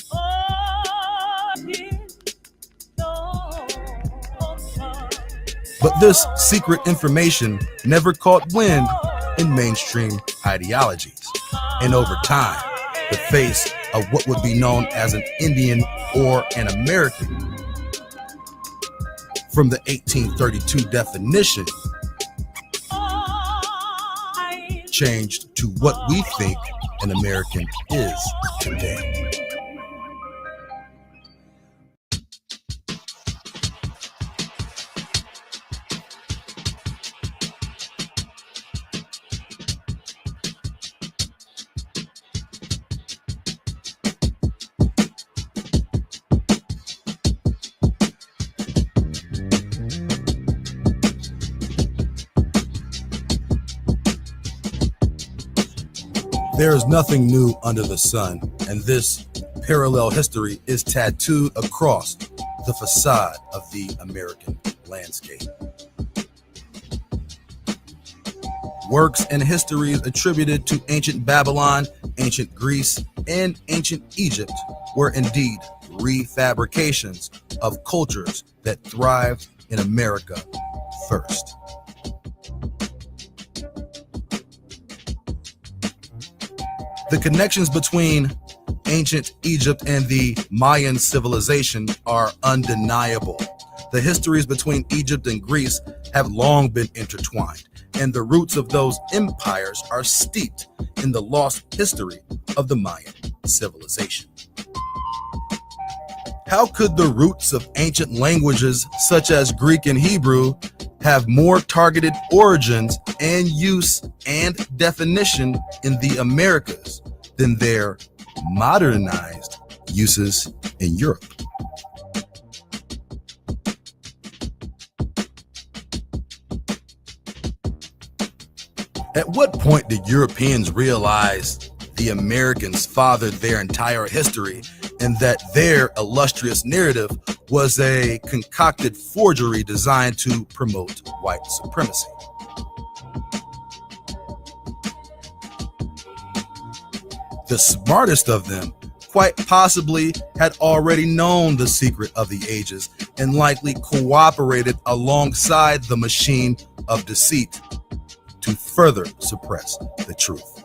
But this secret information never caught wind in mainstream ideologies. And over time, the face of what would be known as an Indian or an American, from the 1832 definition, changed to what we think an American is today. There is nothing new under the sun, and this parallel history is tattooed across the facade of the American landscape. Works and histories attributed to ancient Babylon, ancient Greece, and ancient Egypt were indeed refabrications of cultures that thrived in America first. The connections between ancient Egypt and the Mayan civilization are undeniable. The histories between Egypt and Greece have long been intertwined, and the roots of those empires are steeped in the lost history of the Mayan civilization. How could the roots of ancient languages such as Greek and Hebrew have more targeted origins and use and definition in the Americas than their modernized uses in Europe? At what point did Europeans realize the Americans fathered their entire history and that their illustrious narrative was a concocted forgery designed to promote white supremacy? The smartest of them quite possibly had already known the secret of the ages and likely cooperated alongside the machine of deceit to further suppress the truth.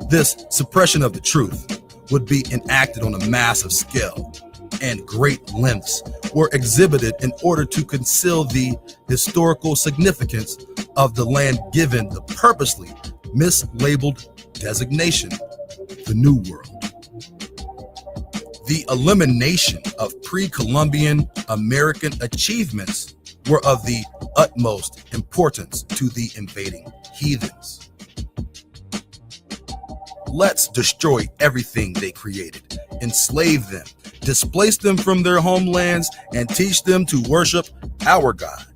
This suppression of the truth would be enacted on a massive scale, and great lengths were exhibited in order to conceal the historical significance of the land given the purposely mislabeled designation, the New World. The elimination of pre-Columbian American achievements were of the utmost importance to the invading heathens. Let's destroy everything they created, enslave them, displace them from their homelands, and teach them to worship our God.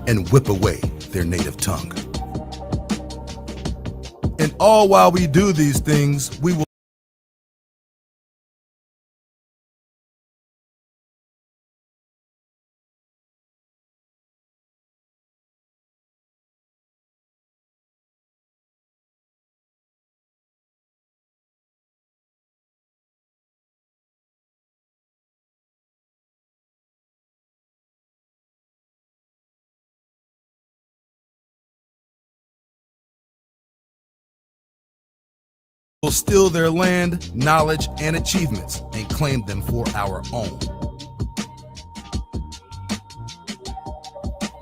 and whip away their native tongue. And all while we do these things, we will steal their land, knowledge, and achievements and claim them for our own.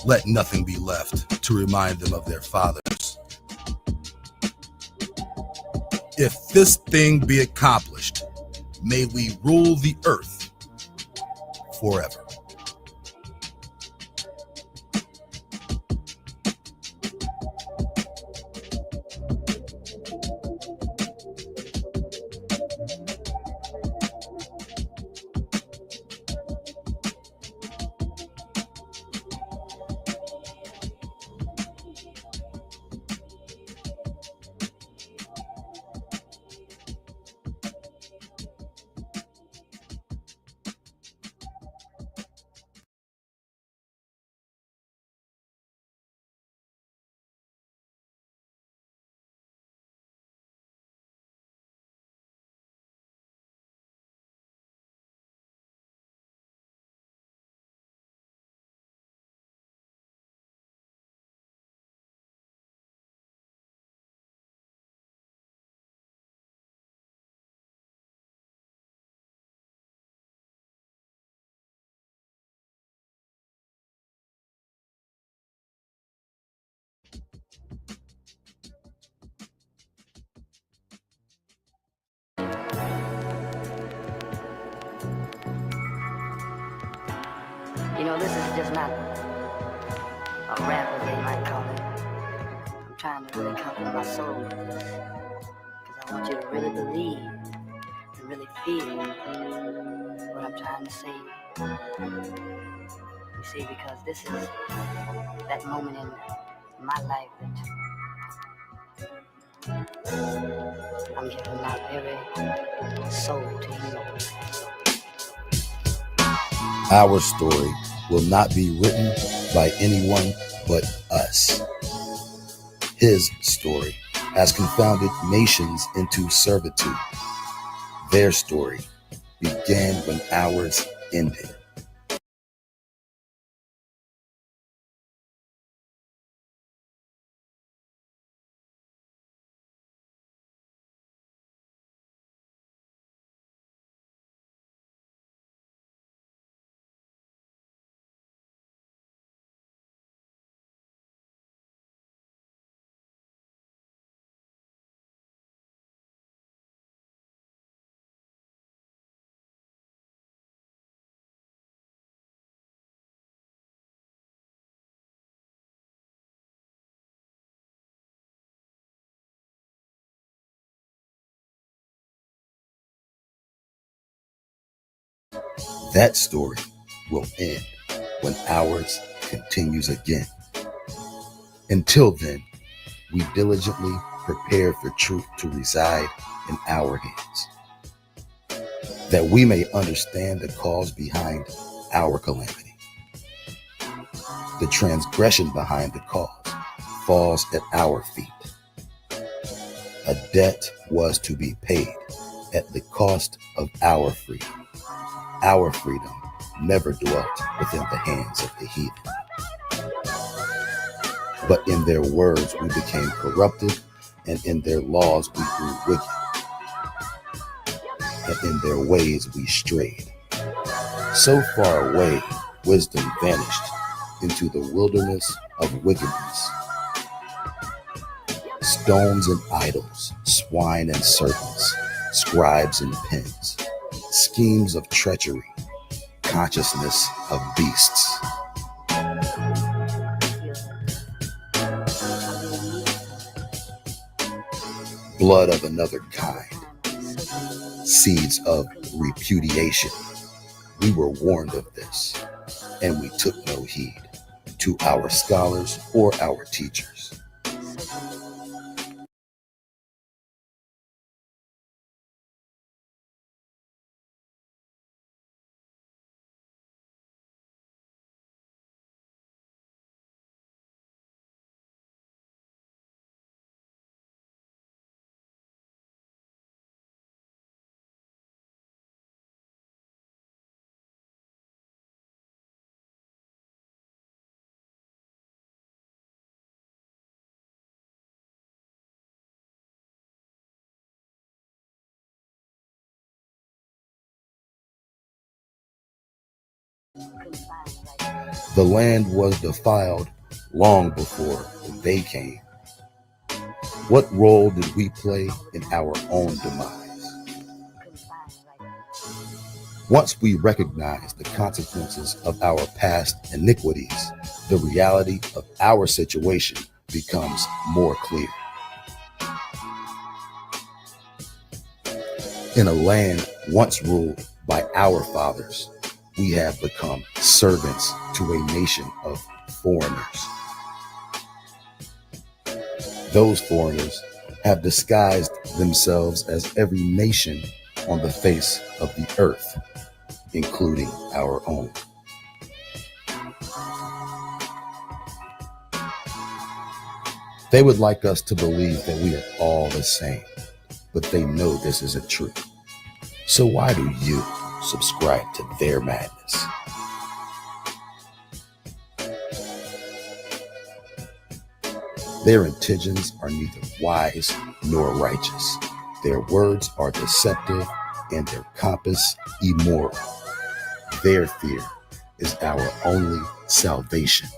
Let nothing be left to remind them of their fathers. If this thing be accomplished, may we rule the earth forever. You know, this is just not a rap, as they might call it. I'm trying to really comfort my soul with this, because I want you to really believe and really feel what I'm trying to say. You see, because this is that moment in my life that I'm giving my very soul to you. Our story will not be written by anyone but us. His story has confounded nations into servitude. Their story began when ours ended. That story will end when ours continues again. Until then, we diligently prepare for truth to reside in our hands, that we may understand the cause behind our calamity. The transgression behind the cause falls at our feet. A debt was to be paid at the cost of our freedom. Our freedom never dwelt within the hands of the heathen. But in their words we became corrupted, and in their laws we grew wicked, and in their ways we strayed. So far away, wisdom vanished into the wilderness of wickedness. Stones and idols, swine and serpents, scribes and pens, schemes of treachery, consciousness of beasts. Blood of another kind, seeds of repudiation. We were warned of this, and we took no heed. to our scholars or our teachers. The land was defiled long before they came. What role did we play in our own demise? Once we recognize the consequences of our past iniquities, the reality of our situation becomes more clear. In a land once ruled by our fathers, we have become servants to a nation of foreigners. Those foreigners have disguised themselves as every nation on the face of the earth, including our own. They would like us to believe that we are all the same, but they know this isn't true. So why do you subscribe to their madness? Their intentions are neither wise nor righteous. Their words are deceptive and their compass immoral. Their fear is our only salvation.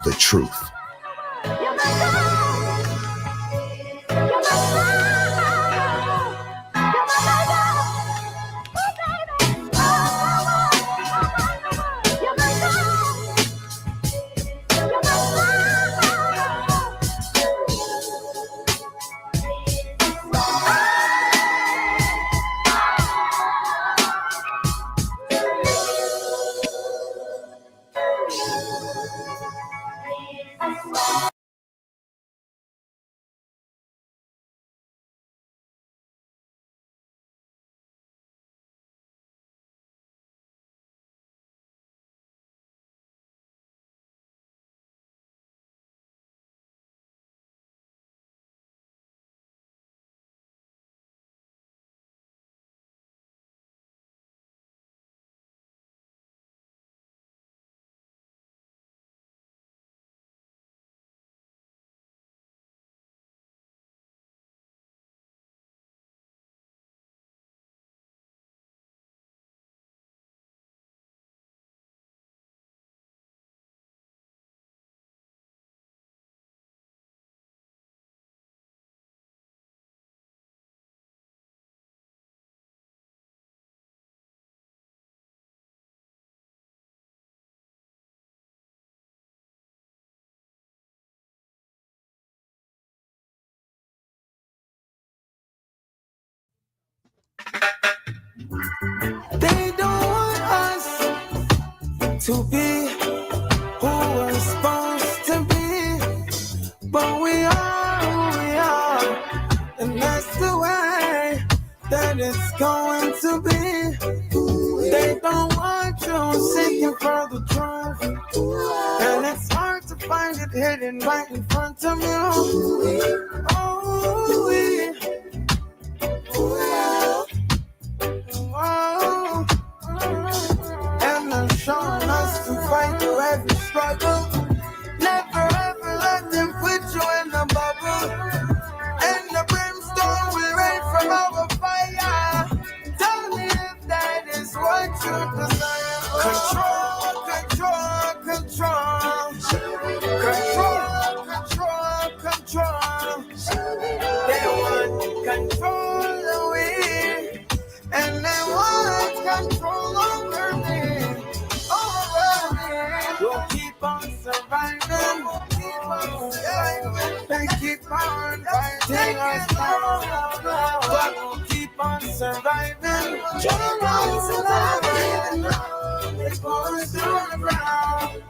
The truth. They don't want us to be who we're supposed to be, but we are who we are, and that's the way that it's going to be. They don't want you seeking for the truth, and it's hard to find it hidden right in front of you. Oh, and they're showing us to fight through every struggle. Never ever let them put you in a bubble, and the brimstone will rain from our fire. Tell me if that is what you Control. They want control away, and they want control over me. Over me. We'll keep on surviving. They keep on fighting us down, but we'll keep on surviving. Keep on surviving. Keep on surviving.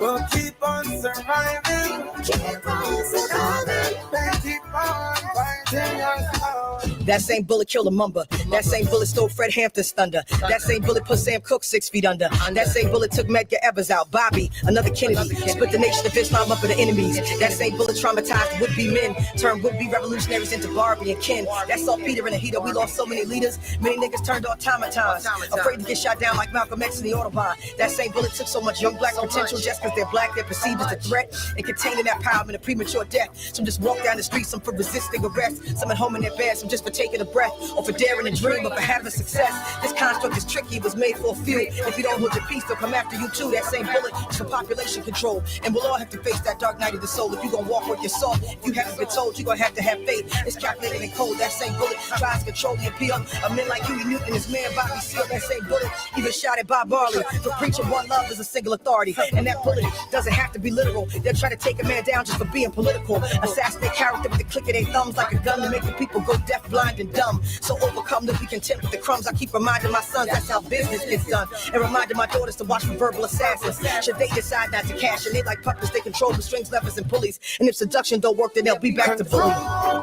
We'll keep on surviving. Keep on surviving. They keep on fighting us down. That same bullet killed a Mumba. That same bullet stole Fred Hampton's thunder. That same bullet put Sam Cooke 6 feet under. That same bullet took Medgar Evers out. Bobby, another Kennedy, split the nation of Islam up into enemies. That same bullet traumatized would-be men, turned would-be revolutionaries into Barbie and Ken. That saltpeter in the heater. We lost so many leaders. Many niggas turned automatons, afraid to get shot down like Malcolm X in the Autobahn. That same bullet took so much young black potential just because they're black. They're perceived as a threat and containing that power in a premature death. Some just walk down the street, some for resisting arrest, some at home in their bed, some just for taking a breath, or for daring a dream, or for having success. This construct is tricky, it was made for a few. If you don't hold your peace, they'll come after you too. That same bullet is for population control, and we'll all have to face that dark night of the soul. If you gonna walk with your soul, if you haven't been told, you gonna have to have faith. It's calculated and cold. That same bullet tries to control the appeal of men like Huey Newton and his man Bobby Seale. That same bullet even shot at Bob Marley for preaching one love is a single authority. And that bullet doesn't have to be literal. They'll try to take a man down just for being political. Assassinate character with the click of their thumbs like a gun to make the people go deaf, blind, and dumb. So overcome to be content with the crumbs. I keep reminding my sons that's how business gets done, and reminding my daughters to watch for verbal assassins. Should they decide not to cash in, they like puppets, they control the strings, levers, and pulleys. And if seduction don't work, then they'll be back to bullying.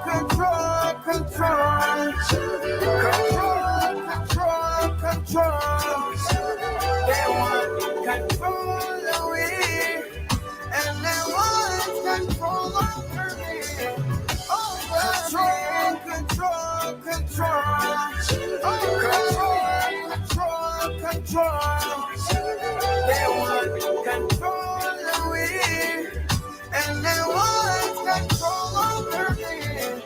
Control, control, control. They want control away, and they want control over me. Control, control, control. They want control away, and they want control over me.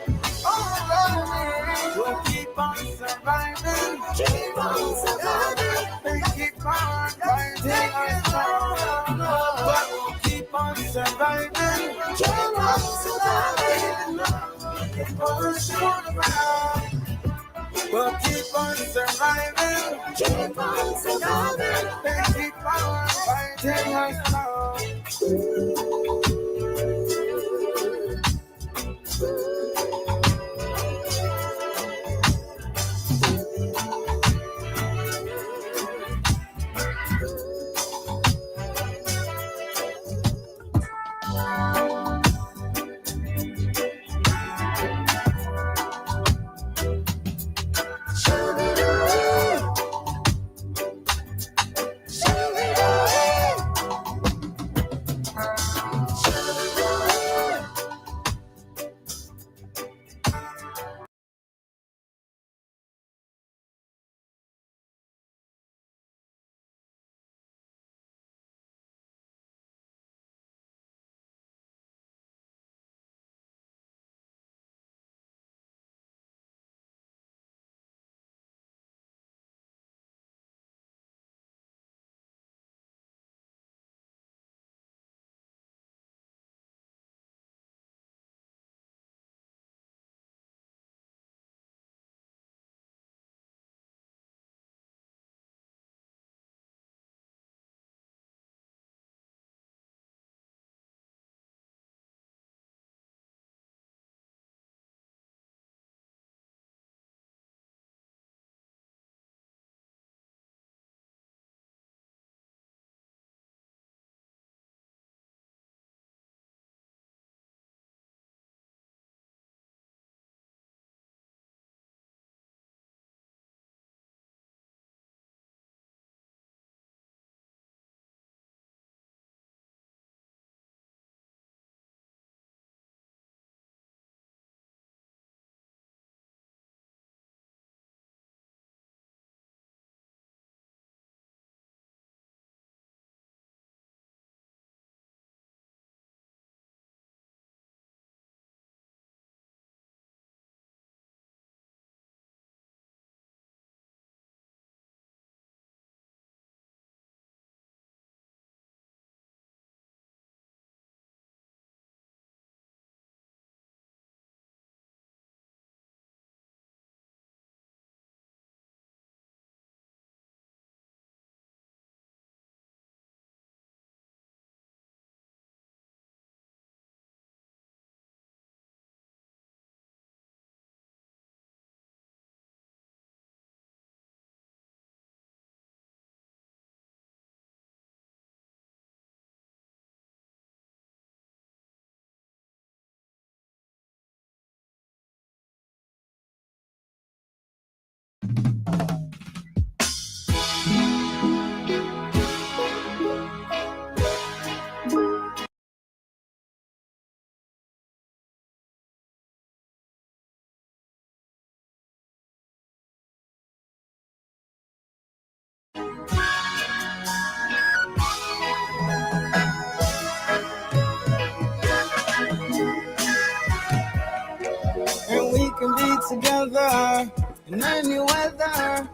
We'll keep on surviving. Keep on surviving. They keep on fighting us down, but we'll keep on surviving. Keep on surviving. Keep on surviving. We'll keep on surviving. Keep on surviving. They keep on fighting us any weather.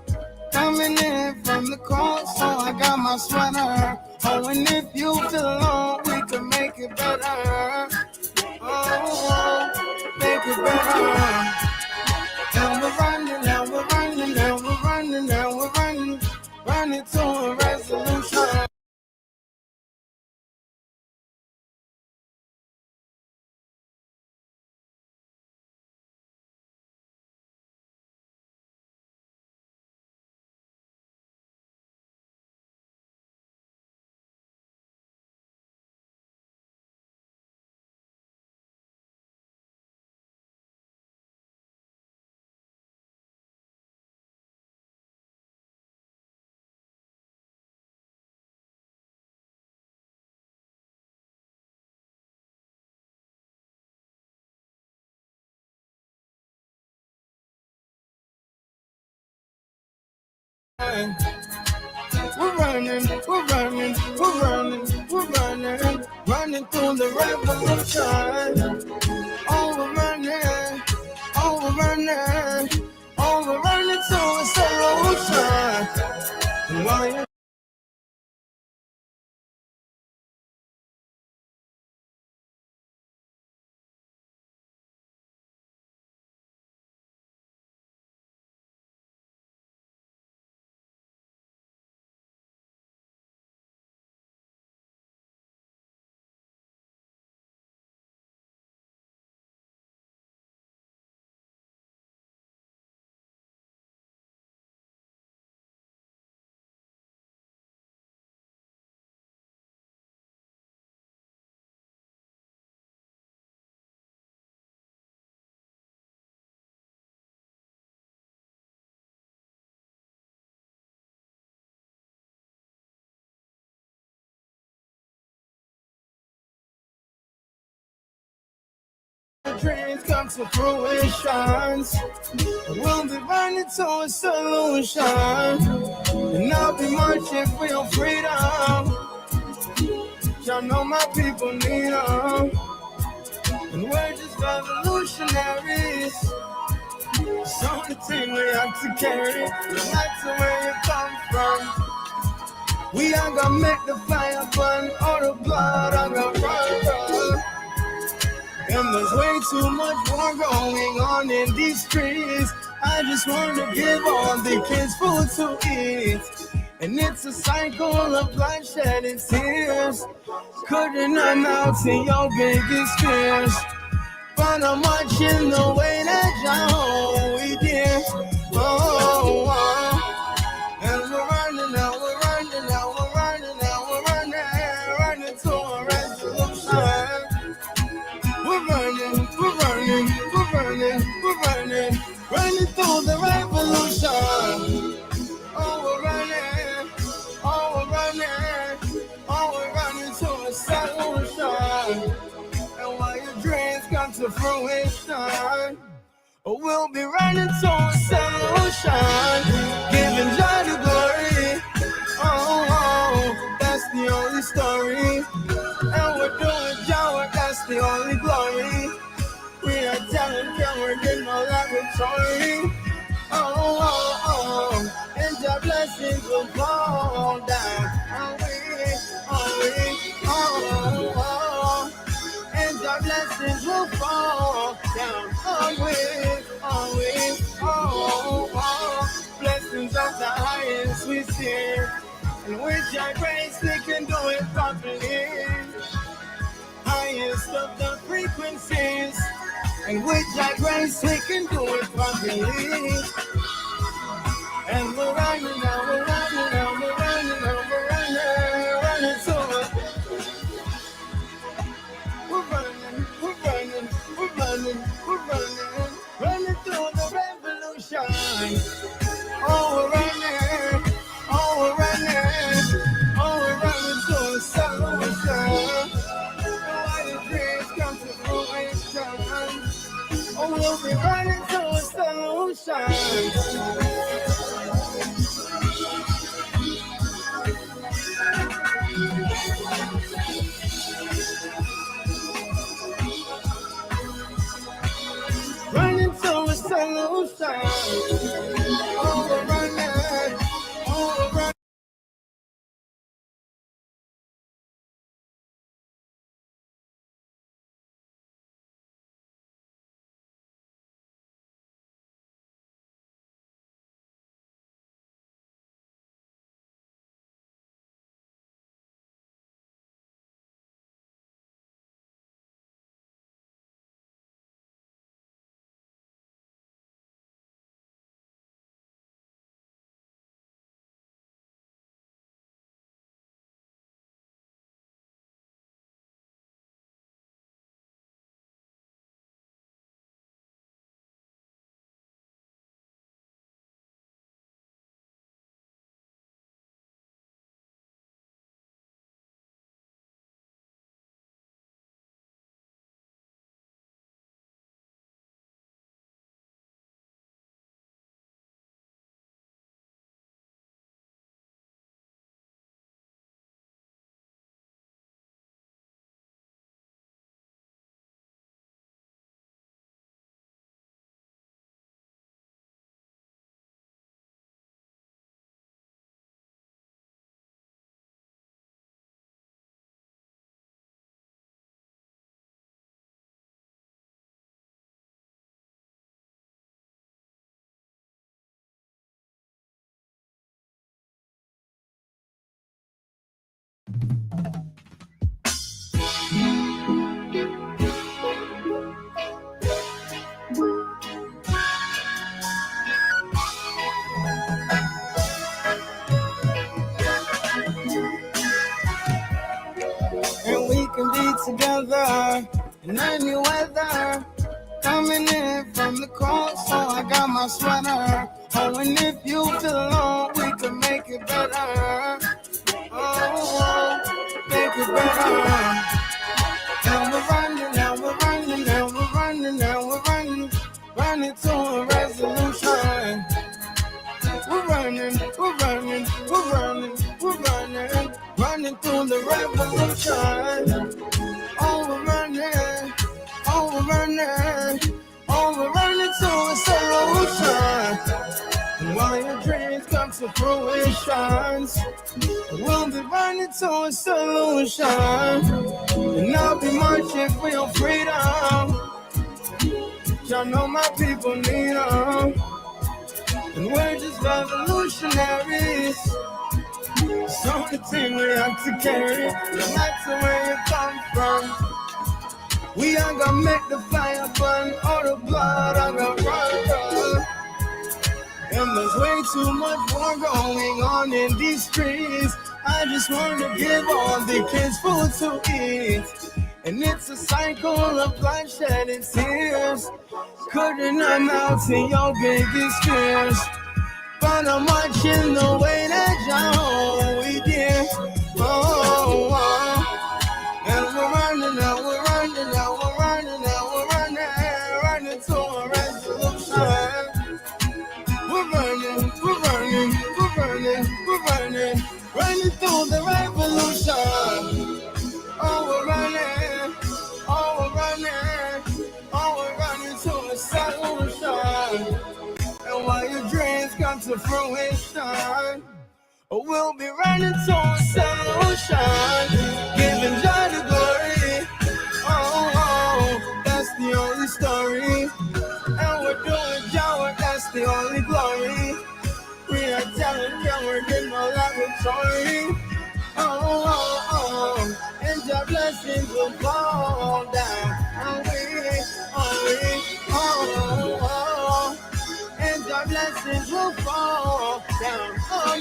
Coming in from the cold, so I got my sweater. Oh, and if you feel alone, we can make it better. Oh, make it better. Now we're running, now we're running, now we're running, now we're running, running to a resolution. We're running, we're running, we're running, we're running, running through the revolution. Oh, we're running, oh, we're running, oh, we're running to a solution. And while you're dreams come to fruition, we'll be running to a solution. And I'll be marching for your freedom. Y'all know my people need them. And we're just revolutionaries. So the team we have to carry, no matter where you come from. We are gonna make the fire burn, all the blood are gonna run. And there's way too much war going on in these streets. I just want to give all the kids food to eat. And it's a cycle of bloodshed and tears. Couldn't amount to your biggest fears. But I'm watching the way that y'all we did. Oh, oh. And we're running now, we're running now, we're running now, we're running, running to a resolution. We're running, we're running, we're running, we're running, running through the revolution. Oh, we're running, oh, we're running, oh, we're running to a solution. And while your dreams come to fruition, we'll be running to a solution, giving joy to glory. Oh, oh, that's the only story. And we're doing joy, that's the only glory. We are telling them we're getting no laboratory. Oh, oh, oh, and your blessings will fall down. Oh, oh, oh, and your blessings will fall down. Oh, blessings of the highest we see. And with your grace, we can do it properly. Highest of the frequencies. And with your grace, we can do it properly. And we're running now, we're running now, we're running now, we're running, running to it. We're running, we're running, we're running, we're running, running through the revolution. Oh, we're running, oh, we're running, oh, we're running to a solution. Why the dreams come to fruition? Oh, we'll be running to a solution. Running to a solution. And we can be together in any weather. Coming in from the cold, so I got my sweater. Oh, and if you feel alone, we can make it better. Oh, make it better. Now we're running, now we're running, now we're running, now we're running, running to a resolution. We're running, we're running, we're running, we're running, running through the revolution. Oh, we're running, oh, we're running, oh, we're running to a solution. And while your dreams come to fruition, we'll be running to a solution. And I'll be marching for your freedom. Y'all know my people need them. And we're just revolutionaries. So the thing we have to carry, no matter where you come from. We are gonna make the fire burn, all the blood I got run. And there's way too much war going on in these streets. I just want to give all the kids food to eat. And it's a cycle of bloodshed and tears. Couldn't amount to your biggest fears. But I'm watching the way that y'all we did. Oh, oh. And we're running, now we're running, now we're running, now we're running, running to a resolution. We're running, we're running, we're running, we're running, running through the revolution. Oh, we're running, oh, we're running, oh, we're running to a solution. And while your dreams come to fruition, we'll be running to a solution, giving joy to glory. Oh, oh, that's the only story. And we're doing joy, that's the only glory. We are telling you we're in the laboratory. Oh, oh, oh, and your blessings will fall down. Oh, oh, oh, and your blessings will fall down. Oh,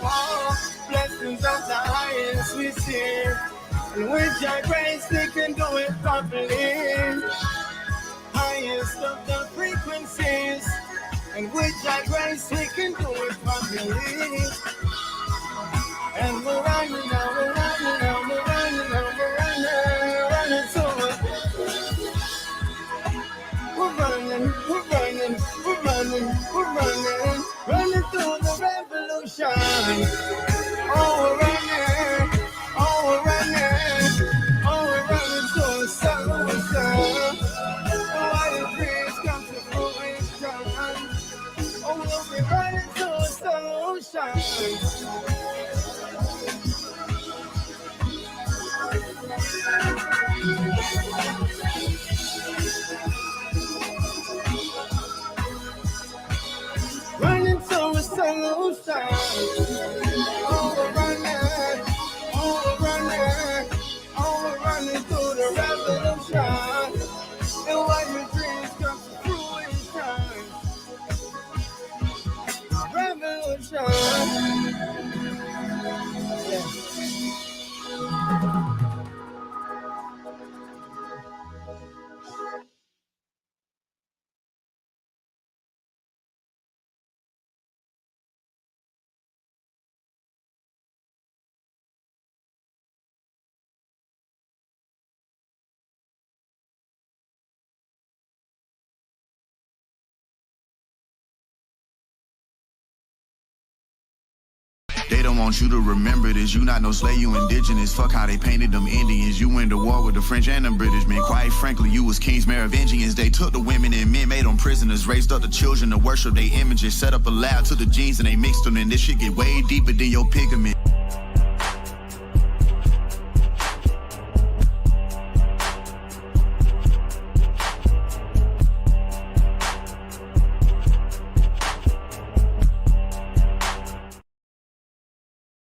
oh, blessings of the highest we see. And with your grace, we can do it properly. Highest of the frequencies. And with your grace, we can do it properly. And we're running now, we're running now, we're running now, we're running, running to it. We're running, we're running, we're running, we're running, running through the revolution. Oh, we're running, oh, we're running, oh, we're running to a solution. Oh, all your dreams come to fruition. Oh, we'll be running to a solution. Running to a solution. Oh, we're running, oh, we're running, oh, we're running through the revolution. And while your dreams come to fruition, revolution. Yeah. They don't want you to remember this. You not no slave, you indigenous. Fuck how they painted them Indians. You went to war with the French and the British men. Quite frankly, you was kings, Merovingians. They took the women and men, made them prisoners. Raised up the children to worship their images. Set up a lab to the genes and they mixed them. And this shit get way deeper than your pigment.